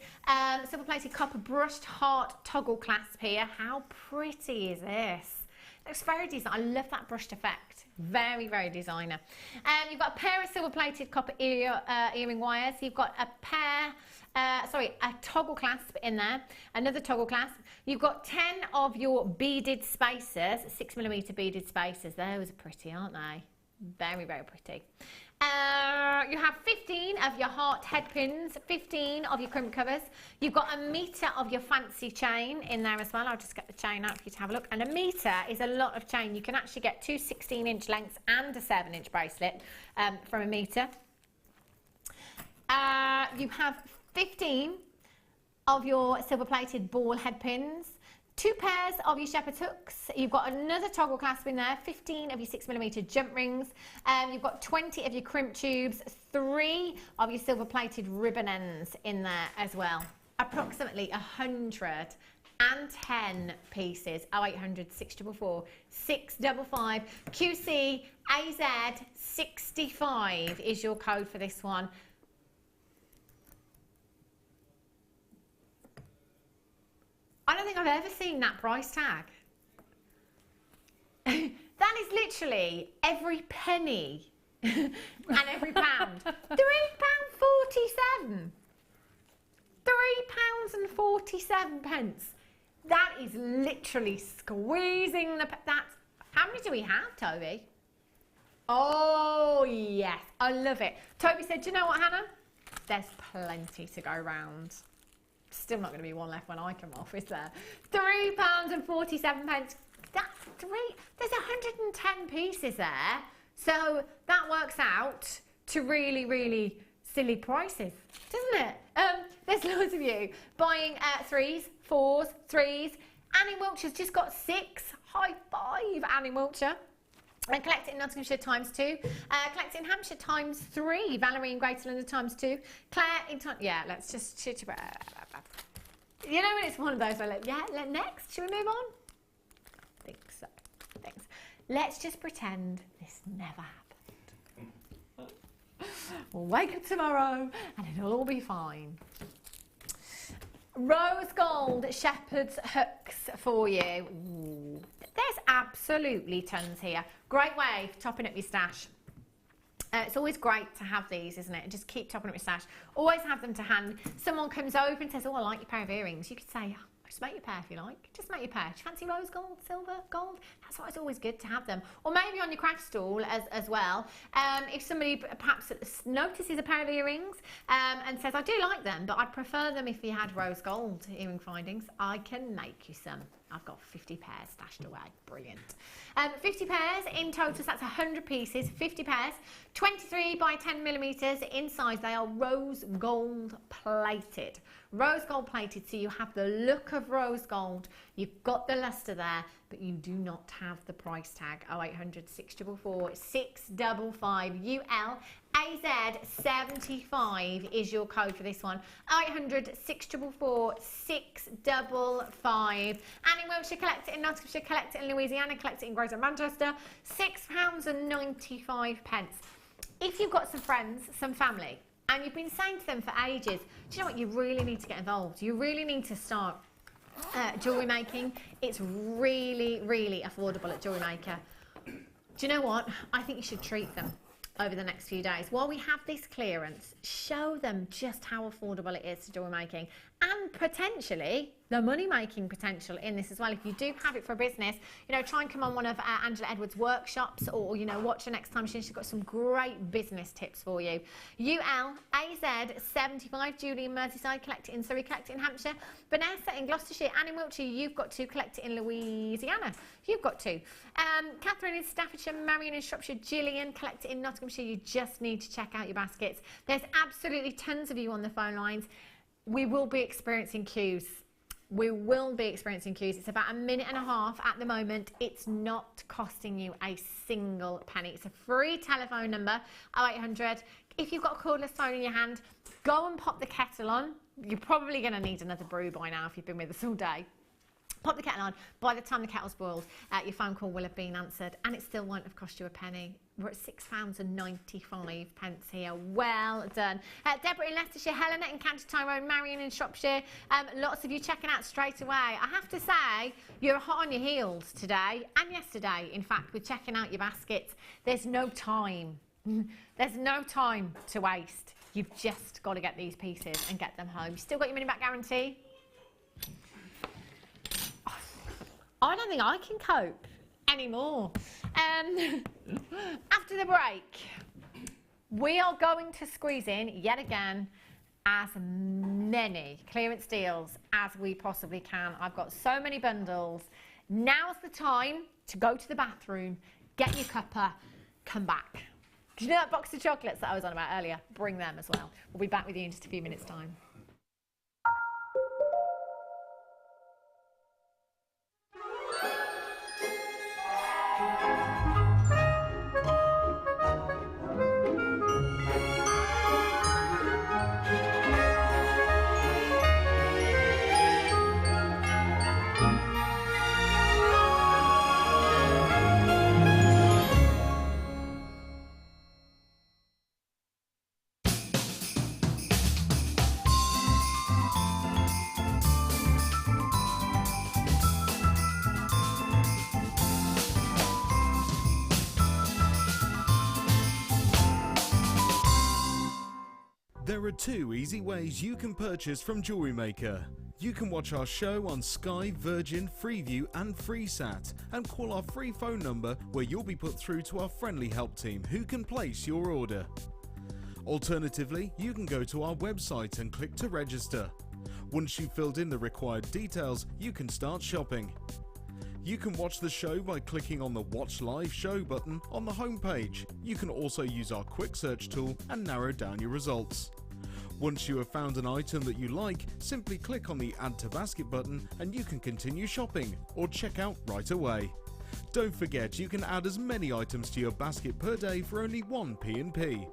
copper brushed heart toggle clasp here. How pretty is this? Looks very design. I love that brushed effect. Very, very designer. You've got a pair of silver-plated copper earring wires. You've got a a toggle clasp in there. Another toggle clasp. You've got 10 of your beaded spacers, 6mm beaded spacers. Those are pretty, aren't they? Very, very pretty. You have 15 of your heart head pins, 15 of your crimp covers. You've got a metre of your fancy chain in there as well. I'll just get the chain out for you to have a look. And a metre is a lot of chain. You can actually get two 16-inch lengths and a 7-inch bracelet from a metre. You have 15 of your silver-plated ball head pins. 2 pairs of your shepherd's hooks. You've got another toggle clasp in there, 15 of your 6mm jump rings. You've got 20 of your crimp tubes, 3 of your silver-plated ribbon ends in there as well. Approximately 110 pieces. 0800 644 655. QC AZ 65 is your code for this one. I don't think I've ever seen that price tag. That is literally every penny and every pound. £3.47. £3.47. That is literally squeezing the... How many do we have, Toby? Oh, yes. I love it. Toby said, do you know what, Hannah? There's plenty to go round. Still not going to be one left when I come off, is there? £3.47. That's there's 110 pieces there. So that works out to really, really silly prices, doesn't it? There's loads of you buying 3s, 4s, 3s. Annie Wiltshire's just got 6. High five, Annie Wiltshire. And collect it in Nottinghamshire ×2. Collect it in Hampshire ×3. Valerie in Greater London ×2. Claire in yeah, let's just chit about. You know when it's one of those where next, should we move on? I think so. Thanks. Let's just pretend this never happened. We'll wake up tomorrow and it'll all be fine. Rose gold shepherd's hooks for you. Ooh. absolutely tons here. Great way for topping up your stash. It's always great to have these, isn't it? Just keep topping up your stash. Always have them to hand. Someone comes over and says, oh, I like your pair of earrings. You could say, oh, just make your pair if you like. Just make your pair. Do you fancy rose gold, silver, gold? That's why it's always good to have them. Or maybe on your craft stall as well. If somebody perhaps notices a pair of earrings and says, I do like them, but I'd prefer them if you had rose gold earring findings, I can make you some. I've got 50 pairs stashed away. Brilliant. 50 pairs in total, so that's 100 pieces, 50 pairs, 23 by 10 millimeters in size. They are rose gold plated. Rose gold plated, so you have the look of rose gold. You've got the luster there, but you do not have the price tag. 0800 644 655 UL AZ 75 is your code for this one. 0800 644 655. And in Wiltshire, collect it in Nottinghamshire, collect it in Louisiana, collect it in Greater Manchester. £6.95. If you've got some friends, some family, and you've been saying to them for ages, do you know what, you really need to get involved. You really need to start jewellery making. It's really, really affordable at Jewellery Maker. Do you know what? I think you should treat them over the next few days. While we have this clearance, show them just how affordable it is to jewellery making, and potentially the money making potential in this as well. If you do have it for a business, you know, try and come on one of Angela Edwards' workshops, or you know, watch her next time. She's got some great business tips for you. UL AZ 75, Julie in Merseyside, collect it in Surrey, collect it in Hampshire. Vanessa in Gloucestershire, and in Wiltshire, you've got to collect it in Louisiana. You've got to. Catherine in Staffordshire, Marion in Shropshire, Gillian, collect it in Nottinghamshire. You just need to check out your baskets. There's absolutely tons of you on the phone lines. We will be experiencing queues. We will be experiencing queues. It's about 1.5 minutes at the moment. It's not costing you a single penny. It's a free telephone number, 0800. If you've got a cordless phone in your hand, go and pop the kettle on. You're probably going to need another brew by now if you've been with us all day. Pop the kettle on. By the time the kettle's boiled, your phone call will have been answered, and it still won't have cost you a penny. We're at £6.95 here. Well done. Deborah in Leicestershire, Helena in County Tyrone, Marion in Shropshire. Lots of you checking out straight away. I have to say, you're hot on your heels today and yesterday, in fact, with checking out your baskets. There's no time. There's no time to waste. You've just got to get these pieces and get them home. You've still got your money back guarantee? I don't think I can cope anymore. After the break, we are going to squeeze in, yet again, as many clearance deals as we possibly can. I've got so many bundles. Now's the time to go to the bathroom, get your cuppa, come back. Do you know that box of chocolates that I was on about earlier? Bring them as well. We'll be back with you in just a few minutes' time. There are 2 easy ways you can purchase from Jewellery Maker. You can watch our show on Sky, Virgin, Freeview and FreeSat, and call our free phone number where you'll be put through to our friendly help team who can place your order. Alternatively, you can go to our website and click to register. Once you've filled in the required details, you can start shopping. You can watch the show by clicking on the Watch Live Show button on the homepage. You can also use our quick search tool and narrow down your results. Once you have found an item that you like, simply click on the Add to Basket button and you can continue shopping or check out right away. Don't forget, you can add as many items to your basket per day for only 1p&p.